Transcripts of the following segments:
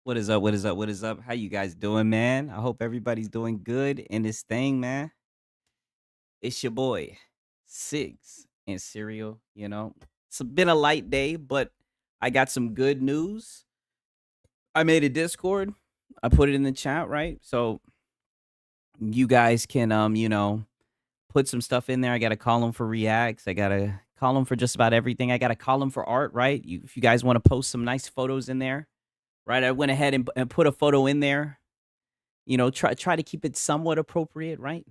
What is up? What is up? What is up? How you guys doing, man? I hope everybody's doing good in this thing, man. It's your boy, Sigs and Cereal. It's been a light day, but I got some good news. I made a Discord. I put it in the chat, right? So you guys can, put some stuff in there. I got a column for reacts. I got a column for just about everything. I got a column for art, right? If you guys want to post some nice photos in there, right? I went ahead and put a photo in there. Try to keep it somewhat appropriate, right?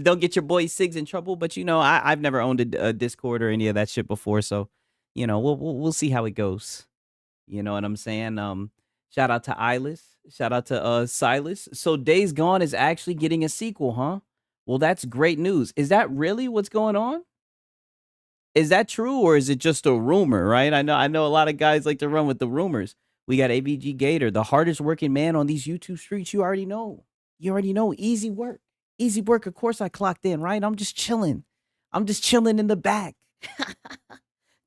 Don't get your boy Sigs in trouble, but I've never owned a Discord or any of that shit before, so we'll see how it goes. You know what I'm saying? Shout out to Eyeless, shout out to Silas. So Days Gone is actually getting a sequel, huh? Well, that's great news. Is that really what's going on? Is that true or is it just a rumor, right? I know a lot of guys like to run with the rumors. We got AVG Gator, the hardest working man on these YouTube streets. You already know. You already know. Easy work. Easy work. Of course I clocked in, right? I'm just chilling. I'm just chilling in the back. Of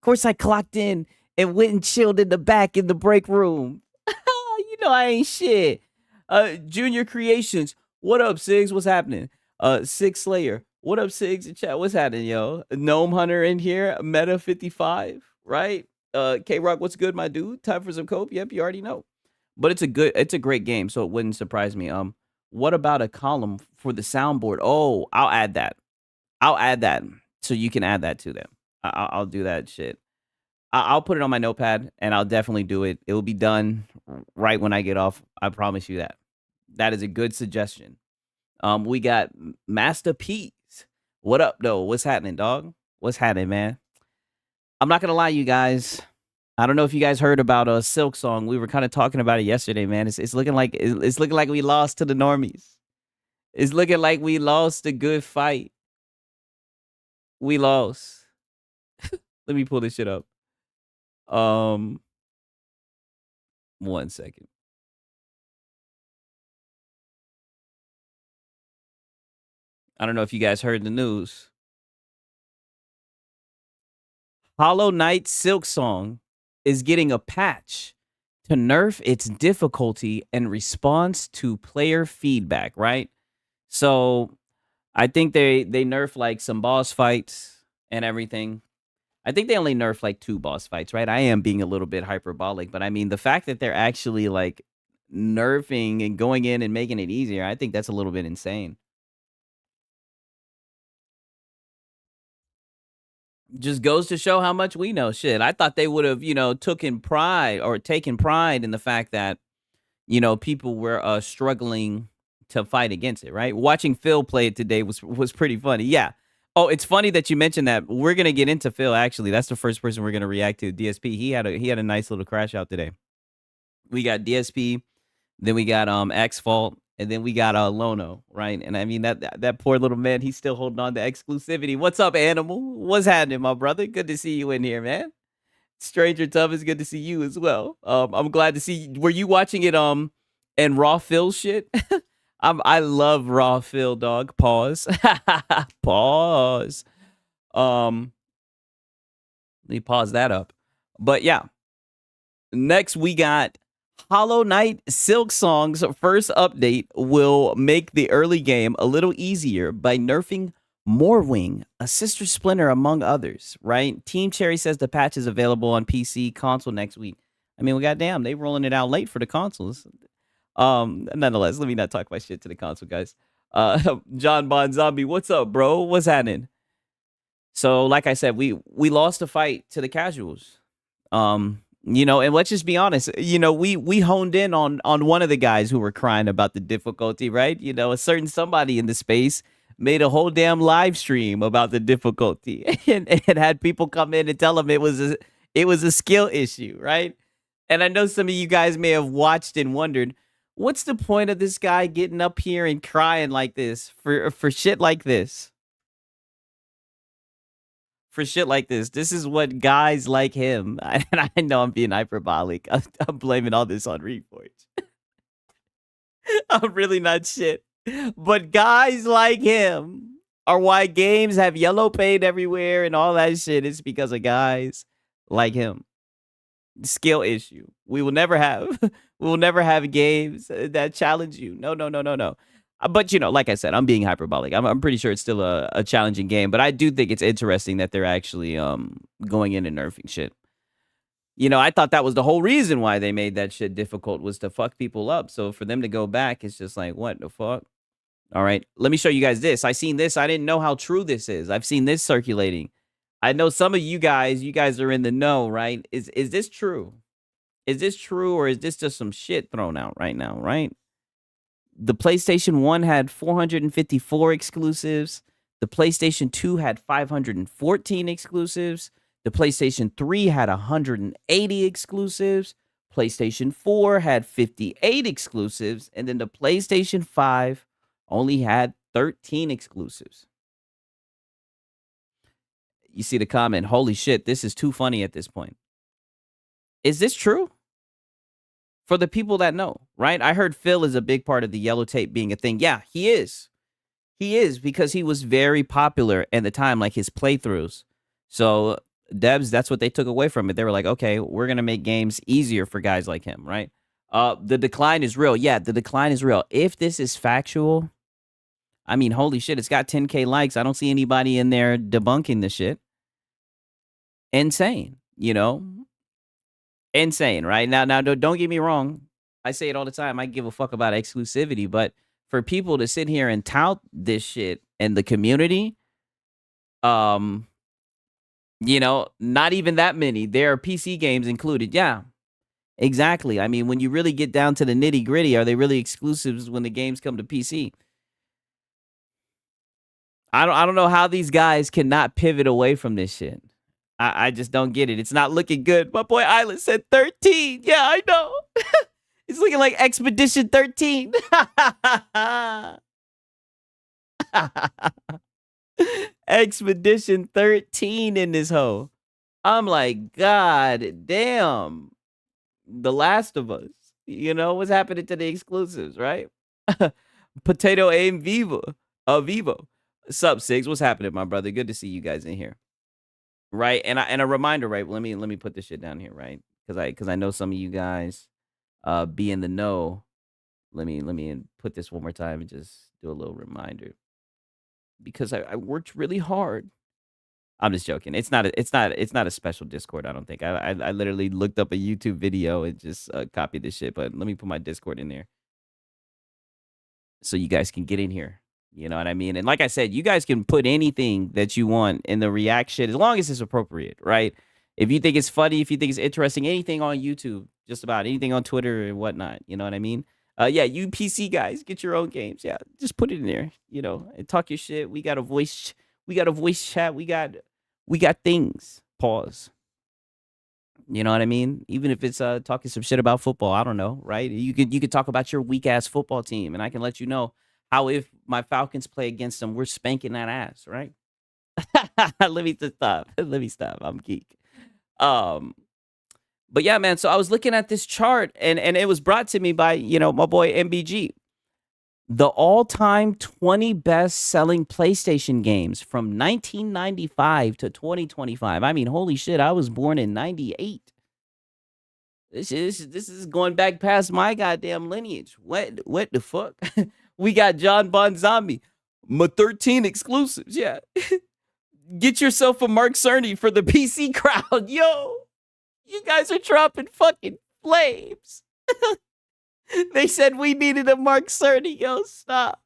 course I clocked in and went and chilled in the back in the break room. I ain't shit. Junior Creations. What up, Sigs? What's happening? Six Slayer. What up, Sigs in chat? What's happening, yo? Gnome Hunter in here. Meta 55, right? K Rock, what's good, my dude? Time for some cope. Yep, you already know. But it's a great game, so it wouldn't surprise me. What about a column for the soundboard? Oh, I'll add that. I'll add that. So you can add that to them. I'll do that shit. I'll put it on my notepad and I'll definitely do it. It will be done right when I get off. I promise you that. That is a good suggestion. We got Master Peas. What up, though? What's happening, dog? What's happening, man? I'm not gonna lie, you guys. I don't know if you guys heard about a Silk Song. We were kind of talking about it yesterday, man. It's looking like it's looking like we lost to the normies. It's looking like we lost a good fight. We lost. Let me pull this shit up. 1 second. I don't know if you guys heard the news. Hollow Knight Silk Song is getting a patch to nerf its difficulty and response to player feedback, right? So I think they nerf like some boss fights and everything. I think they only nerf like 2 boss fights, right? I am being a little bit hyperbolic, but I mean the fact that they're actually like nerfing and going in and making it easier, I think that's a little bit insane. Just goes to show how much we know. Shit, I thought they would have, taken pride in the fact that, people were struggling to fight against it, right? Watching Phil play it today was pretty funny. Yeah. Oh, it's funny that you mentioned that. We're gonna get into Phil. Actually, that's the first person we're gonna react to. DSP. He had a nice little crash out today. We got DSP, then we got Xvault, and then we got Lono, right? And I mean that poor little man, he's still holding on to exclusivity. What's up, Animal? What's happening, my brother? Good to see you in here, man. Stranger Tough, is good to see you as well. I'm glad to see. Were you watching it and Raw Phil shit? I love Raw Phil, dog. Pause. Pause. Let me pause that up. But yeah. Next we got Hollow Knight Silk Song's first update will make the early game a little easier by nerfing Morwing, a sister splinter among others, right? Team Cherry says the patch is available on PC console next week. I mean, well, goddamn, they rolling it out late for the consoles. Nonetheless, let me not talk my shit to the console guys. John Bond Zombie, what's up, bro? What's happening? So, like I said, we lost the fight to the casuals. And let's just be honest, we honed in on one of the guys who were crying about the difficulty, right? A certain somebody in the space made a whole damn live stream about the difficulty and had people come in and tell him it was a skill issue, right? And I know some of you guys may have watched and wondered, what's the point of this guy getting up here and crying like this for shit like this? For shit like this. This is what guys like him, and I know I'm being hyperbolic. I'm blaming all this on Reforge. I'm really not shit. But guys like him are why games have yellow paint everywhere and all that shit. It's because of guys like him. Skill issue. We will never have we will never have games that challenge you. No, no, no, no, no. But like I said, I'm being hyperbolic. I'm pretty sure it's still a challenging game, but I do think it's interesting that they're actually going in and nerfing shit. I thought that was the whole reason why they made that shit difficult, was to fuck people up. So for them to go back, it's just like, what the fuck? All right, let me show you guys this. I seen this. I didn't know how true this is. I've seen this circulating. I know some of you guys are in the know, right? Is this true? Is this true, or is this just some shit thrown out right now, right? The PlayStation 1 had 454 exclusives. The PlayStation 2 had 514 exclusives. The PlayStation 3 had 180 exclusives. PlayStation 4 had 58 exclusives. And then the PlayStation 5 only had 13 exclusives. You see the comment, holy shit, this is too funny at this point. Is this true? For the people that know, right? I heard Phil is a big part of the yellow tape being a thing. Yeah, he is. He is, because he was very popular at the time, like his playthroughs. So devs, that's what they took away from it. They were like, okay, we're going to make games easier for guys like him, right? The decline is real. Yeah, the decline is real. If this is factual, I mean, holy shit, it's got 10K likes. I don't see anybody in there debunking the shit. Insane, Insane, right? Now, don't get me wrong. I say it all the time. I give a fuck about exclusivity, but for people to sit here and tout this shit in the community, not even that many. There are PC games included. Yeah, exactly. I mean, when you really get down to the nitty gritty, are they really exclusives when the games come to PC? I don't know how these guys cannot pivot away from this shit. I just don't get it. It's not looking good. My boy Island said 13. Yeah, I know. It's looking like Expedition 13. Expedition 13 in this hoe. I'm like, God damn. The Last of Us. What's happening to the exclusives, right? Potato Aim Vivo. Vivo. Sup, Sigs? What's happening, my brother? Good to see you guys in here. Right, and a reminder, right? Let me put this shit down here, right? Because I know some of you guys be in the know. Let me put this one more time and just do a little reminder, because I worked really hard. I'm just joking. It's not a special Discord. I don't think. I literally looked up a YouTube video and just copied this shit. But let me put my Discord in there so you guys can get in here. You know what I mean? And like I said, you guys can put anything that you want in the reaction as long as it's appropriate, right? If you think it's funny, if you think it's interesting, anything on YouTube, just about anything on Twitter and whatnot. You know what I mean? Yeah, you PC guys, get your own games. Yeah, just put it in there, and talk your shit. We got a voice chat. We got things. Pause. You know what I mean? Even if it's talking some shit about football, I don't know, right? You could talk about your weak ass football team, and I can let you know how, if my Falcons play against them, we're spanking that ass, right? Let me just stop. Let me stop. I'm geek. But yeah, man. So I was looking at this chart, and it was brought to me by my boy MBG. The all-time 20 best-selling PlayStation games from 1995 to 2025. I mean, holy shit! I was born in '98. This is going back past my goddamn lineage. What the fuck? We got John Bon Zombie. My 13 exclusives. Yeah. Get yourself a Mark Cerny for the PC crowd. Yo, you guys are dropping fucking flames. They said we needed a Mark Cerny. Yo, stop.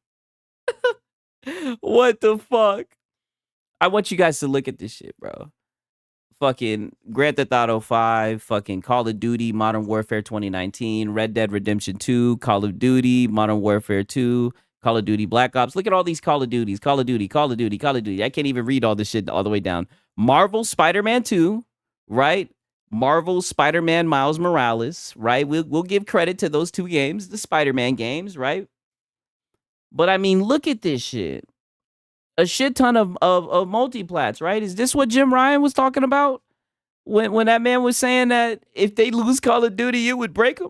What the fuck? I want you guys to look at this shit, bro. Fucking Grand Theft Auto 5, fucking Call of Duty, Modern Warfare 2019, Red Dead Redemption 2, Call of Duty, Modern Warfare 2, Call of Duty Black Ops. Look at all these Call of Duties. Call of Duty, Call of Duty, Call of Duty. I can't even read all this shit all the way down. Marvel Spider-Man 2, right? Marvel Spider-Man Miles Morales, right? We'll give credit to those two games, the Spider-Man games, right? But I mean, look at this shit. A shit ton of multiplats, right? Is this what Jim Ryan was talking about when that man was saying that if they lose Call of Duty, it would break them?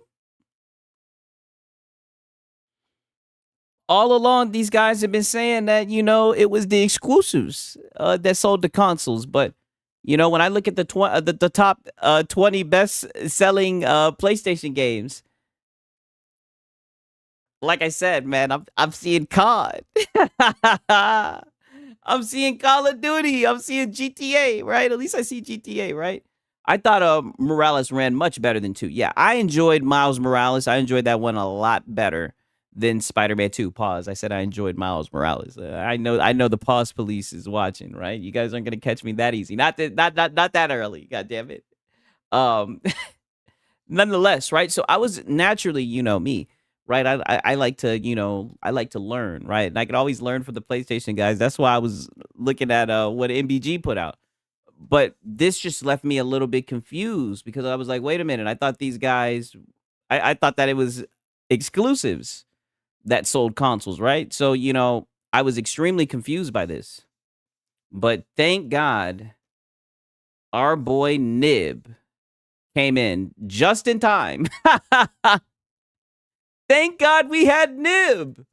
All along, these guys have been saying that, it was the exclusives that sold the consoles. But You know, when I look at the top 20 best selling PlayStation games, like I said, man, I'm seeing COD. I'm seeing Call of Duty. I'm seeing GTA, right? At least I see GTA, right? I thought Morales ran much better than 2. Yeah, I enjoyed Miles Morales. I enjoyed that one a lot better than Spider-Man 2. Pause. I said I enjoyed Miles Morales. I know the pause police is watching, right? You guys aren't gonna catch me that easy. Not that early. God damn it. Um nonetheless, right? So I was naturally, me, right? I like to, I like to learn, right? And I could always learn from the PlayStation guys. That's why I was looking at what MBG put out. But this just left me a little bit confused because I was like, wait a minute. I thought these guys, I thought that it was exclusives that sold consoles, right? So, I was extremely confused by this. But thank God our boy Nib came in just in time. Thank God we had Nib.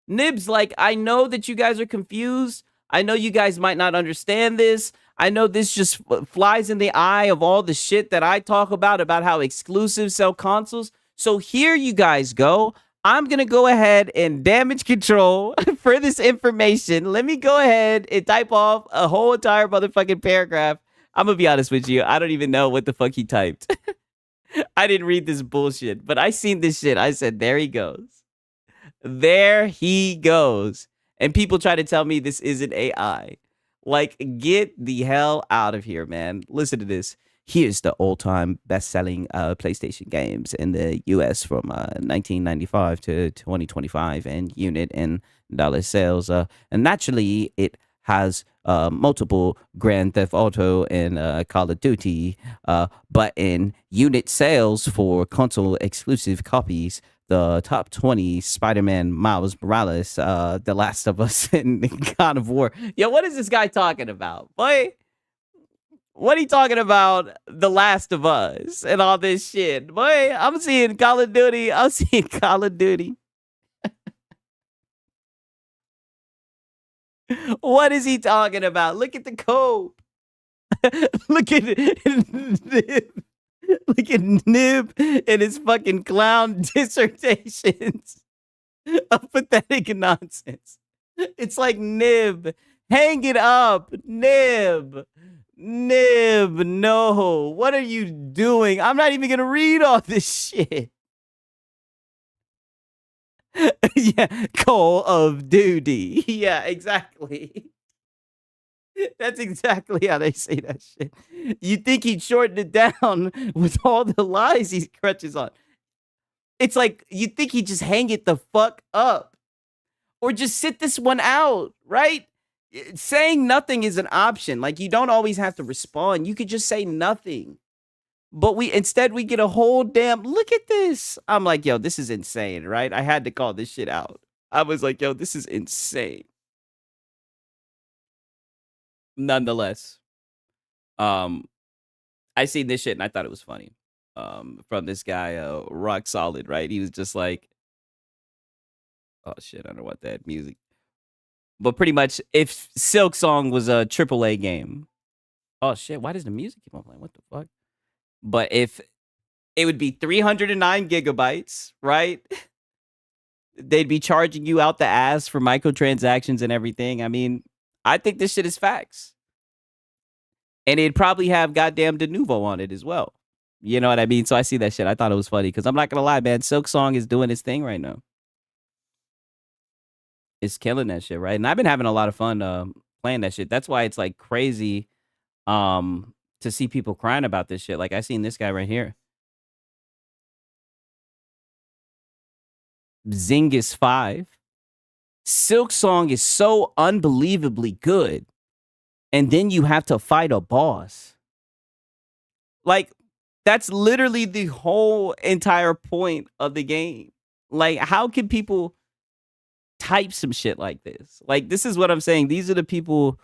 Nib's like, I know that you guys are confused. I know you guys might not understand this. I know this just flies in the eye of all the shit that I talk about how exclusives sell consoles. So here you guys go. I'm going to go ahead and damage control for this information. Let me go ahead and type off a whole entire motherfucking paragraph. I'm going to be honest with you. I don't even know what the fuck he typed. I didn't read this bullshit, but I seen this shit. I said, there he goes. There he goes. And people try to tell me this isn't AI. Like, get the hell out of here, man. Listen to this. Here's the all-time best-selling PlayStation games in the U.S. from 1995 to 2025 and unit and dollar sales. And naturally, it has multiple Grand Theft Auto and Call of Duty, but in unit sales for console exclusive copies, the top 20 Spider-Man Miles Morales, The Last of Us, and God of War. Yo, what is this guy talking about? Boy, what are you talking about? The Last of Us and all this shit. Boy, I'm seeing Call of Duty. I'm seeing Call of Duty. What is he talking about? Look at the code. Look at Nib. Look at Nib and his fucking clown dissertations of pathetic nonsense. It's like, Nib, hang it up. Nib. No. What are you doing? I'm not even going to read all this shit. Yeah, Call of Duty. Yeah, exactly. That's exactly how they say that shit. You think he'd shorten it down with all the lies he crutches on. It's like, you think he'd just hang it the fuck up. Or just sit this one out, right? Saying nothing is an option. Like, you don't always have to respond. You could just say nothing. But instead we get a whole damn, look at this. I'm like, yo, this is insane, right? I had to call this shit out. I was like, yo, this is insane. Nonetheless, I seen this shit and I thought it was funny. From this guy, Rock Solid, right? He was just like, oh shit, I don't want that music. But pretty much, if Silk Song was a AAA game, oh shit, why does the music keep on playing? What the fuck? But if it would be 309 gigabytes, right? They'd be charging you out the ass for microtransactions and everything. I mean, I think this shit is facts. And it'd probably have goddamn Denuvo on it as well. You know what I mean? So I see that shit. I thought it was funny because I'm not going to lie, man. Silk Song is doing his thing right now. It's killing that shit, right? And I've been having a lot of fun playing that shit. That's why it's like crazy to see people crying about this shit. Like I seen this guy right here. Zingis 5. Silk Song is so unbelievably good. And then you have to fight a boss. Like, that's literally the whole entire point of the game. Like, how can people type some shit like this? Like, this is what I'm saying. These are the people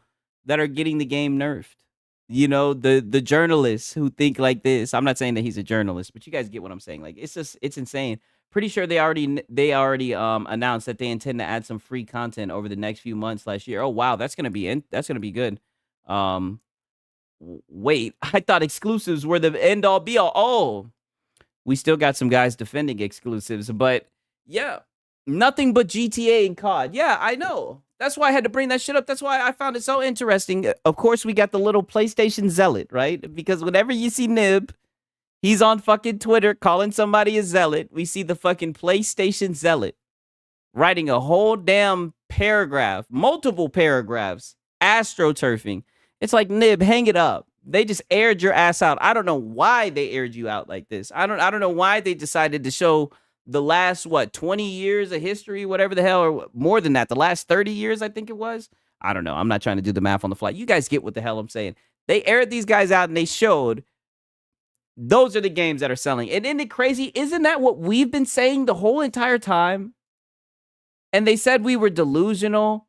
that are getting the game nerfed. You know, the journalists who think like this. I'm not saying that he's a journalist, but you guys get what I'm saying. Like, it's insane. Pretty sure they already announced that they intend to add some free content over the next few months / year. Oh wow, that's gonna be good. Wait, I thought exclusives were the end all be all. Oh, we still got some guys defending exclusives, but yeah, nothing but GTA and COD. Yeah, I know. That's why I had to bring that shit up. That's why I found it so interesting. Of course, we got the little PlayStation zealot, right? Because whenever you see Nib, he's on fucking Twitter calling somebody a zealot. We see the fucking PlayStation zealot writing a whole damn paragraph, multiple paragraphs, astroturfing. It's like, Nib, hang it up. They just aired your ass out. I don't know why they aired you out like this. I don't know why they decided to show the last 20 years of history, whatever the hell, or more than that, the last 30 years, I think it was. I don't know. I'm not trying to do the math on the fly. You guys get what the hell I'm saying. They aired these guys out and they showed those are the games that are selling. And isn't it crazy? Isn't that what we've been saying the whole entire time? And they said we were delusional.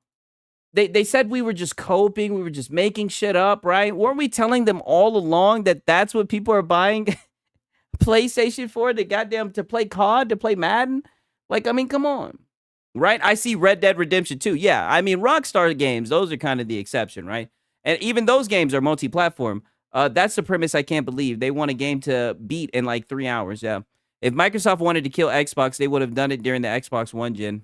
They said we were just coping. We were just making shit up, right? Weren't we telling them all along that that's what people are buying PlayStation for? To play COD, to play Madden? Like, I mean, come on. Right? I see Red Dead Redemption 2. Yeah, I mean, Rockstar games, those are kind of the exception, right? And even those games are multi-platform. That's the premise I can't believe. They want a game to beat in like 3 hours, yeah. If Microsoft wanted to kill Xbox, they would have done it during the Xbox One gen.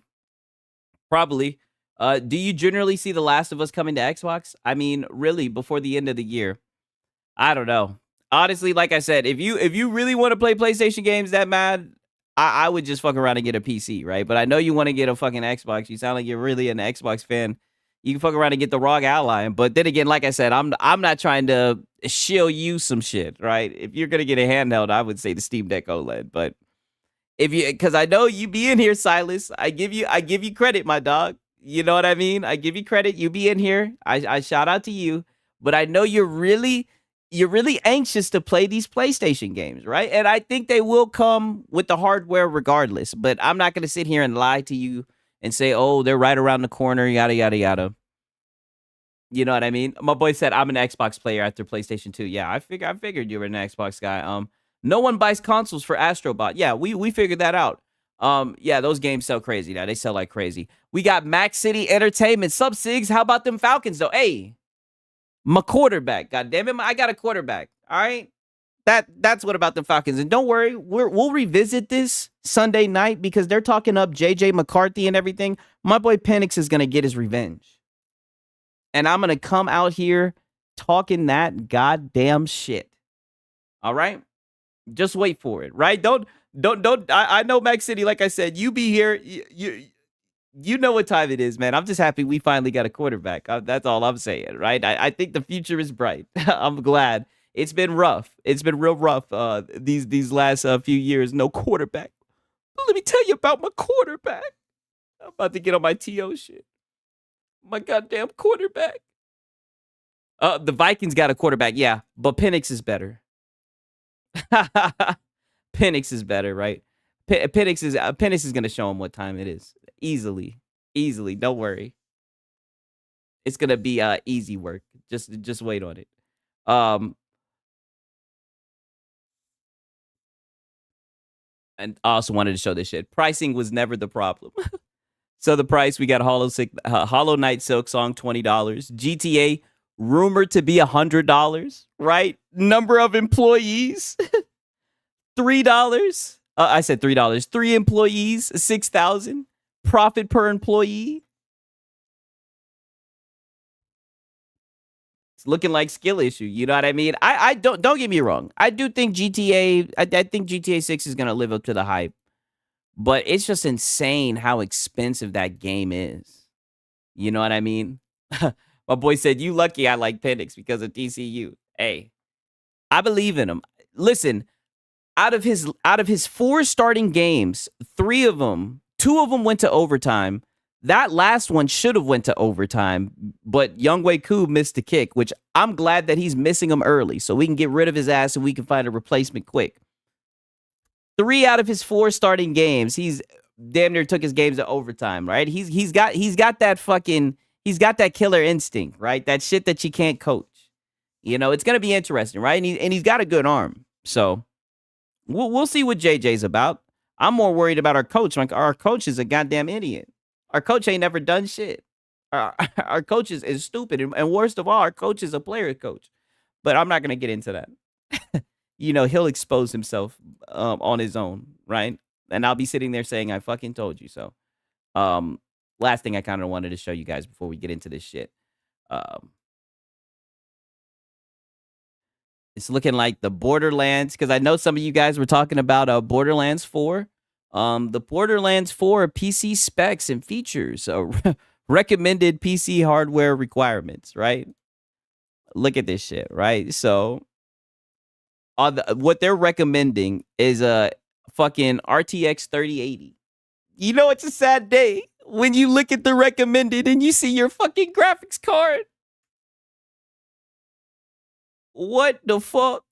Probably. Do you generally see The Last of Us coming to Xbox? I mean, really, before the end of the year? I don't know. Honestly, like I said, if you really want to play PlayStation games that mad, I would just fuck around and get a PC, right? But I know you want to get a fucking Xbox. You sound like you're really an Xbox fan. You can fuck around and get the ROG Ally. But then again, like I said, I'm not trying to shill you some shit, right? If you're gonna get a handheld, I would say the Steam Deck OLED. But because I know you be in here, Silas. I give you credit, my dog. You know what I mean? I give you credit. You be in here. I shout out to you. But I know you're really anxious to play these PlayStation games, right? And I think they will come with the hardware regardless. But I'm not going to sit here and lie to you and say, oh, they're right around the corner, yada, yada, yada. You know what I mean? My boy said I'm an Xbox player after PlayStation 2. Yeah, I figured you were an Xbox guy. No one buys consoles for Astrobot. Yeah, we figured that out. Yeah, those games sell crazy now. They sell like crazy. We got Mac City Entertainment. Sub Sigs. How about them Falcons though? Hey, my quarterback. God damn it, I got a quarterback. All right. That's what about the Falcons. And don't worry, we'll revisit this Sunday night because they're talking up JJ McCarthy and everything. My boy Penix is gonna get his revenge. And I'm gonna come out here talking that goddamn shit. All right? Just wait for it, right? Don't. I know Mac City, like I said, you be here. You know what time it is, man. I'm just happy we finally got a quarterback. That's all I'm saying, right? I think the future is bright. I'm glad. It's been rough. It's been real rough these last few years. No quarterback. Let me tell you about my quarterback. I'm about to get on my TO shit. My goddamn quarterback. The Vikings got a quarterback, yeah, but Penix is better. Penix is better, right? Penix is gonna show him what time it is. Easily. Don't worry. It's gonna be easy work. Just wait on it. And I also wanted to show this shit. Pricing was never the problem. So the price, we got Hollow Knight Silk Song, $20. GTA rumored to be $100, right? Number of employees, $3. I said $3. 3 employees, 6,000. Profit per employee. It's looking like skill issue. You know what I mean? I don't get me wrong. I do think GTA. I think GTA 6 is gonna live up to the hype, but it's just insane how expensive that game is. You know what I mean? My boy said, "You lucky I like Penix because of TCU." Hey, I believe in him. Listen, out of his 4 starting games, 3 of them, 2 of them went to overtime. That last one should have went to overtime, but Younghoe Koo missed the kick, which I'm glad that he's missing him early so we can get rid of his ass and we can find a replacement quick. 3 out of his 4 starting games, he's damn near took his games to overtime, right? He's got that killer instinct, right? That shit that you can't coach. You know, it's gonna be interesting, right? And he's got a good arm, so we'll see what JJ's about. I'm more worried about our coach. Like, our coach is a goddamn idiot. Our coach ain't never done shit. Our coach is stupid. And worst of all, our coach is a player coach. but I'm not gonna get into that. You know, he'll expose himself on his own, right? And I'll be sitting there saying, "I fucking told you so." Last thing I kind of wanted to show you guys before we get into this shit. Um, it's looking like the Borderlands, because I know some of you guys were talking about Borderlands 4. The Borderlands 4 PC specs and features, recommended PC hardware requirements, right? Look at this shit, right? So what they're recommending is a fucking RTX 3080. You know, it's a sad day when you look at the recommended and you see your fucking graphics card. What the fuck?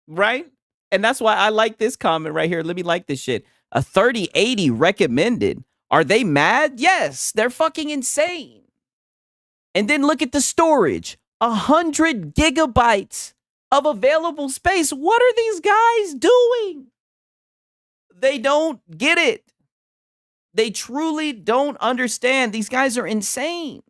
Right? And that's why I like this comment right here. Let me like this shit. A 3080 recommended. Are they mad? Yes, they're fucking insane. And then look at the storage. 100 gigabytes of available space. What are these guys doing? They don't get it. They truly don't understand. These guys are insane.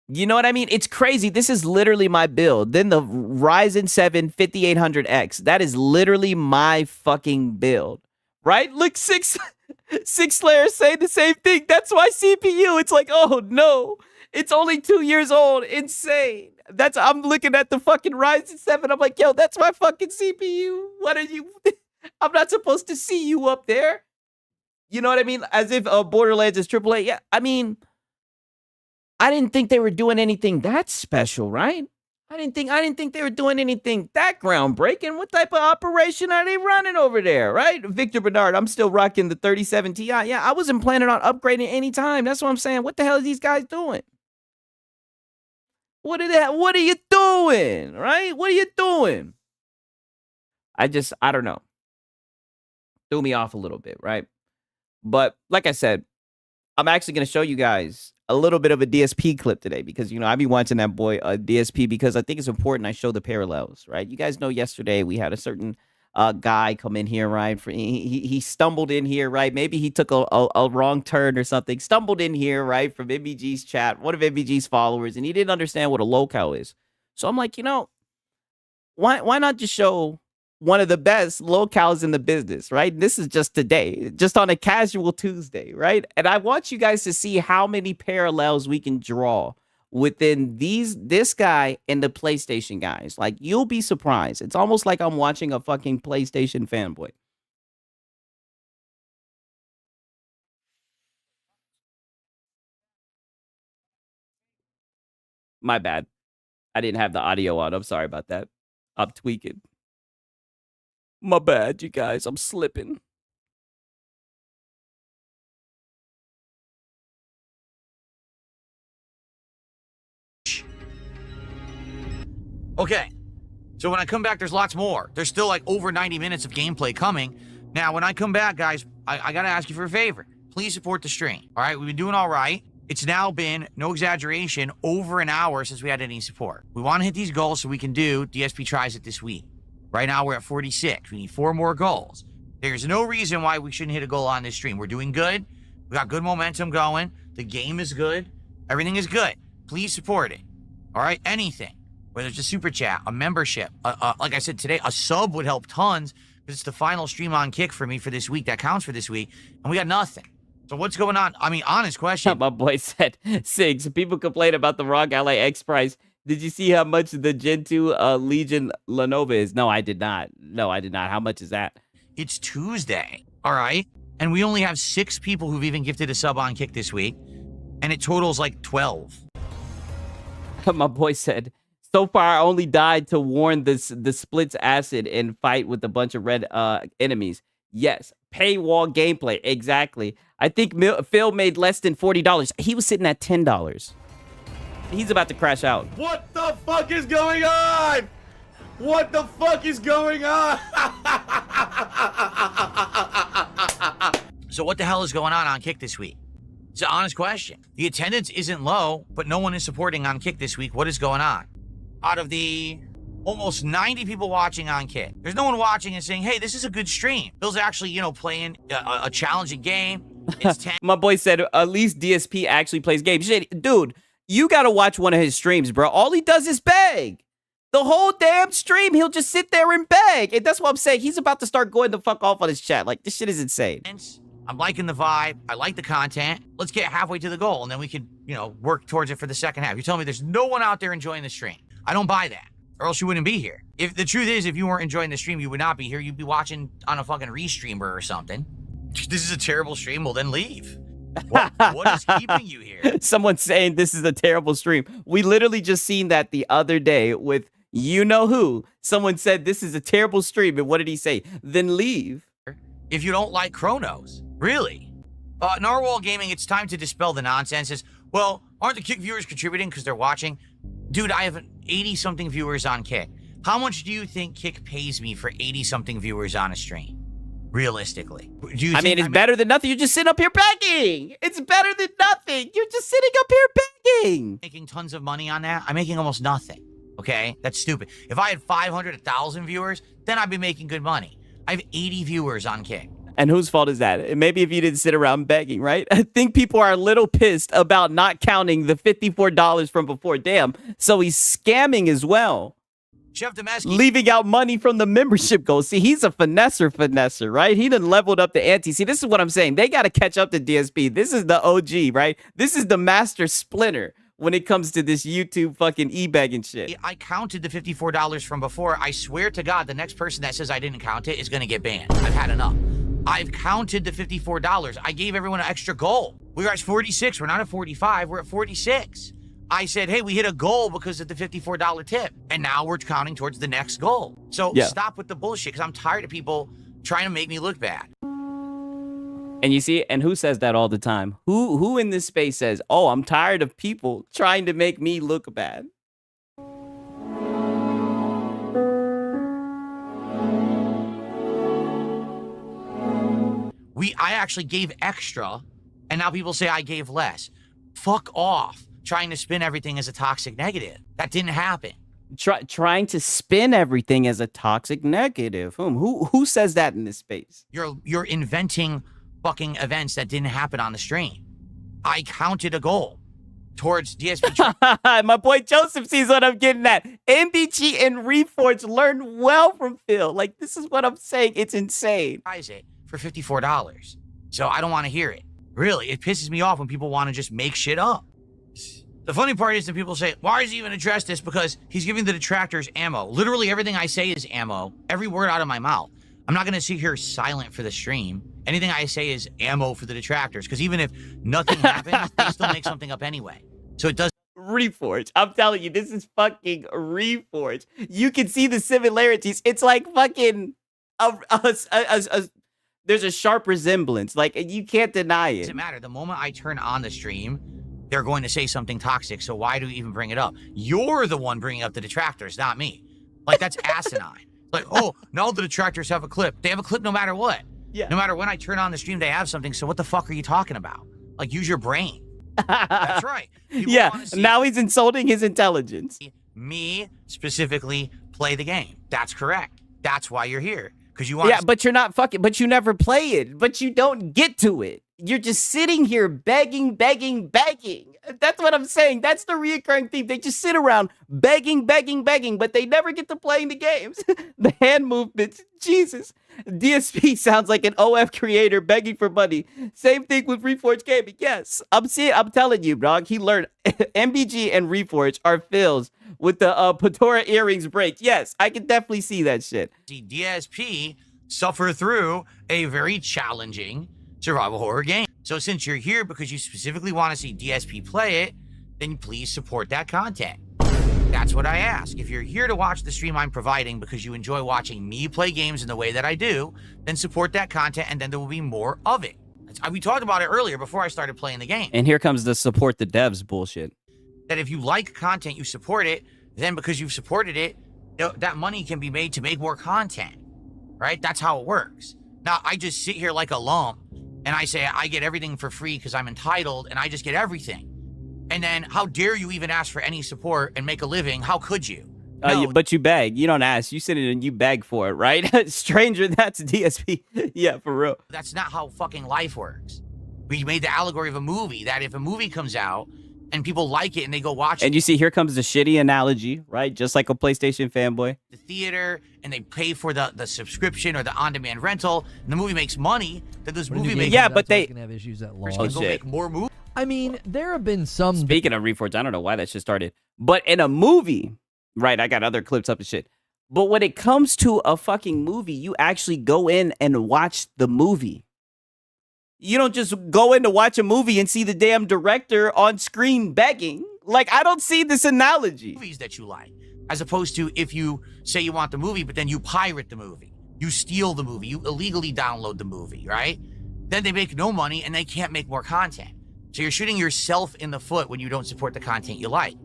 You know what I mean? It's crazy. This is literally my build. Then the Ryzen 7 5800X. That is literally my fucking build. Right? Look, six Slayers say the same thing. That's my CPU. It's like, oh no. It's only 2 years old. Insane. I'm looking at the fucking Ryzen 7. I'm like, yo, that's my fucking CPU. What are you? I'm not supposed to see you up there. You know what I mean? As if Borderlands is AAA. Yeah, I mean, I didn't think they were doing anything that special, right? I didn't think they were doing anything that groundbreaking. What type of operation are they running over there, right? Victor Bernard, I'm still rocking the 37 Ti. Yeah, I wasn't planning on upgrading any time. That's what I'm saying. What the hell are these guys doing? What are you doing, right? What are you doing? I don't know. Threw me off a little bit, right? But like I said, I'm actually going to show you guys a little bit of a DSP clip today because, you know, I be watching that boy DSP because I think it's important I show the parallels, right? You guys know yesterday we had a certain guy come in here, right? He stumbled in here, right? Maybe he took a wrong turn or something, stumbled in here, right? From MBG's chat, one of MBG's followers, and he didn't understand what a locale is. So I'm like, you know, why not just show one of the best locales in the business, right? This is just today, just on a casual Tuesday, right? And I want you guys to see how many parallels we can draw within this guy and the PlayStation guys. Like, you'll be surprised. It's almost like I'm watching a fucking PlayStation fanboy. My bad. I didn't have the audio on. I'm sorry about that. I'm tweaking. My bad, you guys. I'm slipping. Okay, so when I come back, there's lots more. There's still like over 90 minutes of gameplay coming. Now, when I come back, guys, I gotta ask you for a favor. Please support the stream, all right? We've been doing all right. It's now been, no exaggeration, over an hour since we had any support. We want to hit these goals so we can do DSP Tries It this week. Right now, we're at 46. We need 4 more goals. There's no reason why we shouldn't hit a goal on this stream. We're doing good. We got good momentum going. The game is good. Everything is good. Please support it, all right? Anything. Whether it's a super chat, a membership, like I said today, a sub would help tons because it's the final stream on Kick for me for this week. That counts for this week. And we got nothing. So what's going on? I mean, honest question. My boy said, Sigs, people complain about the wrong LAX price. Did you see how much the Gen 2 Legion Lenovo is? No, I did not. No, I did not. How much is that? It's Tuesday, all right? And we only have 6 people who've even gifted a sub on Kick this week. And it totals like 12. My boy said, so far, I only died to warn the splits acid and fight with a bunch of red enemies. Yes, paywall gameplay. Exactly. I think Phil made less than $40. He was sitting at $10. He's about to crash out. What the fuck is going on? What the fuck is going on? So what the hell is going on Kick this week? It's an honest question. The attendance isn't low, but no one is supporting on Kick this week. What is going on? Out of the almost 90 people watching on Kick, there's no one watching and saying, hey, this is a good stream. Bill's actually, you know, playing a challenging game. It's 10. My boy said, at least DSP actually plays games. Shit, dude, You got to watch one of his streams, bro. All he does is beg. The whole damn stream, he'll just sit there and beg. And that's what I'm saying. He's about to start going the fuck off on his chat. Like, this shit is insane. I'm liking the vibe. I like the content. Let's get halfway to the goal, and then we could, you know, work towards it for the second half. You're telling me there's no one out there enjoying the stream. I don't buy that, or else you wouldn't be here. If the truth is, if you weren't enjoying the stream, you would not be here. You'd be watching on a fucking restreamer or something. This is a terrible stream. Well, then leave. What is keeping you here? Someone's saying this is a terrible stream. We literally just seen that the other day with you know who. Someone said this is a terrible stream, and what did he say? Then leave. If you don't like Chronos, really? Narwhal Gaming, it's time to dispel the nonsense. Well, aren't the Kick viewers contributing because they're watching? Dude, I have 80-something viewers on Kick. How much do you think Kick pays me for 80-something viewers on a stream? Realistically. I mean, it's better than nothing. You're just sitting up here begging. It's better than nothing. You're just sitting up here begging. Making tons of money on that? I'm making almost nothing. Okay? That's stupid. If I had 500, 1,000 viewers, then I'd be making good money. I have 80 viewers on Kick. And whose fault is that? Maybe if you didn't sit around begging, right? I think people are a little pissed about not counting the $54 from before. Damn. So he's scamming as well. Chef Demesky. Leaving out money from the membership goals. See, he's a finesser, right? He done leveled up the ante. See, this is what I'm saying. They got to catch up to DSP. This is the OG, right? This is the master splinter when it comes to this YouTube fucking e-begging shit. I counted the $54 from before. I swear to God, the next person that says I didn't count it is going to get banned. I've had enough. I've counted the $54. I gave everyone an extra goal. We were at 46. We're not at 45. We're at 46. I said, hey, we hit a goal because of the $54 tip. And now we're counting towards the next goal. So stop with the bullshit, because I'm tired of people trying to make me look bad. And you see, and who says that all the time? Who in this space says, oh, I'm tired of people trying to make me look bad? I actually gave extra, and now people say I gave less. Fuck off. Trying to spin everything as a toxic negative. That didn't happen. Trying to spin everything as a toxic negative. Who says that in this space? You're inventing fucking events that didn't happen on the stream. I counted a goal towards DSP. My boy Joseph sees what I'm getting at. MBG and Reforge learned well from Phil. Like, this is what I'm saying. It's insane. It for $54. So I don't want to hear it. Really, it pisses me off when people want to just make shit up. The funny part is that people say, why does he even address this? Because he's giving the detractors ammo. Literally everything I say is ammo. Every word out of my mouth. I'm not going to sit here silent for the stream. Anything I say is ammo for the detractors. Because even if nothing happens, they still make something up anyway. So it does. Reforge. I'm telling you, this is fucking Reforge. You can see the similarities. It's like fucking there's a sharp resemblance. Like, you can't deny it. Doesn't matter. The moment I turn on the stream, they're going to say something toxic. So why do we even bring it up? You're the one bringing up the detractors, not me. Like, that's asinine. Like, oh, now the detractors have a clip. They have a clip no matter what. Yeah. No matter when I turn on the stream, they have something. So what the fuck are you talking about? Like, use your brain. That's right. People now he's insulting his intelligence. Me specifically play the game. That's correct. That's why you're here. Because you want. Yeah, but you're not fucking. But you never play it. But you don't get to it. You're just sitting here begging. That's what I'm saying. That's the reoccurring theme. They just sit around begging, but they never get to playing the games. The hand movements, Jesus. DSP sounds like an OF creator begging for money. Same thing with Reforge Gaming. Yes, I'm telling you, dog. He learned MBG and Reforge are fills with the Patora earrings break. Yes, I can definitely see that shit. See DSP suffer through a very challenging survival horror game. So since you're here because you specifically want to see DSP play it, then please support that content. That's what I ask. If you're here to watch the stream I'm providing because you enjoy watching me play games in the way that I do, then support that content and then there will be more of it. We talked about it earlier before I started playing the game. And here comes the support the devs bullshit. That if you like content, you support it, then because you've supported it, that money can be made to make more content, right? That's how it works. Now, I just sit here like a lump and I say I get everything for free because I'm entitled and I just get everything. And then how dare you even ask for any support and make a living? How could you? No. But you beg. You don't ask. You sit in and you beg for it, right? Stranger, that's DSP. Yeah, for real. That's not how fucking life works. We made the allegory of a movie that if a movie comes out and people like it and they go watch And you see, here comes the shitty analogy, right? Just like a PlayStation fanboy. the theater and they pay for the subscription or the on-demand rental, and the movie makes money. Then those movie makers Yeah, but they can have issues at can launch. go make more movies. I mean, there have been some. Speaking of Reforged, I don't know why that shit started. But in a movie, right, I got other clips up and shit. But when it comes to a fucking movie, you actually go in and watch the movie. You don't just go in to watch a movie and see the damn director on screen begging. Like, I don't see this analogy. Movies that you like, as opposed to if you say you want the movie, but then you pirate the movie, you steal the movie, you illegally download the movie, right? Then they make no money and they can't make more content. So you're shooting yourself in the foot when you don't support the content you like.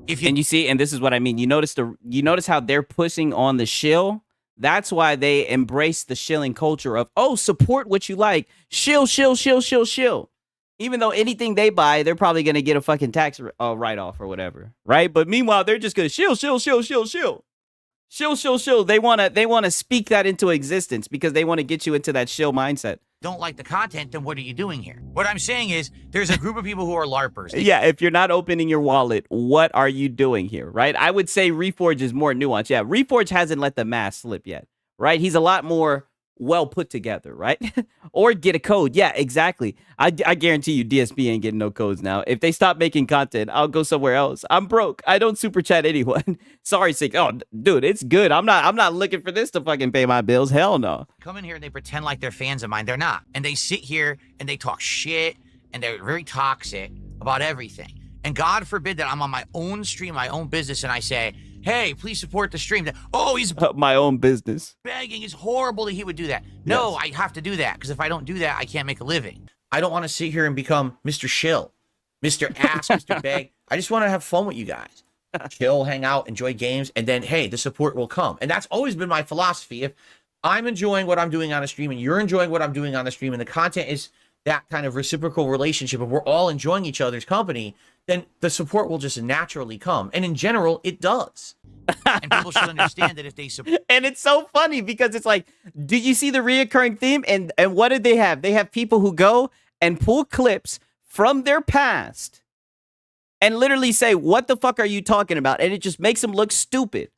And you see, and this is what I mean. You notice how they're pushing on the shill. That's why they embrace the shilling culture of, oh, support what you like. Shill, shill, shill, shill, shill. Even though anything they buy, they're probably going to get a fucking tax write-off or whatever, right? But meanwhile, they're just going to shill, shill, shill, shill, shill. Shill, shill, shill. They want to speak that into existence because they want to get you into that shill mindset. Don't like the content, then what are you doing here? What I'm saying is there's a group of people who are LARPers. Yeah, if you're not opening your wallet, what are you doing here, right? I would say Reforge is more nuanced. Yeah, Reforge hasn't let the mask slip yet, right? He's a lot more well put together, right? Or get a code. Yeah, exactly. I guarantee you DSP ain't getting no codes now. If they stop making content, I'll go somewhere else. I'm broke. I don't super chat anyone. Sorry, Sick. Oh, dude, it's good. I'm not looking for this to fucking pay my bills. Hell no. Come in here and they pretend like they're fans of mine. They're not. And they sit here and they talk shit and they're very toxic about everything. And God forbid that I'm on my own stream, my own business, and I say, hey, please support the stream. Oh, he's my own business. begging. It's horrible that he would do that. No, Yes. I have to do that because if I don't do that, I can't make a living. I don't want to sit here and become Mr. Shill, Mr. Ask, Mr. Beg. I just want to have fun with you guys. Chill, hang out, enjoy games, and then, hey, the support will come. And that's always been my philosophy. If I'm enjoying what I'm doing on a stream and you're enjoying what I'm doing on the stream and the content is that kind of reciprocal relationship and we're all enjoying each other's company, then the support will just naturally come. And in general, it does. And people should understand that if they support. And it's so funny because it's like, do you see the reoccurring theme? And what did they have? They have people who go and pull clips from their past and literally say, what the fuck are you talking about? And it just makes them look stupid.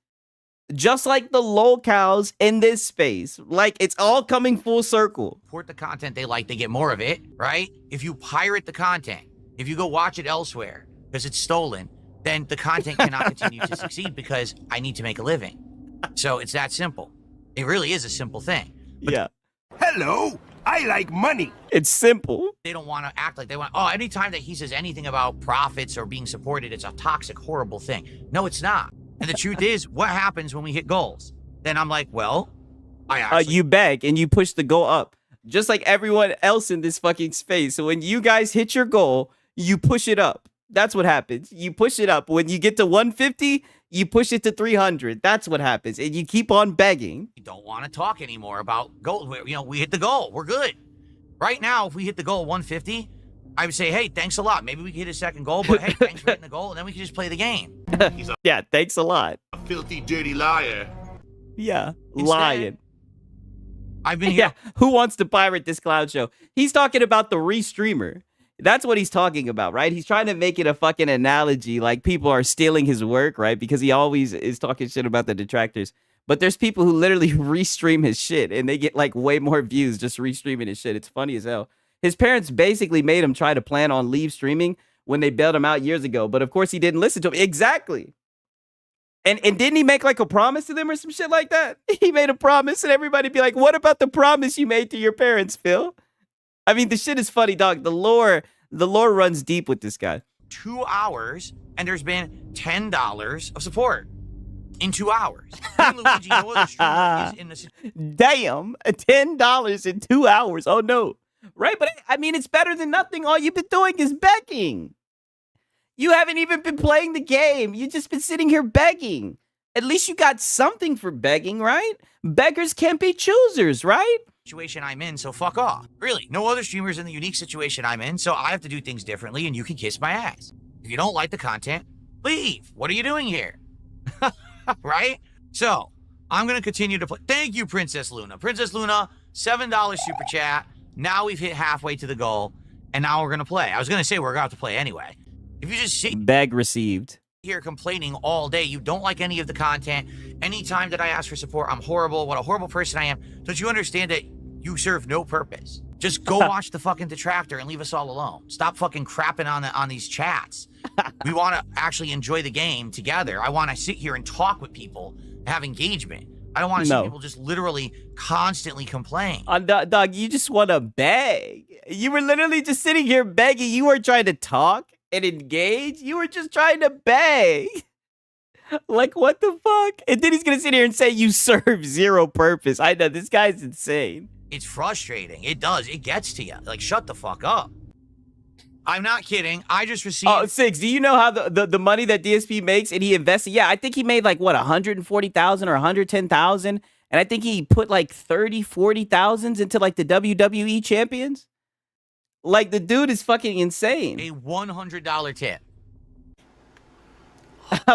Just like the lolcows in this space. Like, it's all coming full circle. Support the content they like, they get more of it, right? If you pirate the content, if you go watch it elsewhere because it's stolen, then the content cannot continue to succeed because I need to make a living. So it's that simple. It really is a simple thing. But Yeah. Hello, I like money. It's simple. they don't want to act like they want, oh, anytime that he says anything about profits or being supported, it's a toxic, horrible thing. No, it's not. And the truth is, what happens when we hit goals? Then I'm like, well, I actually... You beg and you push the goal up. Just like everyone else in this fucking space. So when you guys hit your goal, you push it up. That's what happens. You push it up. When you get to 150, you push it to 300. That's what happens. And you keep on begging. don't want to talk anymore about goals. We hit the goal. We're good. Right now, if we hit the goal 150, I would say, hey, thanks a lot. Maybe we can hit a second goal, but hey, thanks for hitting the goal, and then we can just play the game. Yeah, thanks a lot. A filthy, dirty liar. Yeah, Instead, lying. I've been here. Yeah, who wants to pirate this cloud show? He's talking about the restreamer. That's what he's talking about, right? He's trying to make it a fucking analogy, like people are stealing his work, right? Because he always is talking shit about the detractors. But there's people who literally restream his shit, and they get like way more views just restreaming his shit. It's funny as hell. His parents basically made him try to plan on leave streaming when they bailed him out years ago. But of course, he didn't listen to him. Exactly. And didn't he make like a promise to them or some shit like that? He made a promise, and everybody be like, what about the promise you made to your parents, Phil? I mean, the shit is funny, dog. The lore runs deep with this guy. 2 hours, and there's been $10 of support in 2 hours. Me and Luigi, no other streamer is in this. Damn, $10 in 2 hours. Oh no. Right, but I mean, it's better than nothing. All you've been doing is begging. You haven't even been playing the game. You've just been sitting here begging. At least you got something for begging, right? Beggars can't be choosers, right? Situation I'm in, so fuck off. Really, no other streamers in the unique situation I'm in, so I have to do things differently, and you can kiss my ass. If you don't like the content, leave. What are you doing here? Right? So, I'm going to continue to play. Thank you, Princess Luna. Princess Luna, $7 super chat. Now we've hit halfway to the goal, and now we're going to play. I was going to say we're going to have to play anyway. If you just sit Bag received. here complaining all day, you don't like any of the content, anytime that I ask for support, I'm horrible, what a horrible person I am, don't you understand that you serve no purpose? Just go watch the fucking detractor and leave us all alone. Stop fucking crapping on these chats. We want to actually enjoy the game together. I want to sit here and talk with people, have engagement. I don't want to see people just literally constantly complain. Dog, you just want to beg. You were literally just sitting here begging. You weren't trying to talk and engage. You were just trying to beg. Like, what the fuck? And then he's going to sit here and say you serve zero purpose. I know, this guy's insane. It's frustrating. It does. It gets to you. Like, shut the fuck up. I'm not kidding. I just received... Oh, Six, do you know how the money that DSP makes and he invested? Yeah, I think he made like, what, 140,000 or 110,000? And I think he put like 30, 40,000 into like the WWE champions. Like, the dude is fucking insane. A $100 tip.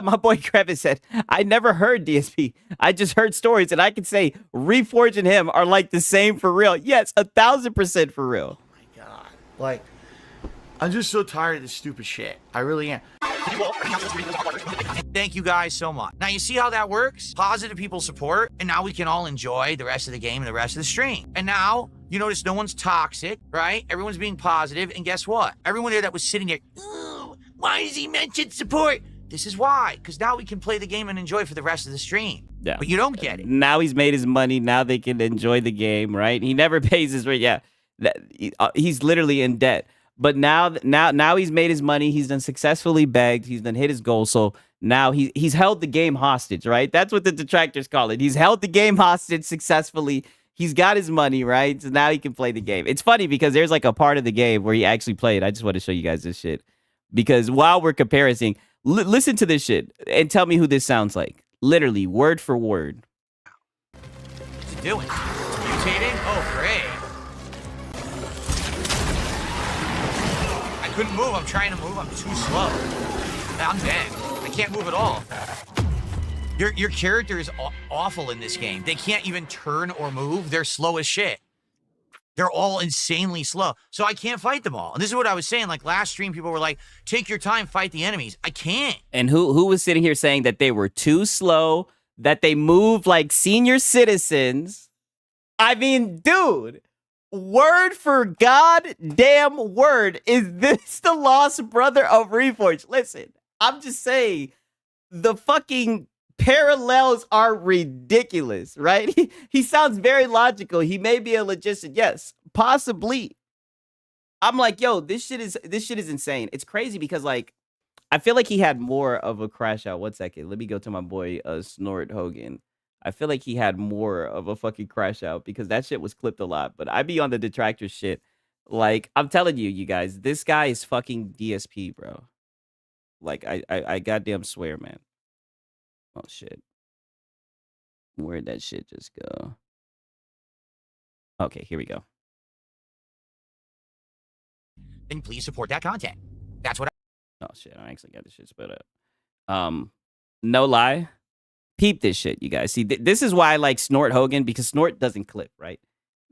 My boy Kevin said, I never heard DSP. I just heard stories, and I can say Reforge and him are like the same for real. Yes, 1,000% for real. Oh my God. Like, I'm just so tired of this stupid shit. I really am. Thank you guys so much. Now, you see how that works? Positive people support, and now we can all enjoy the rest of the game and the rest of the stream. And now, you notice no one's toxic, right? Everyone's being positive, and guess what? Everyone there that was sitting there, oh, why does he mention support? This is why, because now we can play the game and enjoy for the rest of the stream. Yeah. But you don't get it. Now he's made his money. Now they can enjoy the game, right? He never pays his rent. Yeah, he's literally in debt. But now he's made his money. He's done successfully begged. He's done hit his goal. So now he's held the game hostage, right? That's what the detractors call it. He's held the game hostage successfully. He's got his money, right? So now he can play the game. It's funny because there's like a part of the game where he actually played. I just want to show you guys this shit. Because while we're comparing, listen to this shit and tell me who this sounds like. Literally, word for word. What's it doing? It's mutating? Oh, great. I couldn't move. I'm trying to move. I'm too slow. I'm dead. I can't move at all. Your character is awful in this game. They can't even turn or move. They're slow as shit. They're all insanely slow. So I can't fight them all. And this is what I was saying. Like last stream, people were like, take your time, fight the enemies. I can't. And who was sitting here saying that they were too slow, that they moved like senior citizens? I mean, dude, word for goddamn word. Is this the lost brother of Reforge? Listen, I'm just saying the fucking parallels are ridiculous, right? He sounds very logical. He may be a logician. Yes, possibly. I'm like, yo, this shit is insane. It's crazy because like I feel like he had more of a crash out. 1 second. Let me go to my boy Snort Hogan. I feel like he had more of a fucking crash out because that shit was clipped a lot. But I be on the detractor shit. Like, I'm telling you, you guys, this guy is fucking DSP, bro. Like, I goddamn swear, man. Oh, shit. Where'd that shit just go? Okay, here we go. Then please support that content. That's what Oh, shit. I actually got this shit split up. No lie. Peep this shit, you guys. See, this is why I like Snort Hogan, because Snort doesn't clip, right?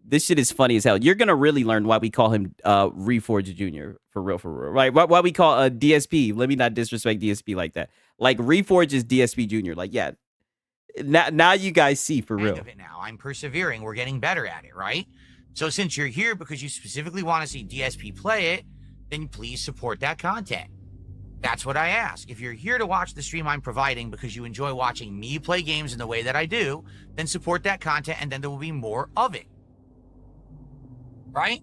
This shit is funny as hell. You're going to really learn why we call him Reforge Jr. For real, right? Why we call DSP. Let me not disrespect DSP like that. Like, Reforge is DSP Jr. Like, yeah. Now you guys see for real. Of it now. I'm persevering. We're getting better at it, right? So since you're here because you specifically want to see DSP play it, then please support that content. That's what I ask. If you're here to watch the stream I'm providing because you enjoy watching me play games in the way that I do, then support that content and then there will be more of it. Right?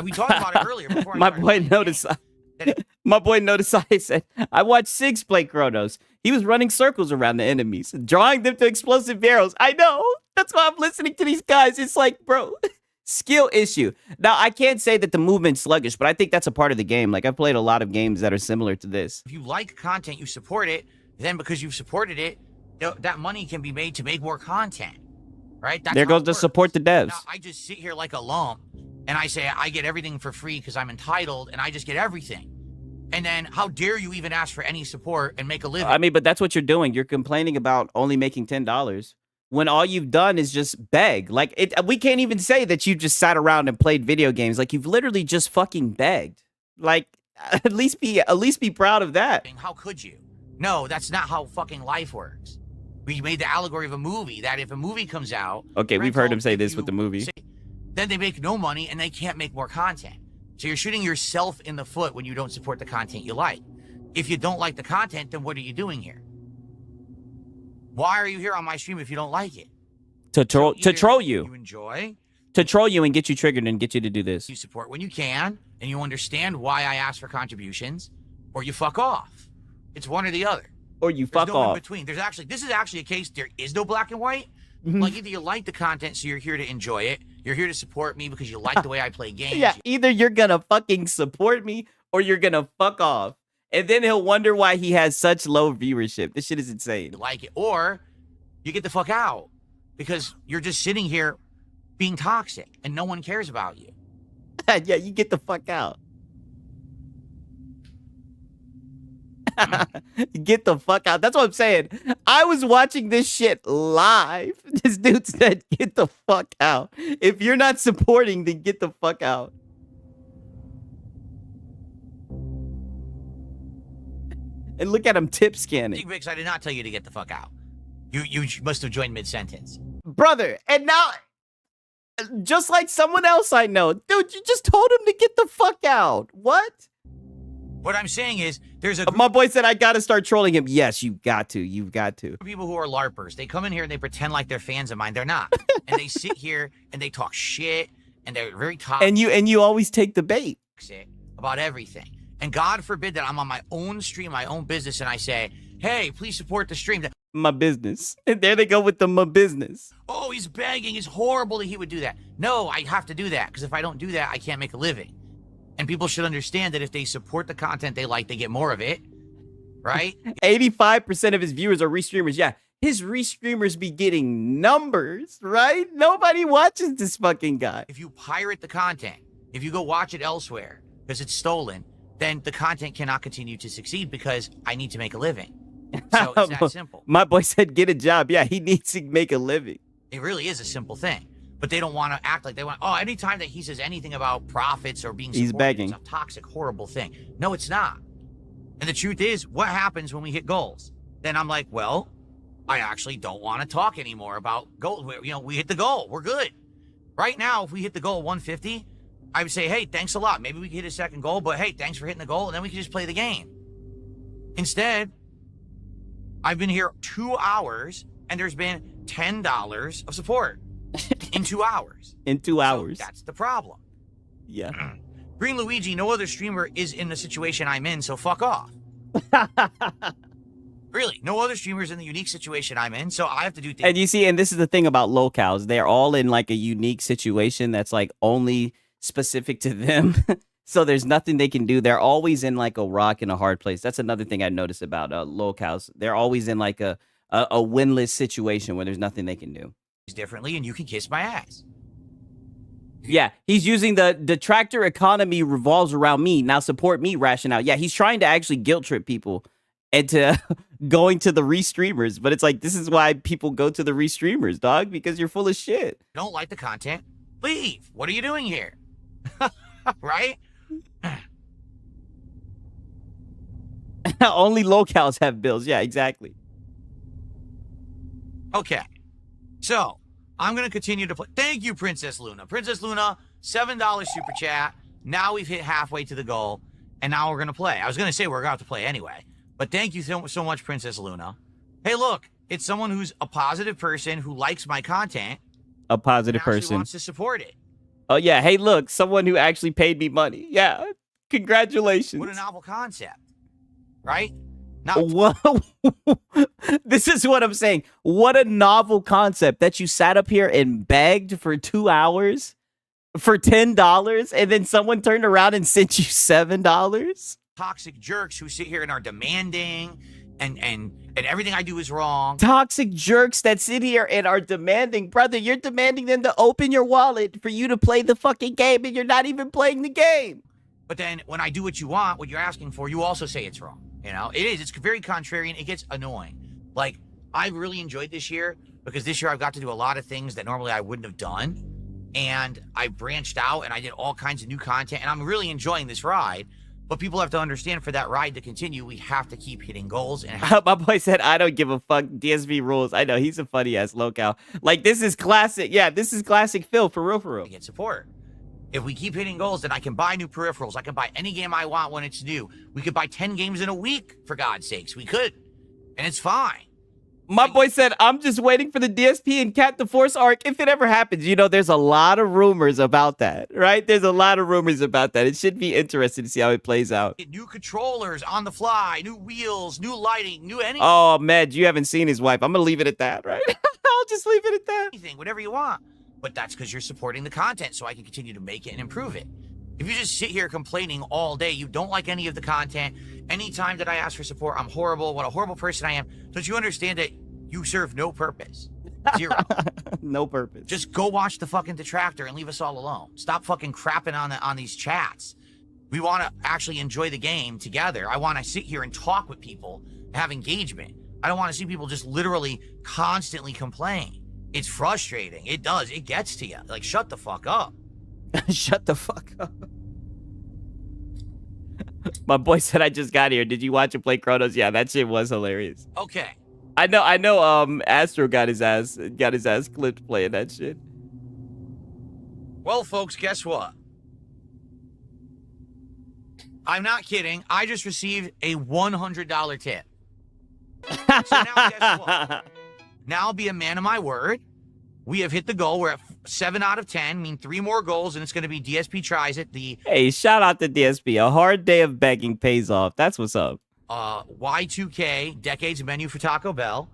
We talked about it earlier. Before My boy noticed. My boy noticed. I said, I watched Six play Chronos. He was running circles around the enemies, drawing them to explosive barrels. I know. That's why I'm listening to these guys. It's like, bro, skill issue. Now, I can't say that the movement's sluggish, but I think that's a part of the game. Like, I've played a lot of games that are similar to this. If you like content, you support it. Then because you've supported it, that money can be made to make more content. Right? That's there goes the support the devs. Now, I just sit here like a lump and I say I get everything for free because I'm entitled and I just get everything. And then how dare you even ask for any support and make a living? I mean, but that's what you're doing. You're complaining about only making $10 when all you've done is just beg. Like, we can't even say that you just sat around and played video games. Like, you've literally just fucking begged. Like, At least be proud of that. How could you? No, that's not how fucking life works. We made the allegory of a movie that if a movie comes out, Okay, we've heard him say this with the movie. Then they make no money and they can't make more content. So you're shooting yourself in the foot when you don't support the content you like. If you don't like the content, then what are you doing here? Why are you here on my stream if you don't like it? To troll you. You enjoy. To troll you and get you triggered and get you to do this. You support when you can, and you understand why I ask for contributions, or you fuck off. It's one or the other. Or you There's fuck no off. in between. This is actually a case. There is no black and white. Like either you like the content, so you're here to enjoy it. You're here to support me because you like the way I play games. Yeah, either you're gonna fucking support me or you're gonna fuck off. And then he'll wonder why he has such low viewership. This shit is insane. You like it, or you get the fuck out because you're just sitting here being toxic and no one cares about you. Yeah, you get the fuck out. Get the fuck out. That's what I'm saying. I was watching this shit live. This dude said, get the fuck out. If you're not supporting, then get the fuck out. And look at him tip scanning. Big Vix, I did not tell you to get the fuck out. You must have joined mid-sentence. Brother, and now, just like someone else I know, dude, you just told him to get the fuck out. What? What I'm saying is, there's a group My boy said I gotta start trolling him. Yes, you've got to. You've got to. of people who are LARPers. They come in here and they pretend like they're fans of mine. They're not. And they sit here and they talk shit and they're very toxic And you always take the bait. about everything. And God forbid that I'm on my own stream, my own business, and I say, hey, please support the stream. My business. And there they go with the my business. Oh, he's begging. It's horrible that he would do that. No, I have to do that because if I don't do that, I can't make a living. And people should understand that if they support the content they like, they get more of it, right? 85% of his viewers are restreamers. Yeah, his restreamers be getting numbers, right? Nobody watches this fucking guy. If you pirate the content, if you go watch it elsewhere because it's stolen, then the content cannot continue to succeed because I need to make a living. So it's that simple. My boy said get a job. Yeah, he needs to make a living. It really is a simple thing. But they don't want to act like they want, oh, anytime that he says anything about profits or being supported, He's begging. it's a toxic, horrible thing. No, it's not. And the truth is, what happens when we hit goals? Then I'm like, well, I actually don't want to talk anymore about goals. You know, we hit the goal. We're good. Right now, if we hit the goal 150, I would say, hey, thanks a lot. Maybe we can hit a second goal, but hey, thanks for hitting the goal, and then we can just play the game. Instead, I've been here 2 hours, and there's been $10 of support in 2 hours. In 2 hours. So that's the problem. Yeah. Green Luigi, no other streamer is in the situation I'm in, so fuck off. Really, no other streamers in the unique situation I'm in, so I have to do things. And you see, and this is the thing about locals. They're all in like a unique situation that's like only specific to them. So there's nothing they can do. They're always in like a rock and a hard place. That's another thing I noticed about locals. They're always in like a winless situation where there's nothing they can do. Differently, and you can kiss my ass. Yeah, he's using the tractor economy revolves around me. Now support me rationale. Yeah, he's trying to actually guilt trip people into going to the restreamers. But it's like, this is why people go to the restreamers, dog, because you're full of shit. Don't like the content? Leave. What are you doing here? Right? Only locals have bills. Yeah, exactly. Okay. So, I'm going to continue to play. Thank you, Princess Luna. Princess Luna, $7 super chat. Now we've hit halfway to the goal, and now we're going to play. I was going to say we're going to have to play anyway, but thank you so much, Princess Luna. Hey, look, it's someone who's a positive person who likes my content. A positive and actually person. wants to support it. Oh, yeah. Hey, look, someone who actually paid me money. Yeah. Congratulations. What a novel concept, right? Now, What? This is what I'm saying. What a novel concept that you sat up here and begged for 2 hours for $10 and then someone turned around and sent you $7. toxic jerks who sit here and are demanding and everything I do is wrong. Toxic jerks that sit here and are demanding, brother, you're demanding them to open your wallet for you to play the fucking game and you're not even playing the game. But then when I do what you want, what you're asking for, you also say it's wrong. You know, it is. It's very contrarian. It gets annoying. Like, I've really enjoyed this year because this year I've got to do a lot of things that normally I wouldn't have done. And I branched out and I did all kinds of new content and I'm really enjoying this ride. But people have to understand, for that ride to continue, we have to keep hitting goals. And My boy said, I don't give a fuck. DSV rules. I know, he's a funny ass locale. Like, this is classic. Yeah, this is classic Phil, for real, for real. Get support. If we keep hitting goals, then I can buy new peripherals. I can buy any game I want when it's new. We could buy 10 games in a week, for God's sakes. We could. And it's fine. My boy said, I'm just waiting for the DSP and Cat the Force arc if it ever happens. You know, there's a lot of rumors about that, right? There's a lot of rumors about that. It should be interesting to see how it plays out. Get new controllers on the fly, new wheels, new lighting, new anything. Oh, Med, you haven't seen his wife. I'm going to leave it at that, right? I'll just leave it at that. Anything, whatever you want. But that's because you're supporting the content, so I can continue to make it and improve it. If you just sit here complaining all day, you don't like any of the content, anytime that I ask for support, I'm horrible, what a horrible person I am, don't you understand that you serve no purpose? Zero. No purpose. Just go watch the fucking detractor and leave us all alone. Stop fucking crapping on these chats. We want to actually enjoy the game together. I want to sit here and talk with people and have engagement. I don't want to see people just literally constantly complain. It's frustrating. It does. It gets to you. Like, shut the fuck up. Shut the fuck up. My boy said, I just got here. Did you watch him play Chronos? Yeah, that shit was hilarious. Okay. I know, Astro got his ass clipped playing that shit. Well, folks, guess what? I'm not kidding. I just received a $100 tip. So now guess what? Now I'll be a man of my word. We have hit the goal. We're at 7 out of 10, mean 3 more goals, and it's going to be DSP Tries It. Hey, shout out to DSP. A hard day of begging pays off. That's what's up. Y2K, Decades Menu for Taco Bell.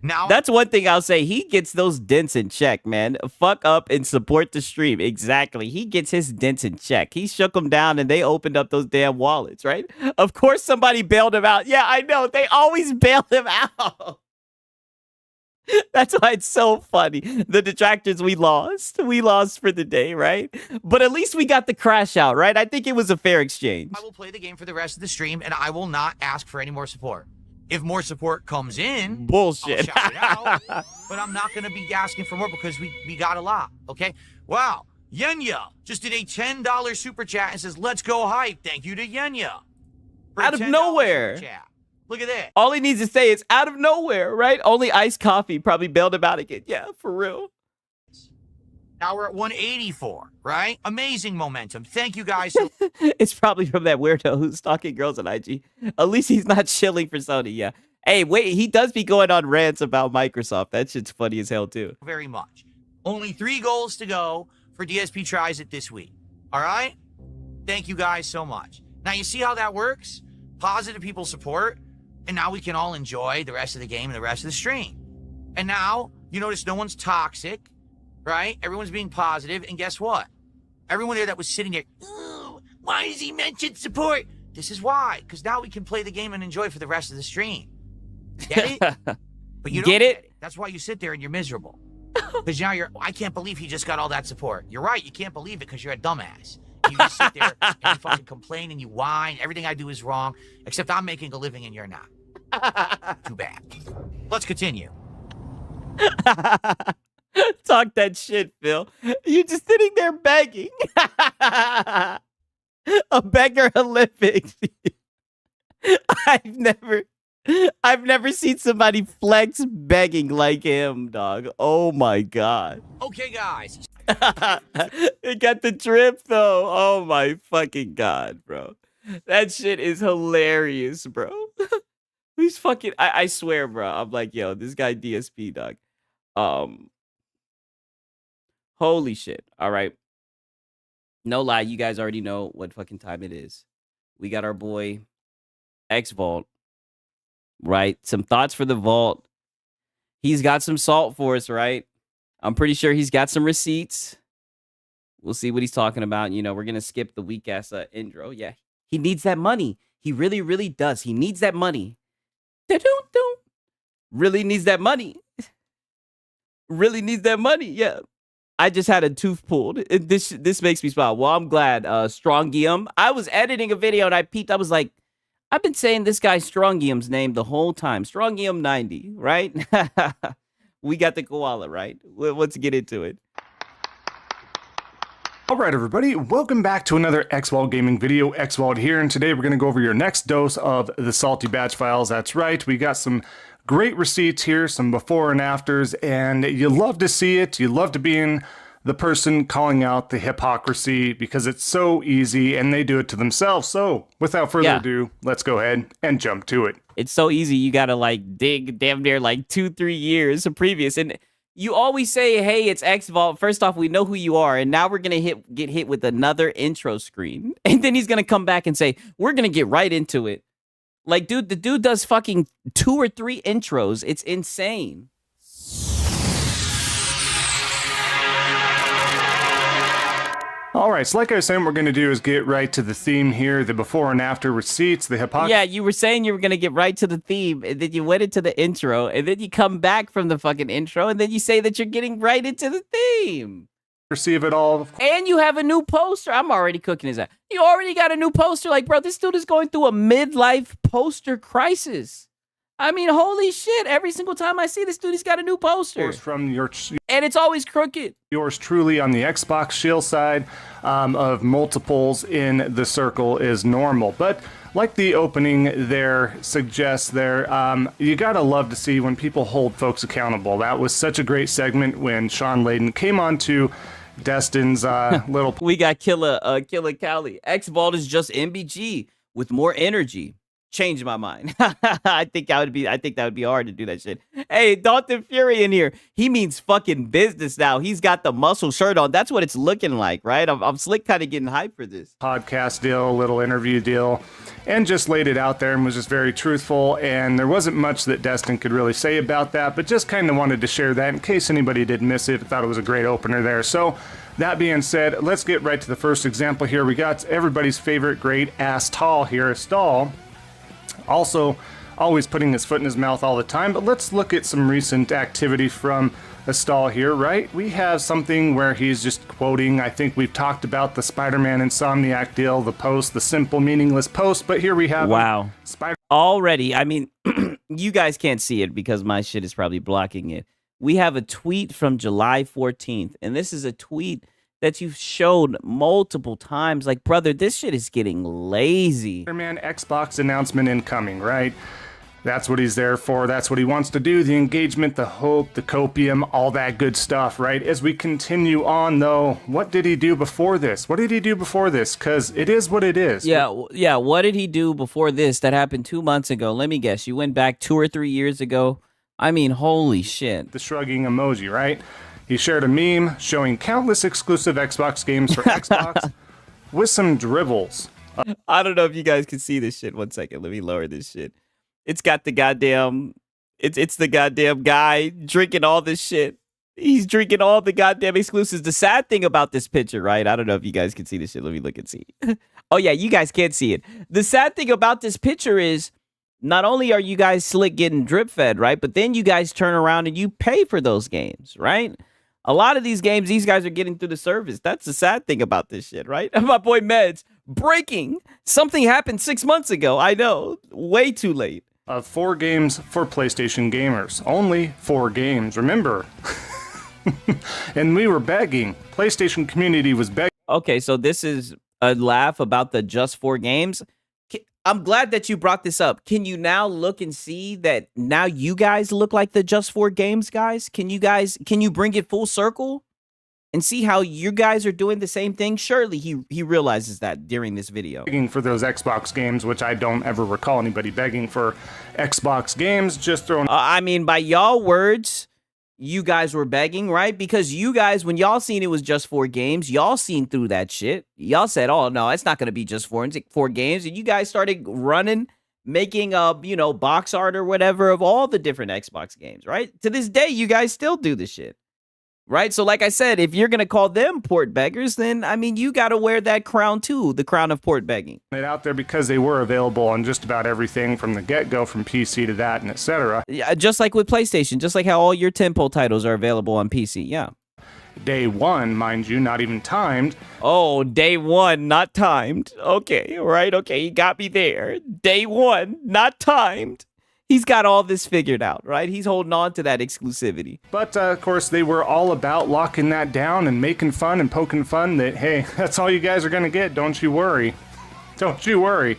Now That's one thing I'll say. He gets those dents in check, man. Fuck up and support the stream. Exactly. He gets his dents in check. He shook them down and they opened up those damn wallets, right? Of course somebody bailed him out. Yeah, I know. They always bail him out. That's why it's so funny. The detractors, we lost. We lost for the day, right? But at least we got the crash out, right? I think it was a fair exchange. I will play the game for the rest of the stream, and I will not ask for any more support. If more support comes in, Bullshit. I'll shout it out, but I'm not going to be asking for more because we got a lot, okay? Wow. Yenya just did a $10 super chat and says, let's go hype. Thank you to Yenya. Out of nowhere. Super chat. Look at that. All he needs to say is out of nowhere, right? Only iced coffee probably bailed him out again. Yeah, for real. Now we're at 184, right? Amazing momentum. Thank you guys. It's probably from that weirdo who's stalking girls on IG. At least he's not chilling for Sony, yeah. Hey, wait, he does be going on rants about Microsoft. That shit's funny as hell, too. Very much. Only 3 goals to go for DSP Tries It this week. All right? Thank you guys so much. Now, you see how that works? Positive people support. And now we can all enjoy the rest of the game and the rest of the stream. And now, you notice no one's toxic, right? Everyone's being positive. And guess what? Everyone there that was sitting there, ooh, why does he mention support? This is why. Because now we can play the game and enjoy for the rest of the stream. Get it? But you don't Get it? That's why you sit there and you're miserable. Because now I can't believe he just got all that support. You're right. You can't believe it because you're a dumbass. You just sit there and you fucking complain and you whine. Everything I do is wrong, except I'm making a living and you're not. Too bad. Let's continue. Talk that shit, Phil. You're just sitting there begging. A beggar Olympics. I've never seen somebody flex begging like him, dog. Oh my god. Okay, guys. It got the drip though. Oh my fucking god, bro. That shit is hilarious, bro. He's fucking I swear, bro. I'm like, yo, this guy DSP, dog. Holy shit. All right. No lie, you guys already know what fucking time it is. We got our boy Xvault. Right? Some thoughts for the vault. He's got some salt for us, right? I'm pretty sure he's got some receipts. We'll see what he's talking about. You know, we're going to skip the weak-ass intro. Yeah, he needs that money. He really, really does. He needs that money. Really needs that money. Really needs that money. Yeah. I just had a tooth pulled. This makes me smile. Well, I'm glad. Strong Guillaume. I was editing a video and I peeped. I was like, I've been saying this guy Strong Guillaume's name the whole time. Strong Guillaume 90, right? We got the koala, right? Let's get into it. Alright everybody, welcome back to another Xvault gaming video. Xvault here, and today we're going to go over your next dose of the salty batch files. That's right, we got some great receipts here, some before and afters, and you love to see it. You love to be in the person calling out the hypocrisy because it's so easy and they do it to themselves. So without further ado, let's go ahead and jump to it. It's so easy. You got to like dig damn near like 2-3 years of previous. And you always say, hey, it's Xvault. First off, we know who you are. And now we're going to get hit with another intro screen. And then he's going to come back and say, we're going to get right into it. Like, dude, the dude does fucking 2 or 3 intros. It's insane. Alright, so like I was saying, what we're going to do is get right to the theme here, the before and after receipts, the hypocrisy. Yeah, you were saying you were going to get right to the theme, and then you went into the intro, and then you come back from the fucking intro, and then you say that you're getting right into the theme. Of it all. And you have a new poster. I'm already cooking his ass. You already got a new poster. Like, bro, this dude is going through a midlife poster crisis. I mean, holy shit. Every single time I see this dude, he's got a new poster. From your... And it's always crooked. Yours truly on the Xbox Shield side of multiples in the circle is normal. But like the opening there suggests there, you gotta love to see when people hold folks accountable. That was such a great segment when Sean Layden came on to Destin's little... We got Killer Cali. Xvault is just MBG with more energy. Changed my mind. I think that would be hard to do that shit. Hey, Dalton Fury in here. He means fucking business now. He's got the muscle shirt on. That's what it's looking like, right? I'm slick kind of getting hyped for this. Podcast deal, little interview deal, and just laid it out there and was just very truthful. And there wasn't much that Destin could really say about that, but just kind of wanted to share that in case anybody did miss it. I thought it was a great opener there. So that being said, let's get right to the first example here. We got everybody's favorite great ass tall here, Stall. Also, always putting his foot in his mouth all the time, but let's look at some recent activity from Stall here, right? We have something where he's just quoting, I think we've talked about the Spider-Man Insomniac deal, the post, the simple, meaningless post, but here we have... Wow. Already, I mean, you guys can't see it because my shit is probably blocking it. We have a tweet from July 14th, and this is a tweet that you've showed multiple times. Like, brother, this shit is getting lazy. Spider-Man Xbox announcement incoming, right? That's what he's there for. That's what he wants to do. The engagement, the hope, the copium, all that good stuff, right? As we continue on, though, what did he do before this? What did he do before this? Because it is what it is. Yeah, what did he do before this that happened 2 months ago? Let me guess. You went back 2 or 3 years ago. I mean, holy shit. The shrugging emoji, right? He shared a meme showing countless exclusive Xbox games for Xbox with some dribbles. I don't know if you guys can see this shit. 1 second. Let me lower this shit. It's got the goddamn... It's the goddamn guy drinking all this shit. He's drinking all the goddamn exclusives. The sad thing about this picture, right? I don't know if you guys can see this shit. Let me look and see. Oh, yeah, you guys can't see it. The sad thing about this picture is not only are you guys slick getting drip fed, right? But then you guys turn around and you pay for those games, right? A lot of these games, these guys are getting through the service. That's the sad thing about this shit, right? My boy Meds, breaking. Something happened 6 months ago. I know. Way too late. 4 games for PlayStation gamers. Only 4 games. Remember. And we were begging. PlayStation community was begging. Okay, so this is a laugh about the just 4 games. I'm glad that you brought this up. Can you now look and see that now you guys look like the just 4 games guys? Can you bring it full circle and see how you guys are doing the same thing? Surely he realizes that during this video. Begging for those Xbox games, which I don't ever recall anybody begging for Xbox games, just throwing... I mean, by y'all words, you guys were begging, right? Because you guys, when y'all seen it was just 4 games, y'all seen through that shit. Y'all said, oh, no, it's not going to be just 4 games. And you guys started running, making, box art or whatever of all the different Xbox games, right? To this day, you guys still do this shit. Right? So like I said, if you're going to call them port beggars, then, I mean, you got to wear that crown too, the crown of port begging. It out there because they were available on just about everything from the get-go, from PC to that and etc. Yeah, just like with PlayStation, just like how all your tentpole titles are available on PC, yeah. Day 1, mind you, not even timed. Oh, day 1, not timed. Okay, right, okay, you got me there. Day 1, not timed. He's got all this figured out, right? He's holding on to that exclusivity. But of course, they were all about locking that down and making fun and poking fun that, hey, that's all you guys are going to get. Don't you worry. Don't you worry.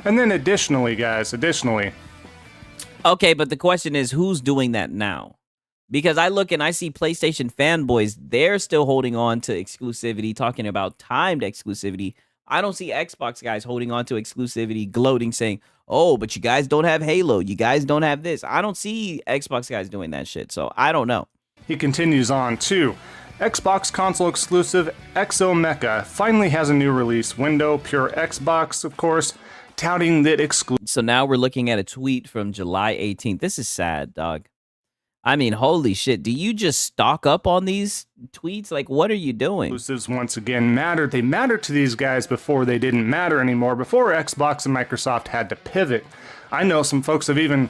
And then additionally, guys, Okay, but the question is, who's doing that now? Because I look and I see PlayStation fanboys, they're still holding on to exclusivity, talking about timed exclusivity. I don't see Xbox guys holding on to exclusivity, gloating, saying, oh, but you guys don't have Halo. You guys don't have this. I don't see Xbox guys doing that shit, so I don't know. he continues on too. Xbox console exclusive Exo Mecha finally has a new release window, pure Xbox, of course, touting that exclusive. So now we're looking at a tweet from July 18th. This is sad, dog. I mean, holy shit. Do you just stock up on these tweets? Like, what are you doing? Exclusives once again mattered. They mattered to these guys before they didn't matter anymore, before Xbox and Microsoft had to pivot. I know some folks have even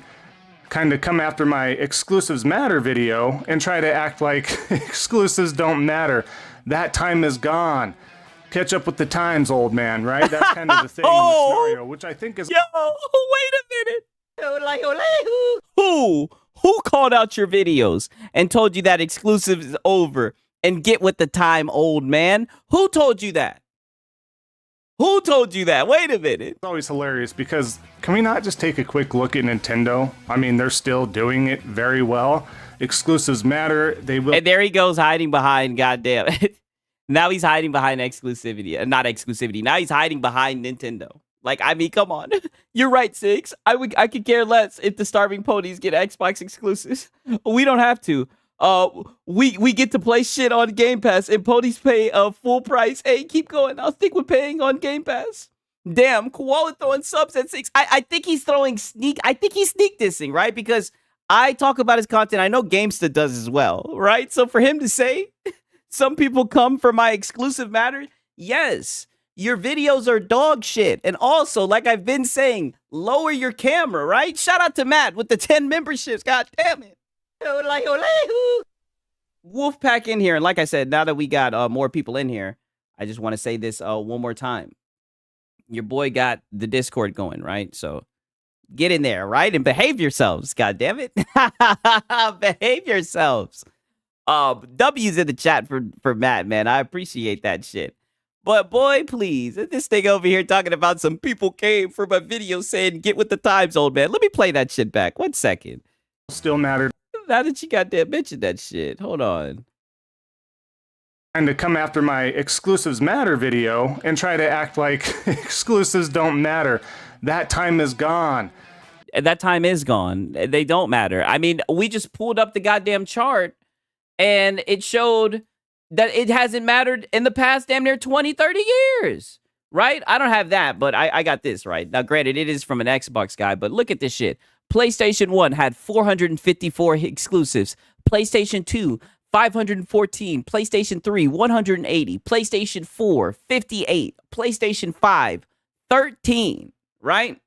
kind of come after my exclusives matter video and try to act like exclusives don't matter. That time is gone. Catch up with the times, old man, right? That's kind of the thing in the scenario, which I think is... Yo, wait a minute. Who called out your videos and told you that exclusive is over and get with the time, old man? Who told you that? Who told you that? Wait a minute. It's always hilarious because can we not just take a quick look at Nintendo? I mean, they're still doing it very well. Exclusives matter. They will. And there he goes hiding behind, goddamn it. Now he's hiding behind exclusivity. Not exclusivity. Now he's hiding behind Nintendo. Like, I mean, come on. You're right, Six. I could care less if the starving ponies get Xbox exclusives. We don't have to. We get to play shit on Game Pass, and ponies pay full price. Hey, keep going. I'll stick with paying on Game Pass. Damn, Koala throwing subs at 6. I think he's throwing sneak. I think he's sneak dissing, right? Because I talk about his content. I know GameStop does as well, right? So for him to say some people come for my exclusive matter, yes. Your videos are dog shit. And also, like I've been saying, lower your camera, right? Shout out to Matt with the 10 memberships. God damn it. Wolfpack in here. And like I said, now that we got more people in here, I just want to say this one more time. Your boy got the Discord going, right? So get in there, right? And behave yourselves. God damn it. Behave yourselves. W's in the chat for Matt, man. I appreciate that shit. But boy, please, this thing over here talking about some people came for my video saying, get with the times, old man. Let me play that shit back. 1 second. Still matter. Now that you goddamn mentioned that shit. Hold on. And to come after my exclusives matter video and try to act like exclusives don't matter. That time is gone. That time is gone. They don't matter. I mean, we just pulled up the goddamn chart and it showed that it hasn't mattered in the past damn near 20, 30 years, right? I don't have that, but I got this, right? Now, granted, it is from an Xbox guy, but look at this shit. PlayStation 1 had 454 exclusives. PlayStation 2, 514. PlayStation 3, 180. PlayStation 4, 58. PlayStation 5, 13, right?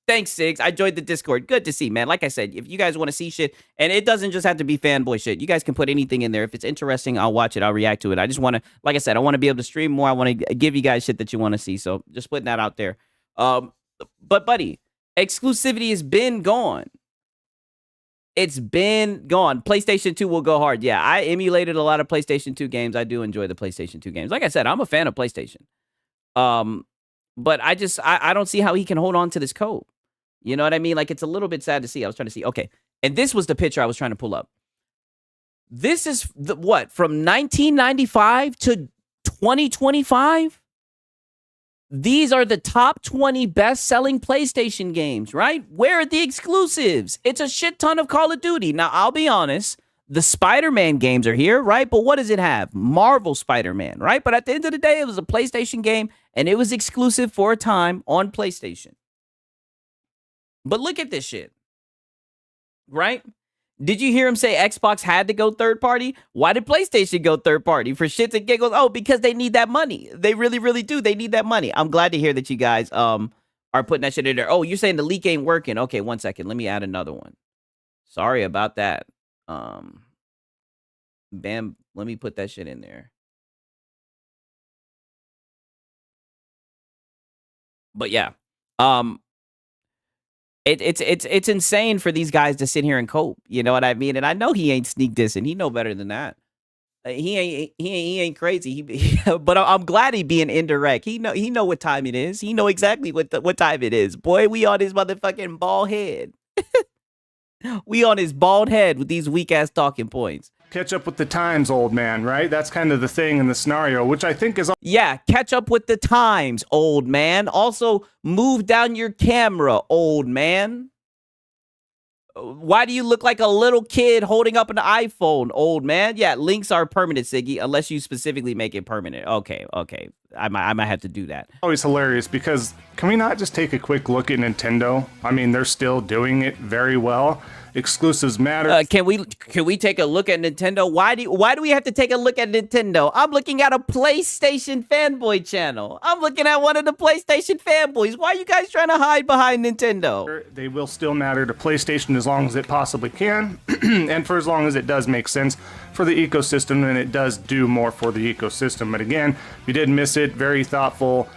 Thanks, Sigs. I joined the Discord. Good to see, man. Like I said, if you guys want to see shit, and it doesn't just have to be fanboy shit. You guys can put anything in there. If it's interesting, I'll watch it. I'll react to it. I just want to, like I said, I want to be able to stream more. I want to give you guys shit that you want to see. So just putting that out there. But buddy, exclusivity has been gone. It's been gone. PlayStation 2 will go hard. Yeah, I emulated a lot of PlayStation 2 games. I do enjoy the PlayStation 2 games. Like I said, I'm a fan of PlayStation. But I don't see how he can hold on to this code. You know what I mean? Like, it's a little bit sad to see. I was trying to see. Okay. And this was the picture I was trying to pull up. This is what? From 1995 to 2025? These are the top 20 best-selling PlayStation games, right? Where are the exclusives? It's a shit ton of Call of Duty. Now, I'll be honest. The Spider-Man games are here, right? But what does it have? Marvel Spider-Man, right? But at the end of the day, it was a PlayStation game, and it was exclusive for a time on PlayStation. But look at this shit, right? Did you hear him say Xbox had to go third party? Why did PlayStation go third party? For shits and giggles? Oh, because they need that money. They really, really do. They need that money. I'm glad to hear that you guys are putting that shit in there. Oh, you're saying the leak ain't working. Okay, 1 second. Let me add another one. Sorry about that. Bam, let me put that shit in there. But yeah. It's insane for these guys to sit here and cope. You know what I mean? And I know he ain't sneak dissing. He know better than that. He ain't crazy. But I'm glad he being indirect. He know what time it is. He know exactly what time it is. Boy, we on his motherfucking bald head. We on his bald head with these weak ass talking points. Catch up with the times, old man, right? That's kind of the thing in the scenario, which I think is... Yeah, catch up with the times, old man. Also, move down your camera, old man. Why do you look like a little kid holding up an iPhone, old man? Yeah, links are permanent, Siggy, unless you specifically make it permanent. Okay. I might have to do that. Always hilarious because can we not just take a quick look at Nintendo? I mean, they're still doing it very well. Exclusives matter. Can we take a look at Nintendo? Why do we have to take a look at Nintendo? I'm looking at a PlayStation fanboy channel. I'm looking at one of the PlayStation fanboys. Why are you guys trying to hide behind Nintendo? They will still matter to PlayStation as long as it possibly can, and for as long as it does make sense for the ecosystem, and it does do more for the ecosystem. But again, we did miss it. Very thoughtful,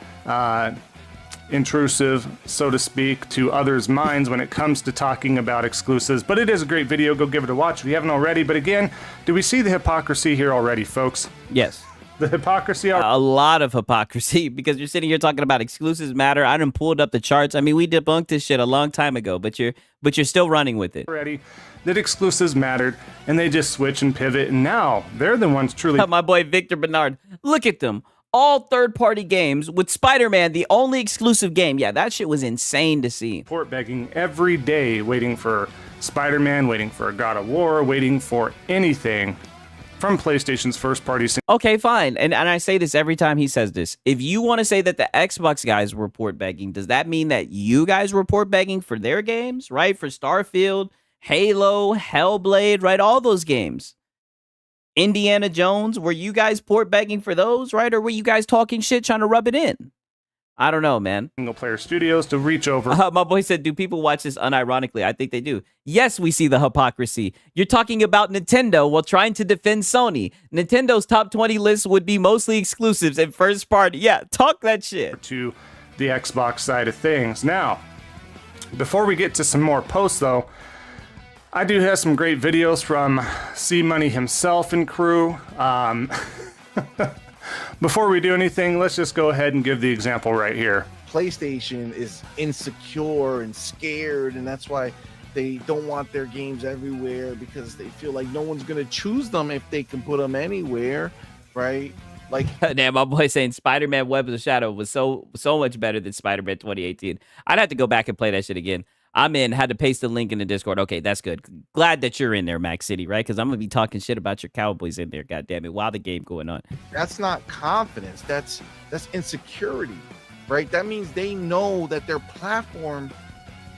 intrusive, so to speak, to others' minds when it comes to talking about exclusives. But it is a great video. Go give it a watch if you haven't already. But again, do we see the hypocrisy here already, folks? Yes. The hypocrisy. A lot of hypocrisy, because you're sitting here talking about exclusives matter. I done pulled up the charts. I mean, we debunked this shit a long time ago, but you're still running with it. Already that exclusives mattered, and they just switch and pivot, and now they're the ones truly... My boy Victor Bernard, look at them. All third-party games with Spider-Man, the only exclusive game. Yeah, that shit was insane to see. Port begging every day, waiting for Spider-Man, waiting for a God of War, waiting for anything from PlayStation's first-party... Okay, fine. And I say this every time he says this. If you want to say that the Xbox guys were port begging, does that mean that you guys were port begging for their games, right? For Starfield, Halo, Hellblade, right? All those games. Indiana Jones, were you guys port begging for those, right? Or were you guys talking shit trying to rub it in? I don't know, man. Single-player studios to reach over. My boy said, do people watch this unironically? I think they do. Yes, we see the hypocrisy. You're talking about Nintendo while trying to defend Sony. Nintendo's top 20 list would be mostly exclusives and first party. Yeah, talk that shit. To the Xbox side of things. Now, before we get to some more posts, though, I do have some great videos from C Money himself and crew. Before we do anything, let's just go ahead and give the example right here. PlayStation is insecure and scared, and that's why they don't want their games everywhere, because they feel like no one's going to choose them if they can put them anywhere, right? Like, damn, my boy saying Spider-Man Web of the Shadow was so much better than Spider-Man 2018. I'd have to go back and play that shit again. I'm in, had to paste the link in the Discord. Okay, that's good. Glad that you're in there, Max City, right? Because I'm going to be talking shit about your Cowboys in there, goddammit, while the game going on. that's not confidence. That's insecurity, right? That means they know that their platform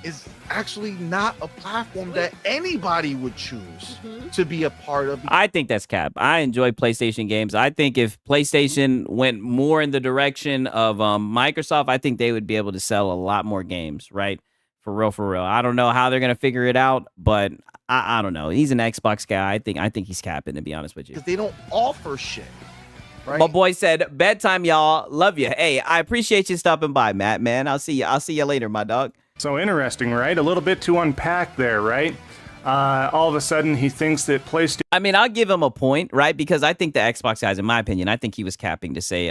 is actually not a platform that anybody would choose to be a part of. I think that's cap. I enjoy PlayStation games. I think if PlayStation went more in the direction of Microsoft, I think they would be able to sell a lot more games, right? For real. I don't know how they're gonna figure it out, but I don't know. He's an Xbox guy. I think he's capping, to be honest with you. Because they don't offer shit, right? My boy said, bedtime, y'all. Love you. Hey, I appreciate you stopping by, Matt, man. I'll see you later, my dog. So interesting, right? A little bit to unpack there, right? All of a sudden, he thinks that PlayStation... I mean, I'll give him a point, right? Because I think the Xbox guys, in my opinion, I think he was capping to say,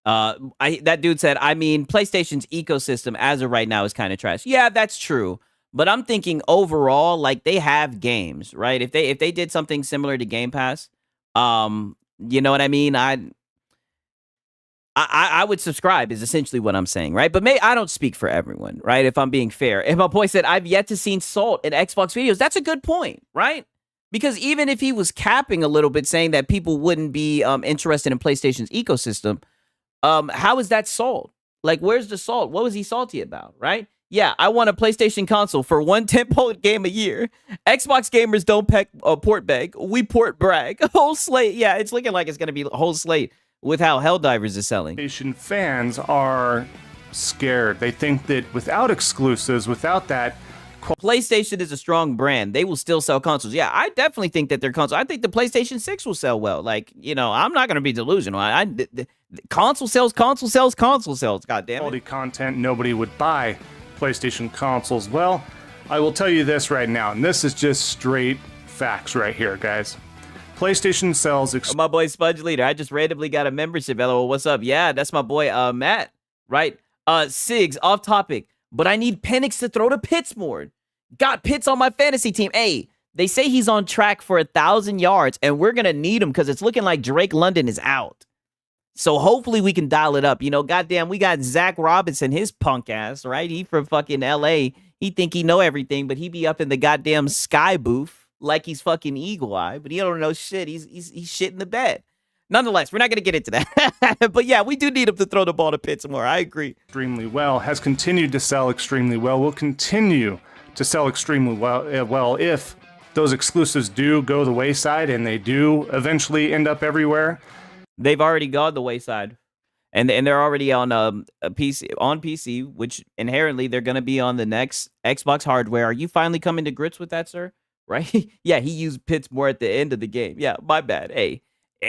that dude said, I mean, PlayStation's ecosystem as of right now is kind of trash. Yeah, that's true. But I'm thinking overall, like, they have games, right? If they did something similar to Game Pass, you know what I mean? I would subscribe is essentially what I'm saying, right? But I don't speak for everyone, right? If I'm being fair. And my boy said, I've yet to see Salt in Xbox videos. That's a good point, right? Because even if he was capping a little bit, saying that people wouldn't be interested in PlayStation's ecosystem, how is that Salt? Like, where's the salt? What was he salty about, right? Yeah, I want a PlayStation console for one tentpole game a year. Xbox gamers don't port beg. We port brag. Whole slate. Yeah, it's looking like it's going to be a whole slate with how Helldivers is selling. PlayStation fans are scared. They think that without exclusives, without that... PlayStation is a strong brand. They will still sell consoles. Yeah, I definitely think that their console... I think the PlayStation 6 will sell well. Like, you know, I'm not going to be delusional. Console sales, God damn it. Quality content nobody would buy. PlayStation consoles. Well, I will tell you this right now, and this is just straight facts right here, guys. PlayStation sells My boy Spudge Leader. I just randomly got a membership. LOL, what's up? Yeah, that's my boy Matt, right? Sigs, off topic, but I need Penix to throw to Pitts more. Got Pitts on my fantasy team. Hey, they say he's on track for 1,000 yards, and we're gonna need him because it's looking like Drake London is out. So hopefully we can dial it up. You know, goddamn, we got Zach Robinson, his punk ass, right? He from fucking LA. He think he know everything, but he be up in the goddamn Sky booth like he's fucking Eagle Eye, but he don't know shit. He's shit in the bed. Nonetheless, we're not going to get into that. But yeah, we do need him to throw the ball to Pitts more. I agree. extremely well, has continued to sell extremely well, will continue to sell extremely well if those exclusives do go the wayside and they do eventually end up everywhere. They've already gone the wayside. And they're already on a PC, which inherently they're going to be on the next Xbox hardware. Are you finally coming to grips with that, sir? Right? Yeah, he used Pitts more at the end of the game. Yeah, my bad. Hey,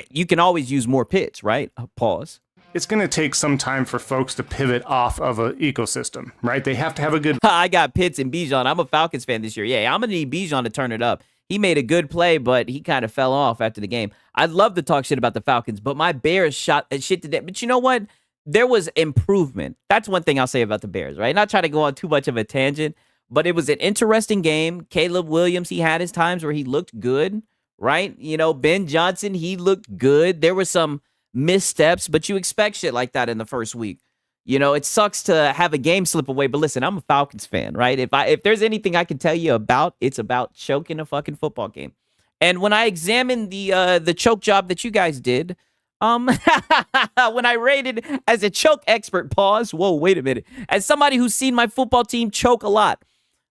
you can always use more Pitts, right? Pause. It's going to take some time for folks to pivot off of an ecosystem, right? They have to have a good... I got Pitts and Bijan. I'm a Falcons fan this year. Yeah, I'm going to need Bijan to turn it up. He made a good play, but he kind of fell off after the game. I'd love to talk shit about the Falcons, but my Bears shot shit to death. But you know what? There was improvement. That's one thing I'll say about the Bears, right? Not trying to go on too much of a tangent, but it was an interesting game. Caleb Williams, he had his times where he looked good, right? You know, Ben Johnson, he looked good. There were some missteps, but you expect shit like that in the first week. You know, it sucks to have a game slip away, but listen, I'm a Falcons fan, right? If there's anything I can tell you about, it's about choking a fucking football game. And when I examined the choke job that you guys did, when I rated as a choke expert, pause. Whoa, wait a minute. As somebody who's seen my football team choke a lot,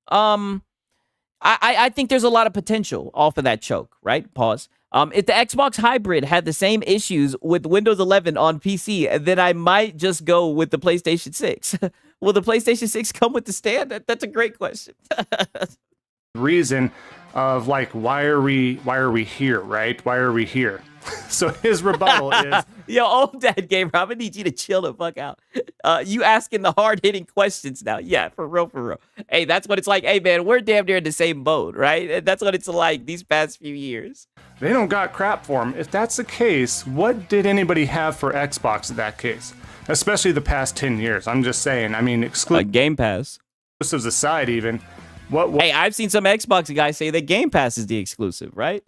I think there's a lot of potential off of that choke, right? Pause. If the Xbox Hybrid had the same issues with Windows 11 on PC, then I might just go with the PlayStation 6. Will the PlayStation 6 come with the stand? That's a great question. reason of like, why are we here, right? Why are we here? So his rebuttal is, yo, old dad gamer, I'm gonna need you to chill the fuck out. You asking the hard-hitting questions now. Yeah, for real, for real. Hey, that's what it's like. Hey, man, we're damn near in the same boat, right? That's what it's like these past few years. they don't got crap for him. If that's the case, what did anybody have for Xbox in that case? Especially the past 10 years. I'm just saying. I mean, Game Pass. exclusives aside, even. What Hey, I've seen some Xbox guys say that Game Pass is the exclusive, right?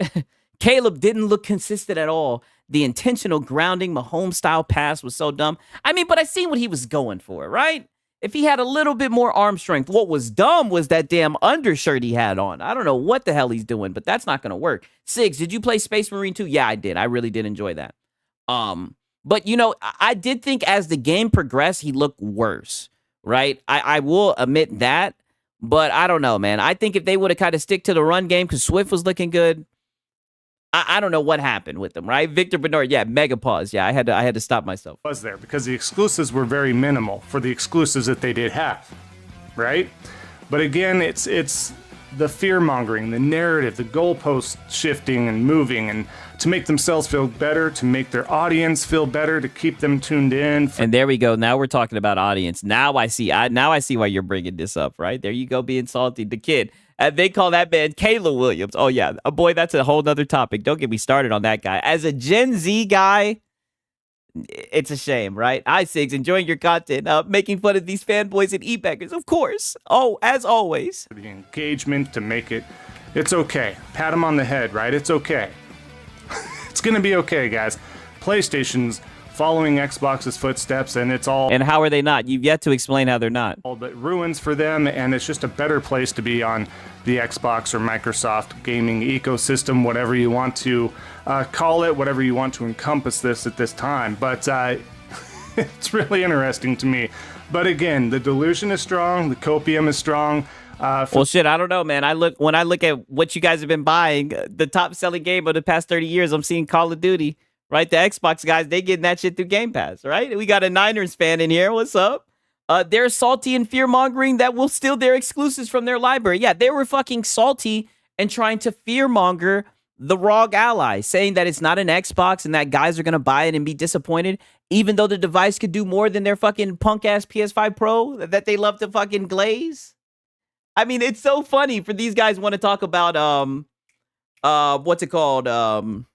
Caleb didn't look consistent at all. The intentional grounding, Mahomes-style pass was so dumb. I mean, but I seen what he was going for, right? If he had a little bit more arm strength, what was dumb was that damn undershirt he had on. I don't know what the hell he's doing, but that's not going to work. Sigs, did you play Space Marine 2? Yeah, I did. I really did enjoy that. But, you know, I did think as the game progressed, he looked worse, right? I will admit that, but I don't know, man. I think if they would have kind of stick to the run game because Swift was looking good, I don't know what happened with them, right? Victor Bernard, yeah, mega pause. Yeah, I had to stop myself. was there? Because the exclusives were very minimal for the exclusives that they did have, right? But again, it's the fear-mongering, the narrative, the goalpost shifting and moving, and to make themselves feel better, to make their audience feel better, to keep them tuned in. And there we go. Now we're talking about audience. Now I see why you're bringing this up, right? There you go, being salty. The kid. They call that man Caleb Williams. Oh, yeah. Boy, that's a whole nother topic. Don't get me started on that guy. As a Gen Z guy, it's a shame, right? Sigs, enjoying your content, making fun of these fanboys and e-beggars, of course. Oh, as always. The engagement to make it's okay. Pat him on the head, right? It's okay. It's going to be okay, guys. PlayStation's following Xbox's footsteps, and it's all... And how are they not? You've yet to explain how they're not. all but ruins for them, and it's just a better place to be on the Xbox or Microsoft gaming ecosystem, whatever you want to call it, whatever you want to encompass this at this time. But it's really interesting to me. But again, the delusion is strong, the copium is strong. Well, shit, I don't know, man. When I look at what you guys have been buying, the top-selling game of the past 30 years, I'm seeing Call of Duty. Right, the Xbox guys, they getting that shit through Game Pass, right? We got a Niners fan in here. What's up? They're salty and fear-mongering that will steal their exclusives from their library. Yeah, they were fucking salty and trying to fear-monger the ROG Ally, saying that it's not an Xbox and that guys are going to buy it and be disappointed, even though the device could do more than their fucking punk-ass PS5 Pro that they love to fucking glaze. I mean, it's so funny for these guys want to talk about, what's it called?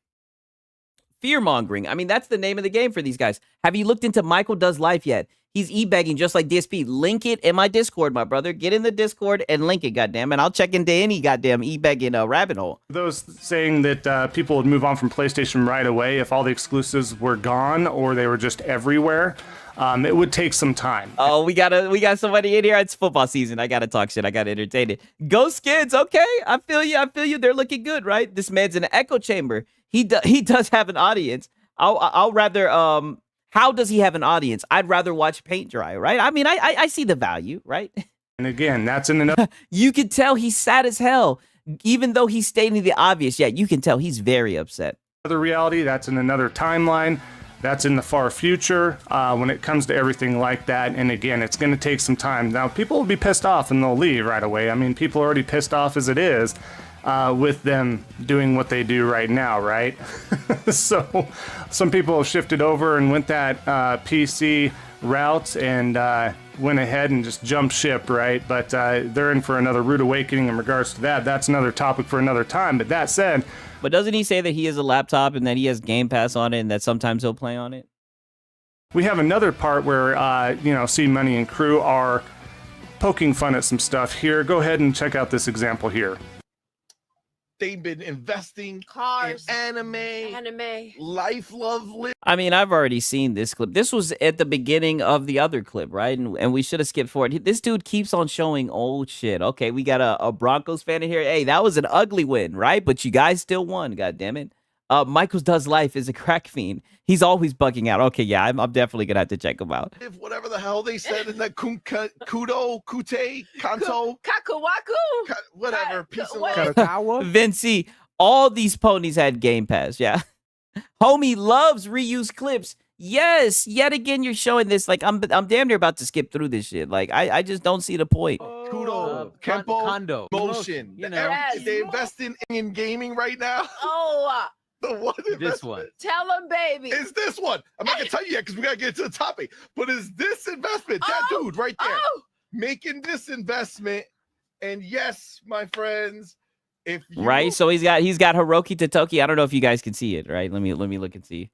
Fear-mongering. I mean, that's the name of the game for these guys. Have you looked into Michael Does Life yet? He's e-begging just like DSP. Link it in my Discord, my brother. Get in the Discord and link it, goddammit. I'll check into any goddamn e-begging rabbit hole. Those saying that people would move on from PlayStation right away if all the exclusives were gone or they were just everywhere. It would take some time. Oh, we got somebody in here. It's football season. I gotta talk shit. I gotta entertain it. Ghost Kids, okay. I feel you. They're looking good, right? This man's in an echo chamber. He does have an audience. I'll rather how does he have an audience? I'd rather watch paint dry, right? I mean, I see the value, right? And again, that's in another. You can tell he's sad as hell, even though he's stating the obvious. Yeah, you can tell he's very upset. Another reality. That's in another timeline. That's in the far future when it comes to everything like that. And again, it's going to take some time. Now, people will be pissed off and they'll leave right away. I mean, people are already pissed off as it is with them doing what they do right now, right? So some people have shifted over and went that PC route and went ahead and just jumped ship, right? But they're in for another rude awakening in regards to that. That's another topic for another time. But that said, but doesn't he say that he has a laptop and that he has Game Pass on it and that sometimes he'll play on it? we have another part where, C Money and crew are poking fun at some stuff here. Go ahead and check out this example here. They've been investing Cars, in anime, life, love, live. I mean, I've already seen this clip. This was at the beginning of the other clip, right? And we should have skipped forward. This dude keeps on showing old shit. Okay, we got a Broncos fan in here. Hey, that was an ugly win, right? But you guys still won, God damn it. Michael's Does Life is a crack fiend. He's always bugging out. Okay, yeah, I'm definitely going to have to check him out. If whatever the hell they said in that kudo, kute, kanto, Kakuwaku. whatever. Piece of What? Vinci, all these ponies had Game Pass, yeah. Homie loves reuse clips. Yes, yet again you're showing this. Like, I'm damn near about to skip through this shit. Like, I just don't see the point. kudo, kempo, condo, motion. You know, Yes. They invest in gaming right now. Oh, The one this investment one. tell them, baby. is this one. I'm not gonna tell you yet because we gotta get to the topic. But is this investment that Oh, dude right there Oh, making this investment? And yes, my friends, if you Right? So he's got Hiroki Totoki. I don't know if you guys can see it, right? Let me look and see.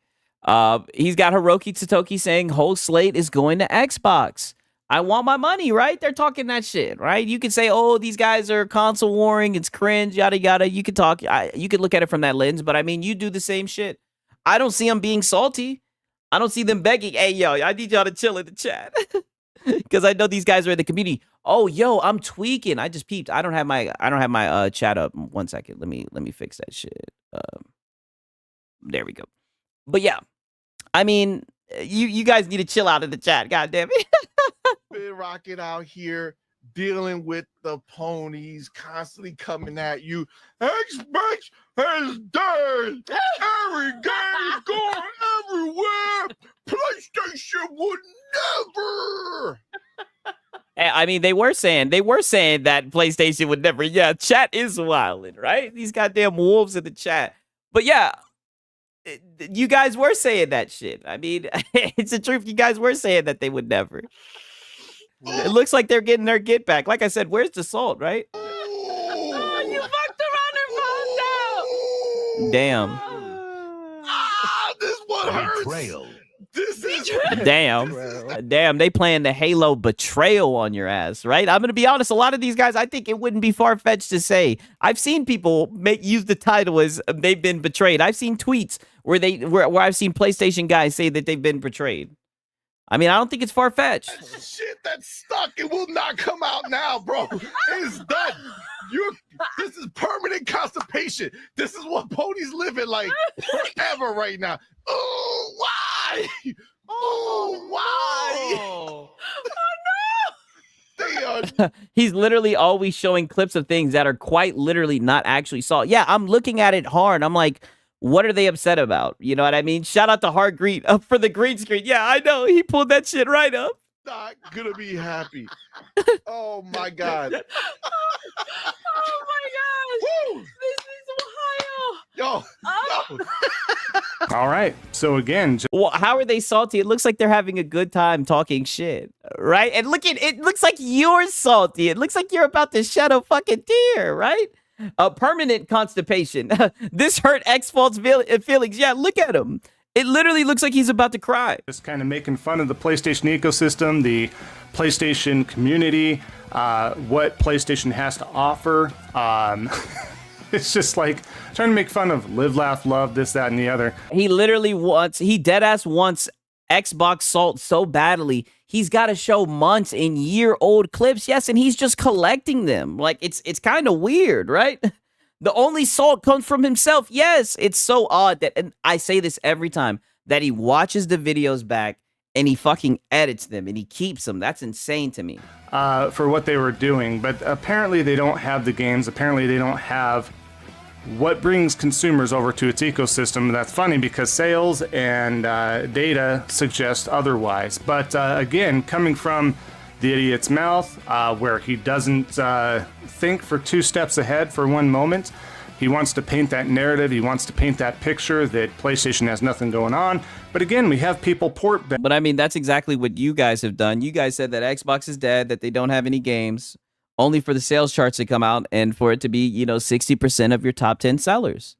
He's got Hiroki Totoki saying whole slate is going to Xbox. I want my money, right? They're talking that shit, right? You could say, oh, these guys are console warring, it's cringe, yada yada. You could talk, you could look at it from that lens, but I mean, you do the same shit. I don't see them being salty. I don't see them begging, hey yo, I need y'all to chill in the chat. Because I know these guys are in the community. Oh, yo, I'm tweaking. I just peeped. I don't have my chat up. 1 second. Let me fix that shit. There we go. But yeah, I mean, you guys need to chill out in the chat. God damn it. been rocking out here dealing with the ponies constantly coming at you. Xbox has died. Every game's going everywhere. PlayStation would never. I mean, they were saying that PlayStation would never. Yeah, chat is wilding, right? These goddamn wolves in the chat. But yeah, you guys were saying that shit. I mean, it's the truth. You guys were saying that they would never. It looks like they're getting their get back. Like I said, where's the salt, right? oh, you fucked around and found out. Damn. This one hurts. This is Damn, they playing the Halo betrayal on your ass, right? I'm gonna be honest, a lot of these guys, I think it wouldn't be far-fetched to say. I've seen people use the title as they've been betrayed. I've seen tweets where I've seen PlayStation guys say that they've been betrayed. I mean, I don't think it's far-fetched. shit that's stuck. It will not come out now, bro. It's done. This is permanent constipation. This is what ponies living like forever right now. Oh, why? Oh, why? Oh They are. He's literally always showing clips of things that are quite literally not actually saw. Yeah, I'm looking at it hard. I'm like, what are they upset about? You know what I mean? Shout out to Hard Green up for the green screen. Yeah, I know. He pulled that shit right up. Not gonna be happy. Oh my god. Oh my gosh. Woo! This is Ohio. Yo, Oh. All right. So again, Well, how are they salty? It looks like they're having a good time talking shit, right? And look at it. Looks like you're salty. It looks like you're about to shed a fucking tear, right? Permanent constipation. This hurt Xvault's feelings. Yeah, look at him. It literally looks like he's about to cry. just kind of making fun of the PlayStation ecosystem, the PlayStation community, what PlayStation has to offer. It's just like trying to make fun of live, laugh, love, this, that, and the other. He literally deadass wants Xbox salt so badly. He's got to show months and year-old clips. Yes, and he's just collecting them. Like, it's kind of weird, right? The only salt comes from himself. Yes, it's so odd that, and I say this every time, that he watches the videos back and he fucking edits them and he keeps them. That's insane to me. For what they were doing, but apparently they don't have the games. Apparently they don't have what brings consumers over to its ecosystem. That's funny because sales and data suggest otherwise. But again, coming from the idiot's mouth, where he doesn't think for 2 steps ahead for one moment. He wants to paint that narrative. He wants to paint that picture that PlayStation has nothing going on. But again, we have people port back. But I mean, that's exactly what you guys have done. You guys said that Xbox is dead, that they don't have any games, only for the sales charts to come out and for it to be, 60% of your top 10 sellers.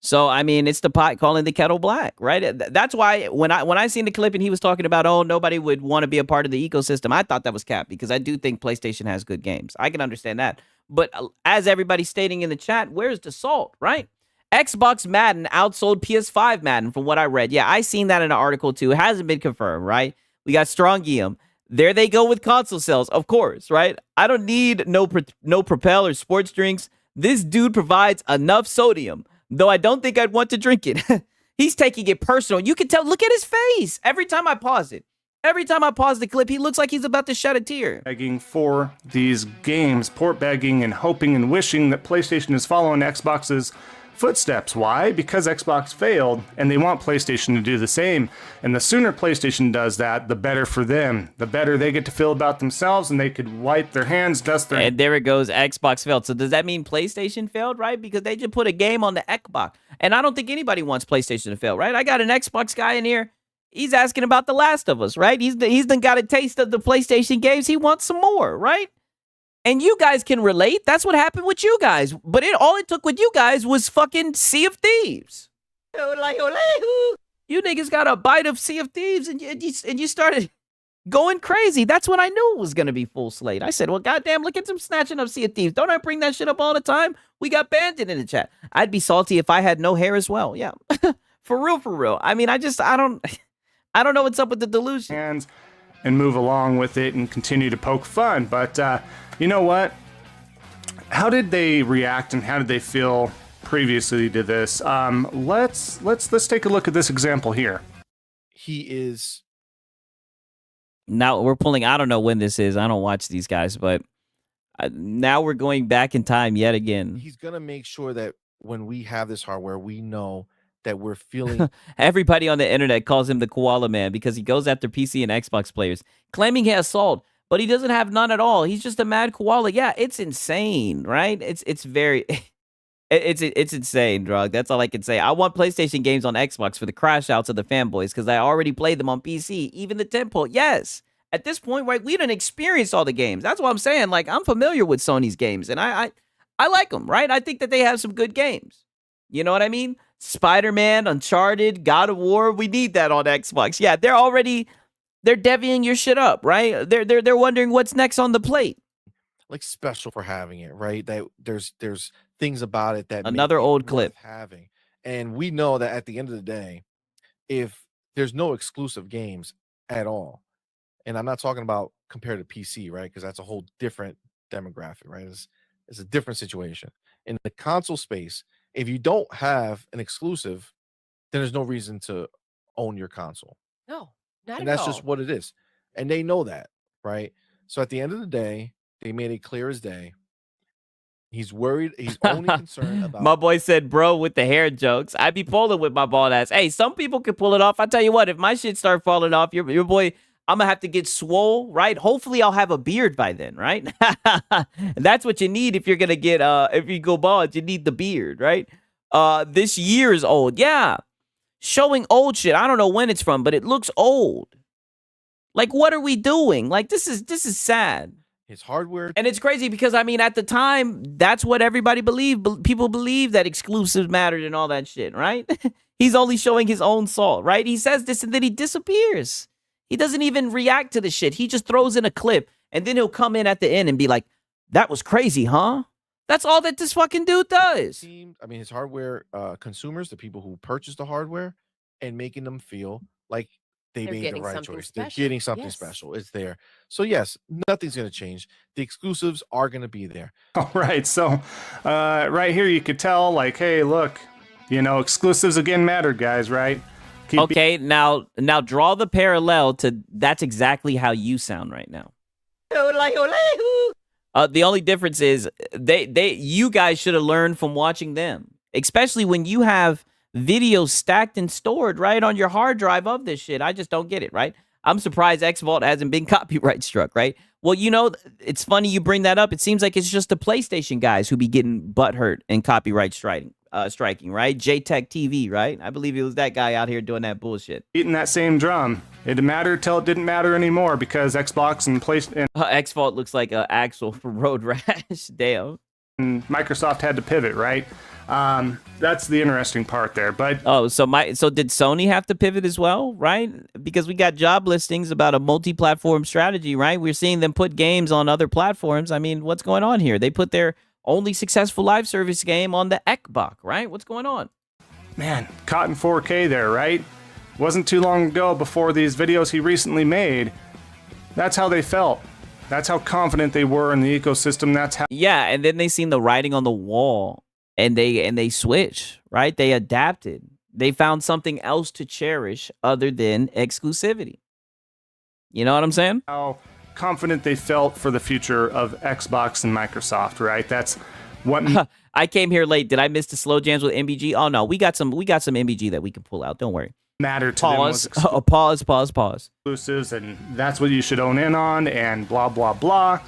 So, I mean, it's the pot calling the kettle black, right? That's why when I seen the clip and he was talking about, oh, nobody would want to be a part of the ecosystem, I thought that was cap because I do think PlayStation has good games. I can understand that. But as everybody's stating in the chat, where's the salt, right? Xbox Madden outsold PS5 Madden from what I read. Yeah, I seen that in an article too. It hasn't been confirmed, right? We got Strong Guillaume. There they go with console sales, of course, right? I don't need no Propel or sports drinks. This dude provides enough sodium, though I don't think I'd want to drink it. He's taking it personal. You can tell, look at his face. Every time I pause it, every time I pause the clip, he looks like he's about to shed a tear. Begging for these games, port begging and hoping and wishing that PlayStation is following Xbox's footsteps. Why? Because Xbox failed and they want PlayStation to do the same. And the sooner PlayStation does that, the better for them. The better they get to feel about themselves and they could wipe their hands, dust their... And there it goes, Xbox failed. So does that mean PlayStation failed, right? Because they just put a game on the Xbox. And I don't think anybody wants PlayStation to fail, right? I got an Xbox guy in here. He's asking about The Last of Us, right? He's done got a taste of the PlayStation games. He wants some more, right? And you guys can relate. That's what happened with you guys. But all it took with you guys was fucking Sea of Thieves. You niggas got a bite of Sea of Thieves and you started going crazy. That's when I knew it was going to be full slate. I said, well, goddamn, look at them snatching up Sea of Thieves. Don't I bring that shit up all the time? We got Bandit in the chat. I'd be salty if I had no hair as well. Yeah. For real. I mean, I don't know what's up with the delusion. Hands and move along with it and continue to poke fun. But you know what? How did they react and how did they feel previously to this? Let's take a look at this example here. he is. Now we're pulling. I don't know when this is. I don't watch these guys, but now we're going back in time yet again. He's gonna make sure that when we have this hardware, we know that we're feeling. Everybody on the internet calls him the Koala Man because he goes after PC and Xbox players, claiming he has salt, but he doesn't have none at all. He's just a mad koala. Yeah, it's insane, right? It's very, it's insane, drug. That's all I can say. I want PlayStation games on Xbox for the crash outs of the fanboys because I already played them on PC, even the tempo. Yes, at this point, right, we done experienced all the games. That's what I'm saying. Like, I'm familiar with Sony's games, and I like them, right? I think that they have some good games. You know what I mean? Spider-Man, Uncharted, God of War. We need that on Xbox. Yeah, they're devying your shit up, right? They're wondering what's next on the plate. Like special for having it, right? That there's things about it that Another make it old worth clip. having. And we know that at the end of the day, if there's no exclusive games at all, and I'm not talking about compared to PC, right? Because that's a whole different demographic, right? It's a different situation. In the console space, if you don't have an exclusive, then there's no reason to own your console. No, not And at that's all. just what it is. And they know that, right? So at the end of the day, they made it clear as day. He's worried. He's only concerned about. My boy said, bro, with the hair jokes. I be pulling with my bald ass. Hey, some people can pull it off. I tell you what, if my shit start falling off, your boy, I'm going to have to get swole, right? Hopefully I'll have a beard by then, right? That's what you need if you're going to get, if you go bald, you need the beard, right? this year is old. Yeah. Showing old shit. I don't know when it's from, but it looks old. Like, what are we doing? Like, this is sad. His hardware. And it's crazy because, I mean, at the time, that's what everybody believed. People believe that exclusives mattered and all that shit, right? He's only showing his own salt, right? He says this and then he disappears. He doesn't even react to the shit. He just throws in a clip and then he'll come in at the end and be like, that was crazy, huh? That's all that this fucking dude does. I mean, his hardware consumers, the people who purchase the hardware, and making them feel like they They're made the getting right something choice. They're special. getting something Yes. special. It's there. So yes, nothing's going to change. The exclusives are going to be there. All right, so right here you could tell, like, hey, look, you know, exclusives again matter, guys, right? Keep Okay, now draw the parallel to that's exactly how you sound right now. The only difference is you guys should have learned from watching them, especially when you have videos stacked and stored right on your hard drive of this shit. I just don't get it, right? I'm surprised Xvault hasn't been copyright struck, right? Well, you know, it's funny you bring that up. It seems like it's just the PlayStation guys who be getting butthurt and copyright striking, right? JTech TV, right? I believe it was that guy out here doing that bullshit. beating that same drum. It mattered till it didn't matter anymore because Xbox and PlayStation Xvault looks like an Axel from Road Rash. Damn. and Microsoft had to pivot, right? That's the interesting part there. But Oh, so did Sony have to pivot as well, right? Because we got job listings about a multi-platform strategy, right? We're seeing them put games on other platforms. I mean, what's going on here? They put their only successful live service game on the Xbox, right? What's going on? man, caught in 4K there, right? Wasn't too long ago before these videos he recently made. That's how they felt. That's how confident they were in the ecosystem. That's how Yeah, and then they seen the writing on the wall, and they switched, right? They adapted. They found something else to cherish other than exclusivity. You know what I'm saying? how confident they felt for the future of Xbox and Microsoft, right? That's what I came here late. Did I miss the slow jams with MBG? Oh no, we got some MBG that we can pull out. Don't worry. mattered to them was Pause. Pause. exclusives, and that's what you should own in on, and blah blah blah.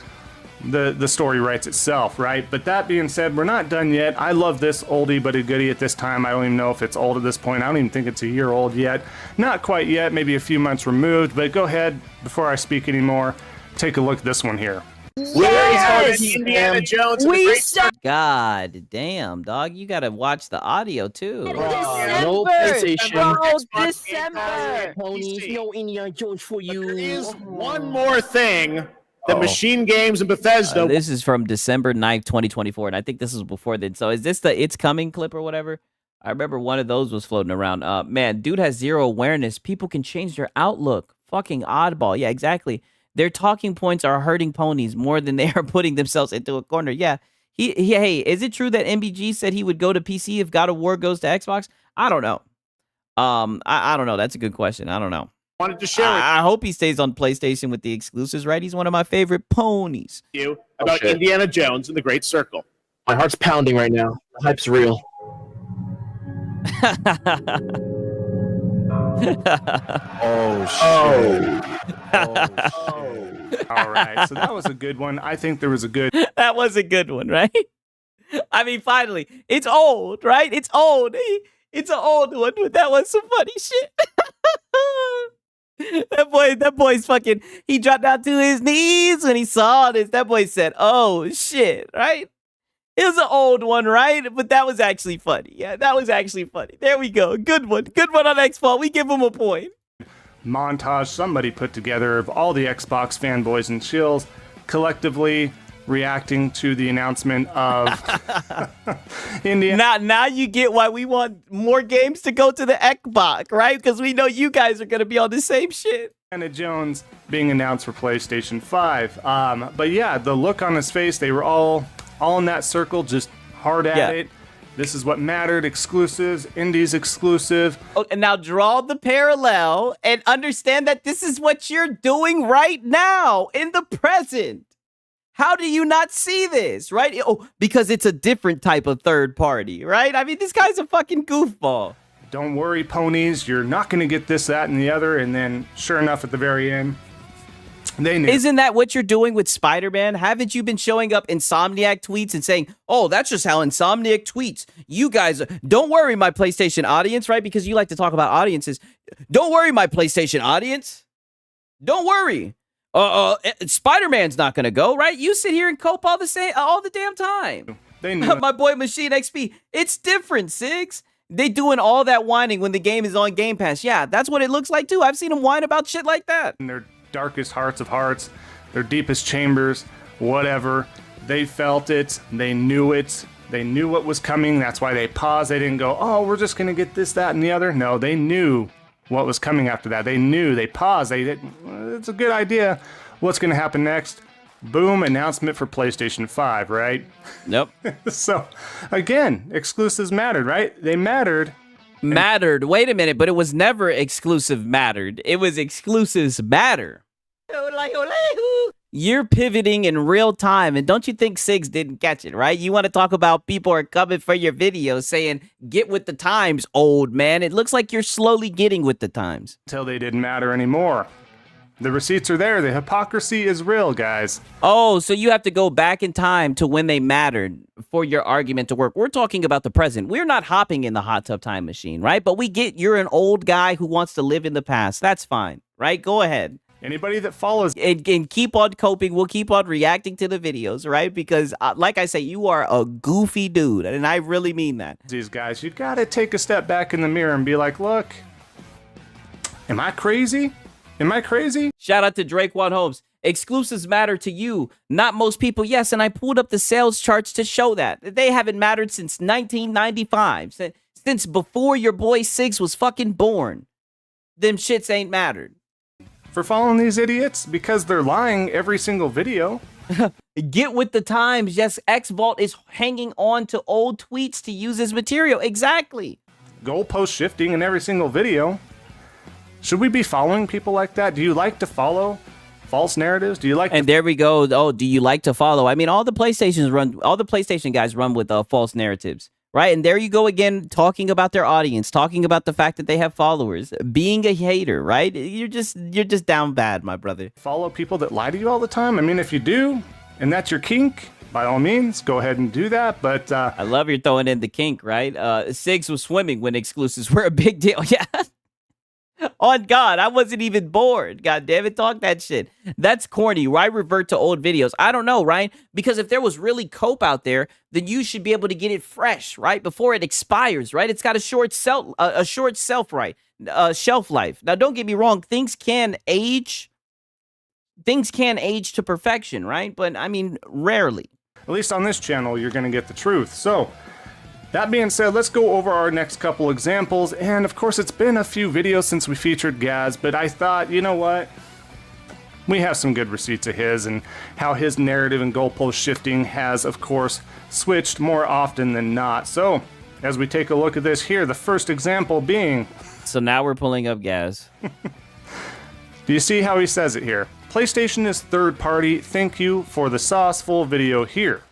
The story writes itself, right? But that being said, we're not done yet. I love this oldie but a goodie at this time. I don't even know if it's old at this point. I don't even think it's a year old yet. Not quite yet, maybe a few months removed, but go ahead, before I speak anymore, take a look at this one here. Yes! Indiana Jones and the We Great saw God damn, dog. You gotta watch the audio too. December. PlayStation. Bro, Xbox December. Ponies, no Indiana Jones for you. There is one more thing that Machine Games and Bethesda. This is from December 9th, 2024, and I think this was before then. So is this the It's Coming clip or whatever? I remember one of those was floating around. Man, dude has zero awareness. People can change their outlook. Fucking oddball. Yeah, exactly. Their talking points are hurting ponies more than they are putting themselves into a corner. Yeah. Hey, is it true that MBG said he would go to PC if God of War goes to Xbox? I don't know. I don't know. That's a good question. I don't know. Wanted to share with I hope he stays on PlayStation with the exclusives, right? He's one of my favorite ponies. you about shit. Indiana Jones and the Great Circle. My heart's pounding right now. The hype's real. All right, so that was a good one. I think there was a good That was a good one, right? I mean, finally, it's old, right? It's old. It's an old one, but that was some funny shit. That boy's fucking, he dropped down to his knees when he saw this. That boy said, oh shit, right? It was an old one, right? But that was actually funny. Yeah, that was actually funny. There we go. Good one. Good one on Xvault. We give him a point. montage somebody put together of all the Xbox fanboys and chills collectively reacting to the announcement of Indiana. Now you get why we want more games to go to the Xbox, right? Because we know you guys are going to be on the same shit. Indiana Jones being announced for PlayStation 5. But yeah, the look on his face, they were all in that circle, just hard at it. This is what mattered. Exclusives, indies exclusive. Oh, and now draw the parallel and understand that this is what you're doing right now in the present. How do you not see this, right? Oh, because it's a different type of third party, right? I mean, this guy's a fucking goofball. Don't worry, ponies, you're not going to get this, that, and the other. And then, sure enough, at the very end, They knew. Isn't that what you're doing with Spider-Man? Haven't you been showing up Insomniac tweets and saying, oh, that's just how Insomniac tweets. You guys, don't worry, my PlayStation audience, right? Because you like to talk about audiences. Don't worry, my PlayStation audience. Don't worry. Spider-Man's not going to go, right? You sit here and cope all the damn time. They knew. My boy Machine XP. It's different, Sigs. They doing all that whining when the game is on Game Pass. Yeah, that's what it looks like, too. I've seen them whine about shit like that. In their darkest hearts of hearts, their deepest chambers, whatever. They felt it. They knew it. They knew what was coming. That's why they paused. They didn't go, oh, we're just going to get this, that, and the other. No, they knew what was coming after that. They knew. They paused. They didn't. It's a good idea. What's going to happen next? Boom, announcement for PlayStation 5, right? Nope. So, again, exclusives mattered, right? They mattered. Mattered. Wait a minute, but it was never exclusive mattered. It was exclusives matter. You're pivoting in real time, and don't you think Sigs didn't catch it, right? You want to talk about people are coming for your videos saying, get with the times, old man. It looks like you're slowly getting with the times. Until they didn't matter anymore. The receipts are there. The hypocrisy is real, guys. Oh, so you have to go back in time to when they mattered for your argument to work. We're talking about the present. We're not hopping in the hot tub time machine, right? But we get you're an old guy who wants to live in the past. That's fine, right? Go ahead. Anybody that follows And keep on coping. We'll keep on reacting to the videos, right? Because like I say, you are a goofy dude. And I really mean that. these guys, you got to take a step back in the mirror and be like, look, am I crazy? Am I crazy? Shout out to Drake One Holmes. Exclusives matter to you, not most people. Yes, and I pulled up the sales charts to show that. They haven't mattered since 1995. Since before your boy Sigs was fucking born. Them shits ain't mattered. For following these idiots? Because they're lying every single video. Get with the times. Yes, Xvault is hanging on to old tweets to use as material. Exactly. Goalpost shifting in every single video. Should we be following people like that? Do you like to follow false narratives? Do you like? And there we go. Oh, do you like to follow? I mean, all the PlayStation guys run with false narratives, right? And there you go again, talking about their audience, talking about the fact that they have followers, being a hater, right? You're just down bad, my brother. Follow people that lie to you all the time? I mean, if you do, and that's your kink, by all means, go ahead and do that. But I love you're throwing in the kink, right? Sigs was swimming when exclusives were a big deal. Yeah. On God, I wasn't even bored. God damn it, talk that shit. That's corny. Why revert to old videos? I don't know, right? Because if there was really cope out there, then you should be able to get it fresh, right? Before it expires, right? It's got a short shelf life. Now, don't get me wrong. Things can age to perfection, right? But I mean, rarely. at least on this channel, you're going to get the truth. So, that being said, let's go over our next couple examples, and of course it's been a few videos since we featured Gaz, but I thought, you know what? We have some good receipts of his, and how his narrative and goalpost shifting has, of course, switched more often than not. So, as we take a look at this here, the first example being... So now we're pulling up Gaz. Do you see how he says it here? PlayStation is third party, thank you for the sauceful video here.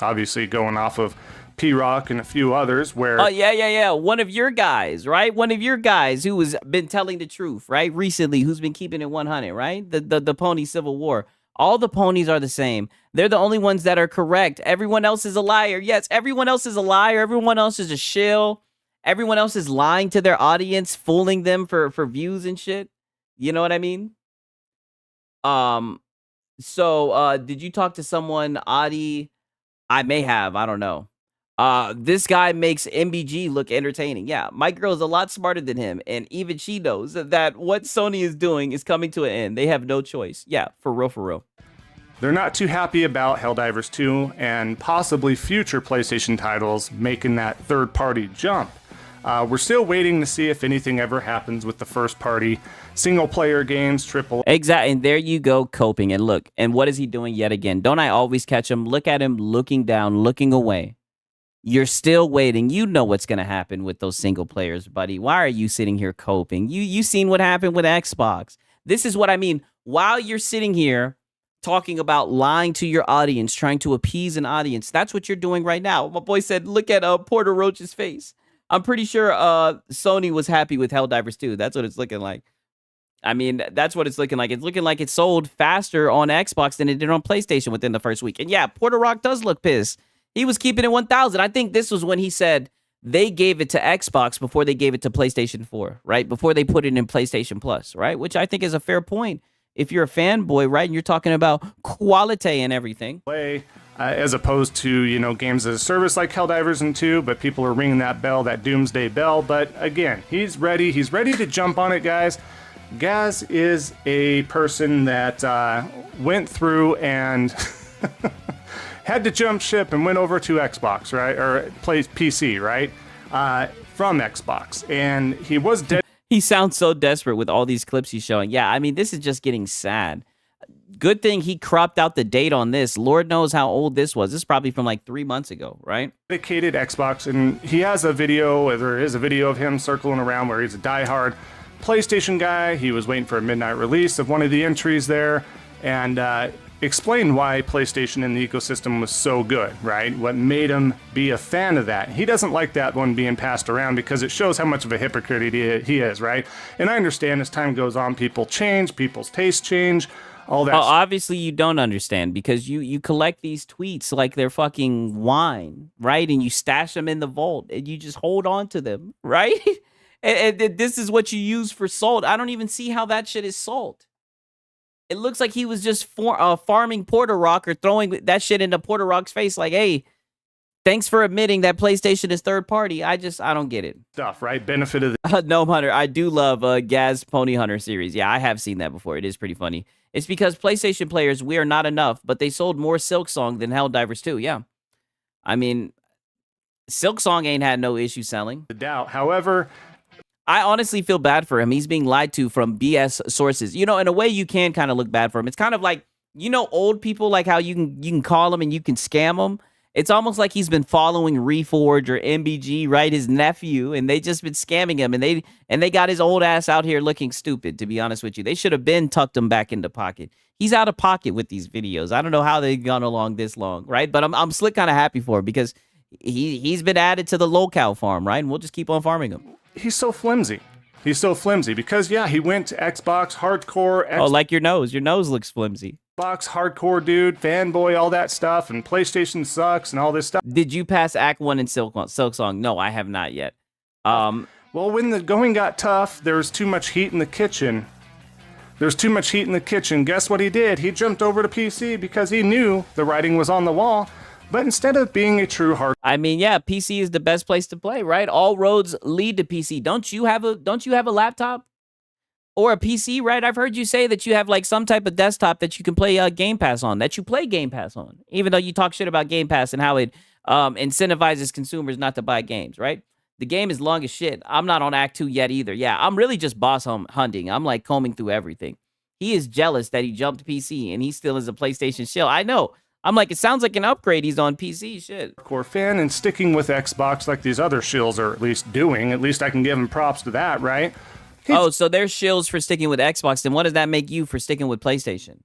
Obviously going off of P-Rock and a few others where... Oh, yeah. One of your guys, right? One of your guys who has been telling the truth, right? Recently, who's been keeping it 100, right? The pony civil war. All the ponies are the same. They're the only ones that are correct. Everyone else is a liar. Yes, everyone else is a liar. Everyone else is a shill. Everyone else is lying to their audience, fooling them for views and shit. You know what I mean? So, did you talk to someone, Adi? I may have. I don't know. This guy makes MBG look entertaining. Yeah, my girl's a lot smarter than him, and even she knows that what Sony is doing is coming to an end. They have no choice. Yeah, for real. They're not too happy about Helldivers 2 and possibly future PlayStation titles making that third-party jump. We're still waiting to see if anything ever happens with the first-party single-player games, triple... Exactly, and there you go, coping. And look, and what is he doing yet again? Don't I always catch him? Look at him looking down, looking away. You're still waiting. You know what's going to happen with those single players, buddy. Why are you sitting here coping? You seen what happened with Xbox. This is what I mean. While you're sitting here talking about lying to your audience, trying to appease an audience, that's what you're doing right now. My boy said, look at Porter Roach's face. I'm pretty sure Sony was happy with Helldivers 2. That's what it's looking like. I mean, that's what it's looking like. It's looking like it sold faster on Xbox than it did on PlayStation within the first week. And yeah, Porter Rock does look pissed. He was keeping it 1,000. I think this was when he said they gave it to Xbox before they gave it to PlayStation 4, right? Before they put it in PlayStation Plus, right? Which I think is a fair point if you're a fanboy, right? And you're talking about quality and everything. Play as opposed to, you know, games as a service like Helldivers and 2, but people are ringing that bell, that doomsday bell. But again, he's ready. He's ready to jump on it, guys. Gaz is a person that went through and had to jump ship and went over to Xbox, right? Or plays PC, right? From Xbox. And he was dead. He sounds so desperate with all these clips he's showing. Yeah, I mean, this is just getting sad. Good thing he cropped out the date on this. Lord knows how old this was. This is probably from like 3 months ago, right? Dedicated Xbox. And he has a video, there is a video of him circling around where he's a diehard PlayStation guy. He was waiting for a midnight release of one of the entries there, and explained why PlayStation in the ecosystem was so good, right? What made him be a fan of that. He doesn't like that one being passed around because it shows how much of a hypocrite he is, right? And I understand as time goes on, people change, people's tastes change, all that. Obviously, you don't understand because you collect these tweets like they're fucking wine, right? And you stash them in the vault and you just hold on to them, right? And this is what you use for salt. I don't even see how that shit is salt. It looks like he was just farming Porter Rock or throwing that shit into Porter Rock's face like, hey, thanks for admitting that PlayStation is third party. I don't get it. Stuff, right? Benefit of the... Gnome Hunter. I do love Gaz Pony Hunter series. Yeah, I have seen that before. It is pretty funny. It's because PlayStation players, we are not enough, but they sold more Silk Song than Helldivers 2. Yeah. I mean, Silk Song ain't had no issue selling. The doubt. However... I honestly feel bad for him. He's being lied to from BS sources. You know, in a way, you can kind of look bad for him. It's kind of like, you know, old people, like how you can call them and you can scam them. It's almost like he's been following Reforge or MBG, right? His nephew, and they just been scamming him, and they got his old ass out here looking stupid. To be honest with you, they should have been tucked him back into pocket. He's out of pocket with these videos. I don't know how they've gone along this long, right? But I'm slick kind of happy for him because he's been added to the locale farm, right? And we'll just keep on farming him. He's so flimsy. He's so flimsy because, yeah, he went to Xbox hardcore. Oh, like your nose. Your nose looks flimsy. Xbox hardcore dude, fanboy, all that stuff, and PlayStation sucks and all this stuff. Did you pass Act 1 in Silk Song? No, I have not yet. Well, when the going got tough, there was too much heat in the kitchen. There's too much heat in the kitchen. Guess what he did? He jumped over to PC because he knew the writing was on the wall. But instead of being a true hard... I mean, yeah, PC is the best place to play, right? All roads lead to PC. Don't you have a laptop or a PC, right? I've heard you say that you have like some type of desktop that you can play Game Pass on, that you play Game Pass on, even though you talk shit about Game Pass and how it incentivizes consumers not to buy games, right? The game is long as shit. I'm not on Act 2 yet either. Yeah, I'm really just boss hunting. I'm like combing through everything. He is jealous that he jumped PC and he still is a PlayStation shill. I know. I'm like, it sounds like an upgrade. He's on PC. Shit. Hardcore fan and sticking with Xbox like these other shills are at least doing. At least I can give him props to that, right? Oh, so they're shills for sticking with Xbox. Then what does that make you for sticking with PlayStation?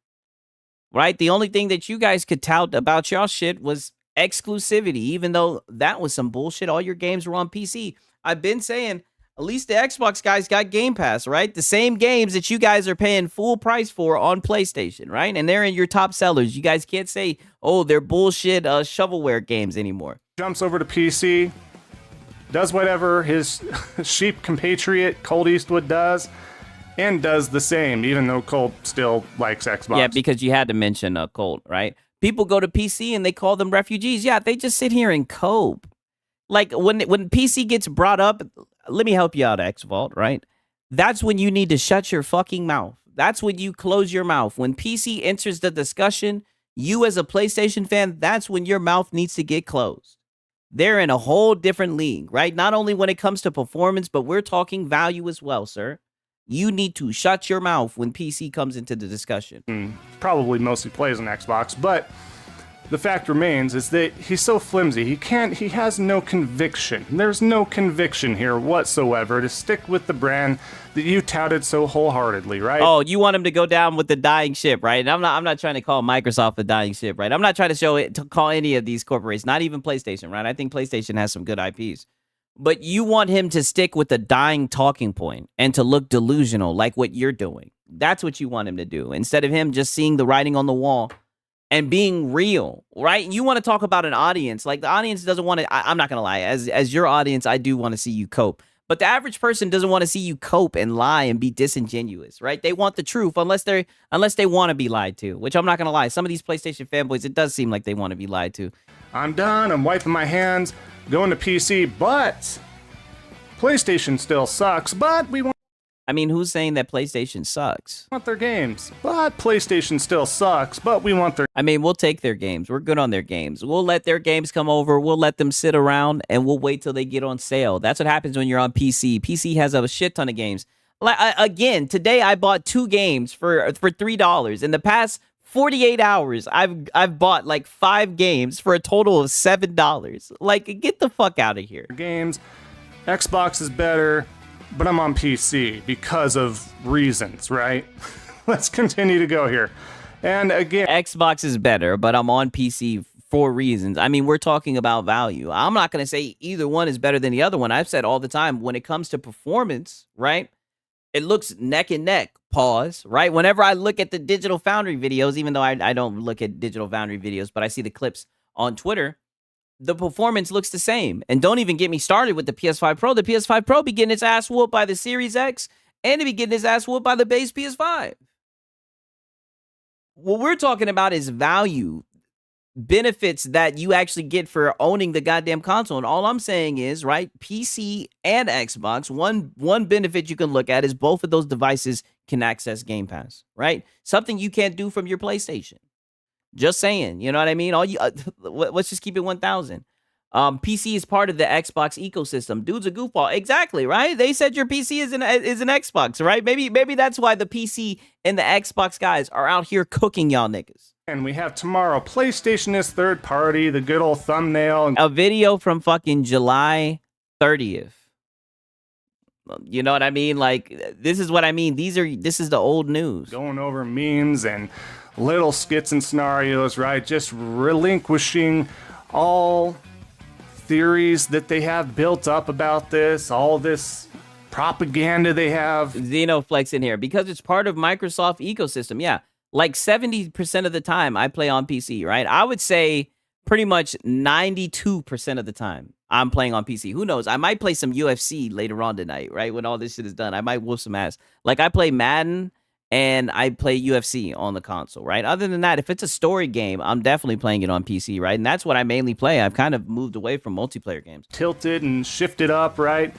Right? The only thing that you guys could tout about y'all shit was exclusivity, even though that was some bullshit. All your games were on PC. I've been saying, at least the Xbox guys got Game Pass, right? The same games that you guys are paying full price for on PlayStation, right? And they're in your top sellers. You guys can't say, oh, they're bullshit shovelware games anymore. Jumps over to PC, does whatever his sheep compatriot Colt Eastwood does, and does the same, even though Colt still likes Xbox. Yeah, because you had to mention Colt, right? People go to PC and they call them refugees. Yeah, they just sit here and cope. Like, when PC gets brought up, let me help you out, Xvault, right? That's when you need to shut your fucking mouth. That's when you close your mouth. When PC enters the discussion, you as a PlayStation fan, that's when your mouth needs to get closed. They're in a whole different league, right? Not only when it comes to performance, but we're talking value as well, sir. You need to shut your mouth when PC comes into the discussion. Probably mostly plays on Xbox, but the fact remains is that he's so flimsy. He has no conviction. There's no conviction here whatsoever to stick with the brand that you touted so wholeheartedly, right? Oh, you want him to go down with the dying ship, right? And I'm not trying to call Microsoft the dying ship, right? I'm not trying to call any of these corporations, not even PlayStation, right? I think PlayStation has some good IPs. But you want him to stick with the dying talking point and to look delusional like what you're doing. That's what you want him to do. Instead of him just seeing the writing on the wall and being real, right? You want to talk about an audience. Like, the audience doesn't want to, I'm not going to lie. As your audience, I do want to see you cope. But the average person doesn't want to see you cope and lie and be disingenuous, right? They want the truth unless they want to be lied to, which I'm not going to lie. Some of these PlayStation fanboys, it does seem like they want to be lied to. I'm done. I'm wiping my hands, going to PC, but PlayStation still sucks, but we want I mean, who's saying that PlayStation sucks? their games. But PlayStation still sucks, but we want their I mean, we'll take their games. We're good on their games. We'll let their games come over. We'll let them sit around, and we'll wait till they get on sale. That's what happens when you're on PC. PC has a shit ton of games. Like, again, today I bought 2 games for $3. In the past 48 hours, I've bought like 5 games for a total of $7. Like, get the fuck out of here. games. Xbox is better, but I'm on PC because of reasons, right? Let's continue to go here. And again, Xbox is better, but I'm on PC for reasons. I mean, we're talking about value. I'm not going to say either one is better than the other one. I've said all the time, when it comes to performance, right? It looks neck and neck, pause, right? Whenever I look at the Digital Foundry videos, even though I don't look at Digital Foundry videos, but I see the clips on Twitter, the performance looks the same. And don't even get me started with the PS5 Pro. The PS5 Pro be getting its ass whooped by the Series X, and it be getting its ass whooped by the base PS5. What we're talking about is value, benefits that you actually get for owning the goddamn console. And all I'm saying is, right, PC and Xbox, one benefit you can look at is both of those devices can access Game Pass, right? Something you can't do from your PlayStation. Just saying, you know what I mean? Let's just keep it 1,000. PC is part of the Xbox ecosystem. Dude's a goofball. Exactly, right? They said your PC is an Xbox, right? Maybe that's why the PC and the Xbox guys are out here cooking y'all niggas. and we have tomorrow PlayStation is third party, the good old thumbnail. A video from fucking July 30th. You know what I mean? Like, this is what I mean. This is the old news. Going over memes and little skits and scenarios, right? Just relinquishing all theories that they have built up about this, all this propaganda they have. Xenoflex in here because it's part of Microsoft ecosystem. Yeah, like 70% of the time I play on PC, right? I would say pretty much 92% of the time I'm playing on PC. Who knows? I might play some UFC later on tonight, right? When all this shit is done, I might whoop some ass. Like, I play Madden and I play UFC on the console, right? Other than that, if it's a story game, I'm definitely playing it on PC, right? And that's what I mainly play. I've kind of moved away from multiplayer games. Tilted and shifted up, right?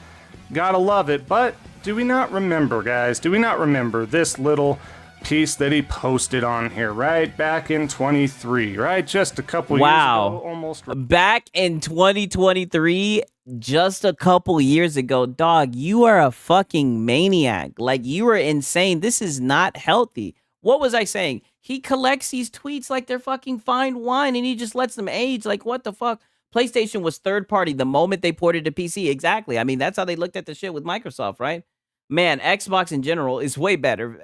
Gotta love it. But do we not remember, guys? Do we not remember this little piece that he posted on here, right? Back in 23, right? Just a couple years ago, almost. Back in 2023, just a couple years ago, dog, you are a fucking maniac. Like, you are insane. This is not healthy. What was I saying? He collects these tweets like they're fucking fine wine and he just lets them age. Like, what the fuck? PlayStation was third party the moment they ported to PC. Exactly. I mean, that's how they looked at the shit with Microsoft, right? Man, Xbox in general is way better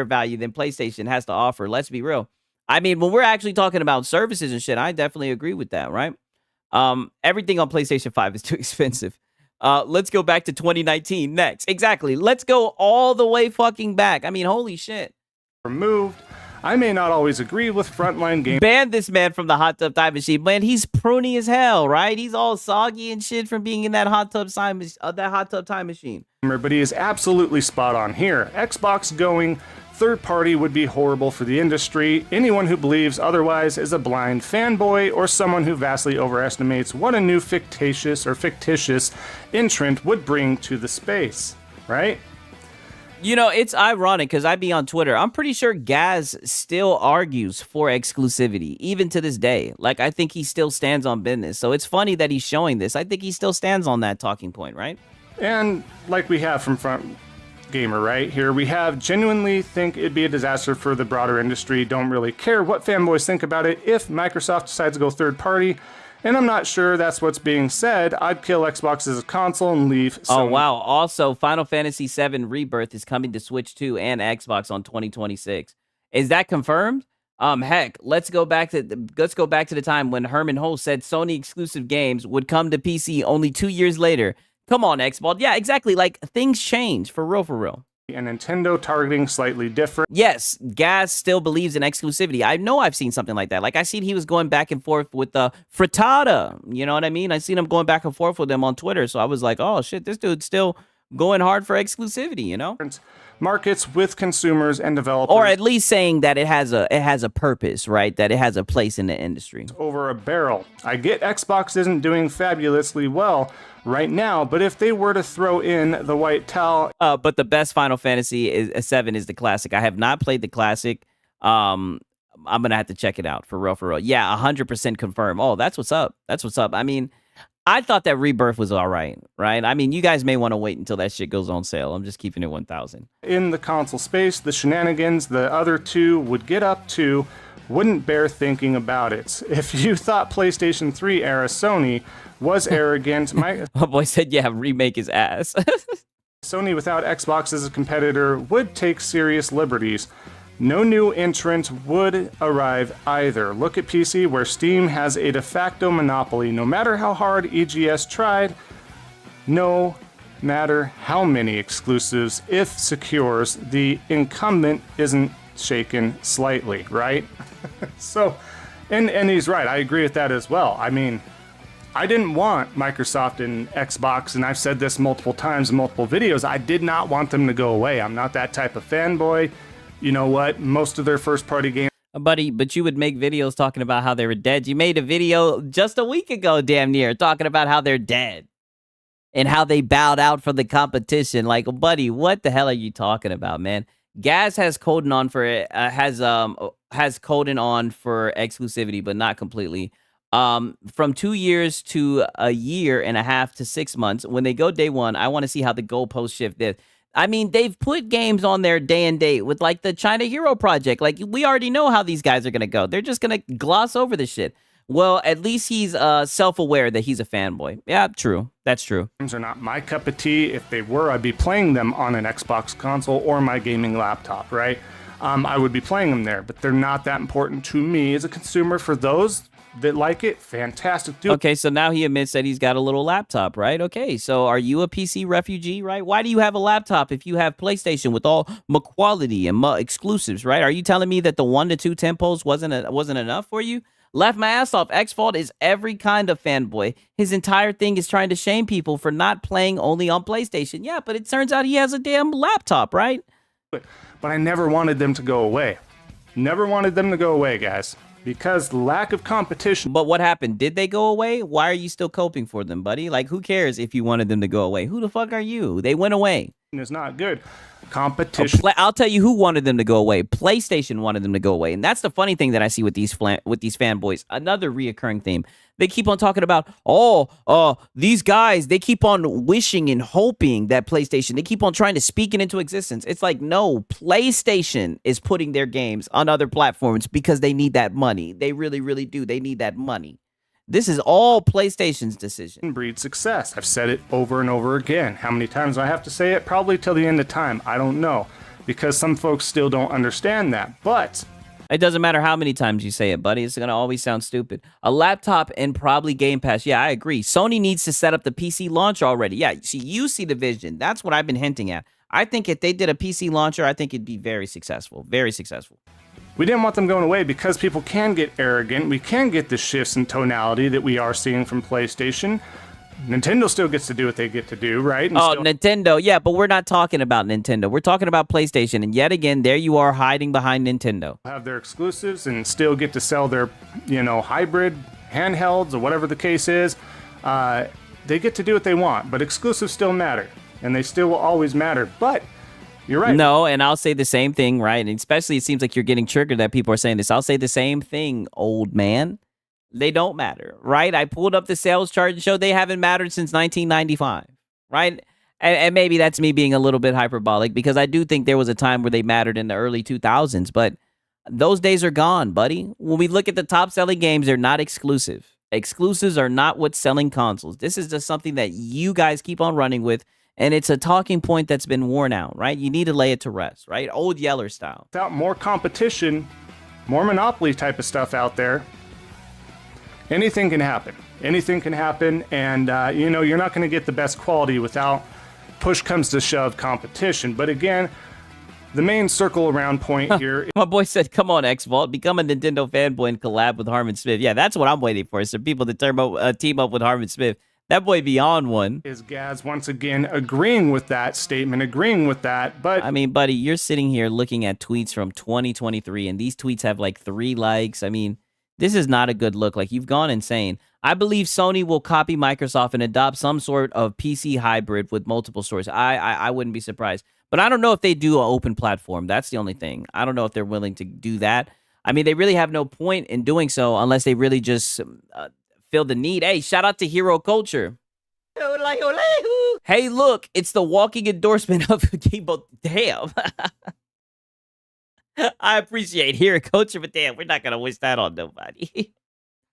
value than PlayStation has to offer. Let's be real. I mean, when we're actually talking about services and shit, I definitely agree with that, right? Everything on PlayStation 5 is too expensive. Let's go back to 2019 next. Exactly. Let's go all the way fucking back. I mean, holy shit. Removed. I may not always agree with frontline games. Ban this man from the hot tub time machine. Man, he's pruny as hell, right? He's all soggy and shit from being in that hot tub time machine. But he is absolutely spot on here. Xbox going third party would be horrible for the industry. Anyone who believes otherwise is a blind fanboy or someone who vastly overestimates what a new fictitious entrant would bring to the space, right? You know, it's ironic because I be on Twitter. I'm pretty sure Gaz still argues for exclusivity, even to this day. Like, I think he still stands on business. So it's funny that he's showing this. I think he still stands on that talking point, right? And like we have from Front Gamer right here, we have genuinely think it'd be a disaster for the broader industry. Don't really care what fanboys think about it if Microsoft decides to go third party. And I'm not sure that's what's being said. I'd kill Xbox as a console and leave Sony. Oh, wow. Also, Final Fantasy VII Rebirth is coming to Switch 2 and Xbox on 2026. Is that confirmed? Heck, let's go back to the time when Herman Hulst said Sony exclusive games would come to PC only 2 years later. Come on, Xvault. Yeah, exactly. Like, things change, for real, for real. And Nintendo targeting slightly different. Yes, Gaz still believes in exclusivity. I know I've seen something like that. Like, I seen he was going back and forth with the Frittata. You know what I mean? I seen him going back and forth with them on Twitter. So I was like, oh, shit, this dude's still going hard for exclusivity, you know? Markets with consumers and developers. Or at least saying that it has a purpose, right? That it has a place in the industry. Over a barrel. I get Xbox isn't doing fabulously well right now, but if they were to throw in the white towel. But the best Final Fantasy VII is the classic. I have not played the classic. I'm gonna have to check it out for real, for real. Yeah, 100% confirm. Oh, that's what's up. That's what's up. I mean, I thought that Rebirth was all right? I mean, you guys may want to wait until that shit goes on sale. I'm just keeping it 1,000. In the console space, the shenanigans the other two would get up to wouldn't bear thinking about it. If you thought PlayStation 3 era Sony was arrogant, my boy said, yeah, remake his ass. Sony without Xbox as a competitor would take serious liberties. No new entrant would arrive either. Look at PC, where Steam has a de facto monopoly. No matter how hard EGS tried, no matter how many exclusives, if secures, the incumbent isn't shaken slightly, right? So, and he's right. I agree with that as well. I mean, I didn't want Microsoft and Xbox, and I've said this multiple times in multiple videos, I did not want them to go away. I'm not that type of fanboy. You know what? Most of their first-party games... Buddy, but you would make videos talking about how they were dead. You made a video just a week ago, damn near, talking about how they're dead and how they bowed out for the competition. Like, buddy, what the hell are you talking about, man? Gaz has coding on for it, has coding on for exclusivity, but not completely. From 2 years to a year and a half to 6 months, when they go day one, I want to see how the goalpost shift is. I mean, they've put games on their day and date with, like, the China Hero Project. Like, we already know how these guys are going to go. They're just going to gloss over this shit. Well, at least he's self-aware that he's a fanboy. Yeah, true. That's true. Games are not my cup of tea. If they were, I'd be playing them on an Xbox console or my gaming laptop, right? I would be playing them there, but they're not that important to me as a consumer. For those that like it, fantastic. Okay, so now he admits that he's got a little laptop, right? Okay, so are you a PC refugee, right? Why do you have a laptop if you have PlayStation with all quality and exclusives, right? Are you telling me that the 1 to 2 tempos wasn't enough for you? Left my ass off. Xvault is every kind of fanboy. His entire thing is trying to shame people for not playing only on PlayStation. Yeah, but it turns out he has a damn laptop, right? But I never wanted them to go away. Never wanted them to go away, guys. Because lack of competition. But what happened? Did they go away? Why are you still coping for them, buddy? Like, who cares if you wanted them to go away? Who the fuck are you? They went away. Is not good. Competition. I'll tell you who wanted them to go away. PlayStation wanted them to go away. And that's the funny thing that I see with these fanboys. Another reoccurring theme. They keep on talking about, these guys, they keep on wishing and hoping that PlayStation, they keep on trying to speak it into existence. It's like, no, PlayStation is putting their games on other platforms because they need that money. They really, really do. They need that money. This is all PlayStation's decision. Breed success. I've said it over and over again. How many times do I have to say it? Probably till the end of time. I don't know. Because some folks still don't understand that. But it doesn't matter how many times you say it, buddy. It's going to always sound stupid. A laptop and probably Game Pass. Yeah, I agree. Sony needs to set up the PC launcher already. Yeah, see, you see the vision. That's what I've been hinting at. I think if they did a PC launcher, I think it'd be very successful. Very successful. We didn't want them going away because people can get arrogant. We can get the shifts in tonality that we are seeing from PlayStation. Nintendo still gets to do what they get to do, right? And Nintendo. Yeah, but we're not talking about Nintendo. We're talking about PlayStation. And yet again, there you are hiding behind Nintendo. Have their exclusives and still get to sell their, hybrid handhelds or whatever the case is. They get to do what they want, but exclusives still matter. And they still will always matter. But you're right. No, and I'll say the same thing, right? And especially it seems like you're getting triggered that people are saying this. I'll say the same thing, old man. They don't matter, right? I pulled up the sales chart and showed they haven't mattered since 1995, right? And maybe that's me being a little bit hyperbolic because I do think there was a time where they mattered in the early 2000s, but those days are gone, buddy. When we look at the top selling games, they're not exclusive. Exclusives are not what's selling consoles. This is just something that you guys keep on running with. And it's a talking point that's been worn out, right? You need to lay it to rest, right? Old Yeller style. Without more competition, more monopoly type of stuff out there. Anything can happen. Anything can happen, and you know, you're not going to get the best quality without push comes to shove competition. But again, the main circle around point here. My boy said, come on, Xvault, become a Nintendo fanboy and collab with Harmon Smith. Yeah, that's what I'm waiting for. Some people to team up with Harmon Smith. That boy be on one. Is Gaz once again agreeing with that statement, agreeing with that. But I mean, buddy, you're sitting here looking at tweets from 2023, and these tweets have like 3 likes. I mean, this is not a good look. Like, you've gone insane. I believe Sony will copy Microsoft and adopt some sort of PC hybrid with multiple stores. I wouldn't be surprised. But I don't know if they do an open platform. That's the only thing. I don't know if they're willing to do that. I mean, they really have no point in doing so unless they really just feel the need. Hey, shout out to Hero Culture. Hey, look, it's the walking endorsement of Gamebo. Damn. I appreciate Hero Culture, but damn, we're not going to wish that on nobody.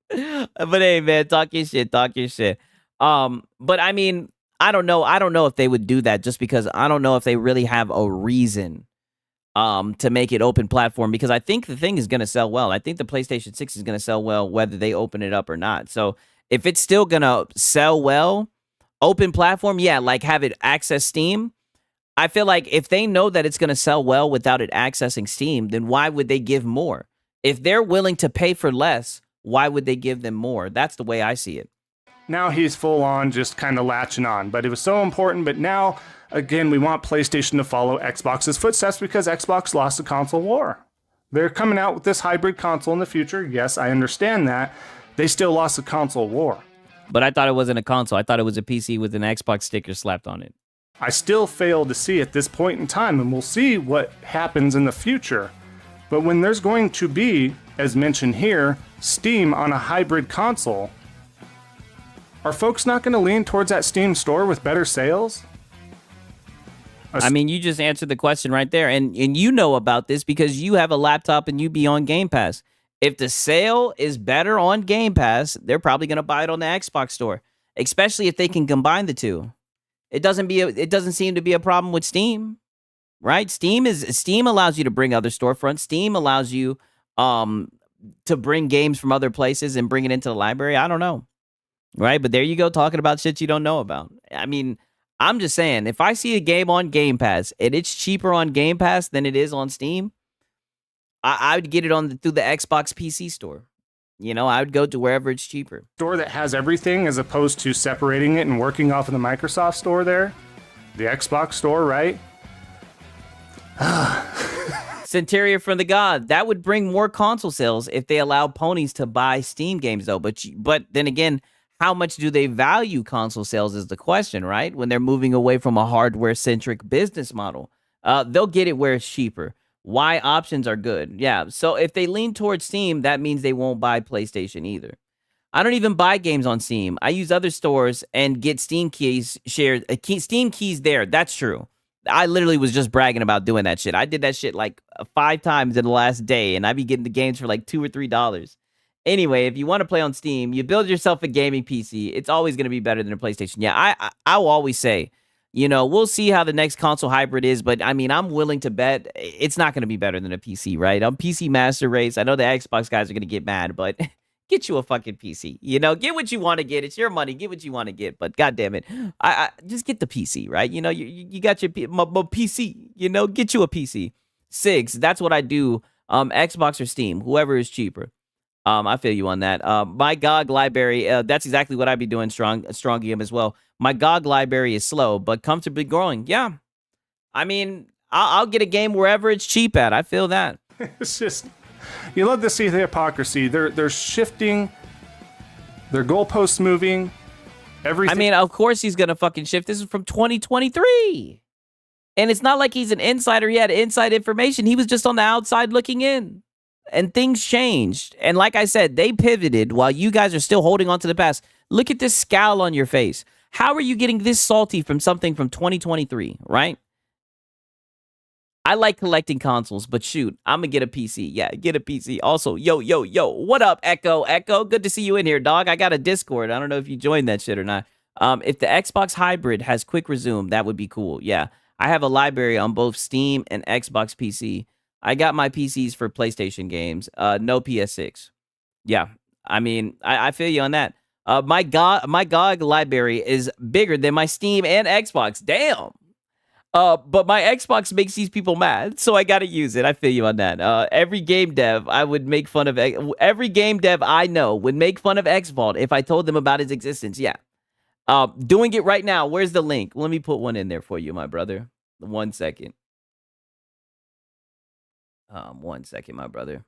But hey, man, talk your shit. Talk your shit. But I mean, I don't know. I don't know if they would do that just because I don't know if they really have a reason to make it open platform, because I think the thing is going to sell well. I think the PlayStation 6 is going to sell well whether they open it up or not. So if it's still going to sell well, open platform, yeah, like have it access Steam. I feel like if they know that it's going to sell well without it accessing Steam, then why would they give more? If they're willing to pay for less, why would they give them more? That's the way I see it. now he's full on just kind of latching on. But it was so important. But now, again, we want PlayStation to follow Xbox's footsteps because Xbox lost the console war. They're coming out with this hybrid console in the future. Yes, I understand that. They still lost the console war. But I thought it wasn't a console. I thought it was a PC with an Xbox sticker slapped on it. I still fail to see at this point in time, and we'll see what happens in the future. But when there's going to be, as mentioned here, Steam on a hybrid console, are folks not going to lean towards that Steam store with better sales? I mean, you just answered the question right there. And you know about this because you have a laptop and you be on Game Pass. If the sale is better on Game Pass, they're probably going to buy it on the Xbox store, especially if they can combine the two. It doesn't seem to be a problem with Steam, right? Steam allows you to bring other storefronts. Steam allows you to bring games from other places and bring it into the library. I don't know, right? But there you go, talking about shit you don't know about. I mean, I'm just saying, if I see a game on Game Pass and it's cheaper on Game Pass than it is on Steam, I would get it through the Xbox PC store. You know, I would go to wherever it's cheaper. Store that has everything as opposed to separating it and working off of the Microsoft store there. The Xbox store, right? Centuria from the God. That would bring more console sales if they allow ponies to buy Steam games, though. But then again, how much do they value console sales is the question, right? When they're moving away from a hardware-centric business model. They'll get it where it's cheaper. Why options are good. Yeah, so if they lean towards Steam, that means they won't buy PlayStation either. I don't even buy games on Steam. I use other stores and get Steam keys shared. Steam keys there. That's true. I literally was just bragging about doing that shit. I did that shit like 5 times in the last day, and I be getting the games for like $2 or $3. Anyway, if you want to play on Steam, you build yourself a gaming PC. It's always going to be better than a PlayStation. Yeah, I will always say, you know, we'll see how the next console hybrid is, but I mean, I'm willing to bet it's not going to be better than a PC, right? I'm PC master race. I know the Xbox guys are going to get mad, but get you a fucking PC. You know, get what you want to get. It's your money. Get what you want to get. But God damn it, I just get the PC, right? You know, you got your my PC. You know, get you a PC. Sigs, that's what I do. Xbox or Steam, whoever is cheaper. I feel you on that. My GOG library, that's exactly what I'd be doing, strong game as well. My GOG library is slow, but comfortably growing. Yeah. I mean, I'll get a game wherever it's cheap at. I feel that. It's just, you love to see the hypocrisy. They're shifting, their goalposts moving, everything. I mean, of course he's going to fucking shift. This is from 2023. And it's not like he's an insider. He had inside information. He was just on the outside looking in. And things changed. And like I said, they pivoted while you guys are still holding on to the past. Look at this scowl on your face. How are you getting this salty from something from 2023, right? I like collecting consoles, but shoot, I'm going to get a PC. Yeah, get a PC. Also, yo. What up, Echo? Echo, good to see you in here, dog. I got a Discord. I don't know if you joined that shit or not. If the Xbox Hybrid has quick resume, that would be cool. Yeah, I have a library on both Steam and Xbox PC. I got my PCs for PlayStation games. No PS6. Yeah, I mean, I feel you on that. My GOG library is bigger than my Steam and Xbox. Damn. But my Xbox makes these people mad, so I gotta use it. I feel you on that. Every game dev I would make fun of. Every game dev I know would make fun of Xvault if I told them about its existence. Yeah. Doing it right now. Where's the link? Let me put one in there for you, my brother. 1 second. 1 second, my brother.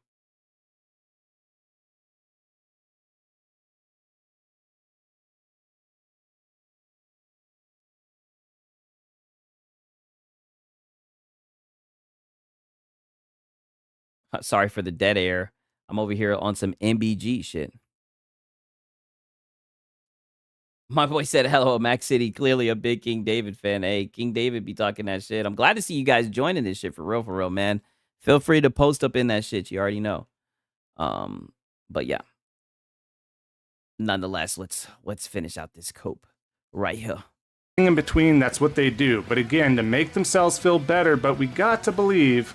Sorry for the dead air. I'm over here on some MBG shit. My boy said, hello, Mac City. Clearly a big King David fan. Hey, King David be talking that shit. I'm glad to see you guys joining this shit for real, man. Feel free to post up in that shit. You already know. But yeah. Nonetheless, let's finish out this cope right here. In between, that's what they do. But again, to make themselves feel better, but we got to believe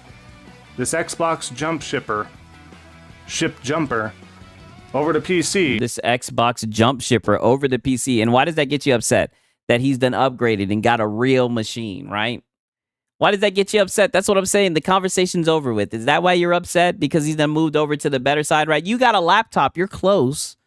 this Xbox ship jumper over to PC. This Xbox jump shipper over the PC. And why does that get you upset? That he's done upgraded and got a real machine, right? Why does that get you upset? That's what I'm saying. The conversation's over with. Is that why you're upset? Because he's done moved over to the better side, right? You got a laptop. You're close,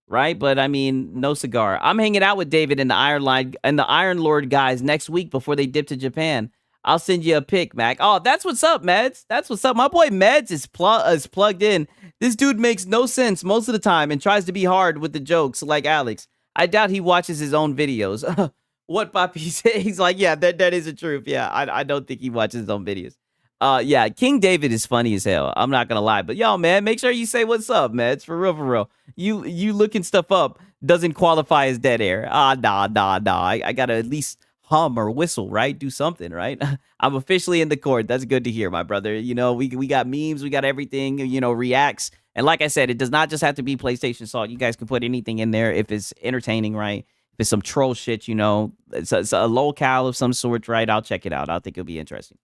right? But I mean, no cigar. I'm hanging out with David and the Iron Lord guys next week before they dip to Japan. I'll send you a pic, Mac. Oh, that's what's up, Meds. That's what's up. My boy Meds is plugged in. This dude makes no sense most of the time and tries to be hard with the jokes like Alex. I doubt he watches his own videos. What Papi said? He's like, yeah, that is the truth. Yeah, I don't think he watches his own videos. Yeah, King David is funny as hell. I'm not gonna lie, but yo, man, make sure you say what's up, man. It's for real. You looking stuff up doesn't qualify as dead air. Nah. I gotta at least hum or whistle, right? Do something, right? I'm officially in the court. That's good to hear, my brother. You know, we got memes, we got everything. You know, reacts, and like I said, it does not just have to be PlayStation Salt. You guys can put anything in there if it's entertaining, right? If it's some troll shit, you know, it's a locale of some sort, right? I'll check it out. I think it'll be interesting.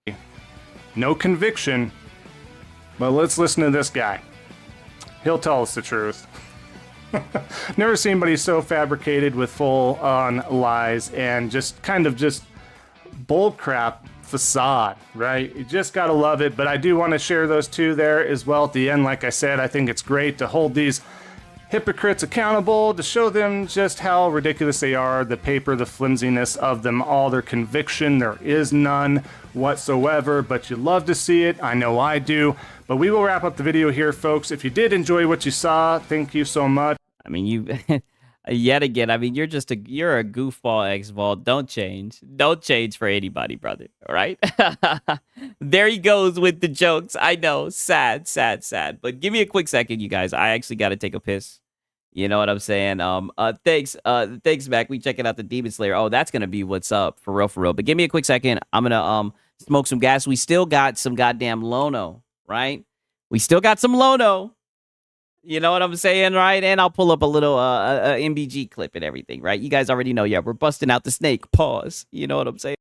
No conviction, but let's listen to this guy. He'll tell us the truth. Never seen anybody so fabricated with full-on lies and just kind of just bullcrap facade, right? You just gotta love it, but I do want to share those two there as well at the end. Like I said, I think it's great to hold these hypocrites accountable, to show them just how ridiculous they are, the paper, the flimsiness of them all, their conviction. There is none whatsoever, but you love to see it. I know I do. But we will wrap up the video here, folks. If you did enjoy what you saw, thank you so much. I mean, you yet again, I mean, you're a goofball, Xvault. Don't change for anybody, brother. All right. There he goes with the jokes. I know, sad. But give me a quick second, you guys. I actually got to take a piss. You know what I'm saying? Thanks, Mac. We checking out the Demon Slayer. Oh, that's gonna be what's up for real. But give me a quick second. I'm gonna smoke some gas. We still got some goddamn Lono, right? We still got some Lono. You know what I'm saying, right? And I'll pull up a little MBG clip and everything, right? You guys already know. Yeah, we're busting out the snake. Pause. You know what I'm saying?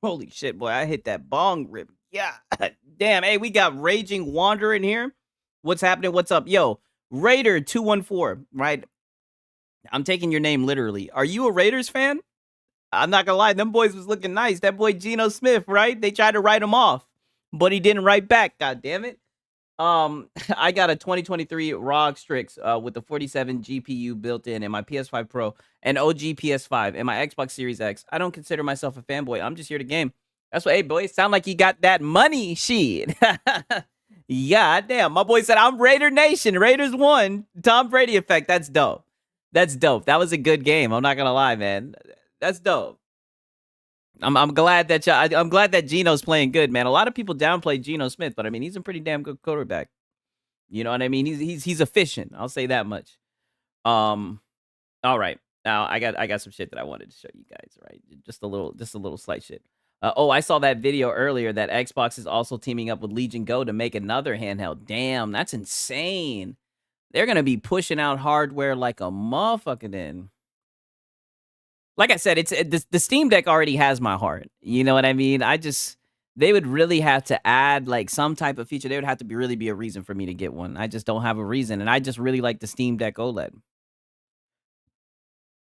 Holy shit, boy! I hit that bong rip. Yeah, damn. Hey, we got Raging Wanderer in here. What's happening? What's up, yo? Raider 214. Right, I'm taking your name literally. Are you a Raiders fan? I'm not gonna lie, them boys was looking nice. That boy Geno Smith, right? They tried to write him off, but he didn't write back. God damn it. I got a 2023 ROG Strix with the 47 GPU built in my PS5 Pro and OG PS5 and my Xbox Series X. I don't consider myself a fanboy. I'm just here to game. That's what, hey, boy, sound like you got that money, shit. Yeah, damn. My boy said, I'm Raider Nation. Raiders won. Tom Brady effect. That's dope. That's dope. That was a good game. I'm not going to lie, man. That's dope. I'm glad that I'm glad that Geno's playing good, man. A lot of people downplay Geno Smith, but I mean he's a pretty damn good quarterback. You know what I mean? He's efficient. I'll say that much. All right. Now I got some shit that I wanted to show you guys, right? Just a little slight shit. Oh, I saw that video earlier that Xbox is also teaming up with Legion Go to make another handheld. Damn, that's insane. They're gonna be pushing out hardware like a motherfucker then. Like I said, the Steam Deck already has my heart. You know what I mean? They would really have to add like some type of feature. There would have to really be a reason for me to get one. I just don't have a reason, and I just really like the Steam Deck OLED.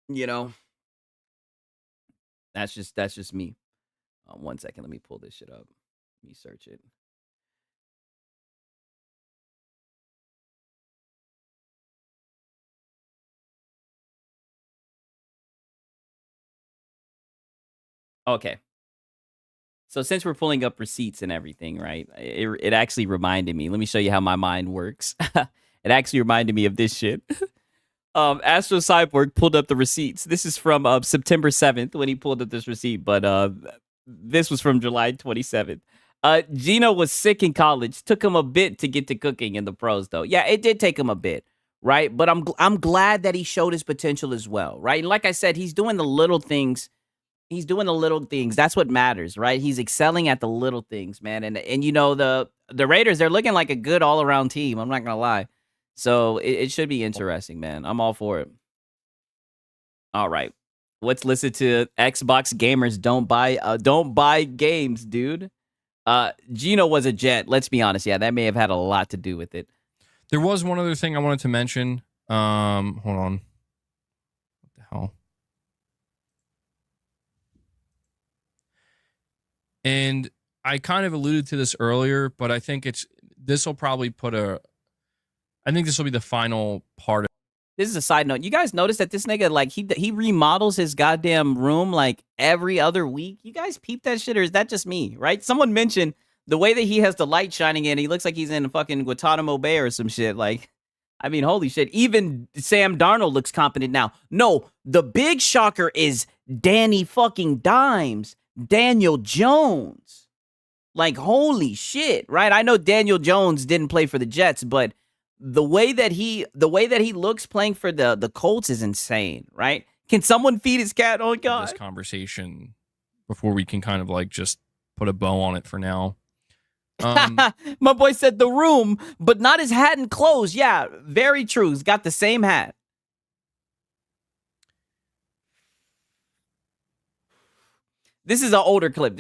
You know, that's just me. 1 second, let me pull this shit up. Let me search it. Okay. So since we're pulling up receipts and everything, right? It actually reminded me. Let me show you how my mind works. It actually reminded me of this shit. Astro Cyborg pulled up the receipts. This is from September 7th when he pulled up this receipt, but this was from July 27th. Gino was sick in college. Took him a bit to get to cooking in the pros, though. Yeah, it did take him a bit, right? But I'm glad that he showed his potential as well, right? And like I said, he's doing the little things. He's doing the little things. That's what matters, right? He's excelling at the little things, man. And you know, the Raiders, they're looking like a good all-around team. I'm not gonna lie. So it should be interesting, man. I'm all for it. All right. Let's listen to Xbox gamers don't buy games, dude. Gino was a Jet. Let's be honest. Yeah, that may have had a lot to do with it. There was one other thing I wanted to mention. Hold on. What the hell? And I kind of alluded to this earlier, but I think this will probably I think this will be the final part. This is a side note. You guys notice that this nigga, like, he remodels his goddamn room like every other week? You guys peep that shit, or is that just me, right? Someone mentioned the way that he has the light shining in, he looks like he's in fucking Guantanamo Bay or some shit. Like, I mean, holy shit. Even Sam Darnold looks competent now. No, the big shocker is Danny fucking Dimes. Daniel Jones. Like, holy shit, right? I know Daniel Jones didn't play for the Jets, but the way that he looks playing for the Colts is insane, right? Can someone feed his cat? Oh God. This conversation before we can kind of like just put a bow on it for now. My boy said the room, but not his hat and clothes. Yeah, very true. He's got the same hat. This is an older clip.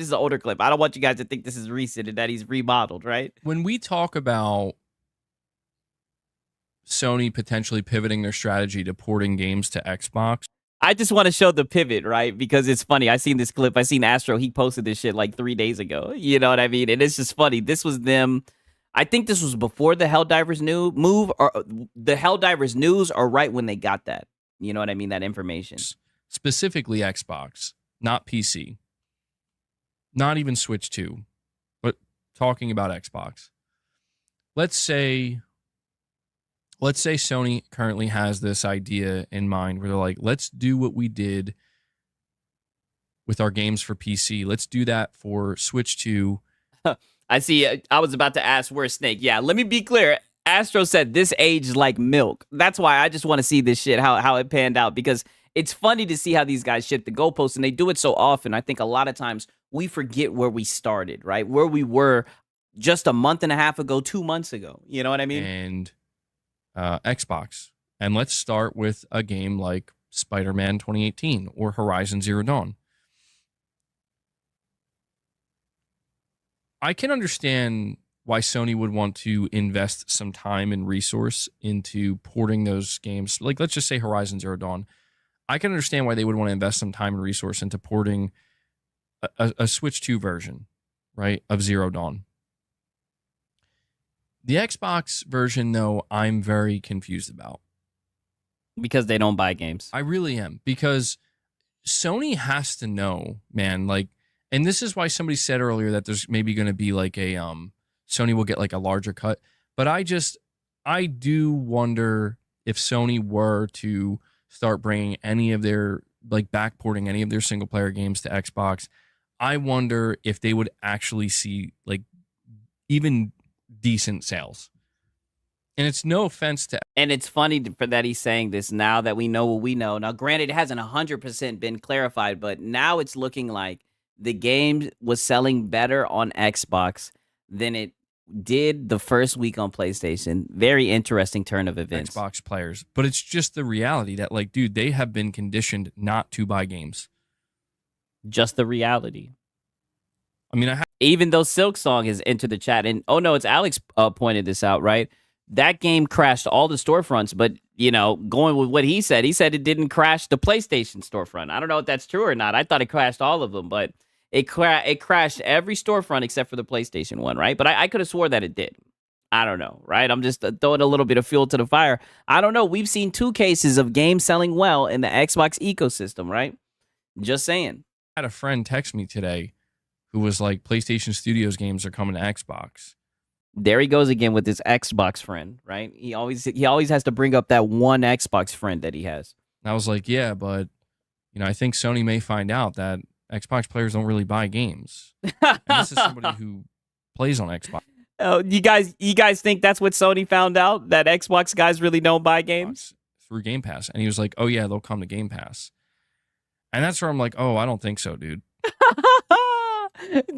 I don't want you guys to think this is recent and that he's remodeled, right? When we talk about Sony potentially pivoting their strategy to porting games to Xbox, I just want to show the pivot, right? Because it's funny. I seen this clip. I seen Astro. He posted this shit like 3 days ago. You know what I mean? And it's just funny. This was them. I think this was before the Helldivers move, or the Helldivers news, or right when they got that. You know what I mean? That information. Specifically Xbox, not PC. Not even Switch 2, but talking about Xbox. Let's say Sony currently has this idea in mind where they're like, let's do what we did with our games for PC. Let's do that for Switch 2. I see. I was about to ask, where's Snake? Yeah, let me be clear. Astro said this aged like milk. That's why I just want to see this shit, how it panned out, because it's funny to see how these guys shift the goalposts, and they do it so often. I think a lot of times we forget where we started, right? Where we were just a month and a half ago, 2 months ago. You know what I mean? And Xbox. And let's start with a game like Spider-Man 2018 or Horizon Zero Dawn. I can understand why Sony would want to invest some time and resource into porting those games. Like, let's just say Horizon Zero Dawn. I can understand why they would want to invest some time and resource into porting a Switch 2 version, right, of Zero Dawn. The Xbox version, though, I'm very confused about. Because they don't buy games. I really am. Because Sony has to know, man, like, and this is why somebody said earlier that there's maybe going to be like a, Sony will get like a larger cut. But I do wonder if Sony were to start bringing any of their, like, backporting any of their single player games to Xbox, I wonder if they would actually see, like, even decent sales. And it's no offense to... And it's funny for that he's saying this now that we know what we know. Now, granted, it hasn't 100% been clarified, but now it's looking like the game was selling better on Xbox than it did the first week on PlayStation. Very interesting turn of events. Xbox players. But it's just the reality that, like, dude, they have been conditioned not to buy games. Just the reality. I mean, even though Silk Song has entered the chat, and oh no, it's Alex pointed this out, right? That game crashed all the storefronts, but, you know, going with what he said it didn't crash the PlayStation storefront. I don't know if that's true or not. I thought it crashed all of them, but it crashed every storefront except for the PlayStation one, right? But I could have swore that it did. I don't know, right? I'm just throwing a little bit of fuel to the fire. I don't know. We've seen 2 cases of games selling well in the Xbox ecosystem, right? Just saying. I had a friend text me today who was like, PlayStation Studios games are coming to Xbox. There he goes again with his Xbox friend, right? He always has to bring up that one Xbox friend that he has. And I was like, yeah, but, you know, I think Sony may find out that Xbox players don't really buy games. And this is somebody who plays on Xbox. Oh, you guys think that's what Sony found out, that Xbox guys really don't buy games? Through Game Pass. And he was like, oh yeah, they'll come to Game Pass. And that's where I'm like, oh, I don't think so, dude.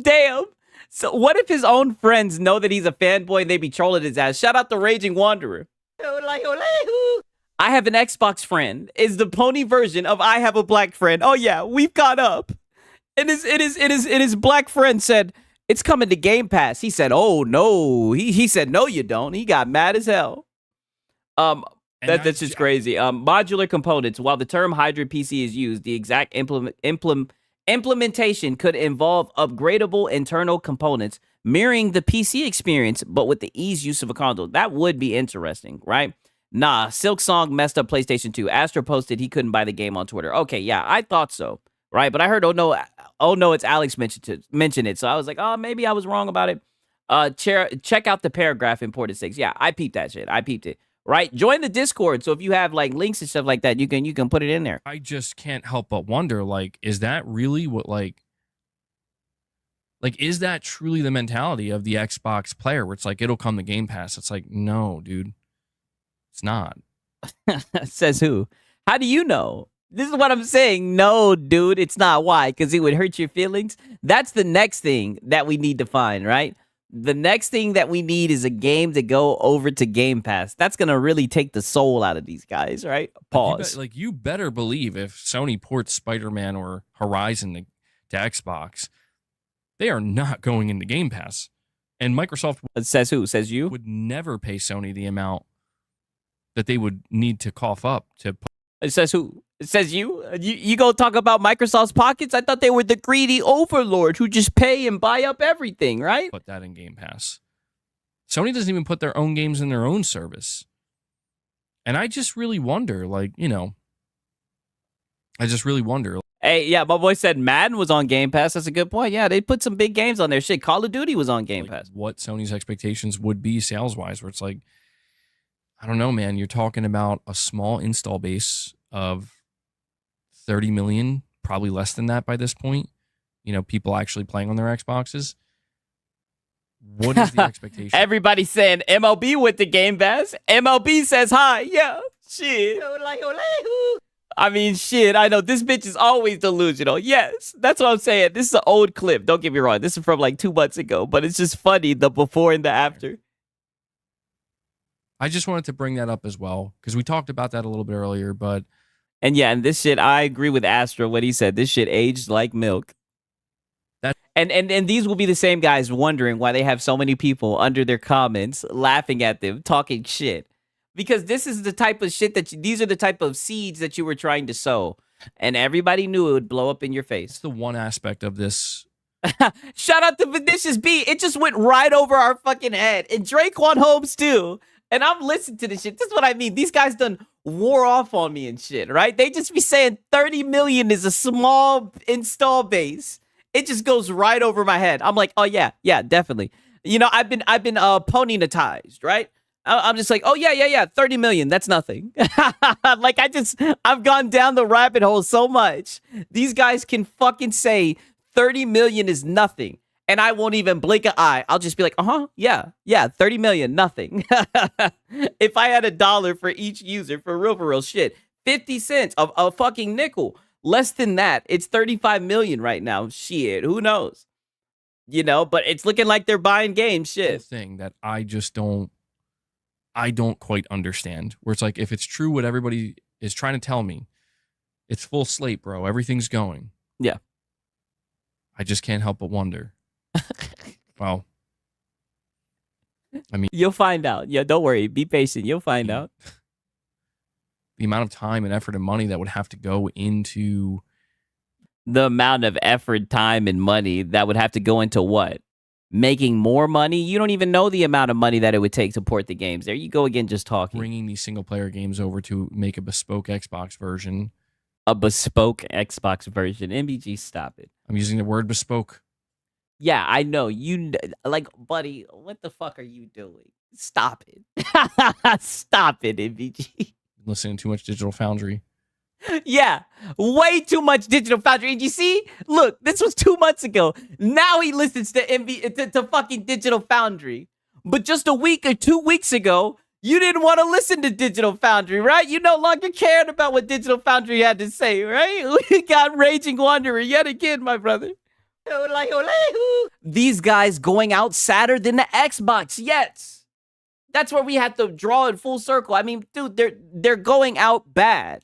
Damn. So what if his own friends know that he's a fanboy and they be trolling his ass? Shout out the Raging Wanderer. I have an Xbox friend is the pony version of I have a black friend. Oh yeah, we've caught up. And his black friend said, it's coming to Game Pass. He said, oh no. He said, no, you don't. He got mad as hell. That's just crazy. Modular components. While the term hybrid PC is used, the exact implementation could involve upgradable internal components, mirroring the PC experience, but with the ease use of a console. That would be interesting, right? Nah, Silk Song messed up PlayStation 2. Astro posted he couldn't buy the game on Twitter. Okay, yeah, I thought so, right? But I heard, oh no, it's Alex mentioned it. So I was like, oh, maybe I was wrong about it. Check out the paragraph in Ported 6. Yeah, I peeped that shit. I peeped it. Right? Join the Discord. So if you have like links and stuff like that, you can put it in there. I just can't help but wonder, like, is that really what, like, is that truly the mentality of the Xbox player where it's like, it'll come to Game Pass? It's like, no, dude, it's not. Says who? How do you know? This is what I'm saying. No, dude, it's not. Why? Because it would hurt your feelings. That's the next thing that we need to find, right? The next thing that we need is a game to go over to Game Pass. That's going to really take the soul out of these guys, right? Pause. You better believe if Sony ports Spider-Man or Horizon to Xbox, they are not going into Game Pass. And Microsoft... Says who? Says you? ...would never pay Sony the amount that they would need to cough up to... It says who? It says you? You go talk about Microsoft's pockets? I thought they were the greedy overlords who just pay and buy up everything, right? Put that in Game Pass. Sony doesn't even put their own games in their own service. And I just really wonder, like, you know, I just really wonder. Hey, yeah, my boy said Madden was on Game Pass. That's a good point. Yeah, they put some big games on there. Shit, Call of Duty was on Game Pass. What Sony's expectations would be sales-wise, where it's like, I don't know, man. You're talking about a small install base of 30 million, probably less than that by this point. You know, people actually playing on their Xboxes. What is the expectation? Everybody's saying MLB with the Game Pass. MLB says hi. Yeah, shit. I mean, shit. I know this bitch is always delusional. Yes, that's what I'm saying. This is an old clip. Don't get me wrong. This is from like 2 months ago, but it's just funny, the before and the after. I just wanted to bring that up as well, because we talked about that a little bit earlier, but... And yeah, and this shit, I agree with Astro, what he said. This shit aged like milk. And these will be the same guys wondering why they have so many people under their comments laughing at them, talking shit. Because this is the type of shit these are the type of seeds that you were trying to sow. And everybody knew it would blow up in your face. It's the one aspect of this. Shout out to Vinicius B. It just went right over our fucking head. And Draquan Holmes too. And I'm listening to this shit. This is what I mean. These guys done wore off on me and shit, right? They just be saying 30 million is a small install base. It just goes right over my head. I'm like, oh yeah, definitely. You know, I've been pony-natized, right? I'm just like, oh yeah, 30 million, that's nothing. Like I've gone down the rabbit hole so much. These guys can fucking say 30 million is nothing. And I won't even blink an eye. I'll just be like, yeah, 30 million, nothing. If I had $1 for each user, for real shit, 50 cents of a fucking nickel. Less than that, it's 35 million right now. Shit, who knows? You know, but it's looking like they're buying games. Shit. Thing that I don't quite understand. Where it's like, if it's true what everybody is trying to tell me, it's full slate, bro. Everything's going. Yeah. I just can't help but wonder. Well, I mean, you'll find out. Yeah, don't worry. Be patient. You'll find out. The amount of time and effort and money that would have to go into the amount of effort, time, and money that would have to go into what? Making more money? You don't even know the amount of money that it would take to port the games. There you go again, just talking. Bringing these single-player games over to make a bespoke Xbox version. A bespoke Xbox version. MBG, stop it. I'm using the word bespoke. Yeah, I know. Like, buddy, what the fuck are you doing? Stop it. Stop it, MBG. Listening to too much Digital Foundry. Yeah, way too much Digital Foundry. And you see, look, this was 2 months ago. Now he listens to fucking Digital Foundry. But just a week or 2 weeks ago, you didn't want to listen to Digital Foundry, right? You no longer cared about what Digital Foundry had to say, right? We got Raging Wanderer yet again, my brother. These guys going out sadder than the Xbox, yes. That's where we had to draw it full circle. I mean, dude, they're going out bad.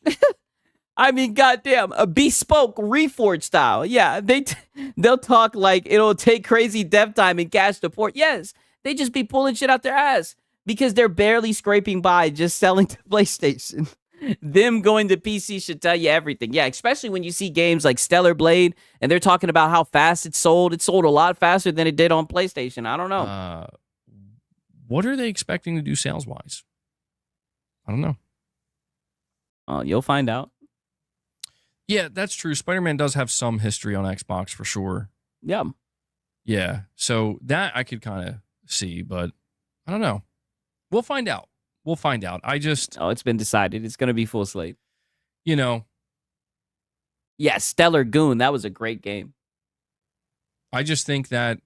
I mean, goddamn, a bespoke Reforged style. Yeah, they'll talk like it'll take crazy dev time and cash to port. Yes, they just be pulling shit out their ass because they're barely scraping by just selling to PlayStation. Them going to PC should tell you everything. Yeah, especially when you see games like Stellar Blade and they're talking about how fast it sold. It sold a lot faster than it did on PlayStation. I don't know. What are they expecting to do sales-wise? I don't know. You'll find out. Yeah, that's true. Spider-Man does have some history on Xbox for sure. Yeah. Yeah, so that I could kind of see, but I don't know. We'll find out. It's been decided. It's going to be full slate. You know. Yeah, Stellar Goon. That was a great game. I just think that.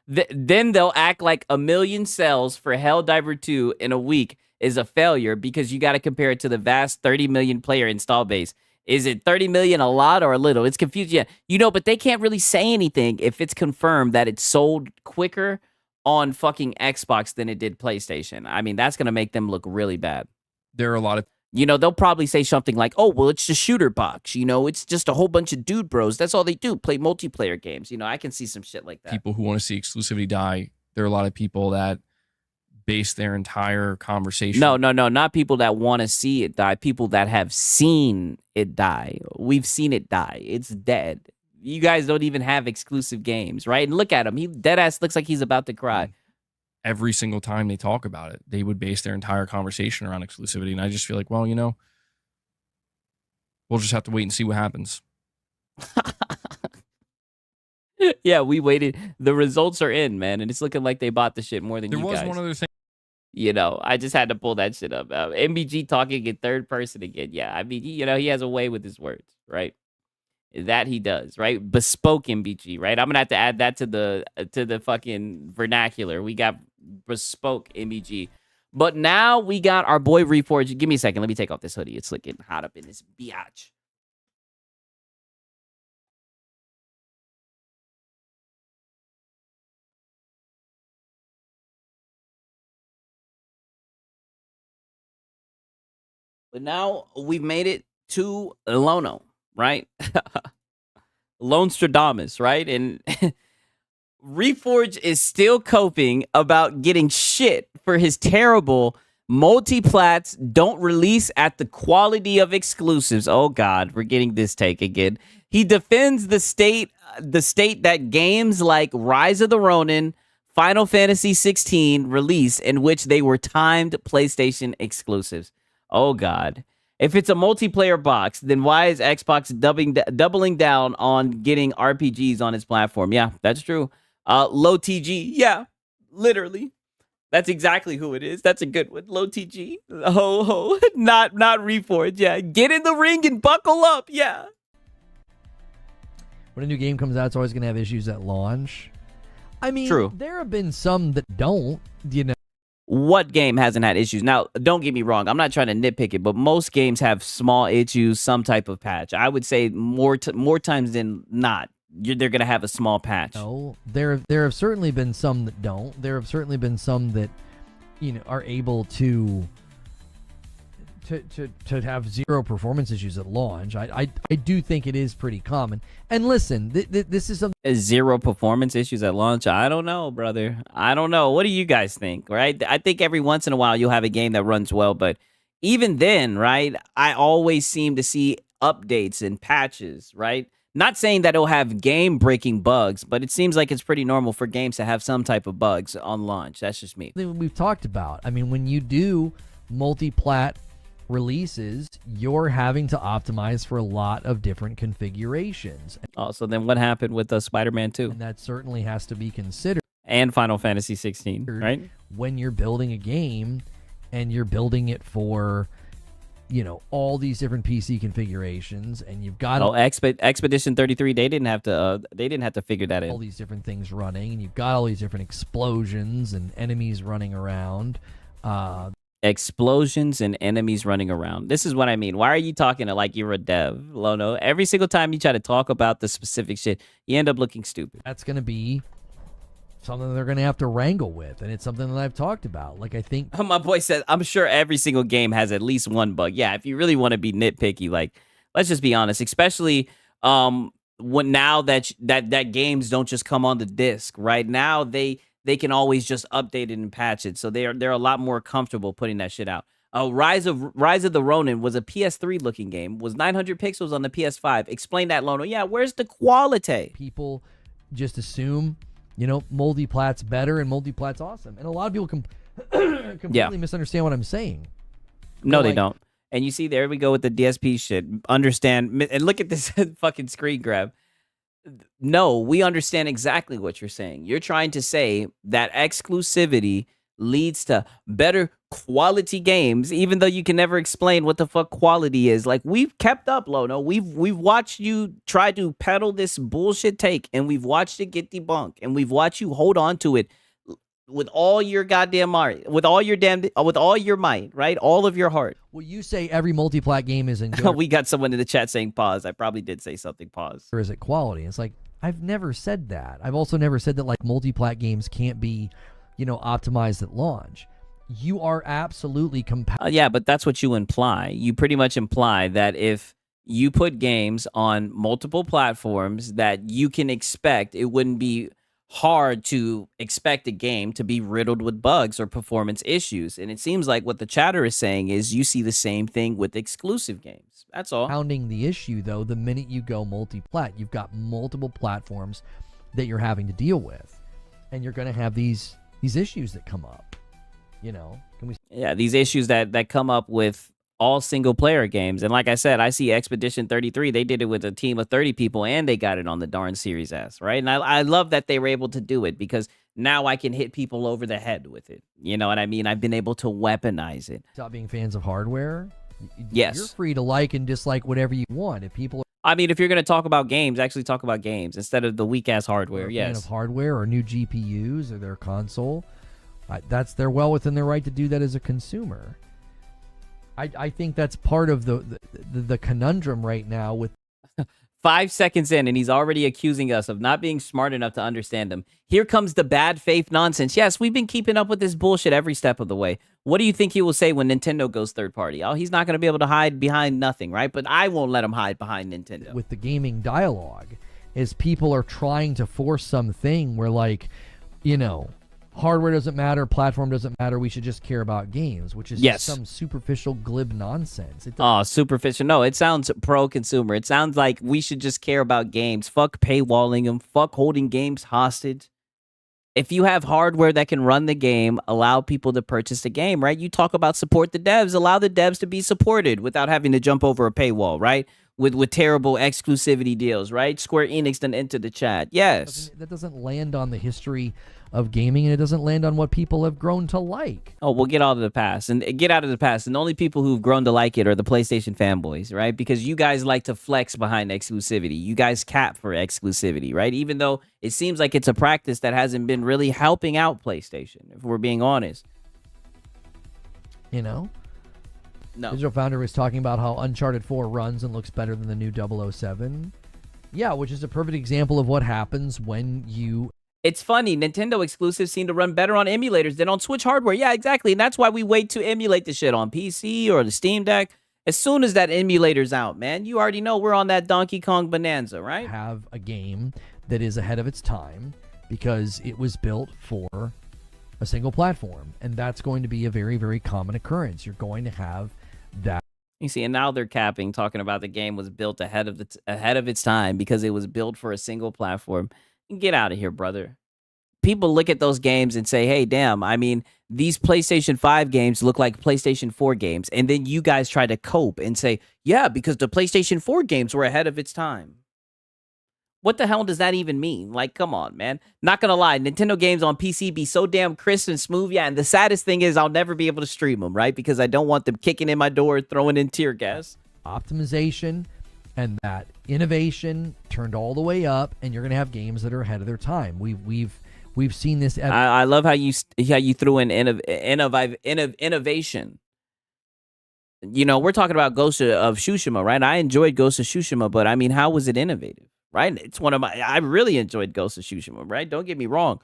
Then they'll act like 1 million sales for Helldiver 2 in a week is a failure because you got to compare it to the vast 30 million player install base. Is it 30 million a lot or a little? It's confusing. Yeah, you know, but they can't really say anything if it's confirmed that it sold quicker on fucking Xbox than it did PlayStation. I mean, that's going to make them look really bad. There are a lot of... You know, they'll probably say something like, oh, well, it's just shooter box. You know, it's just a whole bunch of dude bros. That's all they do, play multiplayer games. You know, I can see some shit like that. People who want to see exclusivity die. There are a lot of people that base their entire conversation. No, not people that want to see it die. People that have seen it die. We've seen it die. It's dead. You guys don't even have exclusive games, right? And look at him. He deadass looks like he's about to cry. Every single time they talk about it, they would base their entire conversation around exclusivity. And I just feel like, well, you know, we'll just have to wait and see what happens. Yeah, we waited. The results are in, man. And it's looking like they bought the shit more than you guys. There was one other thing. You know, I just had to pull that shit up. MBG talking in third person again. Yeah, I mean, you know, he has a way with his words, right? That he does, right? Bespoke MBG, right? I'm gonna have to add that to the fucking vernacular. We got bespoke MBG, but now we got our boy Reforged. Give me a second. Let me take off this hoodie. It's looking hot up in this biatch. But now we've made it to Lono, right? Lone Stradamus, right? And Reforge is still coping about getting shit for his terrible multi-plats don't release at the quality of exclusives. Oh God, we're getting this take again. He defends the state that games like Rise of the Ronin, Final Fantasy 16 release in which they were timed PlayStation exclusives. Oh God. If it's a multiplayer box, then why is Xbox doubling down on getting RPGs on its platform? Yeah, that's true. Low TG. Yeah, literally. That's exactly who it is. That's a good one. Low TG. Ho ho. Not Reforge. Yeah. Get in the ring and buckle up. Yeah. When a new game comes out, it's always going to have issues at launch. I mean, True. There have been some that don't, you know. What game hasn't had issues? Now, don't get me wrong. I'm not trying to nitpick it, but most games have small issues, some type of patch. I would say more times than not, they're going to have a small patch. No, there have certainly been some that don't. There have certainly been some that, you know, are able to have zero performance issues at launch. I do think it is pretty common. And listen, this is something. Zero performance issues at launch? I don't know, brother. I don't know. What do you guys think, right? I think every once in a while you'll have a game that runs well, but even then, right, I always seem to see updates and patches, right? Not saying that it'll have game-breaking bugs, but it seems like it's pretty normal for games to have some type of bugs on launch. That's just me. We've talked about. I mean, when you do multi-plat releases, you're having to optimize for a lot of different configurations. Oh, so then what happened with Spider-Man 2? And that certainly has to be considered. And Final Fantasy 16, right? When you're building a game and you're building it for, you know, all these different PC configurations, and you've got Expedition 33, they didn't have to figure that in. All these different things running, and you've got all these different explosions and enemies running around. Explosions and enemies running around. This is what I mean. Why are you talking to like you're a dev, Lono? Every single time you try to talk about the specific shit, you end up looking stupid. That's going to be something they're going to have to wrangle with, and it's something that I've talked about. Like, I think my boy said, I'm sure every single game has at least one bug. Yeah, if you really want to be nitpicky, like, let's just be honest, especially when now that games don't just come on the disc, right? Now they can always just update it and patch it. So they're a lot more comfortable putting that shit out. Rise of the Ronin was a PS3 looking game, was 900 pixels on the PS5. Explain that, Lono. Yeah, where's the quality? People just assume, you know, multi-plat's better and multi-plat's awesome. And a lot of people completely misunderstand what I'm saying. No, they don't. And you see, there we go with the DSP shit. Understand, and look at this fucking screen grab. No, we understand exactly what you're saying. You're trying to say that exclusivity leads to better quality games, even though you can never explain what the fuck quality is. Like, we've kept up, Lono. We've watched you try to peddle this bullshit take, and we've watched it get debunked, and we've watched you hold on to it with all your goddamn might, with all your might, right? All of your heart. Well, you say every multi-plat game is enjoyable. We got someone in the chat saying pause. I probably did say something, pause. Or is it quality? It's like, I've never said that. I've also never said that, like, multi-plat games can't be, you know, optimized at launch. You are absolutely compatible. Yeah, but that's what you imply. You pretty much imply that if you put games on multiple platforms, that you can expect it wouldn't be hard to expect a game to be riddled with bugs or performance issues. And it seems like what the chatter is saying is you see the same thing with exclusive games. That's all. Pounding the issue, though, the minute you go multi-plat, you've got multiple platforms that you're having to deal with. And you're going to have these issues that come up. You know, yeah, these issues that come up with all single player games. And like I said, I see Expedition 33, they did it with a team of 30 people and they got it on the darn Series S, right? And I love that they were able to do it because now I can hit people over the head with it. You know what I mean? I've been able to weaponize it. Stop being fans of hardware. Yes. You're free to like and dislike whatever you want. If people I mean, if you're going to talk about games, actually talk about games instead of the weak-ass hardware, yes. Fan of hardware or new GPUs or their console, they're well within their right to do that as a consumer. I think that's part of the conundrum right now with 5 seconds in and he's already accusing us of not being smart enough to understand them. Here comes the bad faith nonsense. Yes, we've been keeping up with this bullshit every step of the way. What do you think he will say when Nintendo goes third party? Oh, he's not going to be able to hide behind nothing, right? But I won't let him hide behind Nintendo. With the gaming dialogue. is people are trying to force something where, like, you know, hardware doesn't matter, platform doesn't matter, we should just care about games, which is just some superficial, glib nonsense. Superficial. No, it sounds pro-consumer. It sounds like we should just care about games. Fuck paywalling them. Fuck holding games hostage. If you have hardware that can run the game, allow people to purchase the game, right? You talk about support the devs, allow the devs to be supported without having to jump over a paywall, right? With terrible exclusivity deals, right? Square Enix done entered the chat. Yes. That doesn't land on the history of gaming, and it doesn't land on what people have grown to like. Oh, we'll get out of the past and get out of the past. And the only people who've grown to like it are the PlayStation fanboys, right? Because you guys like to flex behind exclusivity. You guys cap for exclusivity, right? Even though it seems like it's a practice that hasn't been really helping out PlayStation, if we're being honest. You know? No. Digital Founder was talking about how Uncharted 4 runs and looks better than the new 007. Yeah, which is a perfect example of what happens when you... It's funny, Nintendo exclusives seem to run better on emulators than on Switch hardware. Yeah, exactly. And that's why we wait to emulate the shit on PC or the Steam Deck. As soon as that emulator's out, man, you already know we're on that Donkey Kong bonanza, right? Have a game that is ahead of its time because it was built for a single platform. And that's going to be a very, very common occurrence. You're going to have that. You see, and now they're capping, talking about the game was built ahead of its time because it was built for a single platform. Get out of here, brother. People look at those games and say, hey, damn, I mean, these PlayStation 5 games look like PlayStation 4 games. And then you guys try to cope and say, yeah, because the PlayStation 4 games were ahead of its time. What the hell does that even mean? Like, come on, man. Not gonna lie, Nintendo games on PC be so damn crisp and smooth. Yeah, and the saddest thing is I'll never be able to stream them, right? Because I don't want them kicking in my door, throwing in tear gas. Optimization and that innovation turned all the way up, and you're going to have games that are ahead of their time. We've seen this. I love how you threw in innovation. You know, we're talking about Ghost of Tsushima, right? I enjoyed Ghost of Tsushima, but I mean, how was it innovative, right? It's I really enjoyed Ghost of Tsushima, right? Don't get me wrong.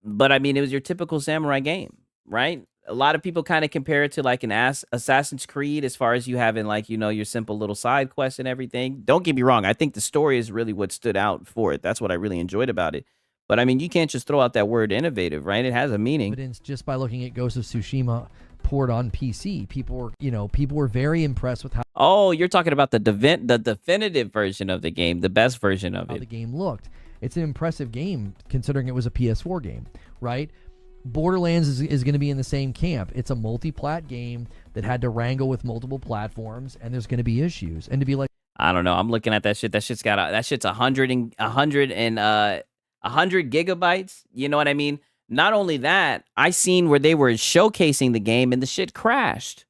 But I mean, it was your typical samurai game, right? A lot of people kind of compare it to like an Assassin's Creed as far as you having like, you know, your simple little side quests and everything. Don't get me wrong. I think the story is really what stood out for it. That's what I really enjoyed about it. But I mean, you can't just throw out that word innovative, right? It has a meaning. Evidence just by looking at Ghost of Tsushima port on PC. People were very impressed with how. Oh, you're talking about the definitive version of the game, the best version of it. The game looked. It's an impressive game considering it was a PS4 game, right? Borderlands is going to be in the same camp. It's a multi-plat game that had to wrangle with multiple platforms, and there's going to be issues. And to be like, I don't know. I'm looking at that shit. That shit's 100 gigabytes. You know what I mean? Not only that, I seen where they were showcasing the game and the shit crashed.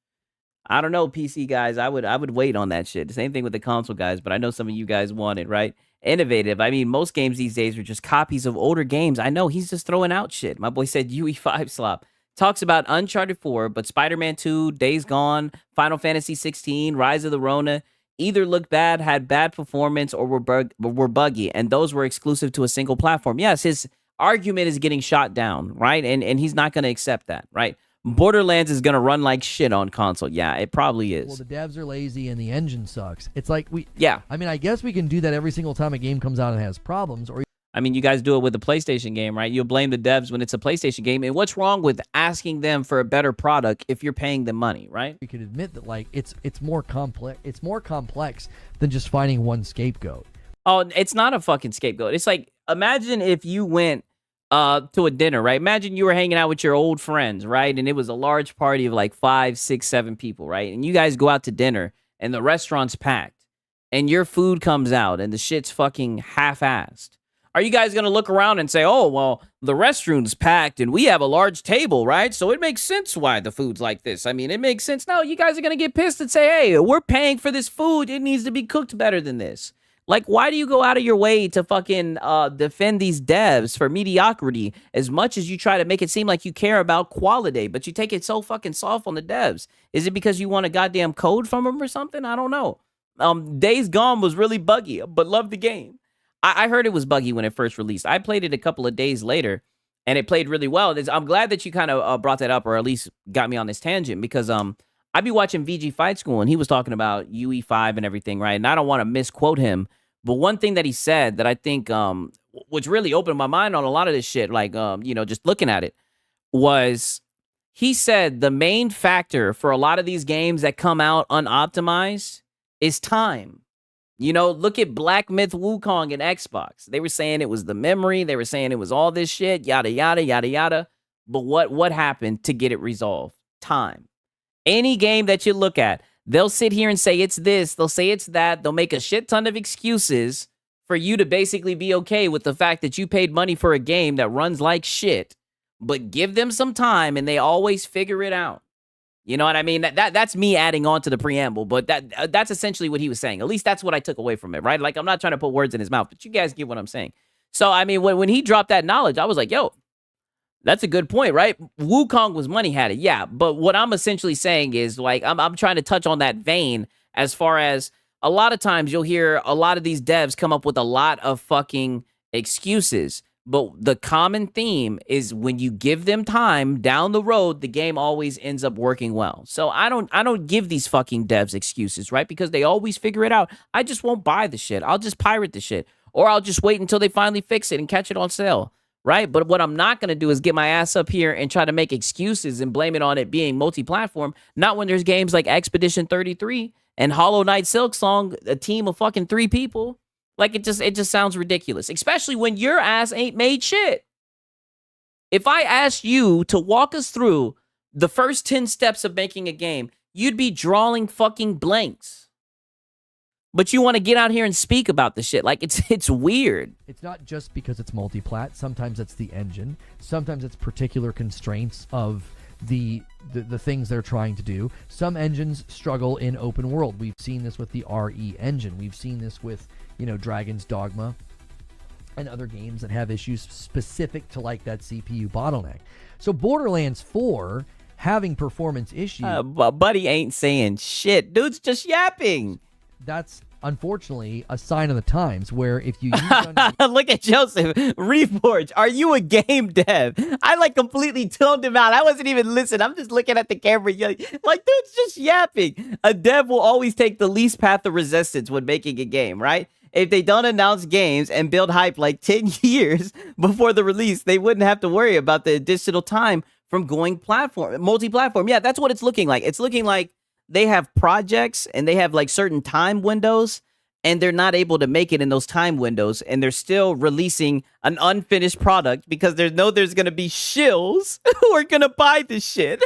I don't know, PC guys. I would wait on that shit. The same thing with the console guys, but I know some of you guys want it, right? Innovative. I mean, most games these days are just copies of older games. I know he's just throwing out shit. My boy said UE5 slop. Talks about Uncharted 4, but Spider-Man 2, Days Gone, Final Fantasy 16, Rise of the Rona, either looked bad, had bad performance, or were buggy, and those were exclusive to a single platform. Yes, his argument is getting shot down, right? And he's not going to accept that, right? Borderlands is going to run like shit on console. Yeah, it probably is. Well, the devs are lazy and the engine sucks. It's like Yeah. I mean, I guess we can do that every single time a game comes out and has problems. Or I mean, you guys do it with the PlayStation game, right? You'll blame the devs when it's a PlayStation game. And what's wrong with asking them for a better product if you're paying them money, right? We could admit that, like, it's more complex. It's more complex than just finding one scapegoat. Oh, it's not a fucking scapegoat. It's like, imagine if you went to a dinner, right? Imagine you were hanging out with your old friends, right? And it was a large party of like 5, 6, 7 people, right? And you guys go out to dinner and the restaurant's packed and your food comes out and the shit's fucking half-assed. Are you guys going to look around and say, oh, well, the restroom's packed and we have a large table, right? So it makes sense why the food's like this. I mean, it makes sense. No, you guys are going to get pissed and say, hey, we're paying for this food. It needs to be cooked better than this. Like, why do you go out of your way to fucking defend these devs for mediocrity as much as you try to make it seem like you care about quality, but you take it so fucking soft on the devs? Is it because you want a goddamn code from them or something? I don't know. Days Gone was really buggy, but loved the game. I heard it was buggy when it first released. I played it a couple of days later, and it played really well. I'm glad that you kind of brought that up, or at least got me on this tangent, because I'd be watching VG Fight School, and he was talking about UE5 and everything, right? And I don't want to misquote him, But one thing that he said that I think which really opened my mind on a lot of this shit, like just looking at it, was he said the main factor for a lot of these games that come out unoptimized is time. Look at Black Myth Wukong and Xbox. They were saying it was the memory. They were saying it was all this shit, yada, yada, yada, yada. But what happened to get it resolved? Time. Any game that you look at, they'll sit here and say it's this. They'll say it's that. They'll make a shit ton of excuses for you to basically be okay with the fact that you paid money for a game that runs like shit. But give them some time and they always figure it out. You know what I mean? That's me adding on to the preamble, but that's essentially what he was saying. At least that's what I took away from it, right? Like, I'm not trying to put words in his mouth, but you guys get what I'm saying. So, I mean, when he dropped that knowledge, I was like, yo, that's a good point, right? Wukong was money had it, yeah. But what I'm essentially saying is, like, I'm trying to touch on that vein as far as a lot of times you'll hear a lot of these devs come up with a lot of fucking excuses. But the common theme is when you give them time down the road, the game always ends up working well. So I don't give these fucking devs excuses, right? Because they always figure it out. I just won't buy the shit. I'll just pirate the shit. Or I'll just wait until they finally fix it and catch it on sale, right? But what I'm not going to do is get my ass up here and try to make excuses and blame it on it being multi-platform. Not when there's games like Expedition 33 and Hollow Knight Silksong, a team of fucking 3 people. Like, it just sounds ridiculous, especially when your ass ain't made shit. If I asked you to walk us through the first 10 steps of making a game, you'd be drawing fucking blanks. But you want to get out here and speak about the shit. Like, it's weird. It's not just because it's multi-plat. Sometimes it's the engine. Sometimes it's particular constraints of the things they're trying to do. Some engines struggle in open world. We've seen this with the RE engine. We've seen this with Dragon's Dogma and other games that have issues specific to like that CPU bottleneck. So Borderlands 4 having performance issues. Buddy ain't saying shit. Dude's just yapping. That's unfortunately a sign of the times where if you use Look at Joseph. Reforge, are you a game dev? I like completely toned him out. I wasn't even listening. I'm just looking at the camera. Like, dude's just yapping. A dev will always take the least path of resistance when making a game, right? If they don't announce games and build hype like 10 years before the release, they wouldn't have to worry about the additional time from going multi-platform. Yeah, that's what it's looking like. It's looking like they have projects and they have like certain time windows and they're not able to make it in those time windows and they're still releasing an unfinished product because there's going to be shills who are going to buy this shit.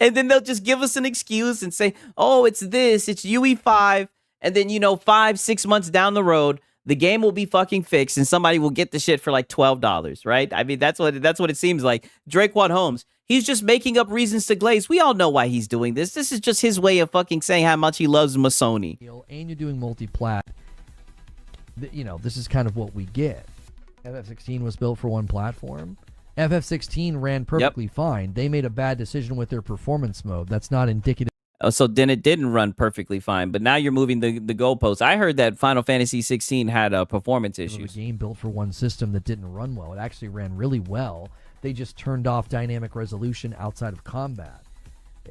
And then they'll just give us an excuse and say, oh, it's UE5. And then, 5-6 months down the road, the game will be fucking fixed and somebody will get the shit for like $12, right? I mean, that's what it seems like. Drakewatt Holmes, he's just making up reasons to glaze. We all know why he's doing this. This is just his way of fucking saying how much he loves Masoni. And you're doing multi-plat. This is kind of what we get. FF16 was built for one platform. FF16 ran perfectly fine. They made a bad decision with their performance mode. That's not indicative. Oh, so then it didn't run perfectly fine, but now you're moving the goalposts. I heard that Final Fantasy 16 had performance issues. A game built for one system that didn't run well. It actually ran really well. They just turned off dynamic resolution outside of combat.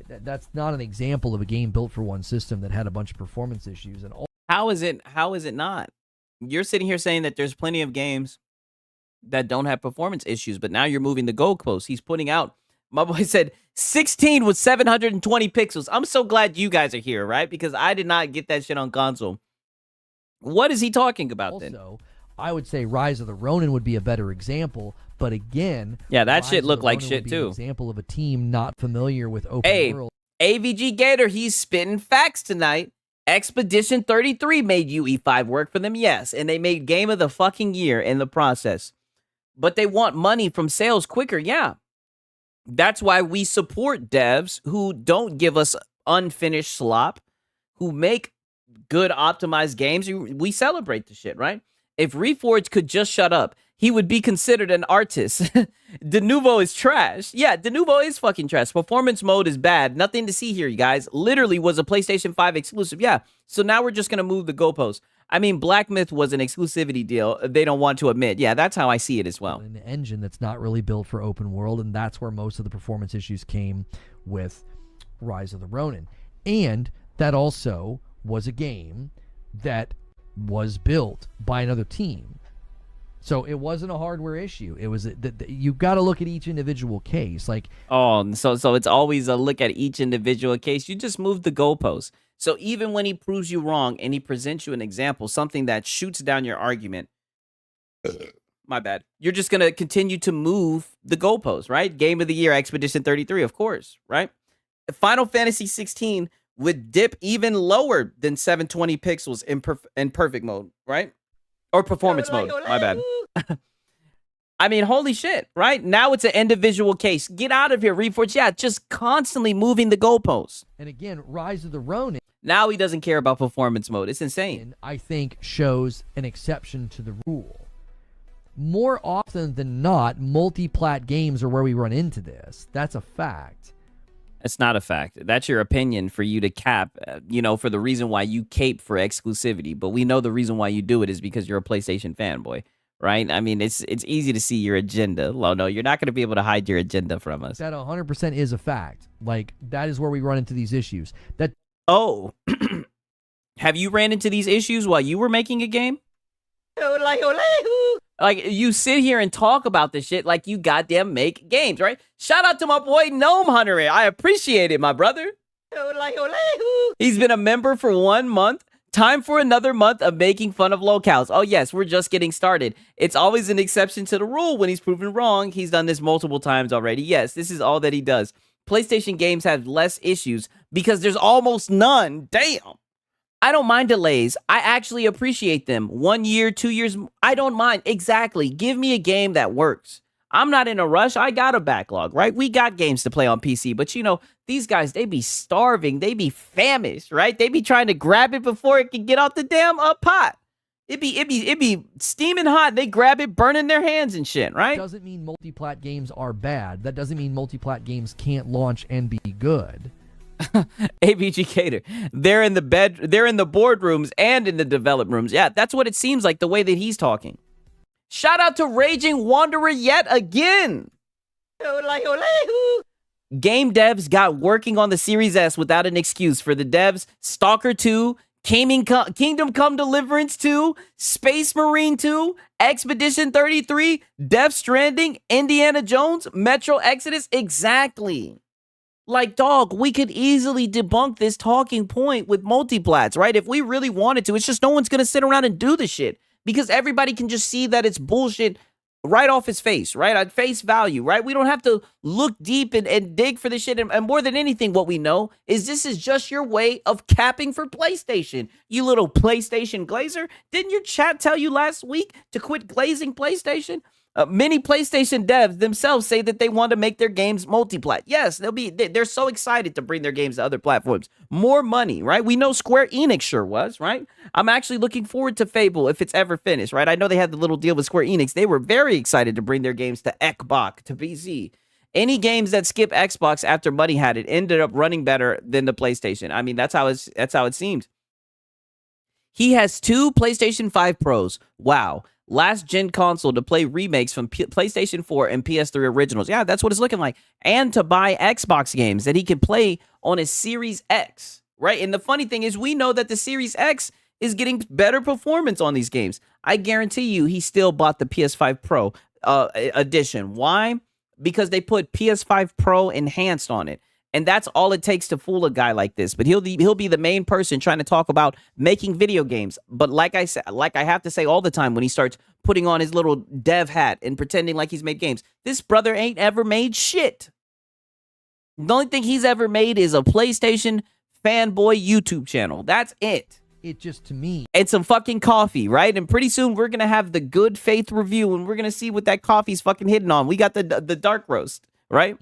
That's not an example of a game built for one system that had a bunch of performance issues. And How is it not? You're sitting here saying that there's plenty of games that don't have performance issues, but now you're moving the goalposts. He's putting out. My boy said 16 with 720 pixels. I'm so glad you guys are here, right? Because I did not get that shit on console. What is he talking about then? Also, I would say Rise of the Ronin would be a better example, but again, yeah, that Rise shit of the looked like Ronin shit would be too. An example of a team not familiar with open world. AVG Gator, he's spitting facts tonight. Expedition 33 made UE5 work for them, yes, and they made Game of the fucking Year in the process. But they want money from sales quicker, yeah. That's why we support devs who don't give us unfinished slop, who make good optimized games. We celebrate the shit, right? If Reforge could just shut up, he would be considered an artist. De Nouveau is trash. Yeah, De Nouveau is fucking trash. Performance mode is bad. Nothing to see here, you guys. Literally was a PlayStation 5 exclusive. Yeah, so now we're just going to move the goalposts. I mean, Black Myth was an exclusivity deal they don't want to admit. Yeah, that's how I see it as well. An engine that's not really built for open world, and that's where most of the performance issues came with Rise of the Ronin. And that also was a game that was built by another team. So it wasn't a hardware issue. It was you've got to look at each individual case. Like, oh, so it's always a look at each individual case. You just move the goalpost. So even when he proves you wrong and he presents you an example, something that shoots down your argument, my bad, you're just going to continue to move the goalpost, right? Game of the year, Expedition 33, of course, right? Final Fantasy 16 would dip even lower than 720 pixels in perfect mode, right? Or performance mode, my bad. I mean, holy shit, right? Now it's an individual case. Get out of here, Reforge. Yeah, just constantly moving the goalposts. And again, Rise of the Ronin. Now he doesn't care about performance mode. It's insane. I think shows an exception to the rule. More often than not, multi-plat games are where we run into this. That's a fact. It's not a fact. That's your opinion for you to cap, for the reason why you cape for exclusivity. But we know the reason why you do it is because you're a PlayStation fanboy, right? I mean, it's easy to see your agenda. Well, no, you're not going to be able to hide your agenda from us. That 100% is a fact. Like, that is where we run into these issues. Oh, have you ran into these issues while you were making a game? Like, you sit here and talk about this shit like you goddamn make games, right? Shout out to my boy Gnome Hunter. I appreciate it, my brother. He's been a member for 1 month. Time for another month of making fun of locales. Oh, yes, we're just getting started. It's always an exception to the rule when he's proven wrong. He's done this multiple times already. Yes, this is all that he does. PlayStation games have less issues because there's almost none. Damn. I don't mind delays. I actually appreciate them. 1 year, 2 years, I don't mind. Exactly. Give me a game that works. I'm not in a rush. I got a backlog, right? We got games to play on PC, but these guys, they be starving. They be famished, right? They be trying to grab it before it can get out the damn pot. It be steaming hot. They grab it, burning their hands and shit, right? Doesn't mean multi-plat games are bad. That doesn't mean multi-plat games can't launch and be good. ABG Cater. They're in the boardrooms and in the develop rooms. Yeah, that's what it seems like the way that he's talking. Shout out to Raging Wanderer yet again. Game devs got working on the Series S without an excuse. For the devs, Stalker 2, Kingdom Come Deliverance 2, Space Marine 2, Expedition 33, Death Stranding, Indiana Jones, Metro Exodus. Exactly. Like, dog, we could easily debunk this talking point with multiplats, right? If we really wanted to. It's just no one's going to sit around and do the shit because everybody can just see that it's bullshit right off his face, right? At face value, right? We don't have to look deep and dig for this shit. And more than anything, what we know is this is just your way of capping for PlayStation. You little PlayStation glazer. Didn't your chat tell you last week to quit glazing PlayStation? Many PlayStation devs themselves say that they want to make their games multiplat. Yes, they're so excited to bring their games to other platforms. More money, right? We know Square Enix sure was, right? I'm actually looking forward to Fable if it's ever finished, right? I know they had the little deal with Square Enix. They were very excited to bring their games to Xbox, to PC. Any games that skip Xbox after money had it ended up running better than the PlayStation. I mean, that's how it seems. He has 2 PlayStation 5 Pros. Wow. Last gen console to play remakes from PlayStation 4 and PS3 originals. Yeah, that's what it's looking like. And to buy Xbox games that he can play on his Series X, right? And the funny thing is we know that the Series X is getting better performance on these games. I guarantee you he still bought the PS5 Pro edition. Why? Because they put PS5 Pro enhanced on it. And that's all it takes to fool a guy like this. But he'll be the main person trying to talk about making video games. But like I said, like I have to say all the time when he starts putting on his little dev hat and pretending like he's made games, this brother ain't ever made shit. The only thing he's ever made is a PlayStation fanboy YouTube channel. That's it. It just, to me, and some fucking coffee, right? And pretty soon we're gonna have the good faith review, and we're gonna see what that coffee's fucking hitting on. We got the dark roast, right?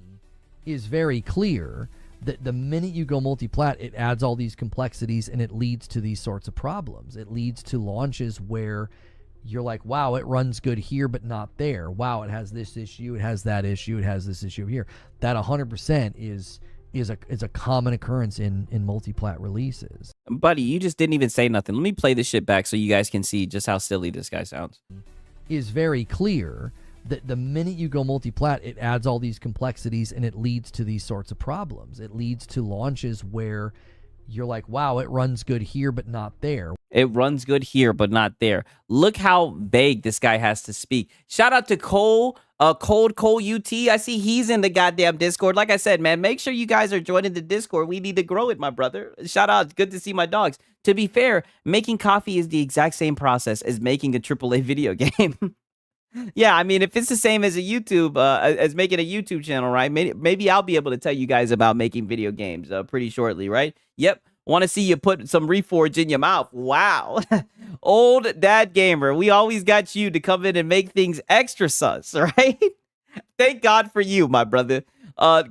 Is very clear that the minute you go multi-plat, it adds all these complexities and it leads to these sorts of problems. It leads to launches where you're like, wow, it runs good here, but not there. Wow, it has this issue, it has that issue, it has this issue here. That 100% is a common occurrence in multi-plat releases. Buddy, you just didn't even say nothing. Let me play this shit back so you guys can see just how silly this guy sounds. Is very clear that the minute you go multi-plat, it adds all these complexities and it leads to these sorts of problems. It leads to launches where you're like, wow, it runs good here, but not there. It runs good here, but not there. Look how vague this guy has to speak. Shout out to Cole, Cold Cole UT. I see he's in the goddamn Discord. Like I said, man, make sure you guys are joining the Discord. We need to grow it, my brother. Shout out. Good to see my dogs. To be fair, making coffee is the exact same process as making a AAA video game. Yeah, I mean, if it's the same as a YouTube, as making a YouTube channel, right? Maybe I'll be able to tell you guys about making video games pretty shortly, right? Yep. Want to see you put some Reforge in your mouth. Wow. Old dad gamer. We always got you to come in and make things extra sus, right? Thank God for you, my brother.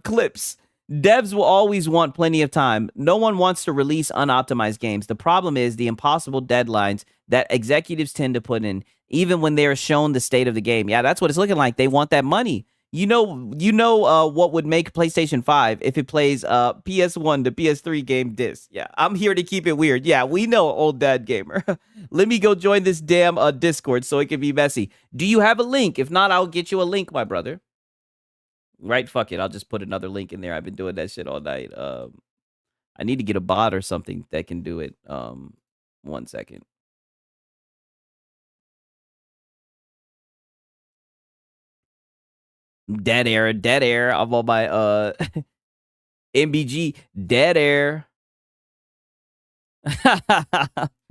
Clips. Devs will always want plenty of time. No one wants to release unoptimized games. The problem is the impossible deadlines that executives tend to put in, even when they are shown the state of the game. Yeah, that's what it's looking like. They want that money. You know what would make PlayStation 5 if it plays PS1 to PS3 game disc. Yeah, I'm here to keep it weird. Yeah, we know, old dad gamer. Let me go join this damn Discord so it can be messy. Do you have a link? If not, I'll get you a link, my brother. Right, fuck it. I'll just put another link in there. I've been doing that shit all night. I need to get a bot or something that can do it. 1 second. Dead air. I'm on my MBG dead air.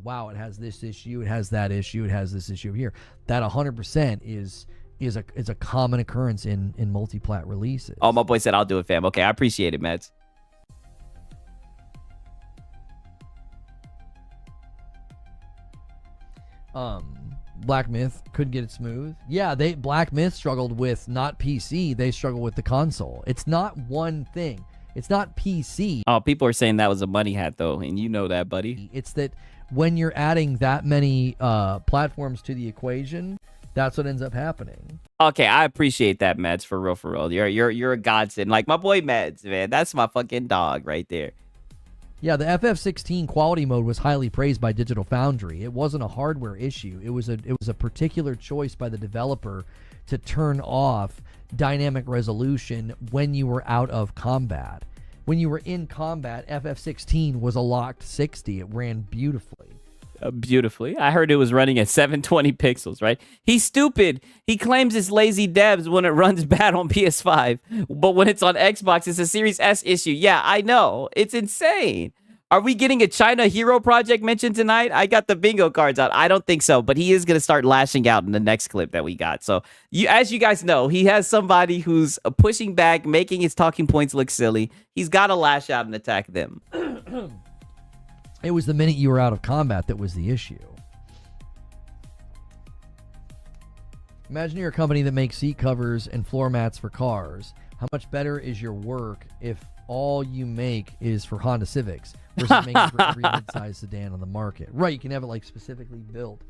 Wow, it has this issue, it has that issue, it has this issue here. That 100% is a common occurrence in multi-plat releases. Oh, my boy said I'll do it, fam. Okay, I appreciate it, Mads. Black Myth could get it smooth. Yeah, Black Myth struggled with not PC, they struggled with the console. It's not one thing. It's not PC. Oh, people are saying that was a money hat though, and you know that, buddy. It's that when you're adding that many platforms to the equation, that's what ends up happening. Okay, I appreciate that, Mads, for real. You're a godsend. Like my boy Mads, man. That's my fucking dog right there. Yeah, the FF16 quality mode was highly praised by Digital Foundry. It wasn't a hardware issue. It was a particular choice by the developer to turn off dynamic resolution when you were out of combat. When you were in combat, FF16 was a locked 60. It ran beautifully. Beautifully. I heard it was running at 720 pixels, right? He's stupid. He claims it's lazy devs when it runs bad on PS5, but when it's on Xbox, it's a Series S issue. Yeah, I know. It's insane. Are we getting a China Hero project mentioned tonight? I got the bingo cards out. I don't think so, but he is going to start lashing out in the next clip that we got. So, as you guys know, he has somebody who's pushing back, making his talking points look silly. He's got to lash out and attack them. It was the minute you were out of combat that was the issue. Imagine you're a company that makes seat covers and floor mats for cars. How much better is your work if all you make is for Honda Civics versus making for every mid-size sedan on the market? Right, you can have it like specifically built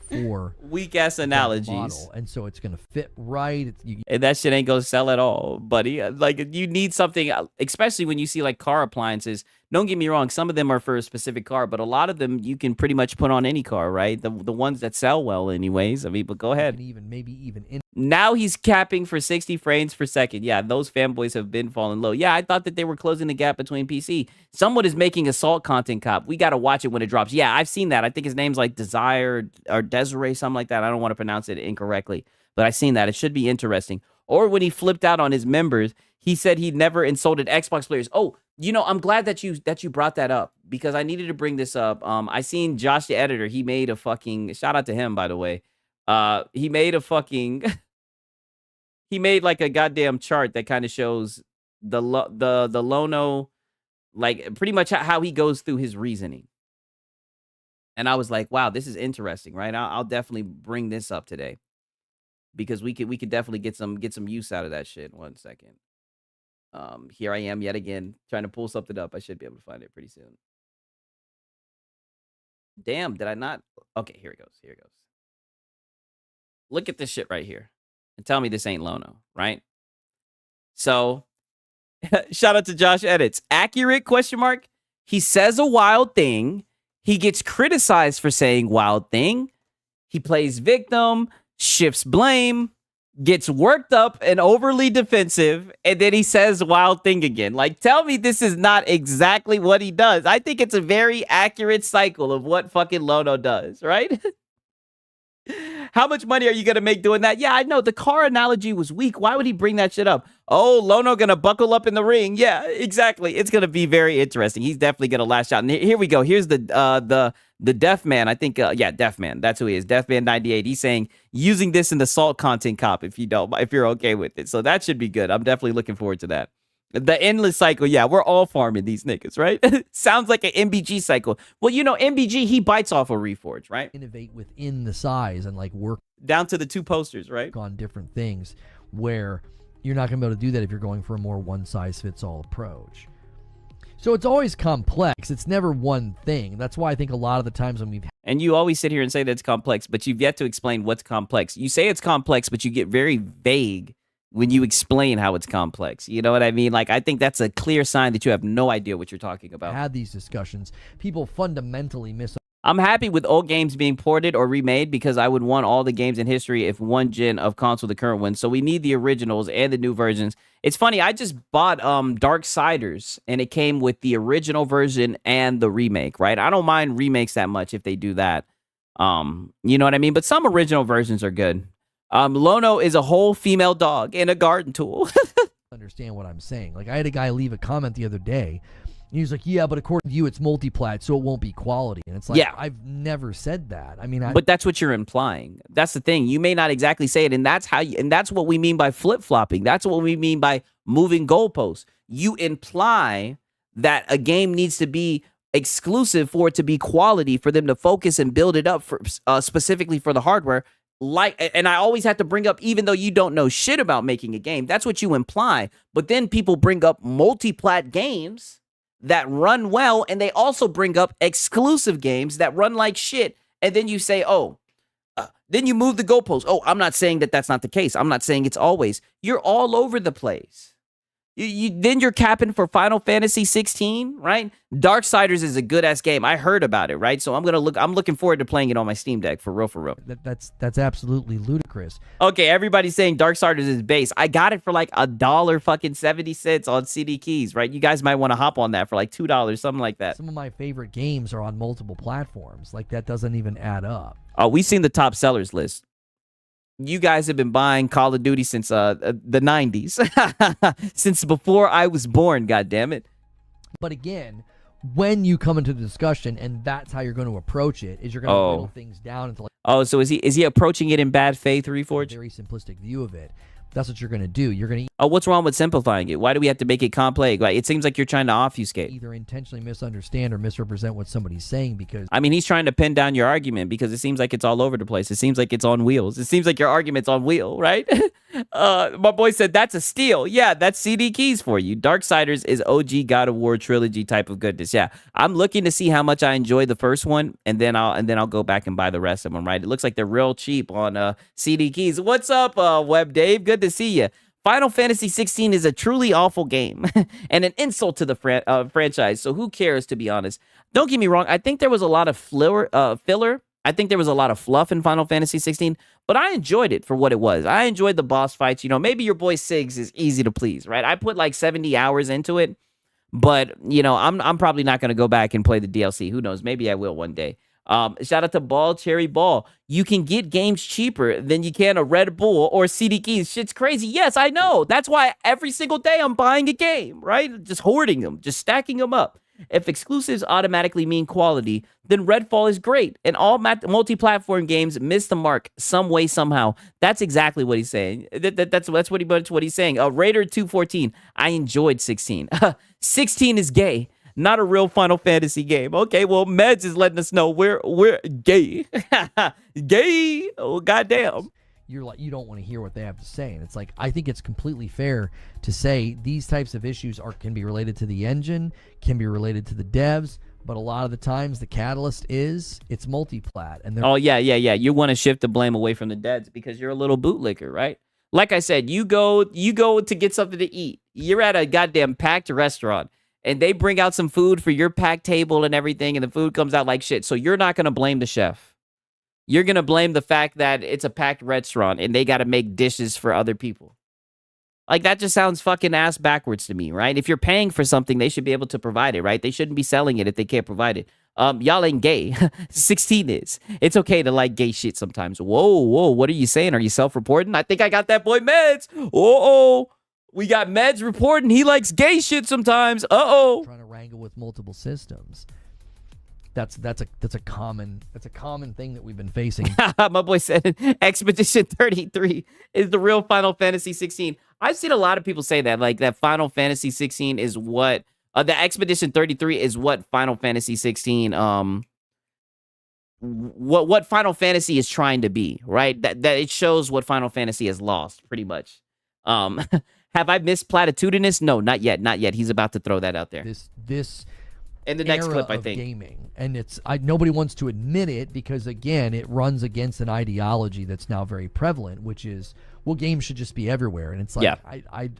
for weak ass analogies, model, and so it's gonna fit right. And that shit ain't gonna sell at all, buddy. Like you need something, especially when you see like car appliances. Don't get me wrong, some of them are for a specific car, but a lot of them you can pretty much put on any car, right? The ones that sell well, anyways. I mean, but go ahead. Maybe even in. Now he's capping for 60 frames per second. Yeah, those fanboys have been falling low. Yeah, I thought that they were closing the gap between PC. Someone is making Assault content cop. We got to watch it when it drops. Yeah, I've seen that. I think his name's like Desire or Desiree, something like that. I don't want to pronounce it incorrectly, but I've seen that. It should be interesting. Or when he flipped out on his members, he said he never insulted Xbox players. Oh, you know, I'm glad that you brought that up because I needed to bring this up. I seen Josh the editor. He made a fucking shout out to him, by the way. He made a fucking he made like a goddamn chart that kind of shows the Lono, like pretty much how he goes through his reasoning. And I was like, wow, this is interesting, right? I'll definitely bring this up today because we could definitely get some use out of that shit. 1 second. Here I am yet again trying to pull something up. I should be able to find it pretty soon. Damn, did I not? Okay, here it goes. Here it goes. Look at this shit right here. And tell me this ain't Lono, right? So, shout out to Josh Edits. Accurate, question mark. He says a wild thing. He gets criticized for saying wild thing. He plays victim, shifts blame. gets worked up and overly defensive, and then he says wild thing again. Like, tell me this is not exactly what he does. I think it's a very accurate cycle of what fucking Lono does, right? How much money are you going to make doing that? Yeah, I know. The car analogy was weak. Why would he bring that shit up? Oh, Lono going to buckle up in the ring. Yeah, exactly. It's going to be very interesting. He's definitely going to lash out. And here we go. Here's the Deaf Man. I think, yeah, Deaf Man. That's who he is. Deaf Man 98. He's saying using this in the salt content cop if you're okay with it. So that should be good. I'm definitely looking forward to that. The endless cycle. Yeah, we're all farming these niggas, right? Sounds like an MBG cycle. Well, you know, MBG, he bites off a Reforge, right? Innovate within the size and like work down to the 2 posters, right? On different things where you're not going to be able to do that if you're going for a more one-size-fits-all approach. So it's always complex. It's never one thing. That's why I think a lot of the times when and you always sit here and say that it's complex, but you've yet to explain what's complex. You say it's complex, but you get very vague when you explain how it's complex. You know what I mean? Like, I think that's a clear sign that you have no idea what you're talking about. Had these discussions, people fundamentally miss. I'm happy with old games being ported or remade because I would want all the games in history if one gen of console the current one. So we need the originals and the new versions. It's funny, I just bought Darksiders and it came with the original version and the remake, right? I don't mind remakes that much if they do that. You know what I mean? But some original versions are good. Lono is a whole female dog and a garden tool. Understand what I'm saying. Like, I had a guy leave a comment the other day. And he was like, yeah, but according to you, it's multi-plat, so it won't be quality. And it's like, yeah, I've never said that. I mean, but that's what you're implying. That's the thing. You may not exactly say it, and that's that's what we mean by flip-flopping. That's what we mean by moving goalposts. You imply that a game needs to be exclusive for it to be quality, for them to focus and build it up for specifically for the hardware. And I always have to bring up, even though you don't know shit about making a game, that's what you imply. But then people bring up multi-plat games that run well, and they also bring up exclusive games that run like shit. And then you say, then you move the goalpost. Oh, I'm not saying that that's not the case. I'm not saying it's always. You're all over the place. Then you're capping for Final Fantasy 16, right? Darksiders is a good ass game. I heard about it, right? So I'm looking forward to playing it on my Steam Deck for real. That's absolutely ludicrous. Okay, everybody's saying Darksiders is base. I got it for like $1.70 on CD Keys, right? You guys might want to hop on that for like $2, something like that. Some of my favorite games are on multiple platforms. Like, that doesn't even add up. Oh, we've seen the top sellers list. You guys have been buying Call of Duty since the 90s. Since before I was born, goddammit. But again, when you come into the discussion, and that's how you're going to approach it, is you're going to whittle things down into like... Oh, so is he approaching it in bad faith, Reforge? A very simplistic view of it. That's what you're going to do. You're going to... Oh, what's wrong with simplifying it? Why do we have to make it complex? Like, it seems like you're trying to obfuscate. Either intentionally misunderstand or misrepresent what somebody's saying because... I mean, he's trying to pin down your argument because it seems like it's all over the place. It seems like it's on wheels. It seems like your argument's on wheel, right? My boy said, that's a steal. Yeah, that's CD Keys for you. Darksiders is OG God of War trilogy type of goodness. Yeah, I'm looking to see how much I enjoy the first one, and then I'll go back and buy the rest of them, right? It looks like they're real cheap on CD Keys. What's up, Web Dave? Good to see you. Final Fantasy 16 is a truly awful game and an insult to the franchise, so who cares, to be honest? Don't get me wrong, I think there was a lot of filler. I think there was a lot of fluff in Final Fantasy 16, but I enjoyed it for what it was. I enjoyed the boss fights. You know, maybe your boy Siggs is easy to please, right? I put like 70 hours into it, but, you know, I'm probably not going to go back and play the DLC. Who knows? Maybe I will one day. Shout out to Ball Cherry Ball. You can get games cheaper than you can a Red Bull or CD Keys. Shit's crazy. Yes, I know. That's why every single day I'm buying a game, right? Just hoarding them, just stacking them up. If exclusives automatically mean quality, then Redfall is great. And all multi-platform games miss the mark some way, somehow. That's exactly what he's saying. That's what he's saying. Raider 214, I enjoyed 16. 16 is gay. Not a real Final Fantasy game. Okay, well, Meds is letting us know we're gay. Gay. Oh, goddamn. You're like, you don't want to hear what they have to say. And it's like, I think it's completely fair to say these types of issues can be related to the engine, can be related to the devs, but a lot of the times the catalyst is it's multi-plat. And oh, yeah. You want to shift the blame away from the devs because you're a little bootlicker, right? Like I said, you go to get something to eat. You're at a goddamn packed restaurant. And they bring out some food for your packed table and everything, and the food comes out like shit. So you're not going to blame the chef. you're going to blame the fact that it's a packed restaurant and they got to make dishes for other people. Like, that just sounds fucking ass backwards to me, right? If you're paying for something, they should be able to provide it, right? They shouldn't be selling it if they can't provide it. Y'all ain't gay. 16 is. It's okay to like gay shit sometimes. Whoa, what are you saying? Are you self-reporting? I think I got that boy Meds. We got Meds reporting he likes gay shit sometimes. Trying to wrangle with multiple systems. That's a common thing that we've been facing. My boy said Expedition 33 is the real Final Fantasy 16. I've seen a lot of people say that, like that Final Fantasy 16 is what the Expedition 33 is what Final Fantasy 16 what Final Fantasy is trying to be, right? That it shows what Final Fantasy has lost pretty much. Have I missed platitudinous? No, not yet. He's about to throw that out there. This in the next clip, I of think. Gaming, and nobody wants to admit it because again, it runs against an ideology that's now very prevalent, which is, well, games should just be everywhere, and it's like,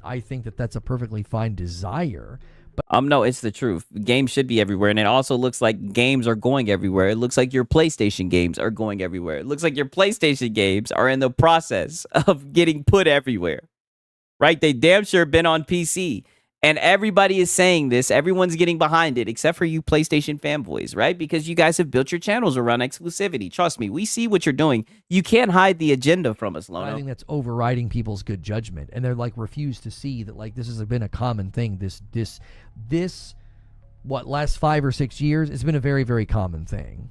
I think that's a perfectly fine desire. But no, it's the truth. Games should be everywhere, and it also looks like games are going everywhere. It looks like your PlayStation games are going everywhere. It looks like your PlayStation games are in the process of getting put everywhere. Right? They damn sure been on PC. And everybody is saying this. Everyone's getting behind it, except for you PlayStation fanboys, right? Because you guys have built your channels around exclusivity. Trust me, we see what you're doing. You can't hide the agenda from us, Lono. I think that's overriding people's good judgment. And they're like refuse to see that like this has been a common thing. This last 5 or 6 years, it's been a very, very common thing.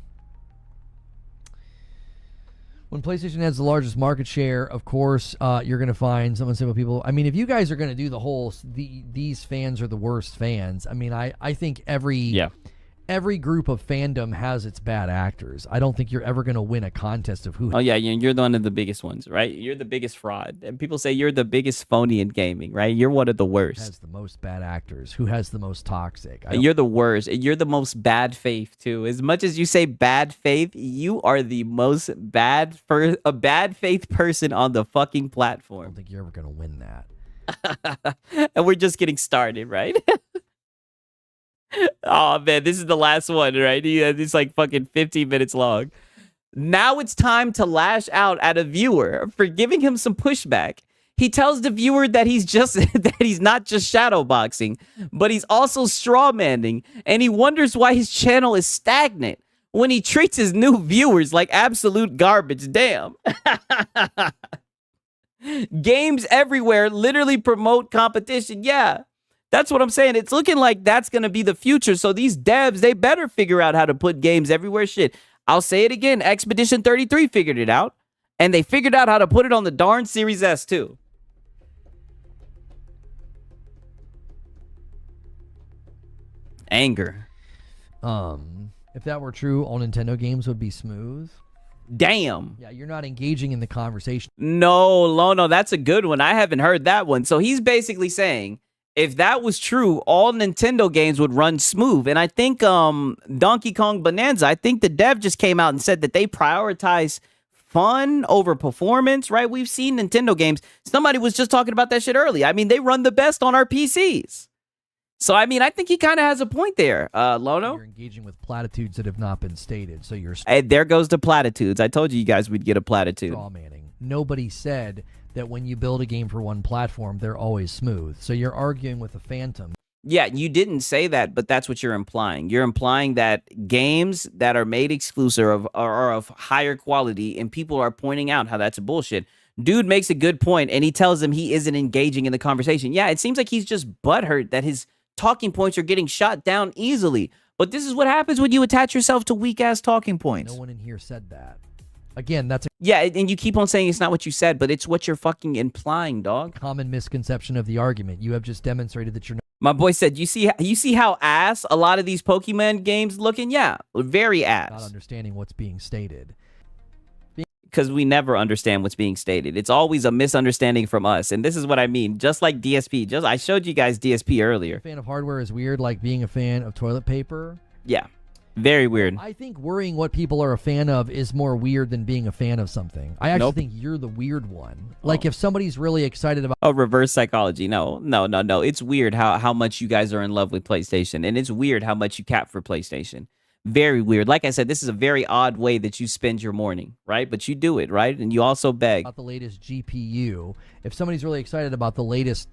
When PlayStation has the largest market share, of course, you're going to find some simple people. I mean, if you guys are going to do the whole, these fans are the worst fans, I mean, I think every group of fandom has its bad actors. I don't think you're ever going to win a contest of who. Oh, yeah, you're one of the biggest ones, right? You're the biggest fraud. And people say you're the biggest phony in gaming, right? You're one of the worst. Who has the most bad actors? Who has the most toxic? And you're the worst. And you're the most bad faith, too. As much as you say bad faith, you are the most bad faith person on the fucking I platform. don't think you're ever going to win that. And we're just getting started, right? Oh, man, this is the last one, right? It's like fucking 15 minutes long. Now it's time to lash out at a viewer for giving him some pushback. He tells the viewer that that he's not just shadowboxing, but he's also strawmanning, and he wonders why his channel is stagnant when he treats his new viewers like absolute garbage. Damn. Games everywhere literally promote competition. Yeah. That's what I'm saying. It's looking like that's going to be the future. So these devs, they better figure out how to put games everywhere. Shit. I'll say it again. Expedition 33 figured it out. And they figured out how to put it on the darn Series S too. Anger. If that were true, all Nintendo games would be smooth. Damn. Yeah, you're not engaging in the conversation. No, Lono, that's a good one. I haven't heard that one. So he's basically saying, if that was true, all Nintendo games would run smooth. And I think Donkey Kong Bonanza, I think the dev just came out and said that they prioritize fun over performance, right? We've seen Nintendo games. Somebody was just talking about that shit earlier. I mean, they run the best on our PCs. So, I mean, I think he kind of has a point there, Lono. You're engaging with platitudes that have not been stated. So you're Hey, there goes the platitudes. I told you guys we'd get a platitude. strawmanning. Nobody said that when you build a game for one platform, they're always smooth. So you're arguing with a phantom. Yeah, you didn't say that, but that's what you're implying. You're implying that games that are made exclusive are of higher quality, and people are pointing out how that's bullshit. Dude makes a good point, and he tells them he isn't engaging in the conversation. Yeah, it seems like he's just butthurt that his talking points are getting shot down easily. But this is what happens when you attach yourself to weak-ass talking points. No one in here said that. Again, that's a Yeah, and you keep on saying it's not what you said, but it's what you're fucking implying, dog. common misconception of the argument. You have just demonstrated that you're not. My boy said, you see how ass a lot of these Pokemon games looking? Yeah, very Not ass. understanding what's being stated. Because we never understand what's being stated. It's always a misunderstanding from us. And this is what I mean. Just like DSP. I showed you guys DSP earlier. A fan of hardware is weird, like being a fan of toilet paper. Yeah. Very weird. I think worrying what people are a fan of is more weird than being a fan of something. I actually Nope. think you're the weird one. Like if somebody's really excited about Oh, reverse psychology. No. It's weird how much you guys are in love with PlayStation. And it's weird how much you cap for PlayStation. Very weird. Like I said, this is a very odd way that you spend your morning, right? But you do it, right? And you also beg. About the latest GPU, if somebody's really excited about the latest,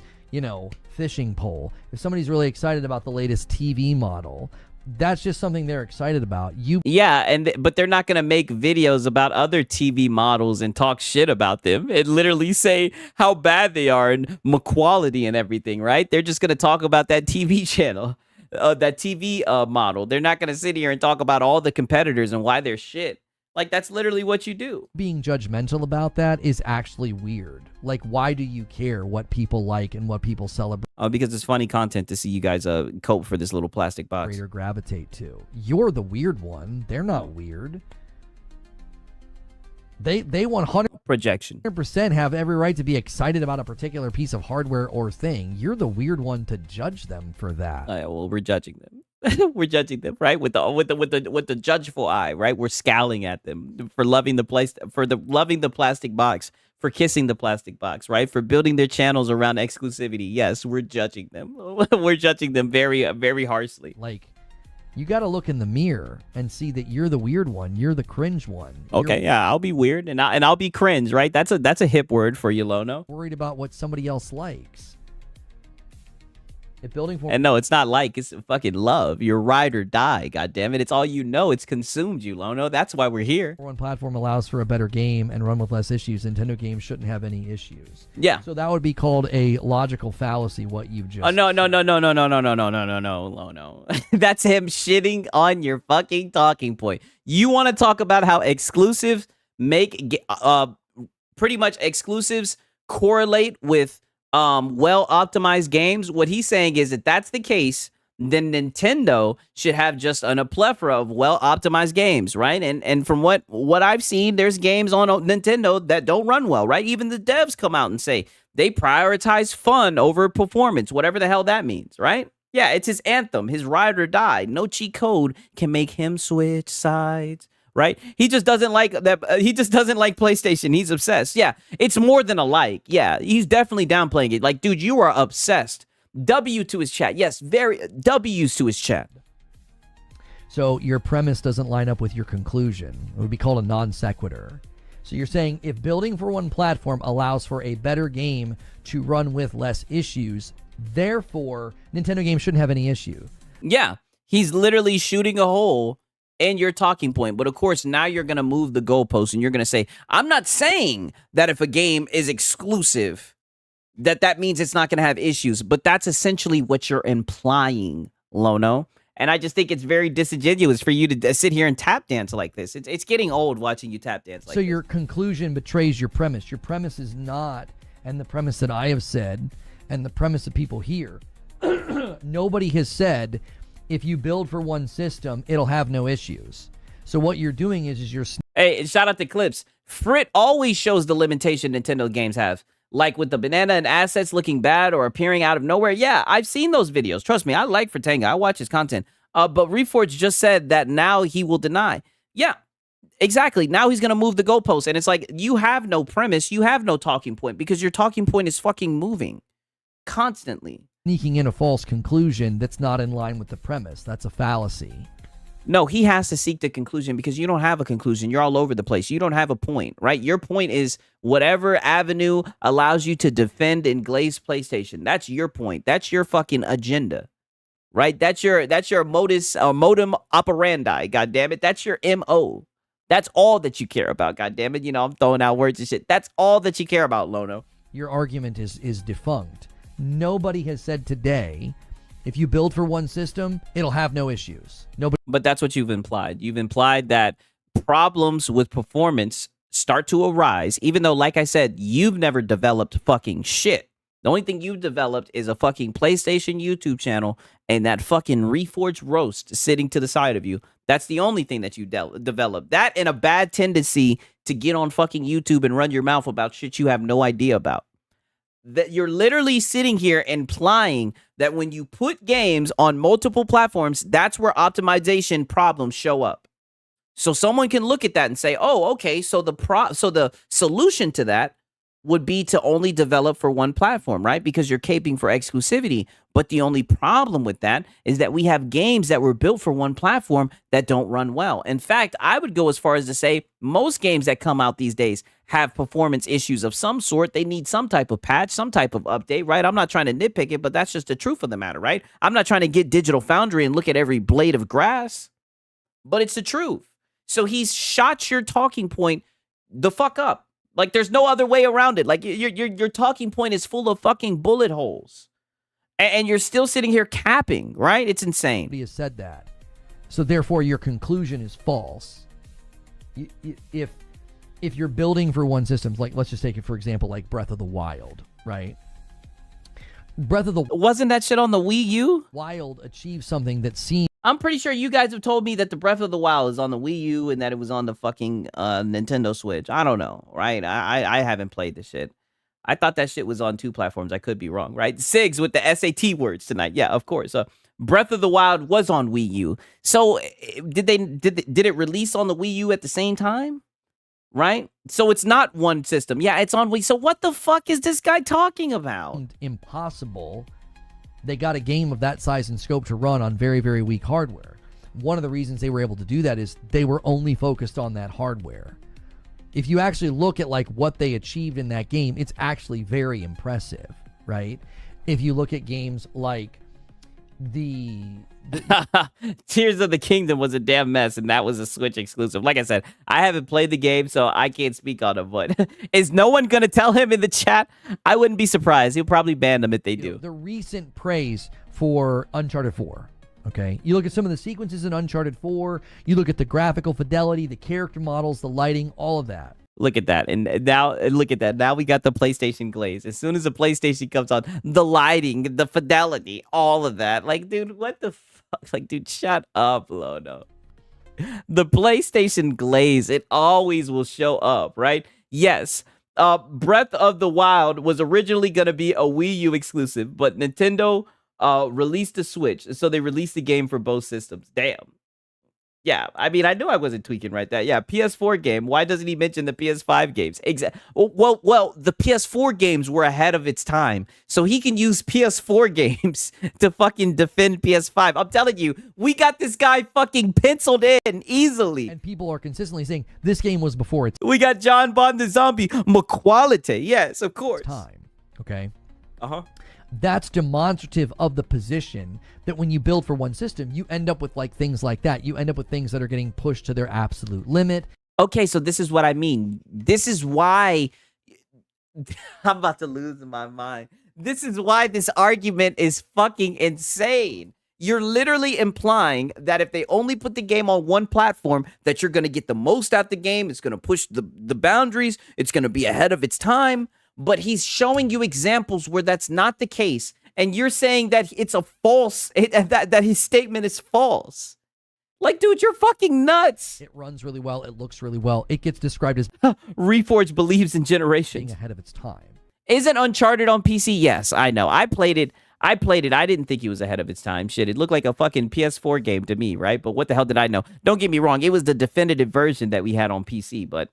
fishing pole, if somebody's really excited about the latest TV model, that's just something they're excited about. Yeah, but they're not going to make videos about other TV models and talk shit about them and literally say how bad they are and quality and everything, right? They're just going to talk about that TV channel, that TV model. They're not going to sit here and talk about all the competitors and why they're shit. Like, that's literally what you do. Being judgmental about that is actually weird. Like, why do you care what people like and what people celebrate? Because it's funny content to see you guys cope for this little plastic box. Or gravitate to. You're the weird one. They're not weird. They 100% projection have every right to be excited about a particular piece of hardware or thing. You're the weird one to judge them for that. Well, we're judging them. We're judging them, right? With the judgeful eye, right? We're scowling at them for loving loving the plastic box, for kissing the plastic box, right? For building their channels around exclusivity. Yes, we're judging them. We're judging them very, very harshly. Like, you got to look in the mirror and see that you're the weird one. You're the cringe one. Okay, yeah, I'll be weird and I'll be cringe, right? That's a hip word for you, Lono. Worried about what somebody else likes. If building for and no, it's not like, it's fucking love. You're ride or die, goddammit. It's all you know. It's consumed you, Lono. That's why we're here. One platform allows for a better game and run with less issues. Nintendo games shouldn't have any issues. Yeah. So that would be called a logical fallacy, what you've just no, Lono. That's him shitting on your fucking talking point. You want to talk about how exclusives make pretty much exclusives correlate with well-optimized games? What he's saying is that that's the case, then Nintendo should have just a plethora of well-optimized games, right? And from what I've seen, there's games on Nintendo that don't run well, right? Even the devs come out and say they prioritize fun over performance, whatever the hell that means, right? Yeah, it's his anthem, his ride or die. No cheat code can make him switch sides. Right? He just doesn't like that. He just doesn't like PlayStation. He's obsessed. Yeah, it's more than a like. Yeah, he's definitely downplaying it. Like, dude, you are obsessed. W to his chat. Yes, very W's to his chat. So your premise doesn't line up with your conclusion. It would be called a non sequitur. So you're saying if building for one platform allows for a better game to run with less issues, therefore Nintendo games shouldn't have any issue. Yeah, he's literally shooting a hole in your talking point. But of course, now you're going to move the goalpost and you're going to say, I'm not saying that if a game is exclusive, that means it's not going to have issues. But that's essentially what you're implying, Lono. And I just think it's very disingenuous for you to sit here and tap dance like this. It's getting old watching you tap dance like this. So this. Your conclusion betrays your premise. Your premise is not, and the premise that I have said, and the premise of people here, nobody has said, if you build for one system, it'll have no issues. So what you're doing is you're... Hey, shout out to Clips. Frit always shows the limitation Nintendo games have. Like with the banana and assets looking bad or appearing out of nowhere. Yeah, I've seen those videos. Trust me, I like Fritanga. I watch his content. But Reforge just said that now he will deny. Yeah, exactly. Now he's going to move the goalpost. And it's like, you have no premise. You have no talking point because your talking point is fucking moving constantly. Sneaking in a false conclusion that's not in line with the premise. That's a fallacy. No, he has to seek the conclusion because you don't have a conclusion. You're all over the place. You don't have a point, right? Your point is whatever avenue allows you to defend and glaze PlayStation. That's your point. That's your fucking agenda, right? That's your modem operandi, goddammit. That's your MO. That's all that you care about, goddammit. You know, I'm throwing out words and shit. That's all that you care about, Lono. Your argument is defunct. Nobody has said today, if you build for one system, it'll have no issues. Nobody. But that's what you've implied. You've implied that problems with performance start to arise, even though, like I said, you've never developed fucking shit. The only thing you've developed is a fucking PlayStation YouTube channel and that fucking Reforged roast sitting to the side of you. That's the only thing that you developed. That and a bad tendency to get on fucking YouTube and run your mouth about shit you have no idea about. That you're literally sitting here implying that when you put games on multiple platforms, that's where optimization problems show up. So someone can look at that and say, "Oh, okay, so the solution to that would be to only develop for one platform, right? Because you're caping for exclusivity. But the only problem with that is that we have games that were built for one platform that don't run well. In fact, I would go as far as to say most games that come out these days have performance issues of some sort. They need some type of patch, some type of update, right? I'm not trying to nitpick it, but that's just the truth of the matter, right? I'm not trying to get Digital Foundry and look at every blade of grass, but it's the truth. So he's shot your talking point the fuck up. Like, there's no other way around it. Like, your talking point is full of fucking bullet holes. And you're still sitting here capping, right? It's insane. He has said that. So therefore, your conclusion is false. If you're building for one system, like, let's just take it, for example, like Breath of the Wild, right? Wasn't that shit on the Wii U? Wild achieved something that seemed... I'm pretty sure you guys have told me that the Breath of the Wild is on the Wii U and that it was on the fucking Nintendo Switch. I don't know, right? I haven't played this shit. I thought that shit was on 2 platforms. I could be wrong, right? Sigs with the SAT words tonight. Yeah, of course. Breath of the Wild was on Wii U. So did it release on the Wii U at the same time? Right? So it's not one system. Yeah, it's on Wii. So what the fuck is this guy talking about? Impossible. They got a game of that size and scope to run on very, very weak hardware. One of the reasons they were able to do that is they were only focused on that hardware. If you actually look at like what they achieved in that game, it's actually very impressive, right? If you look at games like the Tears of the Kingdom was a damn mess, and that was a Switch exclusive. Like I said, I haven't played the game, so I can't speak on it. But is no one gonna tell him in the chat? I wouldn't be surprised. He'll probably ban them if they do. The recent praise for Uncharted 4. Okay, you look at some of the sequences in Uncharted 4. You look at the graphical fidelity, the character models, the lighting, all of that. Look at that. And now, look at that. Now we got the PlayStation glaze. As soon as the PlayStation comes on, the lighting, the fidelity, all of that. Like, dude, what the fuck? Like, dude, shut up, Lono. The PlayStation glaze, it always will show up, right? Yes. Breath of the Wild was originally going to be a Wii U exclusive, but Nintendo released the Switch. So they released the game for both systems. Damn. Yeah, I mean, I knew I wasn't tweaking right there. Yeah, PS4 game. Why doesn't he mention the PS5 games? Exactly. Well, the PS4 games were ahead of its time, so he can use PS4 games to fucking defend PS5. I'm telling you, we got this guy fucking penciled in easily. And people are consistently saying this game was before its We got John Bond the Zombie, McQuality. Yes, of course. time. Okay. Uh-huh. That's demonstrative of the position that when you build for one system, you end up with like things like that. You end up with things that are getting pushed to their absolute limit. Okay, so this is what I mean. This is why I'm about to lose my mind. This is why this argument is fucking insane. You're literally implying that if they only put the game on one platform, that you're going to get the most out the game. It's going to push the boundaries. It's going to be ahead of its time. But he's showing you examples where that's not the case. And you're saying that it's a false, that his statement is false. Like, dude, you're fucking nuts. It runs really well. It looks really well. It gets described as Reforged believes in generations. being ahead of its time. Isn't Uncharted on PC? Yes, I know. I played it. I didn't think he was ahead of its time. Shit, it looked like a fucking PS4 game to me, right? But what the hell did I know? Don't get me wrong. It was the definitive version that we had on PC, but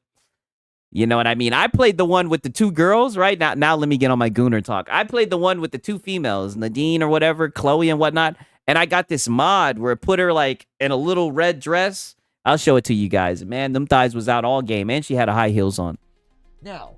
you know what I mean? I played the one with the 2 girls, right? Now let me get on my Gooner talk. I played the one with the 2 females, Nadine or whatever, Chloe and whatnot. And I got this mod where it put her like in a little red dress. I'll show it to you guys. Man, them thighs was out all game. And she had a high heels on. Now,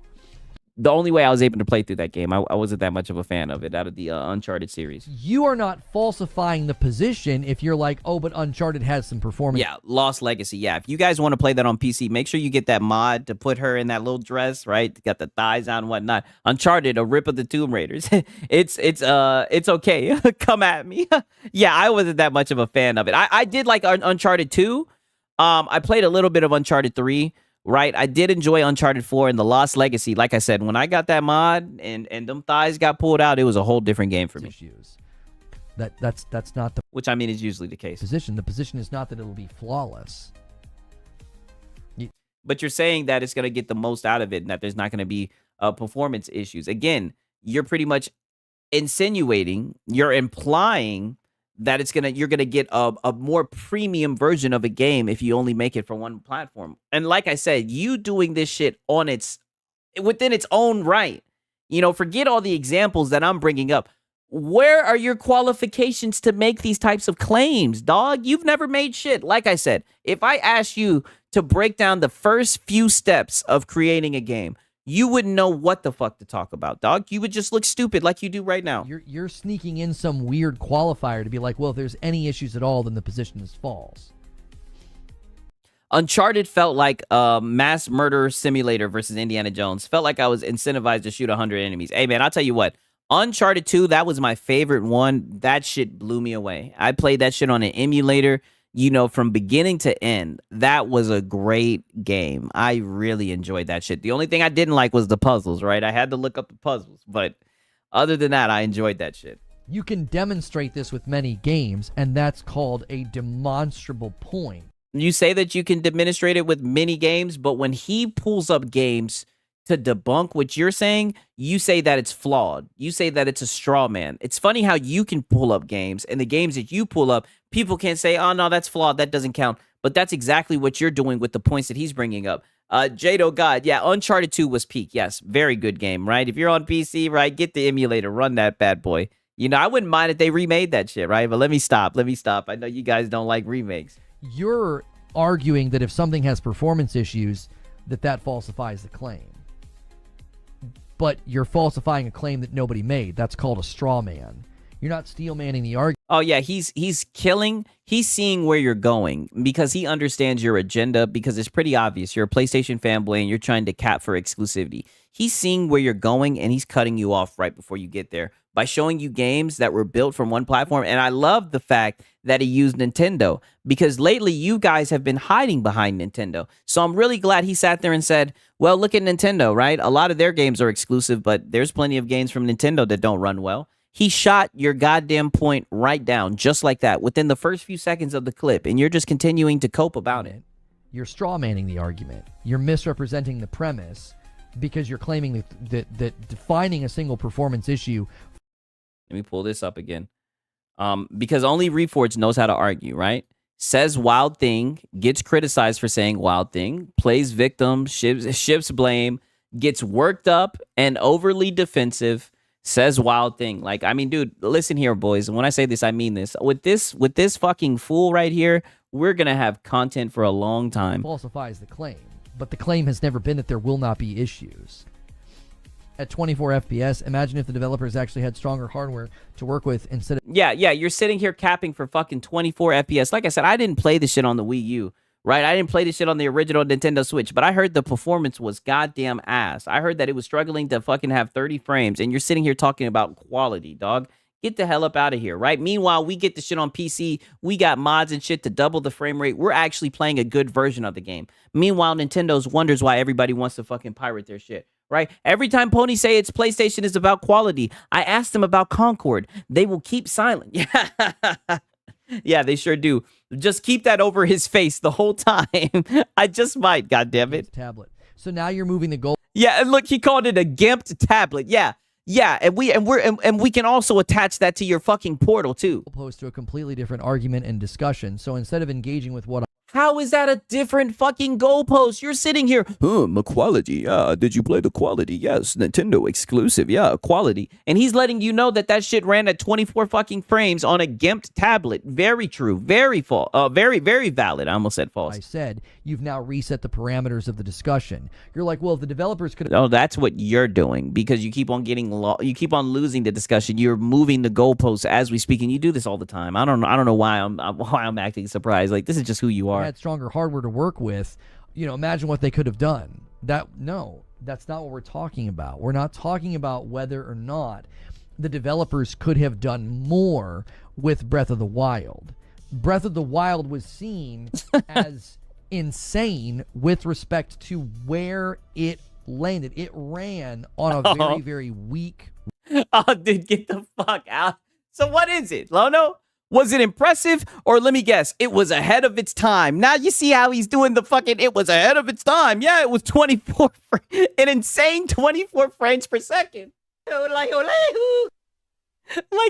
the only way I was able to play through that game, I wasn't that much of a fan of it out of the Uncharted series. you are not falsifying the position if you're like, oh, but Uncharted has some performance. Yeah, Lost Legacy. Yeah, if you guys want to play that on PC, make sure you get that mod to put her in that little dress, right? Got the thighs out and whatnot. Uncharted, a rip of the Tomb Raiders. it's okay. Come at me. Yeah, I wasn't that much of a fan of it. I did like Uncharted 2. I played a little bit of Uncharted 3. Right, I did enjoy Uncharted 4 and the Lost Legacy. Like I said, when I got that mod and them thighs got pulled out, it was a whole different game for me. Issues. That's not the Which I mean is usually the case. position. The position is not that it'll be flawless. But you're saying that it's going to get the most out of it and that there's not going to be performance issues. Again, you're pretty much insinuating, you're implying that you're gonna get a more premium version of a game if you only make it for one platform. And like I said, you doing this shit on its within its own right. You know, forget all the examples that I'm bringing up. Where are your qualifications to make these types of claims, dog? You've never made shit. Like I said, if I asked you to break down the first few steps of creating a game, you wouldn't know what the fuck to talk about, dog. You would just look stupid like you do right now. You're sneaking in some weird qualifier to be like, well, if there's any issues at all, then the position is false. Uncharted felt like a mass murder simulator versus Indiana Jones. Felt like I was incentivized to shoot 100 enemies. Hey, man, I'll tell you what. Uncharted 2, that was my favorite one. That shit blew me away. I played that shit on an emulator, you know, from beginning to end. That was a great game. I really enjoyed that shit. The only thing I didn't like was the puzzles, right? I had to look up the puzzles. But other than that, I enjoyed that shit. You can demonstrate this with many games, and that's called a demonstrable point. You say that you can demonstrate it with many games, but when he pulls up games to debunk what you're saying, you say that it's flawed. You say that it's a straw man. It's funny how you can pull up games, and the games that you pull up, people can't say, oh, no, that's flawed. That doesn't count. But that's exactly what you're doing with the points that he's bringing up. Jado God, yeah, Uncharted 2 was peak. Yes, very good game, right? If you're on PC, right, get the emulator, run that bad boy. You know, I wouldn't mind if they remade that shit, right? But let me stop. I know you guys don't like remakes. You're arguing that if something has performance issues, that falsifies the claim. But you're falsifying a claim that nobody made. That's called a straw man. You're not steel manning the argument. Oh, yeah, he's seeing where you're going because he understands your agenda, because it's pretty obvious. You're a PlayStation fanboy and you're trying to cap for exclusivity. He's seeing where you're going and he's cutting you off right before you get there by showing you games that were built from one platform. And I love the fact that he used Nintendo, because lately you guys have been hiding behind Nintendo. So I'm really glad he sat there and said, well, look at Nintendo, right? A lot of their games are exclusive, but there's plenty of games from Nintendo that don't run well. He shot your goddamn point right down, just like that, within the first few seconds of the clip, and you're just continuing to cope about it. You're straw manning the argument. You're misrepresenting the premise because you're claiming that defining a single performance issue. Let me pull this up again. Because only Reforged knows how to argue, right? Says wild thing, gets criticized for saying wild thing, plays victim, shifts blame, gets worked up and overly defensive, says wild thing. Like, I mean, dude, listen here, boys. And when I say this, I mean this. With this fucking fool right here, we're gonna have content for a long time. Falsifies the claim, but the claim has never been that there will not be issues. At 24 FPS, imagine if the developers actually had stronger hardware to work with instead of... Yeah, you're sitting here capping for fucking 24 FPS. Like I said, I didn't play this shit on the Wii U, right? I didn't play this shit on the original Nintendo Switch, but I heard the performance was goddamn ass. I heard that it was struggling to fucking have 30 frames, and you're sitting here talking about quality, dog. Get the hell up out of here, right? Meanwhile, we get the shit on PC. We got mods and shit to double the frame rate. We're actually playing a good version of the game. Meanwhile, Nintendo's wonders why everybody wants to fucking pirate their shit. Right? Every time Pony say it's PlayStation is about quality, I asked them about Concord. They will keep silent. Yeah. Yeah, they sure do. Just keep that over his face the whole time. I just might, goddammit. Tablet. So now you're moving the goal. Yeah, and look, he called it a gimped tablet. Yeah. Yeah, and we can also attach that to your fucking portal too. Opposed to a completely different argument and discussion. So instead of engaging with what How is that a different fucking goalpost? You're sitting here, quality. Did you play the quality? Yes, Nintendo exclusive. Yeah, quality. And he's letting you know that shit ran at 24 fucking frames on a gimped tablet. Very true. Very false. Very, very valid. I almost said false. I said, you've now reset the parameters of the discussion. You're like, well, if the developers could... No, that's what you're doing because you keep on you keep on losing the discussion. You're moving the goalposts as we speak, and you do this all the time. I don't know why I'm acting surprised. Like, this is just who you are. Had stronger hardware to work with, imagine what they could have done. That's not what we're talking about. We're not talking about whether or not the developers could have done more with Breath of the Wild. Breath of the Wild was seen as insane with respect to where it landed. It ran on a very, very weak... Oh, dude, get the fuck out. So what is it, Lono? Was it impressive? Or let me guess, it was ahead of its time. Now you see how he's doing the fucking, it was ahead of its time. Yeah, it was 24, an insane 24 frames per second. Like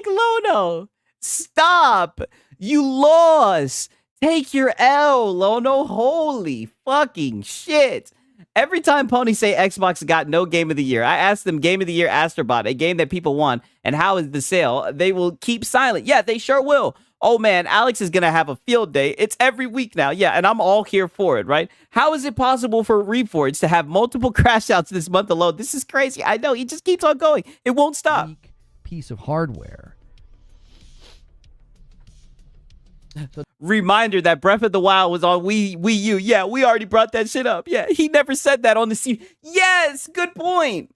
Lono, stop. You lost. Take your L, Lono. Holy fucking shit. Every time Pony say Xbox got no game of the year, I ask them game of the year Astrobot, a game that people want, and how is the sale? They will keep silent. Yeah, they sure will. Oh man, Alex is going to have a field day. It's every week now. Yeah, and I'm all here for it, right? How is it possible for Reforged to have multiple crash outs this month alone? This is crazy. I know, he just keeps on going. It won't stop. Unique piece of hardware. Reminder that Breath of the Wild was on Wii U. Yeah, we already brought that shit up. Yeah, he never said that on the series. Yes, good point.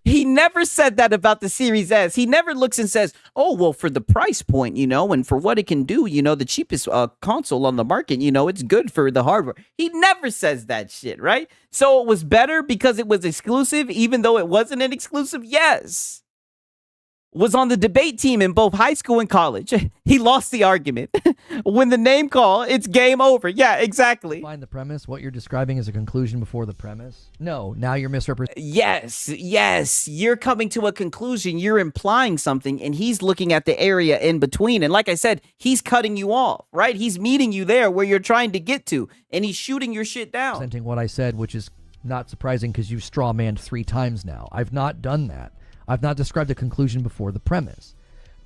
He never said that about the Series S. He never looks and says, oh, well, for the price point, you know, and for what it can do, you know, the cheapest console on the market, you know, it's good for the hardware. He never says that shit, right? So it was better because it was exclusive, even though it wasn't an exclusive? Yes. Was on the debate team in both high school and college. He lost the argument. When the name call, it's game over. Yeah, exactly. Find the premise. What you're describing is a conclusion before the premise. No, now you're misrepresenting. Yes. You're coming to a conclusion. You're implying something, and he's looking at the area in between. And like I said, he's cutting you off, right? He's meeting you there where you're trying to get to, and he's shooting your shit down. Presenting what I said, which is not surprising because you've strawmanned 3 times now. I've not done that. I've not described a conclusion before the premise.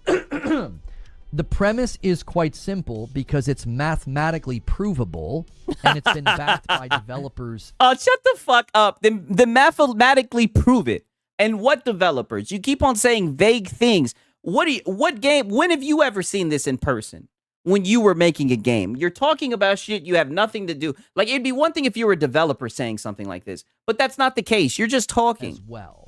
The premise is quite simple because it's mathematically provable and it's been backed by developers. Shut the fuck up. The mathematically prove it. And what developers? You keep on saying vague things. What game? When have you ever seen this in person? When you were making a game, you're talking about shit you have nothing to do. Like, it'd be one thing if you were a developer saying something like this, but that's not the case. You're just talking. As well.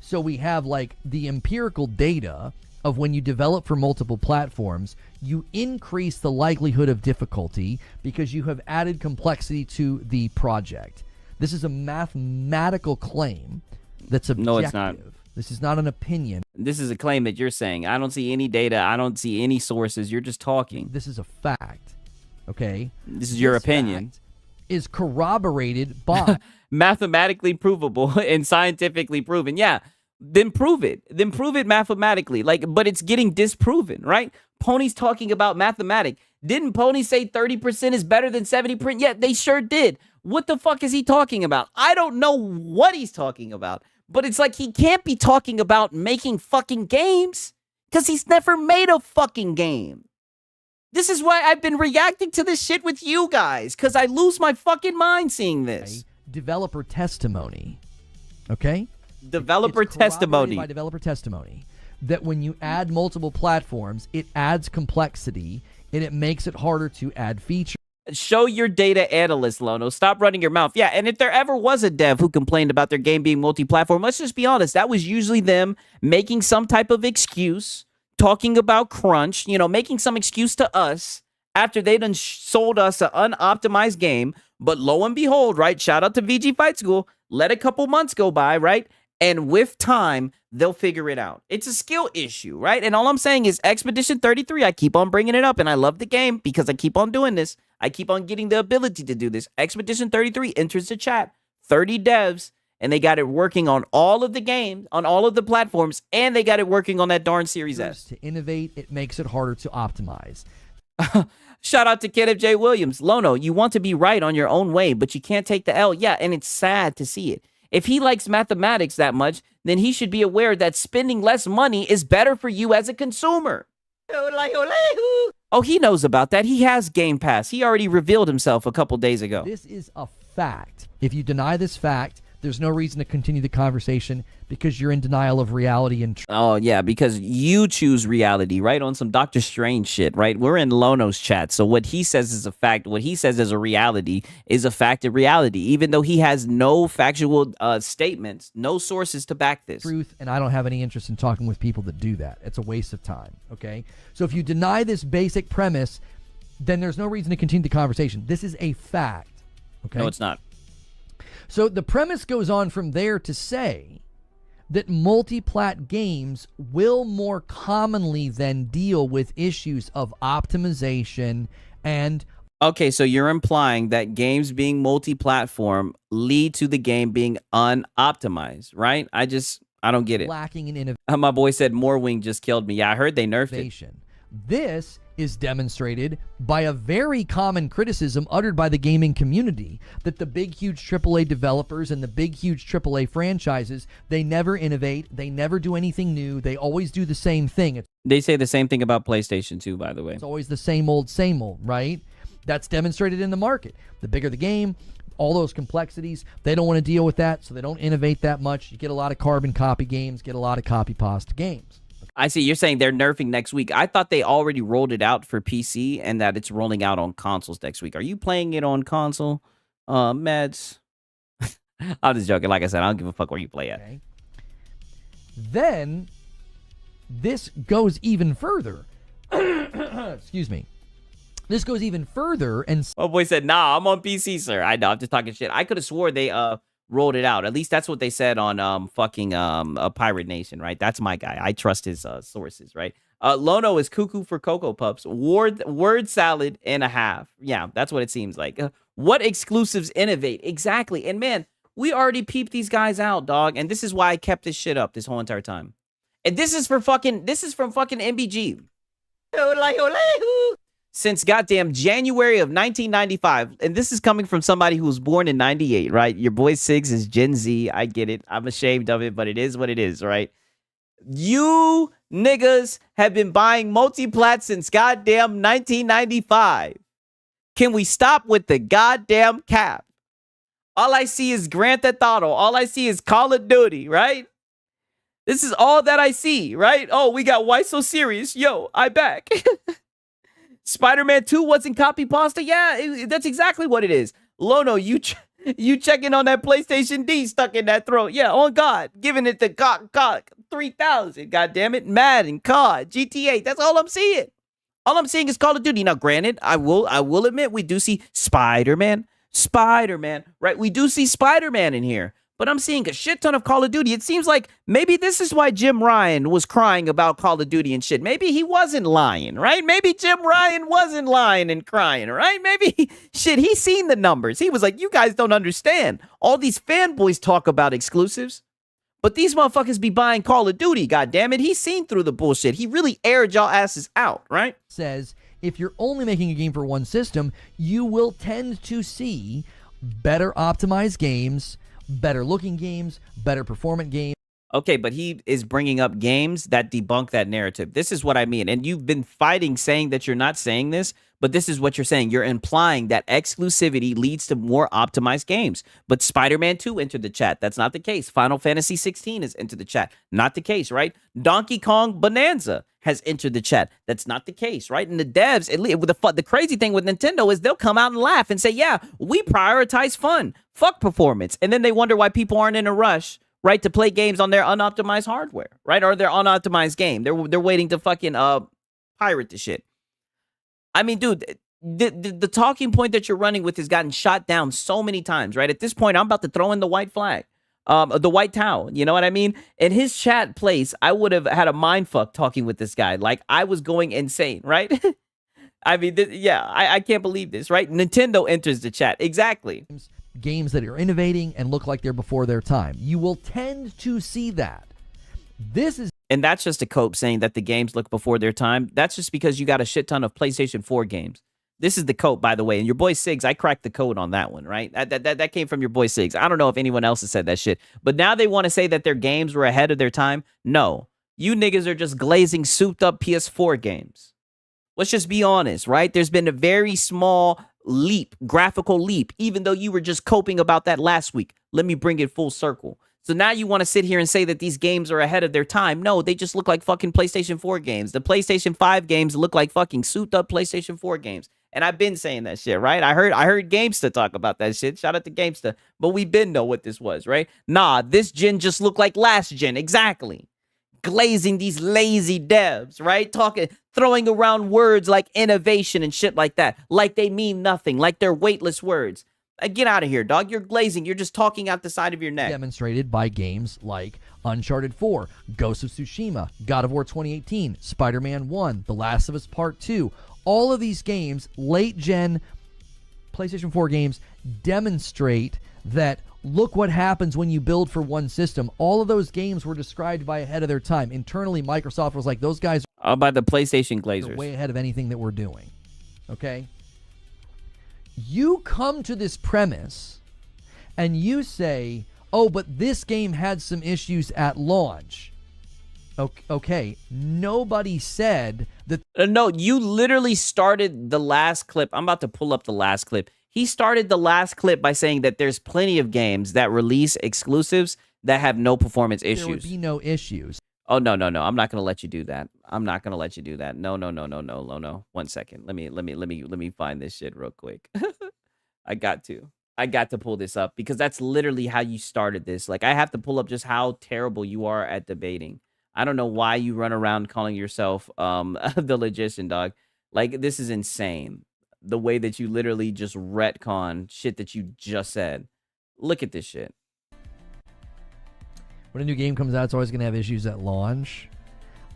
So we have like the empirical data of when you develop for multiple platforms, you increase the likelihood of difficulty because you have added complexity to the project. This is a mathematical claim that's objective. No, it's not. This is not an opinion. This is a claim that you're saying. I don't see any data. I don't see any sources. You're just talking. This is a fact. Okay? This is your opinion. Fact is corroborated by mathematically provable and scientifically proven. Yeah. Then prove it. Then prove it mathematically. Like, but it's getting disproven, right? Pony's talking about mathematics. Didn't Pony say 30% is better than 70%? Yeah, they sure did. What the fuck is he talking about? I don't know what he's talking about. But it's like he can't be talking about making fucking games because he's never made a fucking game. This is why I've been reacting to this shit with you guys, because I lose my fucking mind seeing this. Developer testimony. Okay? Developer testimony. By developer testimony that when you add multiple platforms, it adds complexity and it makes it harder to add features. Show your data analyst, Lono. Stop running your mouth. Yeah, and if there ever was a dev who complained about their game being multi-platform, let's just be honest. That was usually them making some type of excuse, talking about crunch, you know, making some excuse to us after they done sold us an unoptimized game. But lo and behold, right, shout out to VG Fight School, let a couple months go by, right? And with time, they'll figure it out. It's a skill issue, right? And all I'm saying is Expedition 33, I keep on bringing it up, and I love the game because I keep on doing this. I keep on getting the ability to do this. Expedition 33 enters the chat. 30 devs, and they got it working on all of the games, on all of the platforms, and they got it working on that darn Series S. To innovate, it makes it harder to optimize. Shout out to Kenneth J. Williams. Lono, you want to be right on your own way, but you can't take the L. Yeah, and it's sad to see it. If he likes mathematics that much, then he should be aware that spending less money is better for you as a consumer. Oh, he knows about that. He has Game Pass. He already revealed himself a couple days ago. This is a fact. If you deny this fact, there's no reason to continue the conversation because you're in denial of reality and truth. Oh, yeah, because you choose reality, right? On some Doctor Strange shit, right? We're in Lono's chat, so what he says is a fact. What he says is a reality is a fact of reality, even though he has no factual statements, no sources to back this. Truth, and I don't have any interest in talking with people that do that. It's a waste of time, okay? So if you deny this basic premise, then there's no reason to continue the conversation. This is a fact, okay? No, it's not. So the premise goes on from there to say that multi-plat games will more commonly than deal with issues of optimization and... Okay, so you're implying that games being multi-platform lead to the game being unoptimized, right? I don't get it. Lacking in innovation. My boy said Morwing just killed me. Yeah, I heard they nerfed it. This is demonstrated by a very common criticism uttered by the gaming community that the big, huge AAA developers and the big, huge AAA franchises, they never innovate, they never do anything new, they always do the same thing. They say the same thing about PlayStation too, by the way. It's always the same old, right? That's demonstrated in the market. The bigger the game, all those complexities, they don't want to deal with that, so they don't innovate that much. You get a lot of carbon copy games, get a lot of copy pasta games. I see. You're saying they're nerfing next week. I thought they already rolled it out for PC and that it's rolling out on consoles next week. Are you playing it on console, Meds? I'm just joking. Like I said, I don't give a fuck where you play at. Okay. Then, this goes even further. Excuse me. This goes even further and... Oh, boy said, nah, I'm on PC, sir. I know, I'm just talking shit. I could have swore they rolled it out. At least that's what they said on Pirate Nation, right? That's my guy. I trust his sources, right? Lono is cuckoo for Cocoa Puffs. Word salad and a half. Yeah, that's what it seems like. What exclusives innovate? Exactly. And man, we already peeped these guys out, dog. And this is why I kept this shit up this whole entire time. And this is from fucking MBG. Since goddamn January of 1995, and this is coming from somebody who was born in 98, right? Your boy Siggs is Gen Z. I get it. I'm ashamed of it, but it is what it is, right? You niggas have been buying multi-plat since goddamn 1995. Can we stop with the goddamn cap? All I see is Grand Theft Auto. All I see is Call of Duty, right? This is all that I see, right? Oh, we got Why So Serious? Yo, I back. Spider-Man 2 wasn't copy pasta? Yeah, that's exactly what it is. Lono, you checking on that PlayStation D stuck in that throat. Yeah, on God. Giving it the cock 3000. God damn it. Madden, COD, GTA. That's all I'm seeing. All I'm seeing is Call of Duty. Now, granted, I will admit we do see Spider-Man, right? We do see Spider-Man in here. But I'm seeing a shit ton of Call of Duty. It seems like maybe this is why Jim Ryan was crying about Call of Duty and shit. Maybe he wasn't lying, right? Maybe Jim Ryan wasn't lying and crying, right? Maybe, shit, he seen the numbers. He was like, you guys don't understand. All these fanboys talk about exclusives, but these motherfuckers be buying Call of Duty, goddammit. He's seen through the bullshit. He really aired y'all asses out, right? Says, if you're only making a game for one system, you will tend to see better optimized games, better looking games, better performant games. Okay, but he is bringing up games that debunk that narrative. This is what I mean. And you've been fighting saying that you're not saying this, but this is what you're saying. You're implying that exclusivity leads to more optimized games. But Spider-Man 2 entered the chat. That's not the case. Final Fantasy 16 has entered the chat. Not the case, right? Donkey Kong Bonanza has entered the chat. That's not the case, right? And the devs, the crazy thing with Nintendo is they'll come out and laugh and say, yeah, we prioritize fun. Fuck performance. And then they wonder why people aren't in a rush, right, to play games on their unoptimized hardware, right? Or their unoptimized game. They're waiting to fucking pirate the shit. I mean, dude, the talking point that you're running with has gotten shot down so many times, right? At this point, I'm about to throw in the white flag. The white towel, you know what I mean? In his chat place, I would have had a mind fuck talking with this guy. Like, I was going insane, right? I mean, I can't believe this, right? Nintendo enters the chat. Exactly. Games that are innovating and look like they're before their time. You will tend to see that. And that's just a cope saying that the games look before their time. That's just because you got a shit ton of PlayStation 4 games. This is the code, by the way. And your boy Siggs, I cracked the code on that one, right? That came from your boy Siggs. I don't know if anyone else has said that shit. But now they want to say that their games were ahead of their time. No. You niggas are just glazing souped up PS4 games. Let's just be honest, right? There's been a very small leap, graphical leap, even though you were just coping about that last week. Let me bring it full circle. So now you want to sit here and say that these games are ahead of their time. No, they just look like fucking PlayStation 4 games. The PlayStation 5 games look like fucking souped up PlayStation 4 games. And I've been saying that shit, right? I heard Gamesta talk about that shit. Shout out to Gamesta. But we been know what this was, right? Nah, this gen just looked like last gen. Exactly. Glazing these lazy devs, right? Throwing around words like innovation and shit like that. Like they mean nothing. Like they're weightless words. Get out of here, dog. You're glazing. You're just talking out the side of your neck. Demonstrated by games like Uncharted 4, Ghost of Tsushima, God of War 2018, Spider-Man 1, The Last of Us Part 2. All of these games, late-gen PlayStation 4 games, demonstrate that look what happens when you build for one system. All of those games were described by ahead of their time. Internally, Microsoft was like, those guys... By the PlayStation They're Glazers. way ahead of anything that we're doing. Okay? You come to this premise and you say, oh, but this game had some issues at launch. Okay, nobody said that. No, you literally started the last clip. I'm about to pull up the last clip. He started the last clip by saying that there's plenty of games that release exclusives that have no performance issues. There would be no issues. Oh, no. I'm not going to let you do that. I'm not going to let you do that. No. 1 second. Let me find this shit real quick. I got to pull this up because that's literally how you started this. Like, I have to pull up just how terrible you are at debating. I don't know why you run around calling yourself the logician, dog. Like, this is insane. The way that you literally just retcon shit that you just said. Look at this shit. When a new game comes out, it's always going to have issues at launch.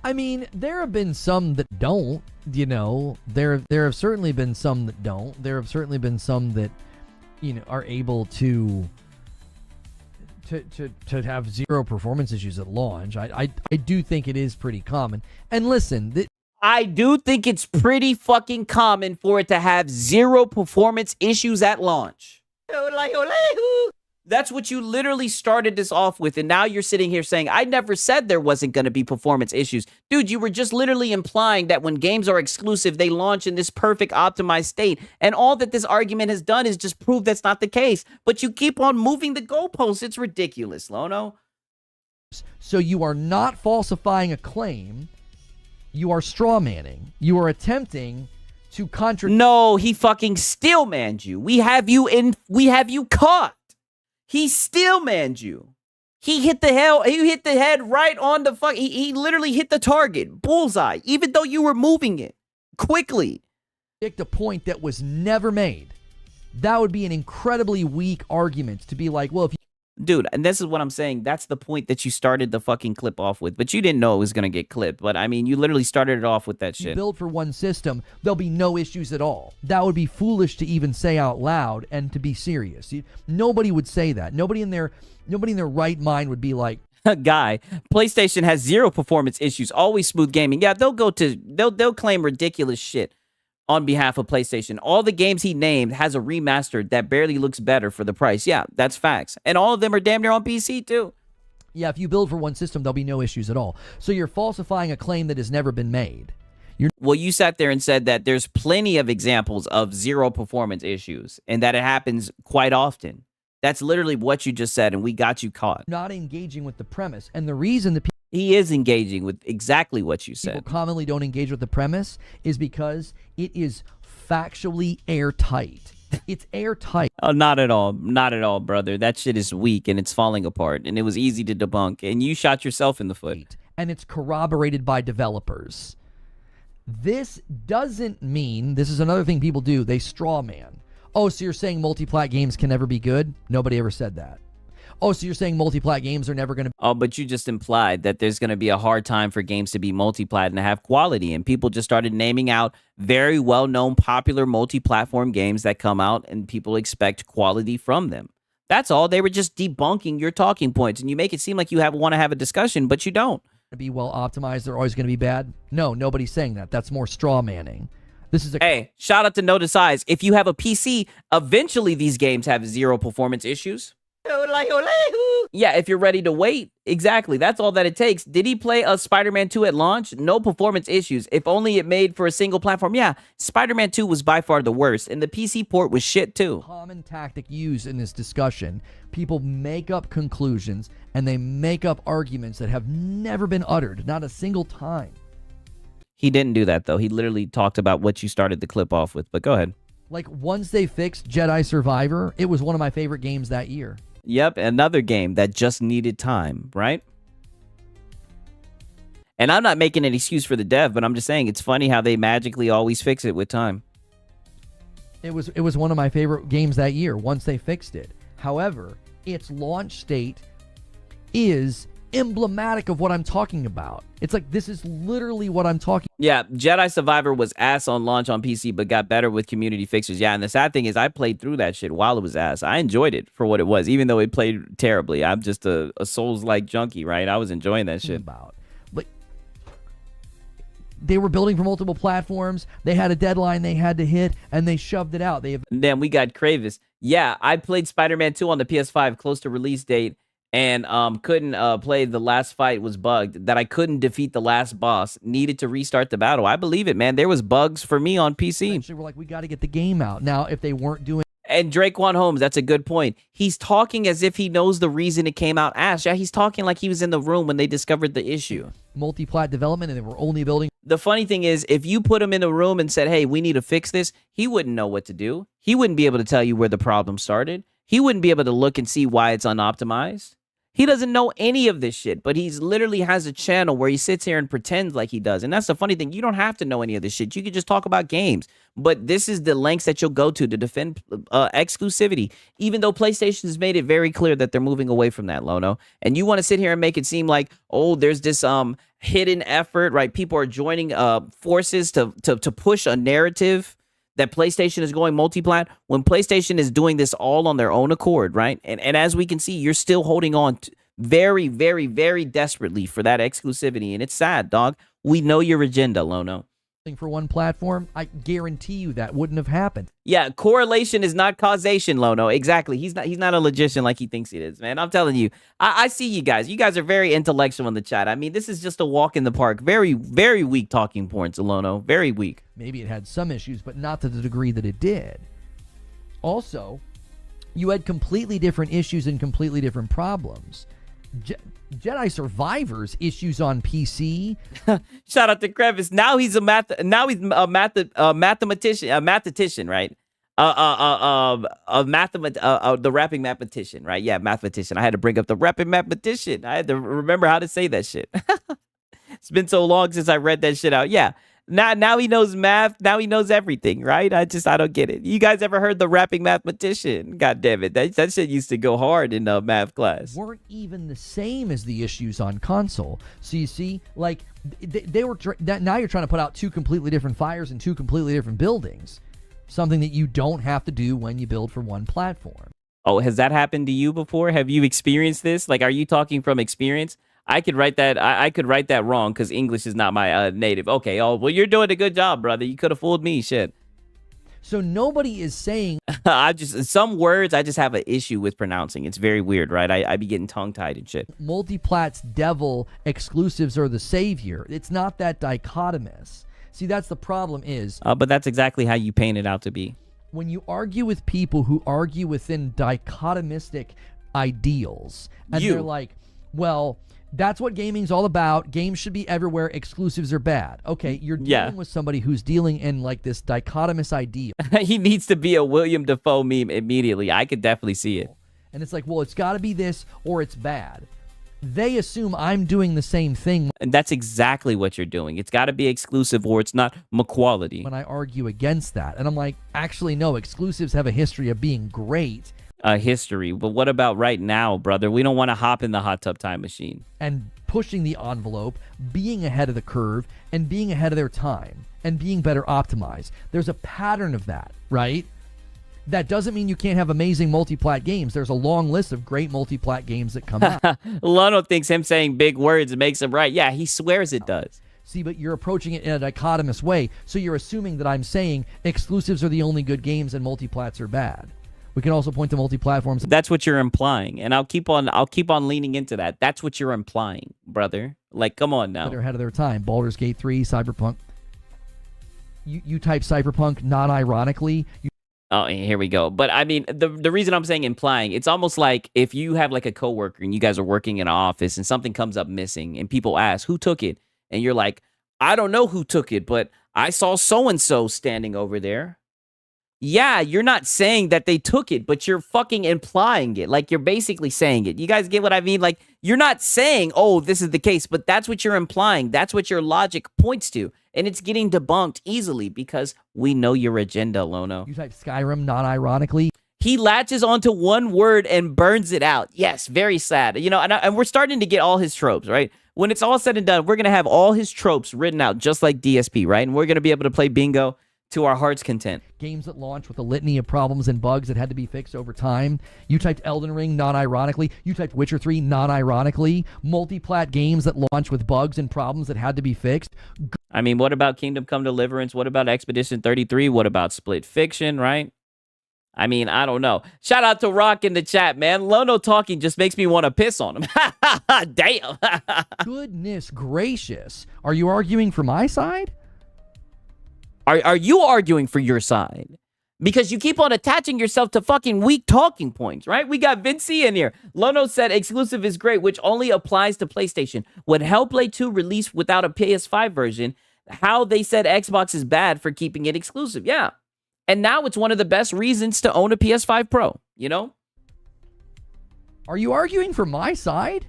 I mean, there have been some that don't, you know. There have certainly been some that don't. There have certainly been some that, you know, are able to have zero performance issues at launch. I do think it is pretty common. And listen, I do think it's pretty fucking common for it to have zero performance issues at launch. That's what you literally started this off with, and now you're sitting here saying, I never said there wasn't going to be performance issues. Dude, you were just literally implying that when games are exclusive, they launch in this perfect optimized state, and all that this argument has done is just prove that's not the case. But you keep on moving the goalposts. It's ridiculous, Lono. So you are not falsifying a claim. You are strawmanning. You are attempting to contradict. No, he fucking steel-manned you. We have you caught. He steel-manned you. He hit the head right on the fuck. He literally hit the target. Bullseye. Even though you were moving it quickly. A point that was never made. That would be an incredibly weak argument to be like, well, if you. Dude, and this is what I'm saying. That's the point that you started the fucking clip off with. But you didn't know it was going to get clipped. But, I mean, you literally started it off with that shit. You build for one system, there'll be no issues at all. That would be foolish to even say out loud and to be serious. Nobody would say that. Nobody in their right mind would be like, guy, PlayStation has zero performance issues, always smooth gaming. Yeah, they'll claim ridiculous shit on behalf of PlayStation. All the games he named has a remaster that barely looks better for the price. Yeah, that's facts. And all of them are damn near on PC too. Yeah, if you build for one system, there'll be no issues at all. So you're falsifying a claim that has never been made. Well, you sat there and said that there's plenty of examples of zero performance issues and that it happens quite often. That's literally what you just said, and we got you caught. Not engaging with the premise. And the reason that he is engaging with exactly what you said. People commonly don't engage with the premise is because it is factually airtight. It's airtight. Oh, not at all. Not at all, brother. That shit is weak and it's falling apart, and it was easy to debunk, and you shot yourself in the foot. And it's corroborated by developers. This doesn't mean, this is another thing people do, they straw man. Oh, so you're saying multi-plat games can never be good? Nobody ever said that. Oh, so you're saying multi-plat games are never going to... Oh, but you just implied that there's going to be a hard time for games to be multi-plat and to have quality. And people just started naming out very well-known, popular multi-platform games that come out and people expect quality from them. That's all. They were just debunking your talking points. And you make it seem like you want to have a discussion, but you don't. Be well optimized. They're always going to be bad. No, nobody's saying that. That's more straw manning. This is a... Hey, shout out to Notice Eyes. If you have a PC, eventually these games have zero performance issues. Yeah, if you're ready to wait. Exactly. That's all that it takes. Did he play a Spider-Man 2 at launch? No performance issues. If only it made for a single platform. Yeah, Spider-Man 2 was by far the worst, and the PC port was shit too. Common tactic used in this discussion. People make up conclusions, and they make up arguments that have never been uttered, not a single time. He didn't do that, though. He literally talked about what you started the clip off with, but go ahead. Like, once they fixed Jedi Survivor, it was one of my favorite games that year. Yep, another game that just needed time, right? And I'm not making an excuse for the dev, but I'm just saying it's funny how they magically always fix it with time. It was one of my favorite games that year once they fixed it. However, its launch state is emblematic of what I'm talking about. It's like, this is literally what I'm talking. Yeah, Jedi Survivor was ass on launch on PC, but got better with community fixes. Yeah, and the sad thing is I played through that shit while it was ass. I enjoyed it for what it was, even though it played terribly. I'm just a Souls-like junkie, right? I was enjoying that shit. But They were building for multiple platforms. They had a deadline they had to hit, and they shoved it out. Then we got Kravis. Yeah, I played Spider-Man 2 on the PS5 close to release date and couldn't play. The last fight was bugged, that I couldn't defeat the last boss. Needed to restart the battle. I believe it, man. There was bugs for me on PC. Eventually, we're like, we got to get the game out. Now, if they weren't doing... And Draquan Holmes, that's a good point. He's talking as if he knows the reason it came out ass. Yeah, he's talking like he was in the room when they discovered the issue. Multi-plat development, and they were only building... The funny thing is, if you put him in a room and said, hey, we need to fix this, he wouldn't know what to do. He wouldn't be able to tell you where the problem started. He wouldn't be able to look and see why it's unoptimized. He doesn't know any of this shit, but he's literally has a channel where he sits here and pretends like he does. And that's the funny thing. You don't have to know any of this shit. You can just talk about games. But this is the lengths that you'll go to defend exclusivity, even though PlayStation has made it very clear that they're moving away from that, Lono. And you want to sit here and make it seem like, oh, there's this hidden effort, right? People are joining forces to push a narrative that PlayStation is going multi-plat, when PlayStation is doing this all on their own accord, right? And as we can see, you're still holding on very, very, very desperately for that exclusivity, and it's sad, dog. We know your agenda, Lono. For one platform, I guarantee you that wouldn't have happened. Yeah, correlation is not causation, Lono. Exactly. He's not a logician like he thinks he is, man. I'm telling you. I see you guys. You guys are very intellectual in the chat. I mean, this is just a walk in the park. Very, very weak talking points, Lono. Very weak. Maybe it had some issues, but not to the degree that it did. Also, you had completely different issues and completely different problems. Jedi Survivor's issues on PC. Shout out to Crevice. Now he's a mathematician, right? The rapping mathematician, right? Yeah, mathematician. I had to bring up the rapping mathematician. I had to remember how to say that shit. It's been so long since I read that shit out. Yeah. Now he knows math. Now he knows everything, right? I don't get it. You guys ever heard the rapping mathematician? God damn it. That shit used to go hard in math class. Weren't even the same as the issues on console. So you see, like, they were... now you're trying to put out two completely different fires in two completely different buildings. Something that you don't have to do when you build for one platform. Oh, has that happened to you before? Have you experienced this? Like, are you talking from experience? I could write that. I could write that wrong because English is not my native. Okay. Oh, well, you're doing a good job, brother. You could have fooled me. Shit. So nobody is saying. Some words I just have an issue with pronouncing. It's very weird, right? I be getting tongue tied and shit. Multiplat's devil, exclusives are the savior. It's not that dichotomous. See, that's the problem is. But that's exactly how you paint it out to be. When you argue with people who argue within dichotomistic ideals, and they're like, well, that's what gaming's all about. Games should be everywhere. Exclusives are bad. Okay, you're dealing with somebody who's dealing in like this dichotomous ideal. He needs to be a William Dafoe meme immediately. I could definitely see it. And it's like, well, it's got to be this or it's bad. They assume I'm doing the same thing. And that's exactly what you're doing. It's got to be exclusive or it's not quality. When I argue against that. And I'm like, actually, no, exclusives have a history of being great. History. But what about right now, brother? We don't want to hop in the hot tub time machine. And pushing the envelope, being ahead of the curve, and being ahead of their time, and being better optimized. There's a pattern of that, right? That doesn't mean you can't have amazing multi-plat games. There's a long list of great multi-plat games that come out. Lono thinks him saying big words makes him right. Yeah, he swears it does. See, but you're approaching it in a dichotomous way, so you're assuming that I'm saying exclusives are the only good games and multi-plats are bad. We can also point to multi-platforms. That's what you're implying, and I'll keep on leaning into that. That's what you're implying, brother. Like, come on now. They're ahead of their time. Baldur's Gate 3, Cyberpunk. You type Cyberpunk non-ironically. Oh, here we go. But I mean, the reason I'm saying implying, it's almost like if you have like a coworker and you guys are working in an office and something comes up missing and people ask who took it, and you're like, I don't know who took it, but I saw so and so standing over there. Yeah, you're not saying that they took it, but you're fucking implying it. Like, you're basically saying it. You guys get what I mean? Like, you're not saying, oh, this is the case, but that's what you're implying. That's what your logic points to. And it's getting debunked easily because we know your agenda, Lono. You type Skyrim non-ironically. He latches onto one word and burns it out. Yes, very sad. You know, and we're starting to get all his tropes, right? When it's all said and done, we're going to have all his tropes written out just like DSP, right? And we're going to be able to play bingo to our heart's content. Games that launch with a litany of problems and bugs that had to be fixed over time. You typed Elden Ring, non-ironically. You typed Witcher 3, non-ironically. Multi-plat games that launch with bugs and problems that had to be fixed. I mean, what about Kingdom Come Deliverance? What about Expedition 33? What about Split Fiction, right? I mean, I don't know. Shout out to Rock in the chat, man. Lono talking just makes me want to piss on him. Damn. Goodness gracious. Are you arguing for my side? Are you arguing for your side? Because you keep on attaching yourself to fucking weak talking points, right? We got Vinci in here. Lono said exclusive is great, which only applies to PlayStation. When Hellblade 2 released without a PS5 version, how they said Xbox is bad for keeping it exclusive. Yeah. And now it's one of the best reasons to own a PS5 Pro, you know? Are you arguing for my side?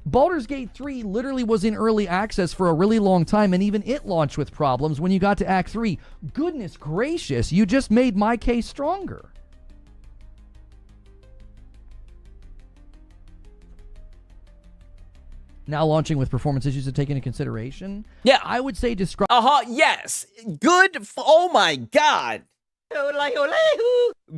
Baldur's Gate 3 literally was in early access for a really long time, and even it launched with problems when you got to Act 3. Goodness gracious, you just made my case stronger. Now launching with performance issues to take into consideration? Yeah. I would say describe... Yes. Good. Oh, my God.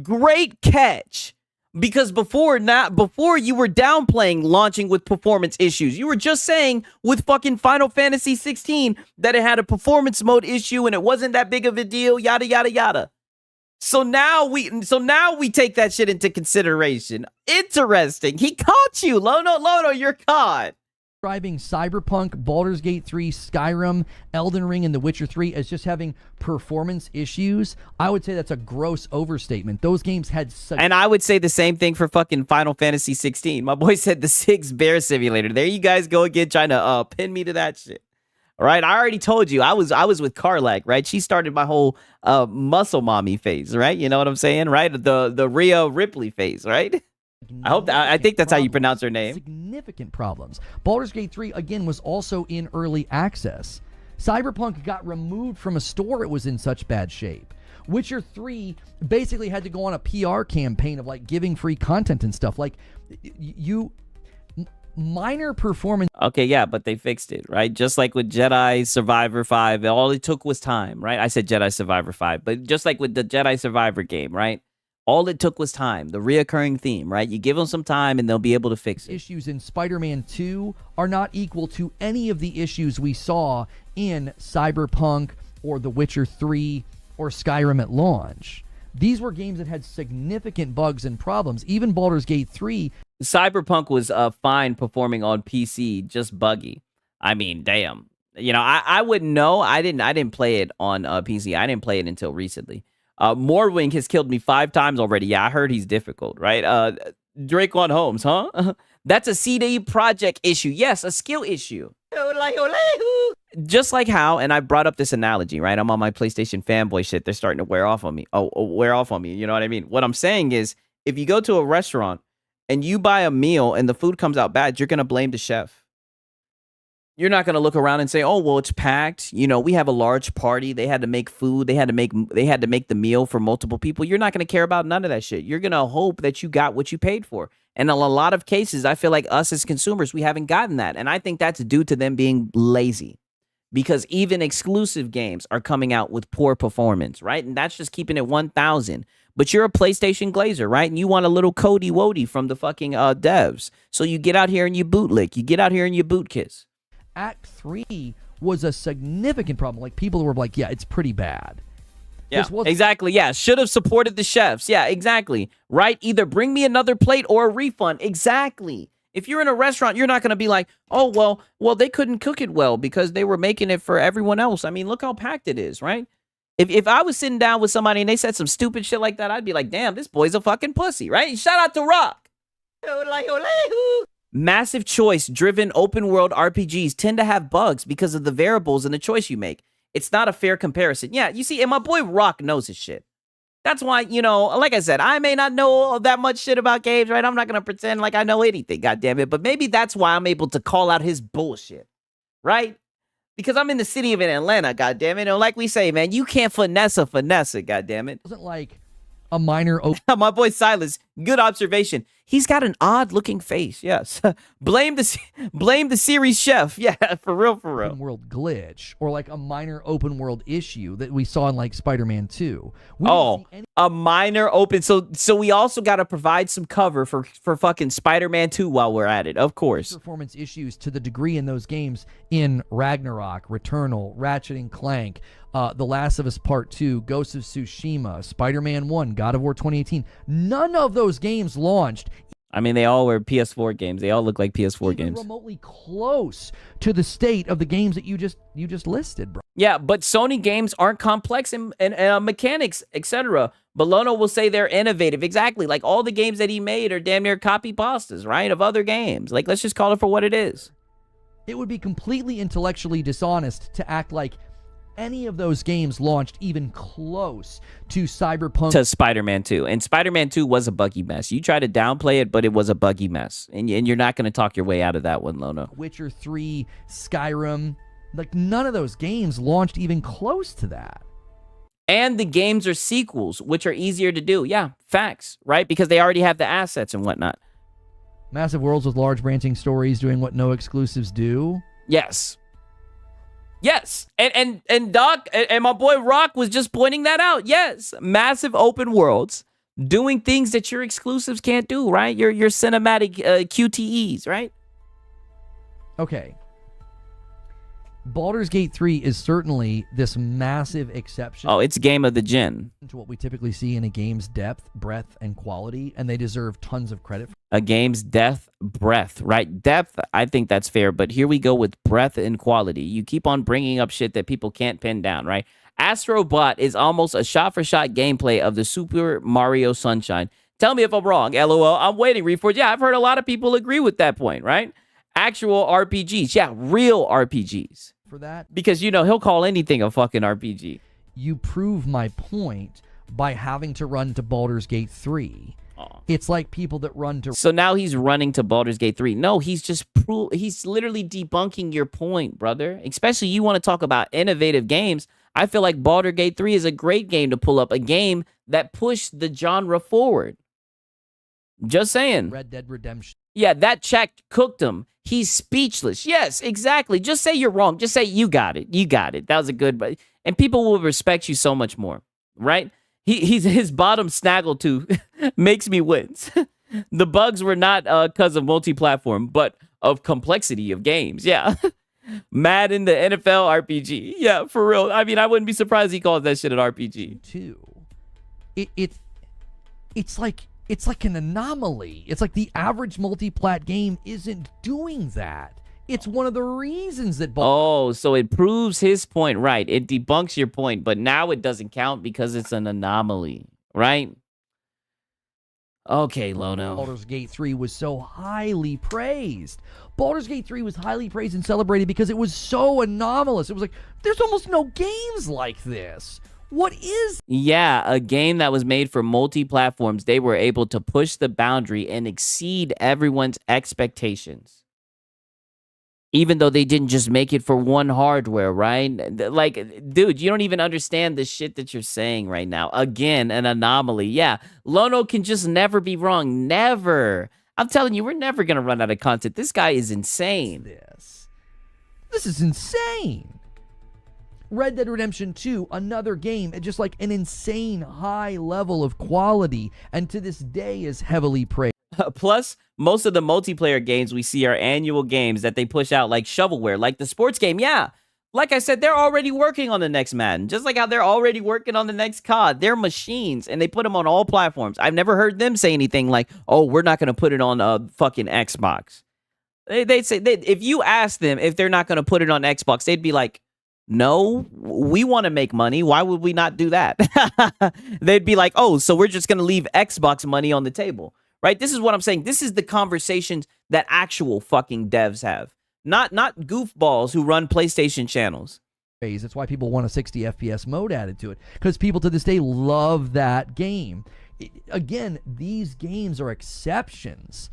Great catch. Because before you were downplaying launching with performance issues. You were just saying with fucking Final Fantasy 16 that it had a performance mode issue and it wasn't that big of a deal, yada, yada, yada. So now we take that shit into consideration. Interesting. He caught you. Lono, you're caught. Describing Cyberpunk, Baldur's Gate 3, Skyrim, Elden Ring, and The Witcher 3 as just having performance issues, I would say that's a gross overstatement. Those games had such... And I would say the same thing for fucking Final Fantasy 16. My boy said the 6 Bear Simulator. There you guys go again, trying to pin me to that shit. All right, I already told you I was with Carlac, right? She started my whole muscle mommy phase, right? You know what I'm saying, right? The Rhea Ripley phase, right? I think that's how you pronounce her name. Significant problems. Baldur's Gate 3, again, was also in early access. Cyberpunk got removed from a store it was in such bad shape. Witcher 3 basically had to go on a PR campaign of, like, giving free content and stuff. Like, minor performance... Okay, yeah, but they fixed it, right? Just like with Jedi Survivor 5, all it took was time, right? I said Jedi Survivor 5, but just like with the Jedi Survivor game, right? All it took was time, the reoccurring theme, right? You give them some time and they'll be able to fix it. Issues in Spider-Man 2 are not equal to any of the issues we saw in Cyberpunk or The Witcher 3 or Skyrim at launch. These were games that had significant bugs and problems. Even Baldur's Gate 3. Cyberpunk was fine performing on PC, just buggy. I mean, damn. You know, I wouldn't know. I didn't play it on PC. I didn't play it until recently. Morrowind has killed me 5 times already. Yeah, I heard he's difficult, right? Drake on Holmes, huh? That's a CD project issue. Yes, a skill issue. Just like how, and I brought up this analogy, right? I'm on my PlayStation fanboy shit. They're starting to wear off on me. Wear off on me. You know what I mean? What I'm saying is, if you go to a restaurant and you buy a meal and the food comes out bad, you're going to blame the chef. You're not going to look around and say, oh, well, it's packed. You know, we have a large party. They had to make food. They had to make the meal for multiple people. You're not going to care about none of that shit. You're going to hope that you got what you paid for. And in a lot of cases, I feel like us as consumers, we haven't gotten that. And I think that's due to them being lazy. Because even exclusive games are coming out with poor performance, right? And that's just keeping it 1,000. But you're a PlayStation glazer, right? And you want a little Cody Wody from the fucking devs. So you get out here and you bootlick. You get out here and you boot kiss. Act 3 was a significant problem. Like, people were like, yeah, it's pretty bad. Yeah, exactly. Yeah, should have supported the chefs. Yeah, exactly. Right? Either bring me another plate or a refund. Exactly. If you're in a restaurant, you're not going to be like, oh, well, they couldn't cook it well because they were making it for everyone else. I mean, look how packed it is, right? If I was sitting down with somebody and they said some stupid shit like that, I'd be like, damn, this boy's a fucking pussy, right? Shout out to Rock. Massive choice-driven open-world RPGs tend to have bugs because of the variables and the choice you make. It's not a fair comparison. Yeah, you see, and my boy Rock knows his shit. That's why, you know, like I said, I may not know that much shit about games, right? I'm not going to pretend like I know anything, goddammit. But maybe that's why I'm able to call out his bullshit, right? Because I'm in the city of Atlanta, goddammit. And like we say, man, you can't finesse, goddammit. It wasn't like a minor My boy Silas, good observation. He's got an odd looking face. Yes. blame the series chef. Yeah, for real. open world glitch or like a minor open world issue that we saw in like Spider-Man 2. We didn't see any A minor open. So we also got to provide some cover for fucking Spider-Man 2 while we're at it. Of course. performance issues to the degree in those games in Ragnarok, Returnal, Ratchet and Clank, The Last of Us Part 2, Ghost of Tsushima, Spider-Man 1, God of War 2018. None of those games launched I mean, they all were PS4 games. They all look like PS4 even games. remotely close to the state of the games that you just listed, bro. Yeah, but Sony games aren't complex in mechanics, etc. But Lono will say they're innovative. Exactly. Like all the games that he made are damn near copy pastas, right? Of other games. Like, let's just call it for what it is. It would be completely intellectually dishonest to act like any of those games launched even close to Cyberpunk To Spider-Man 2. And Spider-Man 2 was a buggy mess. You try to downplay it, but it was a buggy mess. And you're not going to talk your way out of that one, Lono. Witcher 3, Skyrim. Like, none of those games launched even close to that. And the games are sequels, which are easier to do. Yeah, facts, right? Because they already have the assets and whatnot. Massive worlds with large branching stories doing what no exclusives do. Yes. Yes. And Doc and my boy Rock was just pointing that out. Yes. Massive open worlds doing things that your exclusives can't do, right? Your cinematic QTEs, right? Okay. Baldur's Gate 3 is certainly this massive exception Oh, it's game of the gen. to what we typically see in a game's depth, breadth, and quality, and they deserve tons of credit. A game's breadth, right? Depth, I think that's fair, but here we go with breadth and quality. You keep on bringing up shit that people can't pin down, right? Astro Bot is almost a shot-for-shot gameplay of the Super Mario Sunshine. Tell me if I'm wrong, LOL. I'm waiting, Reforge. Yeah, I've heard a lot of people agree with that point, right? Actual RPGs. Yeah, real RPGs. For that, Because, he'll call anything a fucking RPG. you prove my point by having to run to Baldur's Gate 3. It's like people that run to So now he's running to Baldur's Gate 3. No, he's just he's literally debunking your point, brother. Especially you want to talk about innovative games. I feel like Baldur's Gate 3 is a great game to pull up, a game that pushed the genre forward. Just saying. Red Dead Redemption. Yeah, that check cooked him. He's speechless. Yes, exactly. Just say you're wrong. Just say you got it. You got it. That was a good... And people will respect you so much more, right? His bottom snaggletooth makes me wince. The bugs were not because of multi-platform, but of complexity of games. Yeah. Madden, the NFL RPG. Yeah, for real. I mean, I wouldn't be surprised he calls that shit an RPG. Too. It's like an anomaly. It's like the average multi-plat game isn't doing that. It's one of the reasons that Oh, so it proves his point, right? It debunks your point, but now it doesn't count because it's an anomaly, right? Okay, Lono. Baldur's Gate 3 was so highly praised. Baldur's Gate 3 was highly praised and celebrated because it was so anomalous. It was like, there's almost no games like this. What is... Yeah, a game that was made for multi-platforms. They were able to push the boundary and exceed everyone's expectations. Even though they didn't just make it for one hardware, right? Like, dude, you don't even understand the shit that you're saying right now. Again, an anomaly. Yeah, Lono can just never be wrong. Never. I'm telling you, we're never going to run out of content. This guy is insane. This is insane. Red Dead Redemption 2, another game at just like an insane high level of quality, and to this day is heavily praised. Plus, most of the multiplayer games we see are annual games that they push out like shovelware, like the sports game. Yeah, like I said, they're already working on the next Madden, just like how they're already working on the next COD. They're machines, and they put them on all platforms. I've never heard them say anything like, oh, we're not going to put it on fucking Xbox. They'd say, if you ask them if they're not going to put it on Xbox, they'd be like, no, we want to make money. Why would we not do that? They'd be like, oh, so we're just going to leave Xbox money on the table. Right? This is what I'm saying. This is the conversations that actual fucking devs have. Not goofballs who run PlayStation channels. That's why people want a 60 FPS mode added to it, because people to this day love that game. Again, these games are exceptions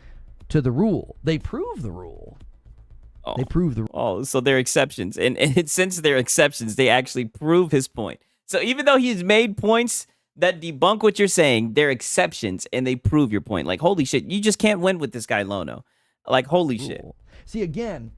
to the rule. They prove the rule. Oh. They prove the rule. Oh, so they're exceptions. And since they're exceptions, they actually prove his point. So even though he's made points that debunk what you're saying. They're exceptions, and they prove your point. Like, holy shit, you just can't win with this guy Lono. Like, holy shit. See, again,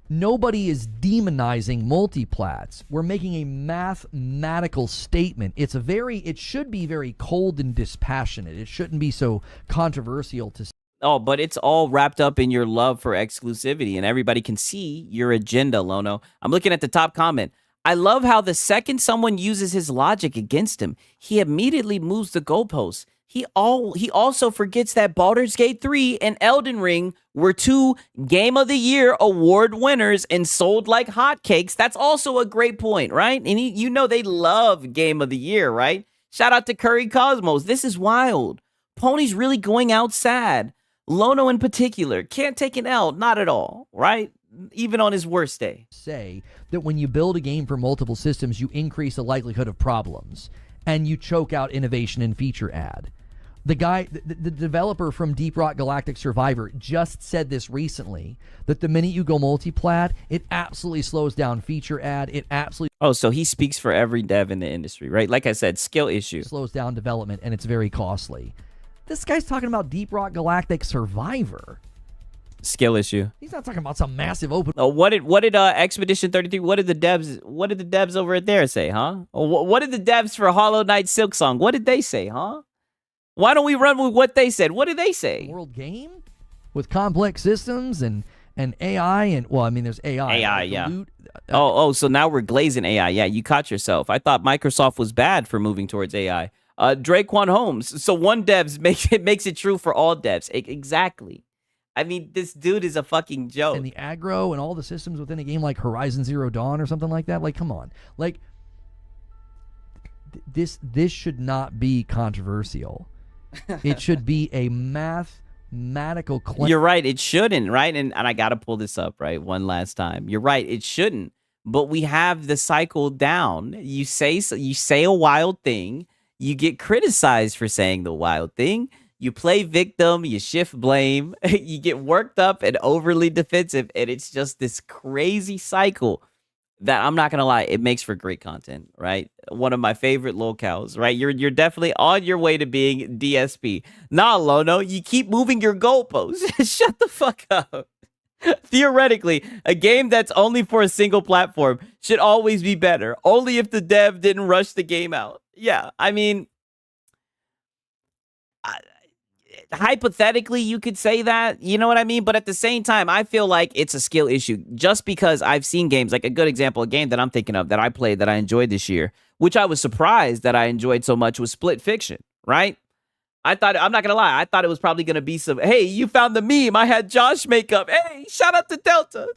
nobody is demonizing multiplats. We're making a mathematical statement. It should be very cold and dispassionate. It shouldn't be so controversial to say. Oh, but it's all wrapped up in your love for exclusivity, and everybody can see your agenda, Lono. I'm looking at the top comment. I love how the second someone uses his logic against him, he immediately moves the goalposts. He also forgets that Baldur's Gate 3 and Elden Ring were 2 Game of the Year award winners and sold like hotcakes. That's also a great point, right? And you know they love Game of the Year, right? Shout out to Curry Cosmos. This is wild. Pony's really going out sad. Lono in particular can't take an L, not at all, right? Even on his worst day. Say that when you build a game for multiple systems, you increase the likelihood of problems and you choke out innovation and feature add. The guy, the developer from Deep Rock Galactic Survivor just said this recently, that the minute you go multiplat, it absolutely slows down feature add. It absolutely... Oh, so he speaks for every dev in the industry, right? Like I said, skill issue. Slows down development, and it's very costly. This guy's talking about Deep Rock Galactic Survivor. Skill issue. He's not talking about some massive open... Oh, what did Expedition 33, what did the devs over at there say, huh? What did the devs for Hollow Knight Silksong, what did they say, huh? Why don't we run with what they said? What did they say? World game with complex systems and AI and, well, I mean, there's AI. AI, yeah. Oh, so now we're glazing AI. Yeah, you caught yourself. I thought Microsoft was bad for moving towards AI. Draquan Holmes. So one devs makes it true for all devs. Exactly. I mean, this dude is a fucking joke. And the aggro and all the systems within a game like Horizon Zero Dawn or something like that. Like, come on. Like, this should not be controversial. It should be a mathematical claim. You're right. It shouldn't, right? And I got to pull this up, right? One last time. You're right. It shouldn't. But we have the cycle down. You say a wild thing. You get criticized for saying the wild thing. You play victim. You shift blame. You get worked up and overly defensive. And it's just this crazy cycle that, I'm not going to lie, it makes for great content, right? One of my favorite locales, right? You're definitely on your way to being DSP. Nah, Lono, you keep moving your goalposts. Shut the fuck up. Theoretically, a game that's only for a single platform should always be better, only if the dev didn't rush the game out. Yeah, I mean, hypothetically, you could say that, you know what I mean? But at the same time, I feel like it's a skill issue just because I've seen games, like a good example, a game that I'm thinking of that I played that I enjoyed this year, which I was surprised that I enjoyed so much, was Split Fiction, right? I thought, I'm not going to lie, I thought it was probably going to be some, hey, you found the meme, I had Josh makeup, hey, shout out to Delta.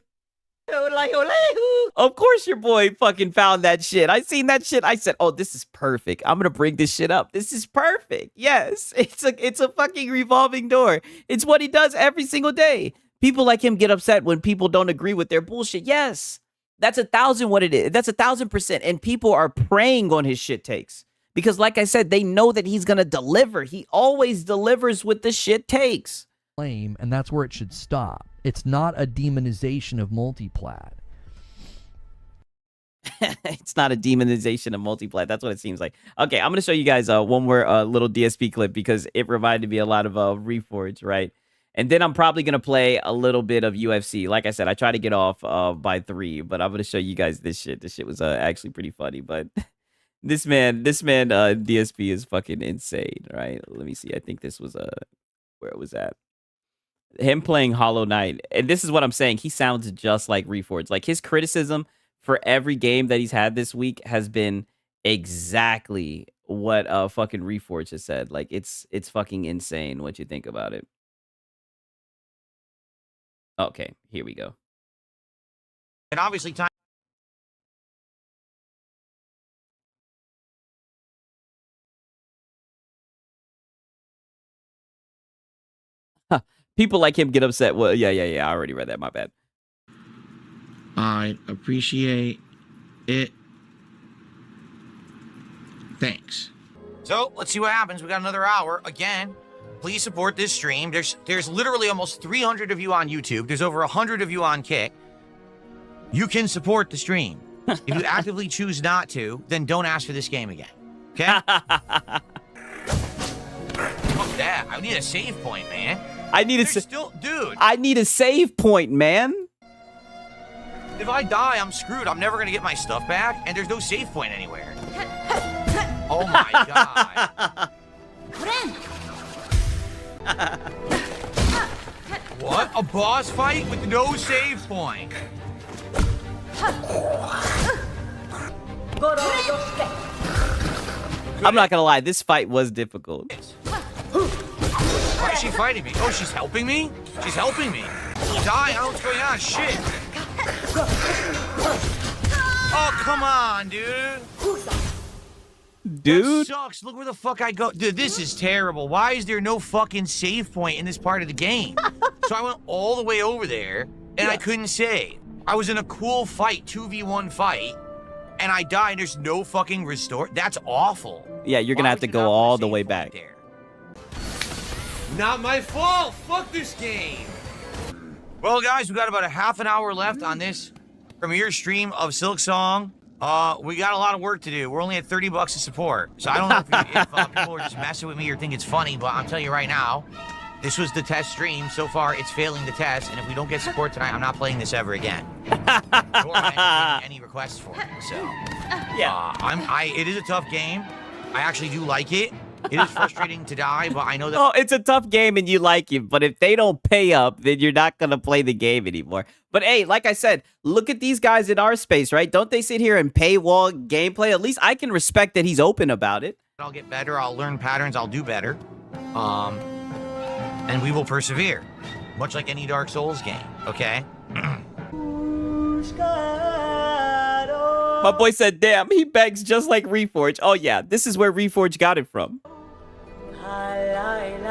Of course your boy fucking found that shit. I seen that shit. I said, oh, this is perfect. I'm going to bring this shit up. This is perfect. Yes, it's a fucking revolving door. It's what he does every single day. People like him get upset when people don't agree with their bullshit. Yes, that's 1,000 what it is. That's 1,000%. And people are preying on his shit takes. Because like I said, they know that he's going to deliver. He always delivers with the shit takes. And that's where it should stop. It's not a demonization of multiplat. It's not a demonization of multiplat. That's what it seems like. Okay, I'm going to show you guys one more little DSP clip because it reminded me a lot of Reforged, right? And then I'm probably going to play a little bit of UFC. Like I said, I try to get off by 3, but I'm going to show you guys this shit. This shit was actually pretty funny, but this man DSP is fucking insane, right? Let me see. I think this was where it was at. Him playing Hollow Knight, and this is what I'm saying. He sounds just like Reforged. Like his criticism for every game that he's had this week has been exactly what fucking Reforged has said. Like it's fucking insane what you think about it. Okay, here we go. And obviously time. People like him get upset. Well, yeah. I already read that. My bad. I appreciate it. Thanks. So let's see what happens. We got another hour. Again, please support this stream. There's literally almost 300 of you on YouTube. There's over 100 of you on Kick. You can support the stream. If you actively choose not to, then don't ask for this game again. Okay? Fuck that. I need a save point, man. I need a dude. I need a save point, man. If I die, I'm screwed. I'm never gonna get my stuff back, and there's no save point anywhere. Oh my god. What? A boss fight with no save point? I'm not gonna lie, this fight was difficult. Why is she fighting me? Oh, she's helping me? She's helping me. Die, I don't know what's going on. Shit. Oh, come on, dude. That sucks. Look where the fuck I go. Dude, this is terrible. Why is there no fucking save point in this part of the game? So I went all the way over there, and I couldn't save. I was in a cool fight, 2v1 fight, and I died. There's no fucking restore. That's awful. Yeah, you're gonna have to go all the way back. There. Not my fault. Fuck this game. Well, guys, we got about a half an hour left on this premiere stream of Silk Song. We got a lot of work to do. We're only at $30 of support. So I don't know if people are just messing with me or think it's funny, but I'm telling you right now, this was the test stream. So far, it's failing the test, and if we don't get support tonight, I'm not playing this ever again. Nor am I any requests for it. So, yeah, it is a tough game. I actually do like it. It is frustrating to die, but I know that. Oh, it's a tough game and you like it, but if they don't pay up, then you're not gonna play the game anymore. But hey, like I said, look at these guys in our space, right? Don't they sit here and paywall gameplay? At least I can respect that he's open about it. I'll get better. I'll learn patterns. I'll do better. And we will persevere, much like any Dark Souls game. Okay. My boy said, "Damn, he begs just like Reforge." Oh yeah, this is where Reforge got it from.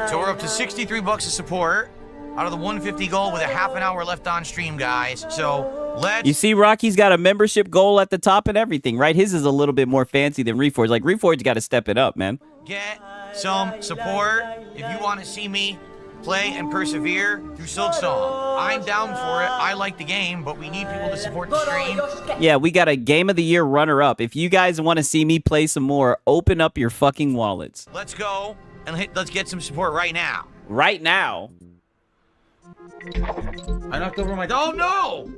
So we're up to $63 of support out of the 150 goal with a half an hour left on stream, guys. So let's. You see, Rocky's got a membership goal at the top and everything, right? His is a little bit more fancy than Reforge. Like Reforge got to step it up, man. Get some support if you want to see me play and persevere through Silk Song. I'm down for it. I like the game, but we need people to support the stream. Yeah, we got a Game of the Year runner-up. If you guys want to see me play some more, open up your fucking wallets. Let's go and let's get some support right now. Right now. I knocked over my. Oh no!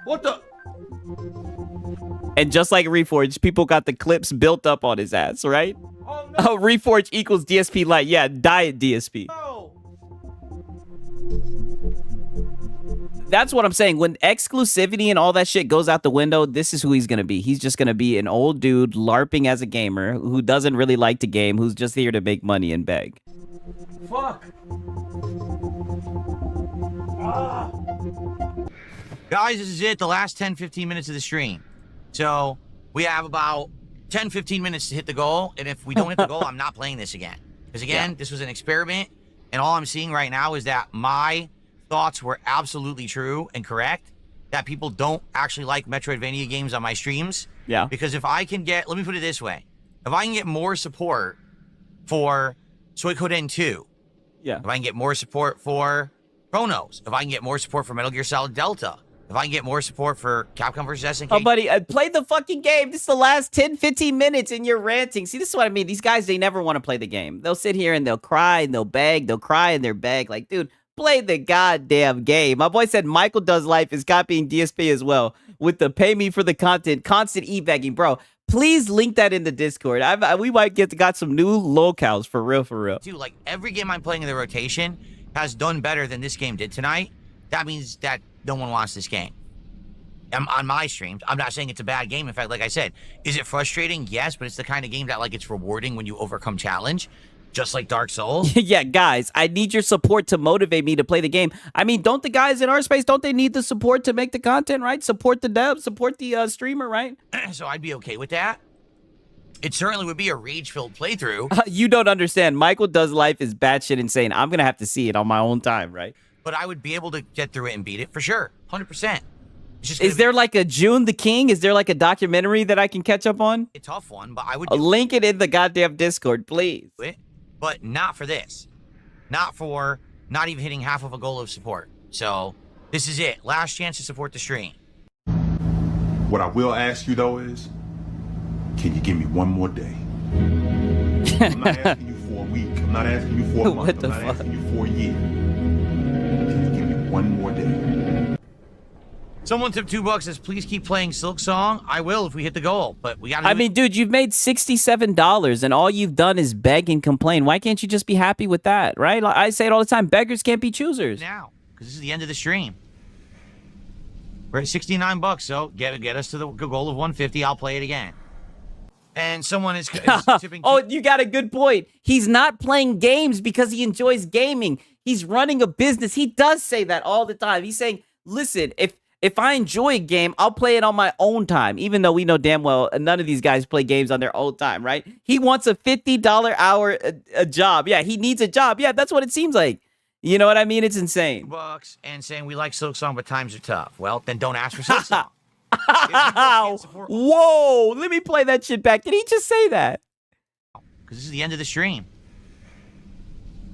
What the? And just like Reforge, people got the clips built up on his ass, right? Oh no! Oh, Reforge equals DSP Lite. Yeah, diet DSP. No. That's what I'm saying. When exclusivity and all that shit goes out the window, this is who he's going to be. He's just going to be an old dude LARPing as a gamer who doesn't really like to game, who's just here to make money and beg. Fuck. Guys, this is it. The last 10-15 minutes of the stream. So we have about 10-15 minutes to hit the goal. And if we don't hit the goal, I'm not playing this again. Because again, this was an experiment. And all I'm seeing right now is that my thoughts were absolutely true and correct, that people don't actually like Metroidvania games on my streams. Yeah. Because if I can get, let me put it this way, if I can get more support for Suikoden 2, yeah. If I can get more support for Chronos, if I can get more support for Metal Gear Solid Delta, if I can get more support for Capcom vs. SNK. Oh, buddy, play the fucking game. This is the last 10-15 minutes and you're ranting. See, this is what I mean. These guys, they never want to play the game. They'll sit here and they'll cry and they'll beg. They'll cry and they'll beg. Like, dude, play the goddamn game. My boy said Michael Does Life is copying DSP as well with the pay me for the content, constant e-begging. Bro, please link that in the Discord. We might got some new locales for real, for real. Dude, like every game I'm playing in the rotation has done better than this game did tonight. That means that no one wants this game. On my streams, I'm not saying it's a bad game. In fact, like I said, is it frustrating? Yes, but it's the kind of game that like it's rewarding when you overcome challenge. Just like Dark Souls. Yeah, guys, I need your support to motivate me to play the game. I mean, don't the guys in our space, don't they need the support to make the content, right? Support the dev, support the streamer, right? So I'd be okay with that. It certainly would be a rage-filled playthrough. You don't understand. Michael Does Life is batshit insane. I'm going to have to see it on my own time, right? But I would be able to get through it and beat it for sure. 100%. Is there like a June the King? Is there like a documentary that I can catch up on? A tough one, but I would link it in the goddamn Discord, please. But not for this. Not even hitting half of a goal of support. So this is it. Last chance to support the stream. What I will ask you though is, can you give me one more day? I'm not asking you for a week. I'm not asking you for a month. What the I'm not fuck? asking you for a year. Can you give me one more day? Someone tipped $2 says, please keep playing Silk Song. I will if we hit the goal, but we gotta I mean, dude, you've made $67 and all you've done is beg and complain. Why can't you just be happy with that, right? Like, I say it all the time, beggars can't be choosers. now, because this is the end of the stream. We're at $69, so get us to the goal of 150. I'll play it again. And someone is tipping. Oh, you got a good point. He's not playing games because he enjoys gaming. He's running a business. He does say that all the time. He's saying, listen, if I enjoy a game, I'll play it on my own time, even though we know damn well none of these guys play games on their own time, right? He wants a $50 hour a job. Yeah, he needs a job. Yeah, that's what it seems like. You know what I mean? It's insane. $2 and saying we like Silk Song, but times are tough. Well, then don't ask for Silk Song. Whoa, let me play that shit back. Did he just say that? Because this is the end of the stream.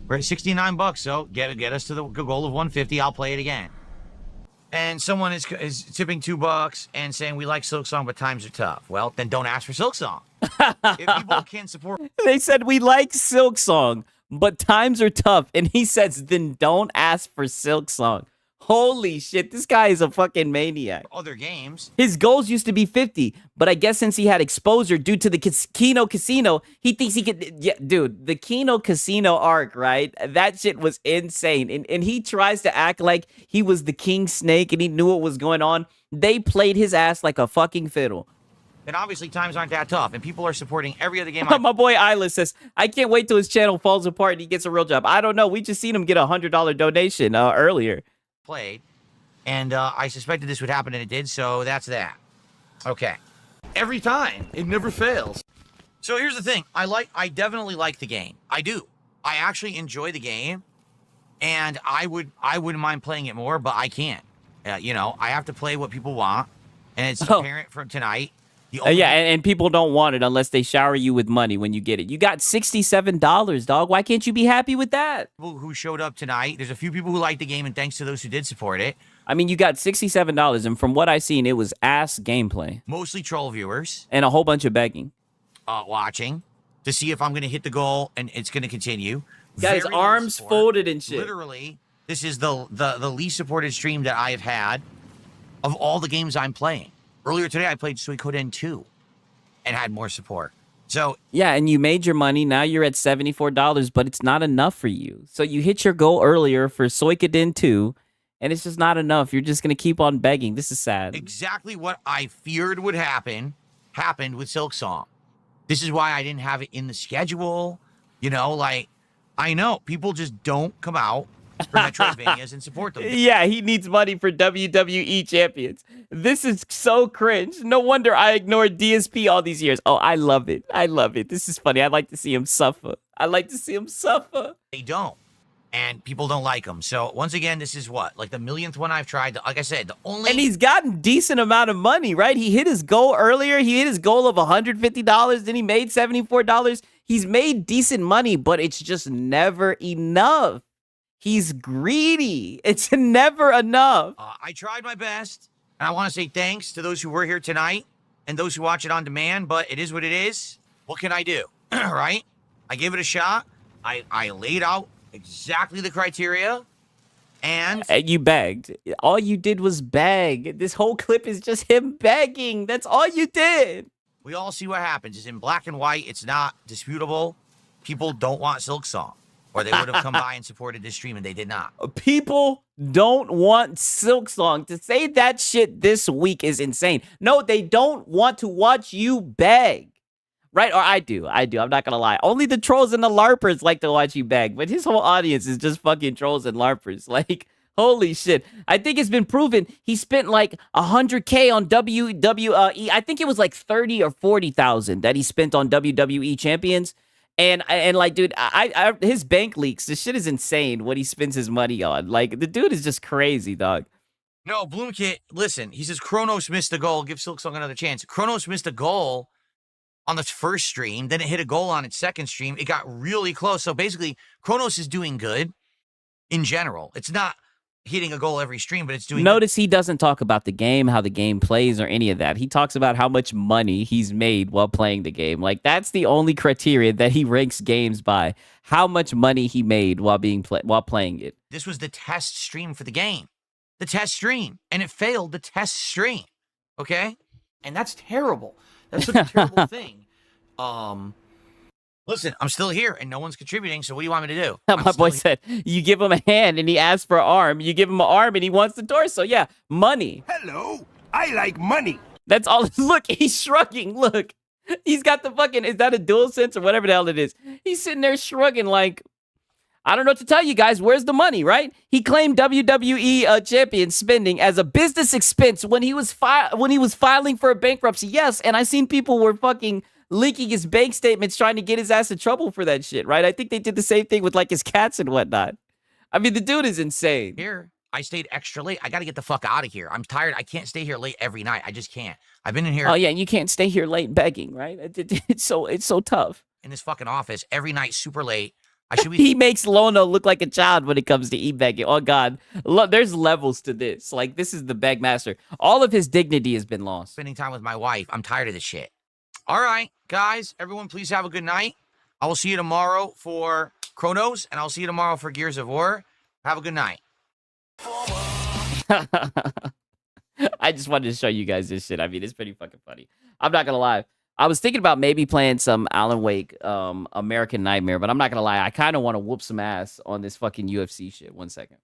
We're at $69, so get us to the goal of 150. I'll play it again. And someone is tipping $2 and saying we like Silk Song, but times are tough. Well, then don't ask for Silk Song. If people can support, They said we like Silk Song, but times are tough. And he says, then don't ask for Silk Song. Holy shit, this guy is a fucking maniac. other games. His goals used to be 50, but I guess since he had exposure due to the Kino Casino, he thinks he could. Yeah, dude, the Kino Casino arc, right? That shit was insane. And he tries to act like he was the King Snake and he knew what was going on. They played his ass like a fucking fiddle. And obviously times aren't that tough, and people are supporting every other game. My boy Isla says, I can't wait till his channel falls apart and he gets a real job. I don't know. We just seen him get a $100 donation earlier. Played, and I suspected this would happen, and it did. So that's that. Okay. Every time. It never fails. So here's the thing. I definitely like the game. I do. I actually enjoy the game, and I wouldn't mind playing it more, but I can't. You know, I have to play what people want, and it's apparent from tonight. Yeah, and people don't want it unless they shower you with money when you get it. You got $67, dog. Why can't you be happy with that? People who showed up tonight. There's a few people who liked the game, and thanks to those who did support it. I mean, you got $67, and from what I seen, it was ass gameplay. Mostly troll viewers. And a whole bunch of begging. Watching to see if I'm going to hit the goal, and it's going to continue. Got his arms folded and shit. Literally, this is the least supported stream that I've had of all the games I'm playing. Earlier today, I played Suikoden 2 and had more support. So yeah, and you made your money. Now you're at $74, but it's not enough for you. So you hit your goal earlier for Suikoden 2, and it's just not enough. You're just going to keep on begging. This is sad. Exactly what I feared would happen happened with Silk Song. This is why I didn't have it in the schedule. You know, like, I know people just don't come out for Metroidvanias and support them. Yeah, he needs money for WWE champions. This is so cringe. No wonder I ignored DSP all these years. Oh, I love it. I love it. This is funny. I like to see him suffer. I like to see him suffer. They don't. And people don't like them. So once again, this is what? Like the millionth one I've tried. Like I said, the only... And he's gotten decent amount of money, right? He hit his goal earlier. He hit his goal of $150. Then he made $74. He's made decent money, but it's just never enough. He's greedy. It's never enough. I tried my best, and I want to say thanks to those who were here tonight and those who watch it on demand, but it is what it is. What can I do, right? I gave it a shot. I laid out exactly the criteria, and... You begged. All you did was beg. This whole clip is just him begging. That's all you did. We all see what happens. It's in black and white. It's not disputable. People don't want Silk Song. Or they would have come by and supported this stream, and they did not. People don't want Silk Song. To say that shit this week is insane. No, they don't want to watch you beg. Right? Or I do. I'm not going to lie. Only the trolls and the LARPers like to watch you beg. But his whole audience is just fucking trolls and LARPers. Like, holy shit. I think it's been proven he spent like $100K on WWE. I think it was like 30 or 40,000 that he spent on WWE champions. And like, dude, I his bank leaks. This shit is insane what he spends his money on. Like, the dude is just crazy, dog. No, Bloomkit, listen, he says Kronos missed a goal. Give Silk Song another chance. Kronos missed a goal on the first stream. Then it hit a goal on its second stream. It got really close. So basically, Kronos is doing good in general. It's not hitting a goal every stream, but it's doing. Notice he doesn't talk about the game, how the game plays, or any of that. He talks about how much money he's made while playing the game. Like, that's the only criteria that he ranks games by. How much money he made while playing it. This was the test stream for the game. The test stream. And it failed the test stream. Okay? And that's terrible. That's such a terrible thing. Listen, I'm still here and no one's contributing, so what do you want me to do? My boy said, you give him a hand and he asks for an arm. You give him an arm and he wants the torso. Yeah, money. Hello, I like money. That's all. Look, he's shrugging. Look, he's got the fucking, is that a dual sense or whatever the hell it is? He's sitting there shrugging like, I don't know what to tell you guys. Where's the money, right? He claimed WWE champion spending as a business expense when he was filing for a bankruptcy. Yes, and I seen people were fucking leaking his bank statements trying to get his ass in trouble for that shit, right? I think they did the same thing with like his cats and whatnot. I mean, the dude is insane. Here, I stayed extra late. I got to get the fuck out of here. I'm tired. I can't stay here late every night. I just can't. I've been in here. Oh yeah, and you can't stay here late begging, right? It's so tough. In this fucking office every night, super late. I should be. He makes Lono look like a child when it comes to e-begging. Oh God, there's levels to this. Like, this is the beg master. All of his dignity has been lost. Spending time with my wife. I'm tired of this shit. All right, guys, everyone, please have a good night. I will see you tomorrow for Chronos, and I'll see you tomorrow for Gears of War. Have a good night. I just wanted to show you guys this shit. I mean, it's pretty fucking funny. I'm not gonna lie. I was thinking about maybe playing some Alan Wake, American Nightmare, but I'm not gonna lie. I kind of want to whoop some ass on this fucking UFC shit. 1 second.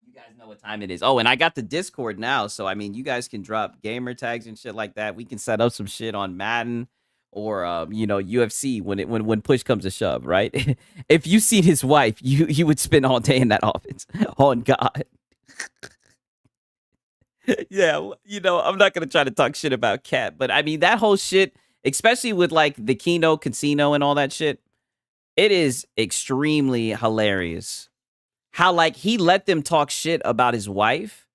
You guys know what time it is. Oh, and I got the Discord now, so I mean, you guys can drop gamer tags and shit like that. We can set up some shit on Madden or you know, UFC when push comes to shove, right? If you seen his wife, you would spend all day in that office. On God. Yeah, you know, I'm not gonna try to talk shit about Cat, but I mean, that whole shit, especially with like the Kino Casino and all that shit, it is extremely hilarious. How like he let them talk shit about his wife,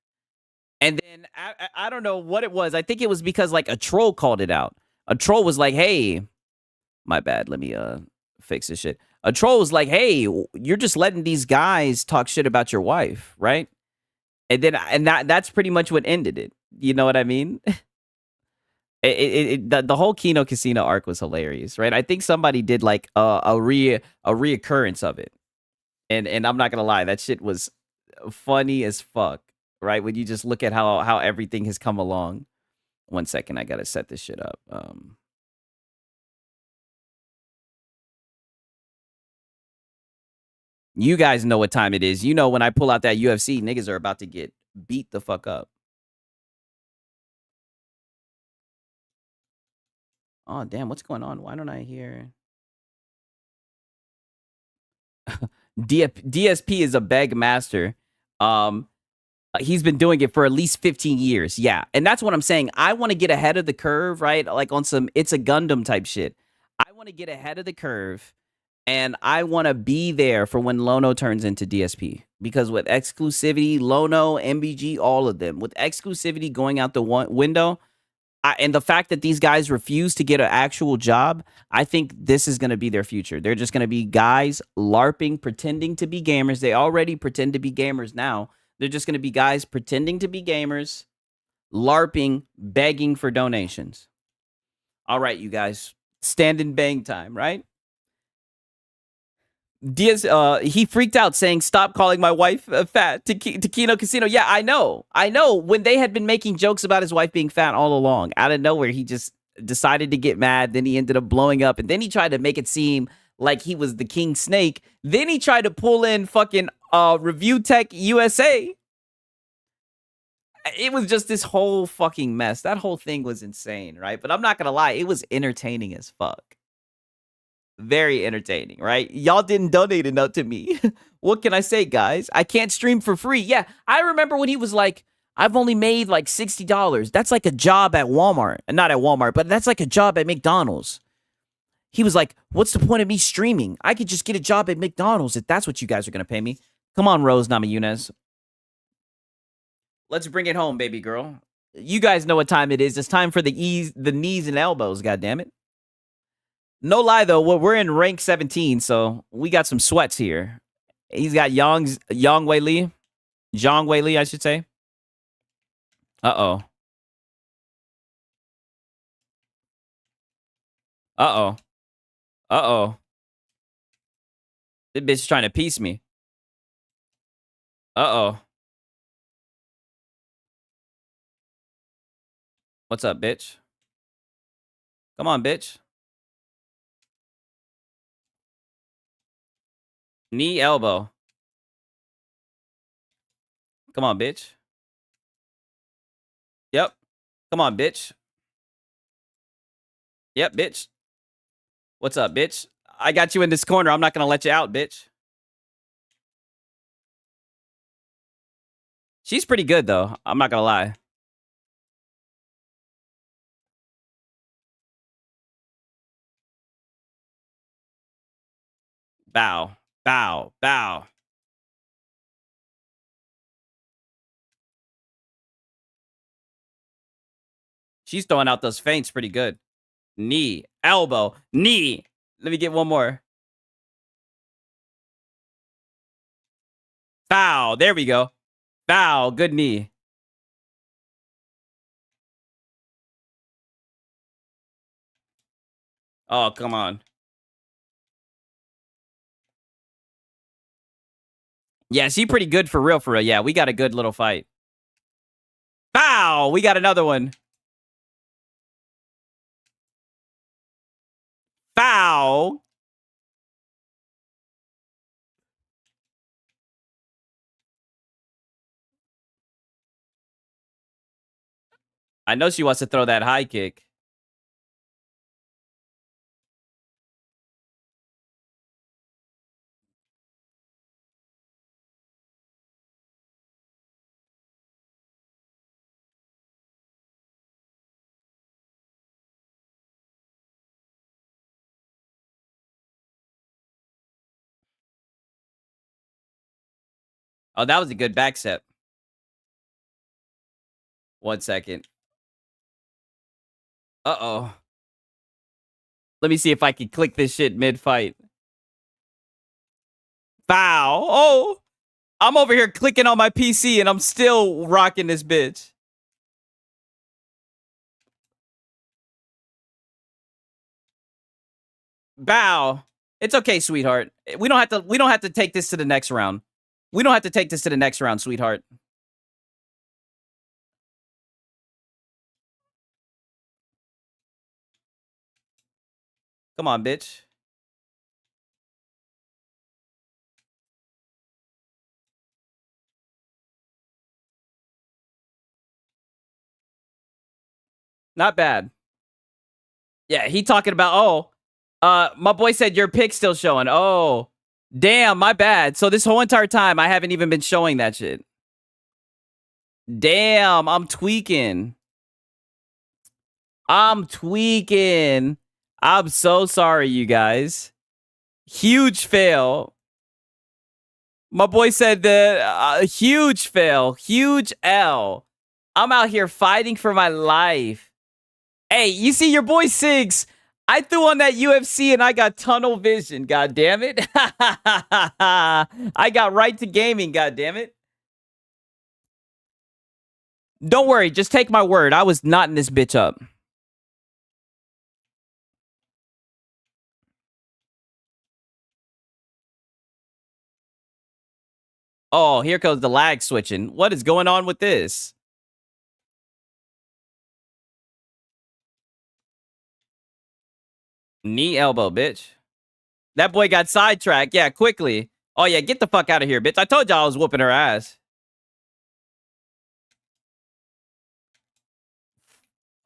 and then I don't know what it was. I think it was because like a troll called it out. A troll was like, "Hey, my bad. Let me fix this shit." A troll was like, "Hey, you're just letting these guys talk shit about your wife, right?" And that's pretty much what ended it. You know what I mean? The whole Kino Casino arc was hilarious, right? I think somebody did like a reoccurrence of it, and I'm not gonna lie, that shit was funny as fuck, right? When you just look at how everything has come along. 1 second, I gotta set this shit up. You guys know what time it is. You know when I pull out that UFC, niggas are about to get beat the fuck up. Oh, damn. What's going on? Why don't I hear... DSP is a beg master. He's been doing it for at least 15 years. Yeah. And that's what I'm saying. I want to get ahead of the curve, right? Like on some It's a Gundam type shit. I want to get ahead of the curve. And I want to be there for when Lono turns into DSP. Because with exclusivity, Lono, MBG, all of them, with exclusivity going out the window, and the fact that these guys refuse to get an actual job, I think this is going to be their future. They're just going to be guys LARPing, pretending to be gamers. They already pretend to be gamers now. They're just going to be guys pretending to be gamers, LARPing, begging for donations. All right, you guys. Stand and bang time, right? Diaz, he freaked out saying, "Stop calling my wife fat to Kino Casino." Yeah, I know. When they had been making jokes about his wife being fat all along, out of nowhere, he just decided to get mad. Then he ended up blowing up. And then he tried to make it seem like he was the King Snake. Then he tried to pull in fucking Review Tech USA. It was just this whole fucking mess. That whole thing was insane, right? But I'm not going to lie. It was entertaining as fuck. Very entertaining, right? Y'all didn't donate enough to me. What can I say, guys? I can't stream for free. Yeah, I remember when he was like, I've only made like $60. That's like a job at Walmart. Not at Walmart, but that's like a job at McDonald's. He was like, what's the point of me streaming? I could just get a job at McDonald's if that's what you guys are going to pay me. Come on, Rose Namajunas. Let's bring it home, baby girl. You guys know what time it is. It's time for the knees and elbows, goddammit. No lie, though, we're in rank 17, so we got some sweats here. He's got Yang Wei Li. Zhang Wei Li, I should say. Uh-oh. Uh-oh. Uh-oh. This bitch is trying to piece me. Uh-oh. What's up, bitch? Come on, bitch. Knee, elbow. Come on, bitch. Yep. Come on, bitch. Yep, bitch. What's up, bitch? I got you in this corner. I'm not going to let you out, bitch. She's pretty good, though. I'm not going to lie. Bow. Bow. Bow. She's throwing out those feints pretty good. Knee. Elbow. Knee. Let me get one more. Bow. There we go. Bow. Good knee. Oh, come on. Yeah, she pretty good for real, for real. Yeah, we got a good little fight. Bow! We got another one. Bow! I know she wants to throw that high kick. Oh, that was a good back step. 1 second. Uh-oh. Let me see if I can click this shit mid-fight. Bow. Oh! I'm over here clicking on my PC and I'm still rocking this bitch. Bow. It's okay, sweetheart. We don't have to take this to the next round. We don't have to take this to the next round, sweetheart. Come on, bitch. Not bad. Yeah, he talking about, my boy said your pick's still showing. Oh, damn, my bad. So this whole entire time, I haven't even been showing that shit. Damn, I'm tweaking. I'm tweaking. I'm so sorry, you guys. Huge fail. My boy said the huge fail. Huge L. I'm out here fighting for my life. Hey, you see your boy Siggs. I threw on that UFC and I got tunnel vision. God damn it. I got right to gaming. God damn it. Don't worry. Just take my word. I was knotting this bitch up. Oh, here goes the lag switching. What is going on with this? Knee elbow, bitch. That boy got sidetracked. Yeah, quickly. Oh, yeah, get the fuck out of here, bitch. I told y'all I was whooping her ass.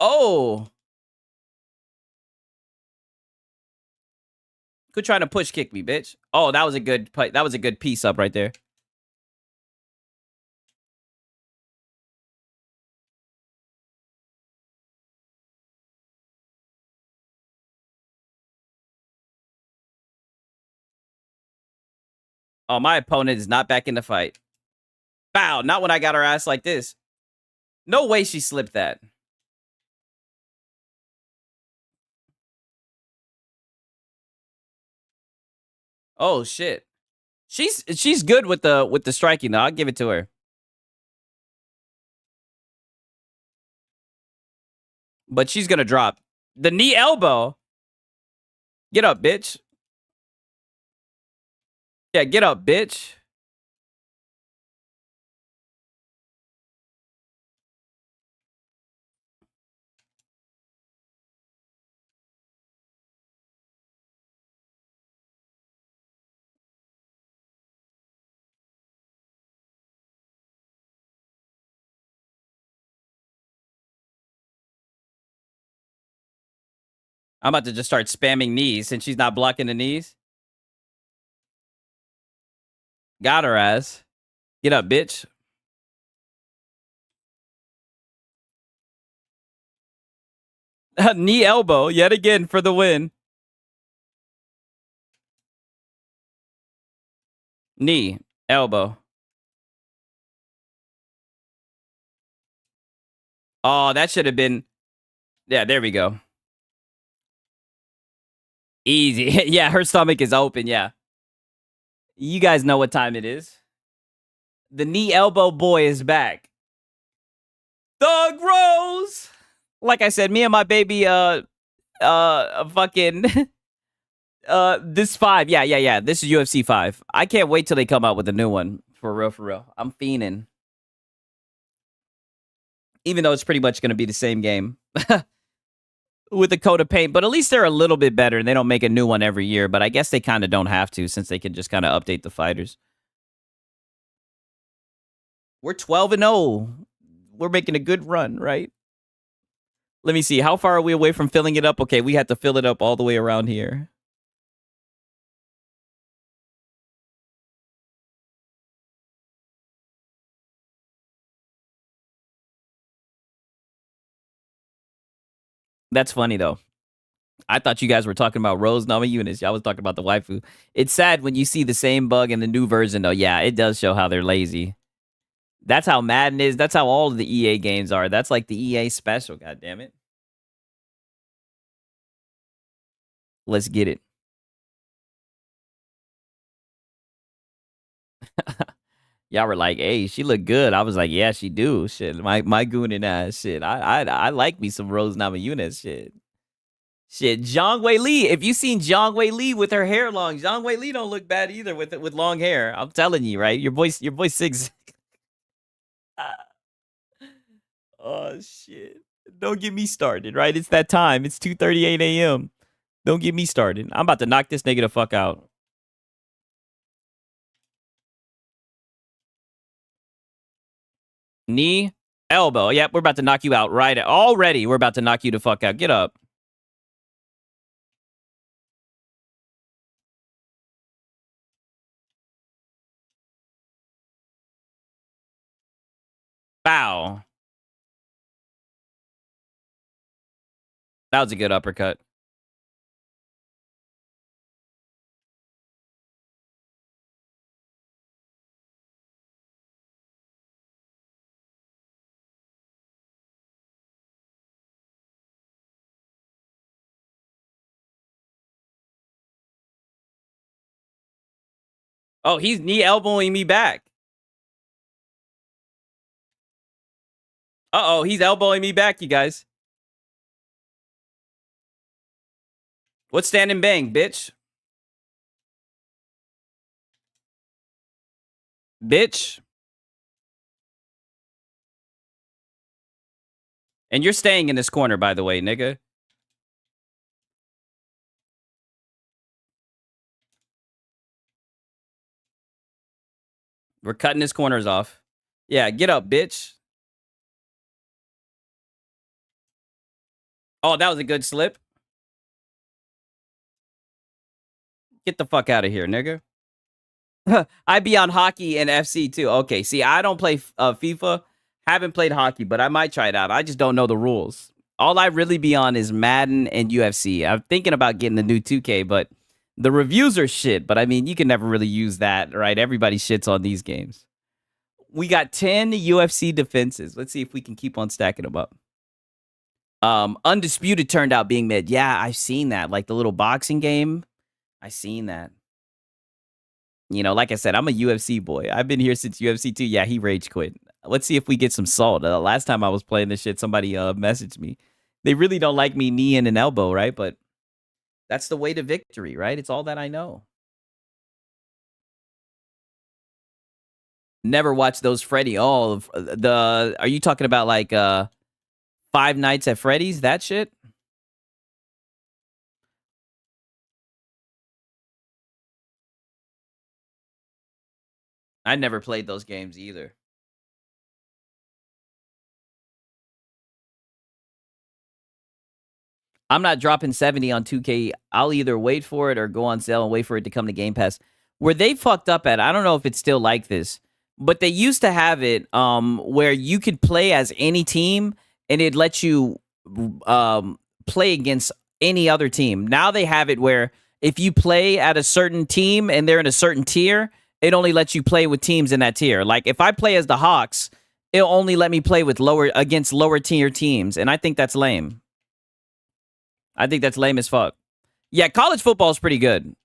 Oh. Quit trying to push kick me, bitch. Oh, that was a good piece up right there. Oh, my opponent is not back in the fight. Bow, not when I got her ass like this. No way she slipped that. Oh, shit. She's good with the striking though. I'll give it to her. But she's gonna drop. The knee elbow. Get up, bitch. Yeah, get up, bitch. I'm about to just start spamming knees since she's not blocking the knees. Got her ass. Get up, bitch. Knee elbow yet again for the win. Knee, elbow. Oh, that should have been. Yeah, there we go. Easy. Yeah, her stomach is open. Yeah. You guys know what time it is. The knee elbow boy is back. Thug Rose. Like I said, me and my baby, fucking, this 5. Yeah. This is UFC 5. I can't wait till they come out with a new one. For real. I'm fiending. Even though it's pretty much going to be the same game. With a coat of paint, but at least they're a little bit better and they don't make a new one every year, but I guess they kind of don't have to since they can just kind of update the fighters. We're 12-0. We're making a good run, right? Let me see. How far are we away from filling it up? Okay, we had to fill it up all the way around here. That's funny, though. I thought you guys were talking about Rose Namajunas. Y'all was talking about the waifu. It's sad when you see the same bug in the new version, though. Yeah, it does show how they're lazy. That's how Madden is. That's how all of the EA games are. That's like the EA special, goddammit. Let's get it. Y'all were like, hey, she look good. I was like, yeah, she do. Shit, my goonin' ass. Shit, I like me some Rose Namajunas. Shit, Zhang Wei Li. If you seen Zhang Wei Li with her hair long, Zhang Wei Li don't look bad either with long hair. I'm telling you, right? Your boy Six. Oh shit! Don't get me started, right? It's that time. It's 2:38 a.m. Don't get me started. I'm about to knock this nigga the fuck out. Knee, elbow. Yep, we're about to knock you out right already. We're about to knock you the fuck out. Get up. Bow. That was a good uppercut. Oh, he's knee elbowing me back. Uh-oh, he's elbowing me back, you guys. What's stand and bang, bitch? Bitch. And you're staying in this corner, by the way, nigga. We're cutting his corners off. Yeah, get up, bitch. Oh, that was a good slip. Get the fuck out of here, nigga. I be on hockey and FC too. Okay, see, I don't play FIFA. Haven't played hockey, but I might try it out. I just don't know the rules. All I really be on is Madden and UFC. I'm thinking about getting the new 2K, but the reviews are shit. But I mean, you can never really use that, right? Everybody shits on these games. We got 10 UFC defenses. Let's see if we can keep on stacking them up. Undisputed turned out being mid. Yeah, I've seen that. Like the little boxing game. I seen that. You know, like I said, I'm a UFC boy. I've been here since UFC 2. Yeah, he rage quit. Let's see if we get some salt. Last time I was playing this shit, somebody messaged me. They really don't like me knee and an elbow, right? But that's the way to victory, right? It's all that I know. Never watched those Freddy. Oh, are you talking about like Five Nights at Freddy's? That shit? I never played those games either. I'm not dropping 70 on 2K. I'll either wait for it or go on sale and wait for it to come to Game Pass. Where they fucked up at, I don't know if it's still like this, but they used to have it where you could play as any team and it lets you play against any other team. Now they have it where if you play at a certain team and they're in a certain tier, it only lets you play with teams in that tier. Like if I play as the Hawks, it'll only let me play with against lower tier teams, and I think that's lame. I think that's lame as fuck. Yeah, college football is pretty good.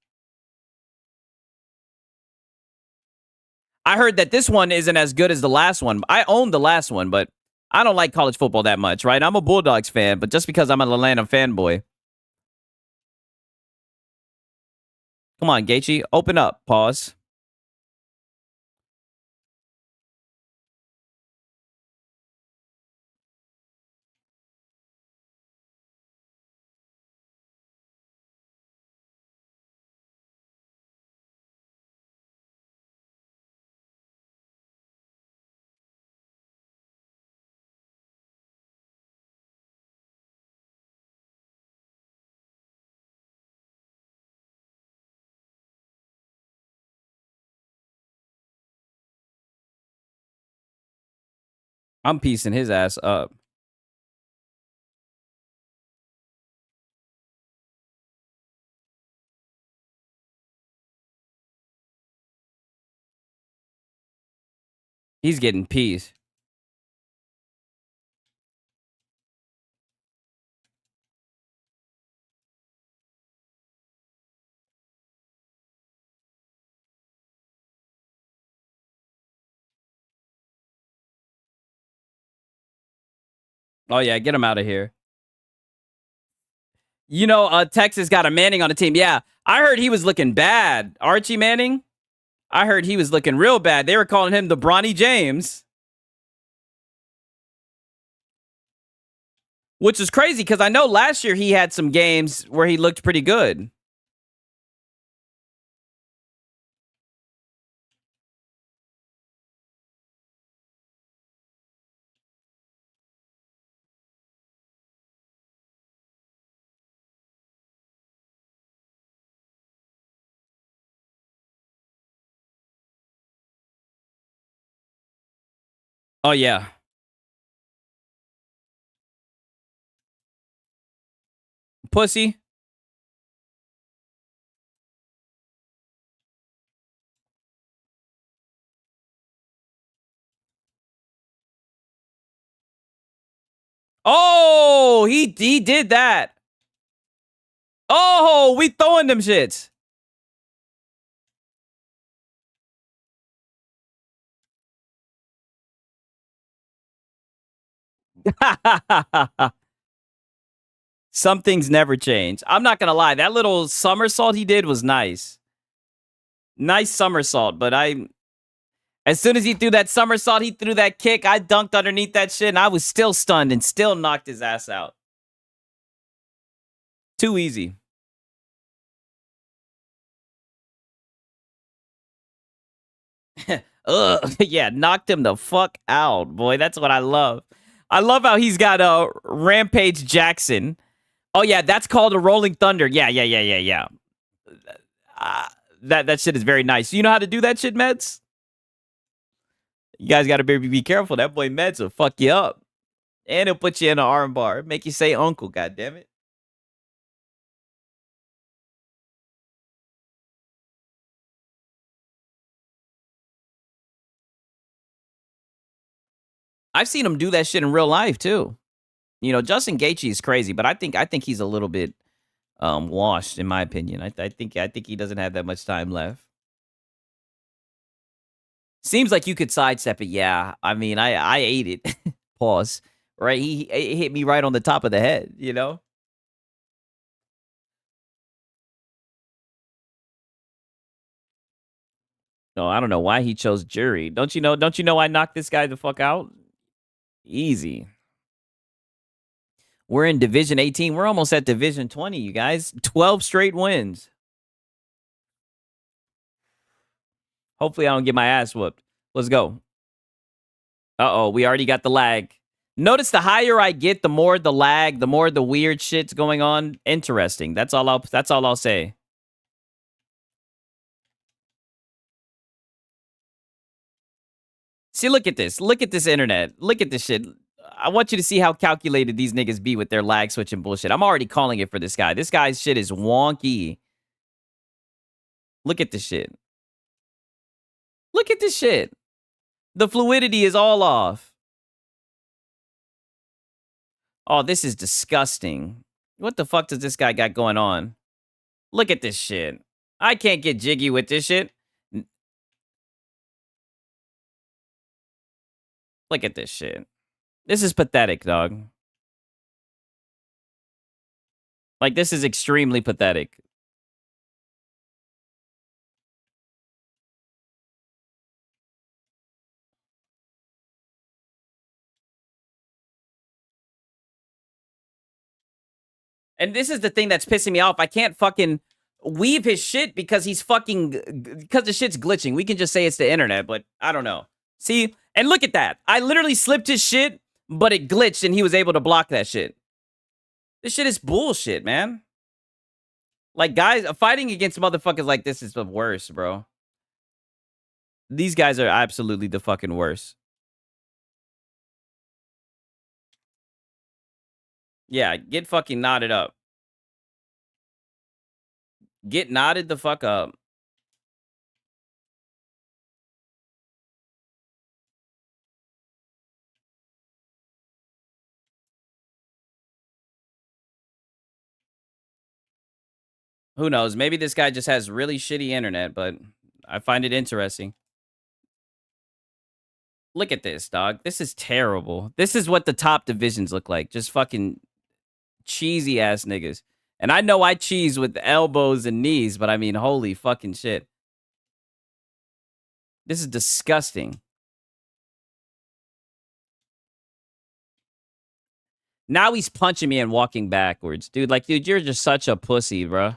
I heard that this one isn't as good as the last one. I own the last one, but I don't like college football that much, right? I'm a Bulldogs fan, but just because I'm an Atlanta fanboy. Come on, Gaethje, open up. Pause. I'm piecing his ass up. He's getting pieced. Oh, yeah, get him out of here. You know, Texas got a Manning on the team. Yeah, I heard he was looking bad. Archie Manning? I heard he was looking real bad. They were calling him the Bronny James. Which is crazy because I know last year he had some games where he looked pretty good. Oh, yeah. Pussy. Oh, he did that. Oh, we throwing them shits. Some things never change. I'm not gonna lie. That little somersault he did was nice. Nice somersault, but as soon as he threw that somersault, he threw that kick. I dunked underneath that shit, and I was still stunned and still knocked his ass out. Too easy. Ugh, yeah, knocked him the fuck out, boy. That's what I love. I love how he's got a Rampage Jackson. Oh yeah, that's called a Rolling Thunder. Yeah. That shit is very nice. You know how to do that shit, Meds? You guys got to be careful. That boy Meds will fuck you up, and he'll put you in an arm bar, make you say uncle. God damn it. I've seen him do that shit in real life too. You know, Justin Gaethje is crazy, but I think he's a little bit washed in my opinion. I think he doesn't have that much time left. Seems like you could sidestep it. Yeah, I mean, I ate it. Pause. Right, he it hit me right on the top of the head. You know. No, I don't know why he chose jury. Don't you know? Don't you know I knocked this guy the fuck out? Easy. We're in Division 18. We're almost at Division 20, you guys. 12 straight wins. Hopefully, I don't get my ass whooped. Let's go. Uh-oh, we already got the lag. Notice the higher I get, the more the lag, the more the weird shit's going on. Interesting. That's all I'll say. See, look at this. Look at this internet. Look at this shit. I want you to see how calculated these niggas be with their lag switching bullshit. I'm already calling it for this guy. This guy's shit is wonky. Look at this shit. Look at this shit. The fluidity is all off. Oh, this is disgusting. What the fuck does this guy got going on? Look at this shit. I can't get jiggy with this shit. Look at this shit. This is pathetic, dog. Like, this is extremely pathetic. And this is the thing that's pissing me off. I can't fucking weave his shit because he's fucking... Because the shit's glitching. We can just say it's the internet, but I don't know. See? And look at that. I literally slipped his shit, but it glitched and he was able to block that shit. This shit is bullshit, man. Like, guys, fighting against motherfuckers like this is the worst, bro. These guys are absolutely the fucking worst. Yeah, get fucking knotted up. Get knotted the fuck up. Who knows? Maybe this guy just has really shitty internet, but I find it interesting. Look at this, dog. This is terrible. This is what the top divisions look like. Just fucking cheesy ass niggas. And I know I cheese with elbows and knees, but I mean, holy fucking shit. This is disgusting. Now he's punching me and walking backwards. Dude, like, dude, you're just such a pussy, bro.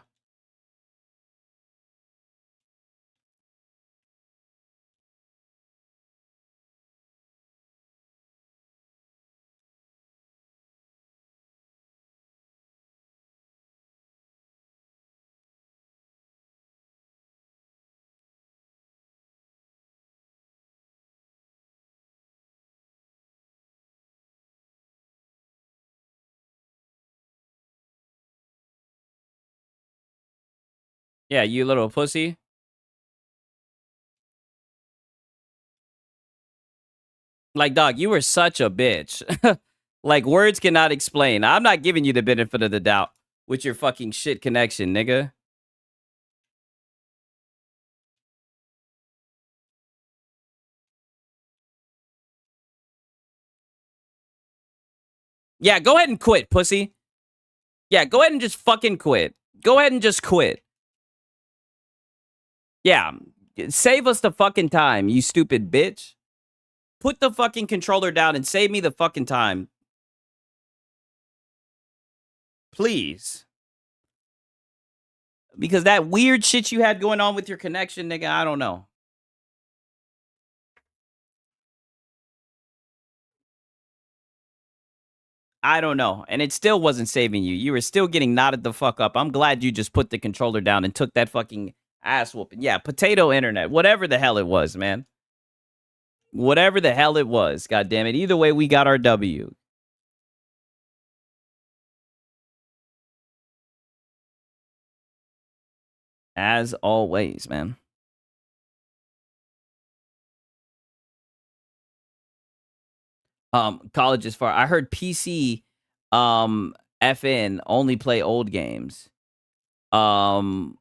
Yeah, you little pussy. Like, dog, you were such a bitch. Like, words cannot explain. I'm not giving you the benefit of the doubt with your fucking shit connection, nigga. Yeah, go ahead and quit, pussy. Yeah, go ahead and just fucking quit. Go ahead and just quit. Yeah, save us the fucking time, you stupid bitch. Put the fucking controller down and save me the fucking time. Please. Because that weird shit you had going on with your connection, nigga, I don't know. I don't know. And it still wasn't saving you. You were still getting knotted the fuck up. I'm glad you just put the controller down and took that fucking ass whooping. Yeah, potato internet. Whatever the hell it was, man. Whatever the hell it was. God damn it. Either way, we got our W. As always, man. College is far. I heard PC FN only play old games. I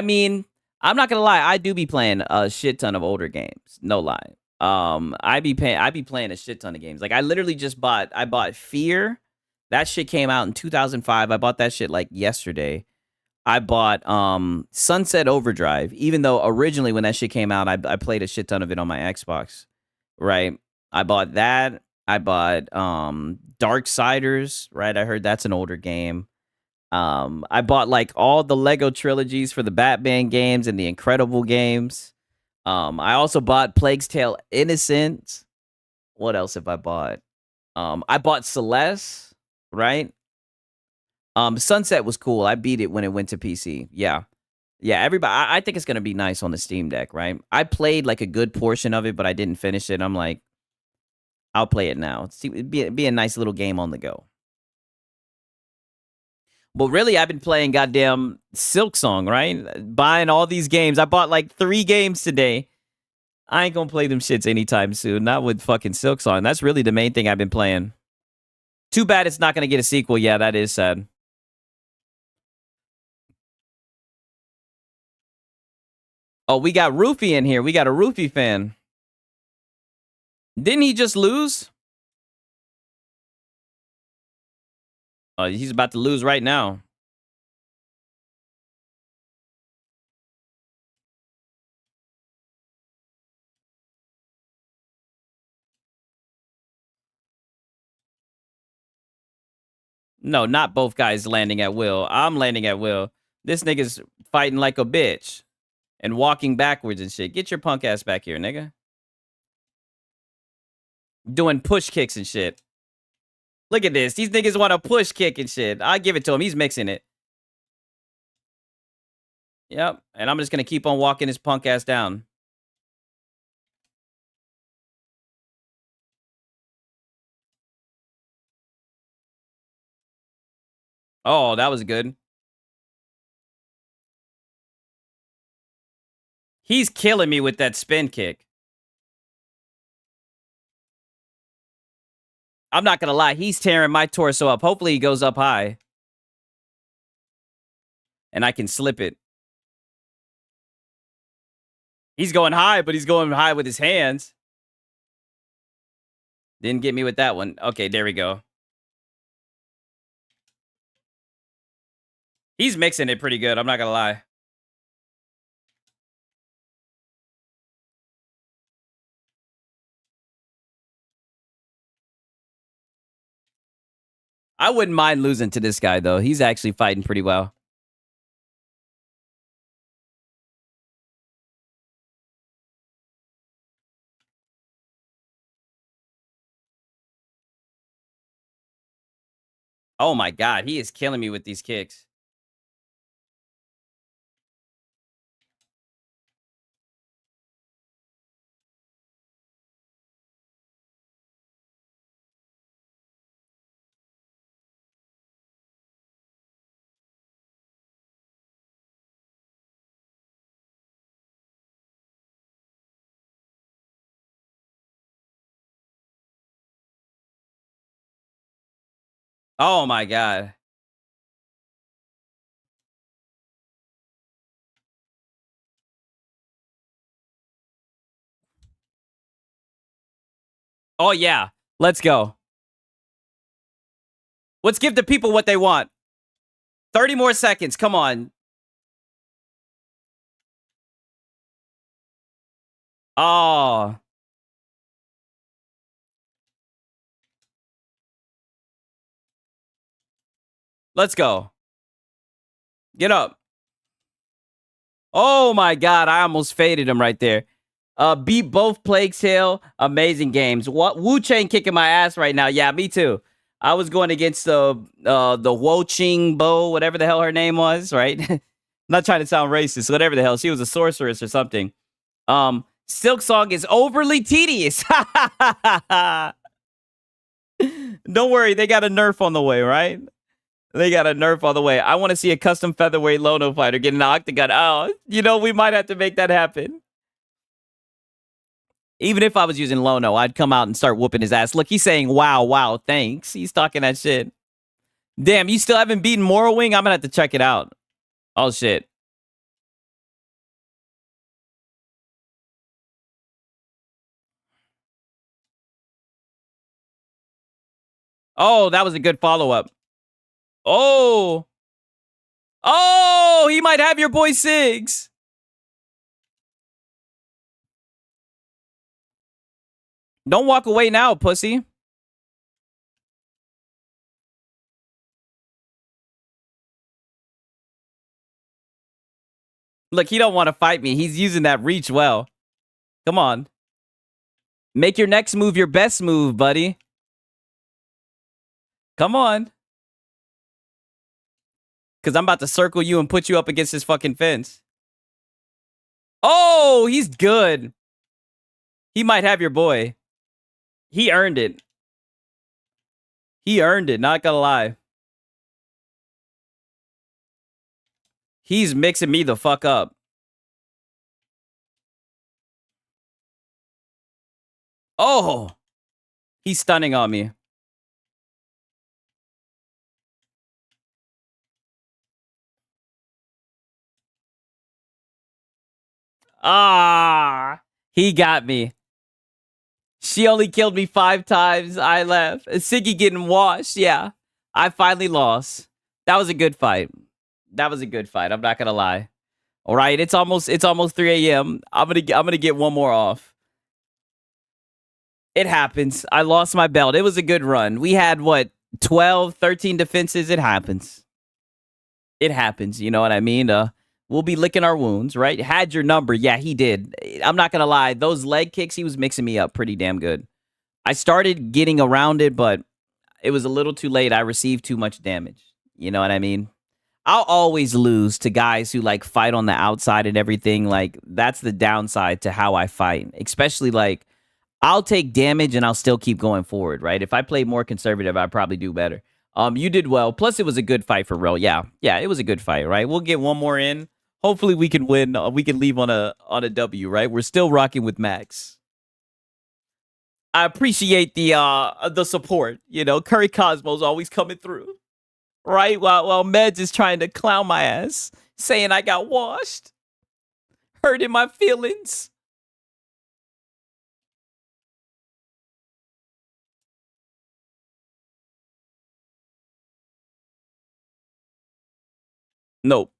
mean, I'm not gonna lie, I do be playing a shit ton of older games. No lie. I be playing a shit ton of games. Like I literally just bought Fear. That shit came out in 2005. I bought that shit like yesterday. I bought Sunset Overdrive, even though originally when that shit came out, I played a shit ton of it on my Xbox. Right? I bought that. I bought Darksiders, right? I heard that's an older game. I bought like all the Lego trilogies for the Batman games and the Incredible games. I also bought Plague's Tale Innocent. What else have I bought? I bought Celeste, right? Sunset was cool. I beat it when it went to PC. Yeah. Yeah, everybody I think it's gonna be nice on the Steam Deck, right? I played like a good portion of it, but I didn't finish it. I'm like, I'll play it now. See, it'd be a nice little game on the go. But really, I've been playing goddamn Silksong, right? Buying all these games. I bought like 3 games today. I ain't gonna play them shits anytime soon. Not with fucking Silksong. That's really the main thing I've been playing. Too bad it's not gonna get a sequel. Yeah, that is sad. Oh, we got Roofy in here. We got a Roofy fan. Didn't he just lose? Oh, he's about to lose right now. No, not both guys landing at will. I'm landing at will. This nigga's fighting like a bitch and walking backwards and shit. Get your punk ass back here, nigga. Doing push kicks and shit. Look at this. These niggas want to push kick and shit. I give it to him. He's mixing it. Yep. And I'm just going to keep on walking his punk ass down. Oh, that was good. He's killing me with that spin kick. I'm not going to lie. He's tearing my torso up. Hopefully he goes up high. And I can slip it. He's going high, but he's going high with his hands. Didn't get me with that one. Okay, there we go. He's mixing it pretty good. I'm not going to lie. I wouldn't mind losing to this guy, though. He's actually fighting pretty well. Oh, my God. He is killing me with these kicks. Oh, my God. Oh, yeah. Let's go. Let's give the people what they want. 30 more seconds. Come on. Oh. Let's go. Get up. Oh, my God. I almost faded him right there. Beat both Plague Tale. Amazing games. What Wu-Chang kicking my ass right now. Yeah, me too. I was going against the Wo-Ching Bo, whatever the hell her name was, right? I'm not trying to sound racist. Whatever the hell. She was a sorceress or something. Silksong is overly tedious. Don't worry. They got a nerf on the way, right? They got a nerf on the way. I want to see a custom featherweight Lono fighter get an octagon. Oh, you know, we might have to make that happen. Even if I was using Lono, I'd come out and start whooping his ass. Look, he's saying, wow, wow, thanks. He's talking that shit. Damn, you still haven't beaten Morrowind? I'm going to have to check it out. Oh, shit. Oh, that was a good follow-up. Oh. Oh, he might have your boy Sigs. Don't walk away now, pussy. Look, he don't want to fight me. He's using that reach well. Come on. Make your next move your best move, buddy. Come on. Because I'm about to circle you and put you up against this fucking fence. Oh, he's good. He might have your boy. He earned it. He earned it, not gonna lie. He's mixing me the fuck up. Oh, he's stunning on me. Ah, he got me. She only killed me 5 times. I left. Siggy getting washed. Yeah, I finally lost. That was a good fight. That was a good fight. I'm not gonna lie. All right, it's almost 3 a.m. I'm gonna get one more off. It happens. I lost my belt. It was a good run. We had what 12, 13 defenses. It happens. It happens. You know what I mean? We'll be licking our wounds, right? Had your number. Yeah, he did. I'm not gonna lie. Those leg kicks, he was mixing me up pretty damn good. I started getting around it, but it was a little too late. I received too much damage. You know what I mean? I'll always lose to guys who like fight on the outside and everything. Like that's the downside to how I fight. Especially like I'll take damage and I'll still keep going forward, right? If I play more conservative, I'd probably do better. You did well. Plus, it was a good fight for real. Yeah, it was a good fight, right? We'll get one more in. Hopefully, we can win. We can leave on a W, right? We're still rocking with Max. I appreciate the support. You know, Curry Cosmo's always coming through, right? While Meds is trying to clown my ass, saying I got washed, hurting my feelings. Nope.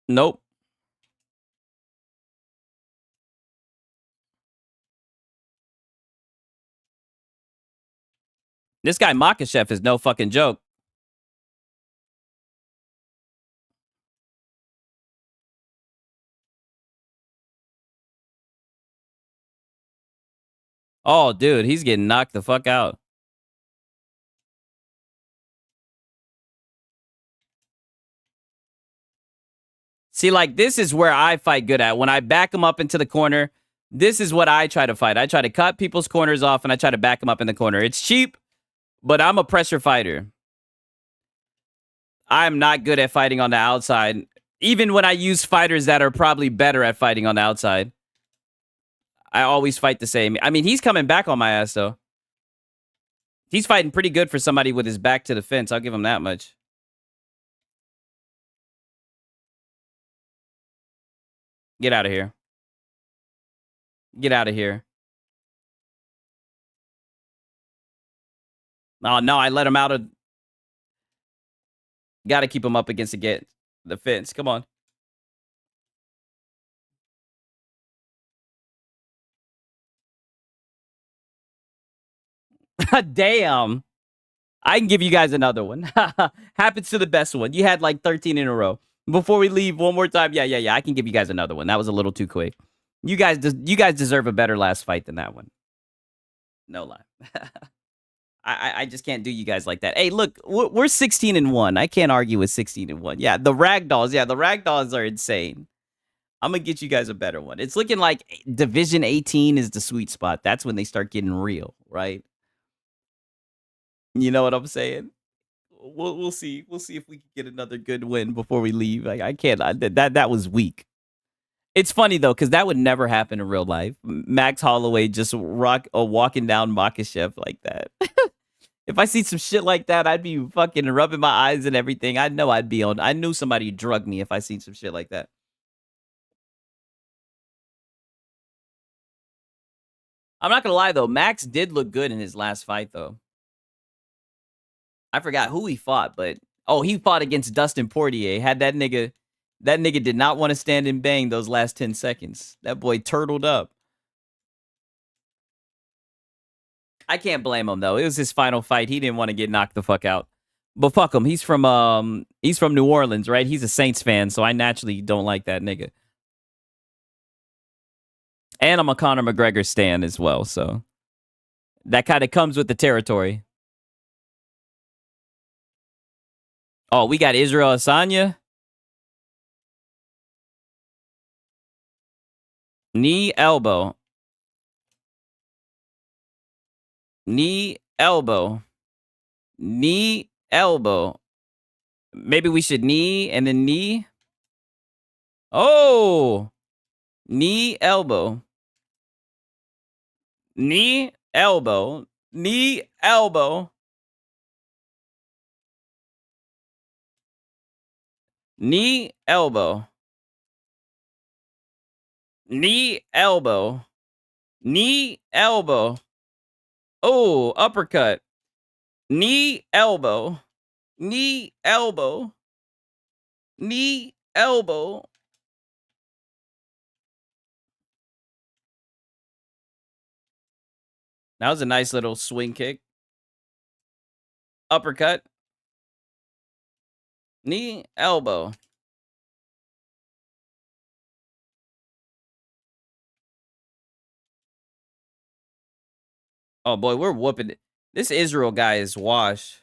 Nope. This guy Makachev is no fucking joke. Oh, dude, he's getting knocked the fuck out. See, like, this is where I fight good at. When I back them up into the corner, this is what I try to fight. I try to cut people's corners off, and I try to back them up in the corner. It's cheap, but I'm a pressure fighter. I'm not good at fighting on the outside, even when I use fighters that are probably better at fighting on the outside. I always fight the same. I mean, he's coming back on my ass, though. He's fighting pretty good for somebody with his back to the fence. I'll give him that much. Get out of here. Get out of here. Oh, no, I let him out of... Got to keep him up against the fence. Come on. Damn. I can give you guys another one. Happens to the best one. You had like 13 in a row. Before we leave, one more time. Yeah. I can give you guys another one. That was a little too quick. You guys deserve a better last fight than that one. No lie. I just can't do you guys like that. Hey, look, we're 16-1. I can't argue with 16-1. Yeah, the ragdolls. Yeah, the ragdolls are insane. I'm gonna get you guys a better one. It's looking like Division 18 is the sweet spot. That's when they start getting real, right? You know what I'm saying? We'll see. We'll see if we can get another good win before we leave. Like I can't. That was weak. It's funny though, because that would never happen in real life. Max Holloway just walking down Makachev like that. If I see some shit like that, I'd be fucking rubbing my eyes and everything. I know I'd be on. I knew somebody would drug me if I seen some shit like that. I'm not gonna lie though, Max did look good in his last fight though. I forgot who he fought, but he fought against Dustin Poirier. Had that nigga did not want to stand and bang those last 10 seconds. That boy turtled up. I can't blame him though. It was his final fight. He didn't want to get knocked the fuck out. But fuck him. He's from New Orleans, right? He's a Saints fan, so I naturally don't like that nigga. And I'm a Conor McGregor stan as well, so that kind of comes with the territory. Oh, we got Israel Asanya. Knee, elbow. Knee, elbow. Knee, elbow. Maybe we should knee and then knee. Oh! Knee, elbow. Knee, elbow. Knee, elbow. Knee, elbow. Knee, elbow. Knee, elbow. Oh, uppercut. Knee, elbow. Knee, elbow. Knee, elbow. That was a nice little swing kick. Uppercut. Knee, elbow. Oh boy, we're whooping it. This Israel guy is washed.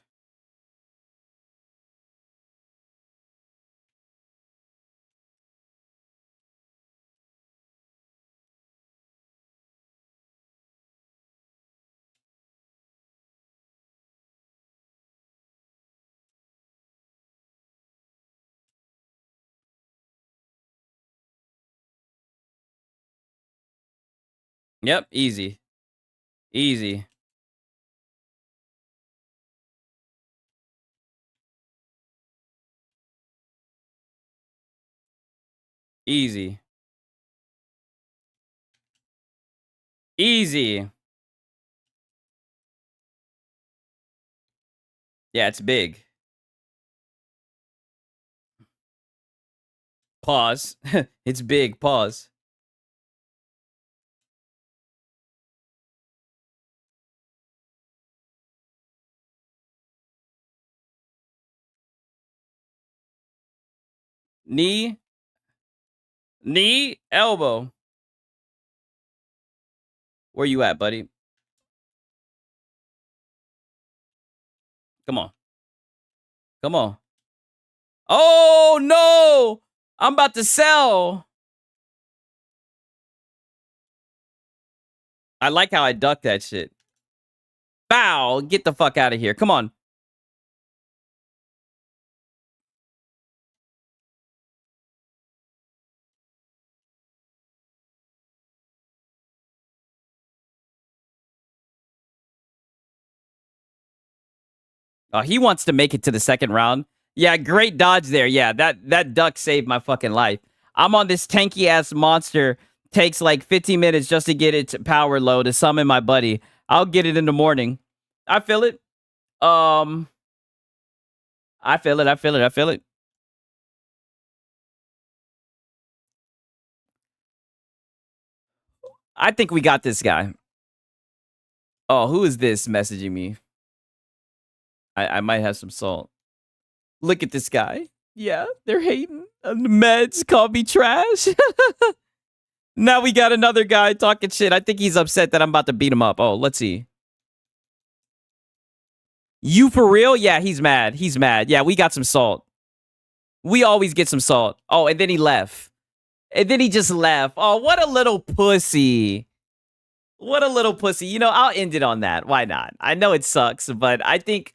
Yep, easy. Easy. Easy. Easy. Yeah, it's big. Pause. It's big. Pause. Knee. Knee, elbow. Where you at, buddy? Come on. Come on. Oh, no. I'm about to sell. I like how I ducked that shit. Bow. Get the fuck out of here. Come on. Oh, he wants to make it to the second round. Yeah, great dodge there. Yeah, that duck saved my fucking life. I'm on this tanky ass monster. Takes like 15 minutes just to get its power low to summon my buddy. I'll get it in the morning. I feel it. I feel it. I feel it. I feel it. I think we got this guy. Oh, who is this messaging me? I might have some salt. Look at this guy. Yeah, they're hating. The meds call me trash. Now we got another guy talking shit. I think he's upset that I'm about to beat him up. Oh, let's see. You for real? Yeah, he's mad. He's mad. Yeah, we got some salt. We always get some salt. Oh, and then he left. And then he just left. Oh, what a little pussy. What a little pussy. You know, I'll end it on that. Why not? I know it sucks, but I think...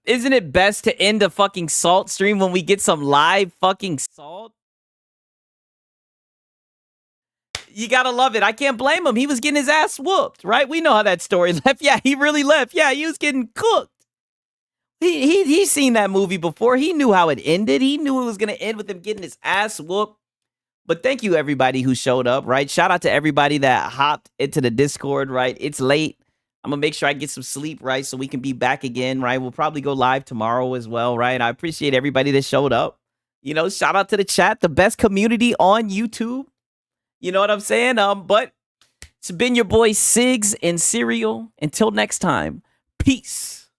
Isn't it best to end a fucking salt stream when we get some live fucking salt? You gotta love it. I can't blame him. He was getting his ass whooped, right? We know how that story left. Yeah, he really left. Yeah, he was getting cooked. He's seen that movie before. He knew how it ended. He knew it was gonna end with him getting his ass whooped. But thank you everybody who showed up, right? Shout out to everybody that hopped into the Discord, right? It's late. I'm gonna make sure I get some sleep, right? So we can be back again, right? We'll probably go live tomorrow as well, right? I appreciate everybody that showed up. You know, shout out to the chat, the best community on YouTube. You know what I'm saying? But it's been your boy Sigs and Serial. Until next time, peace.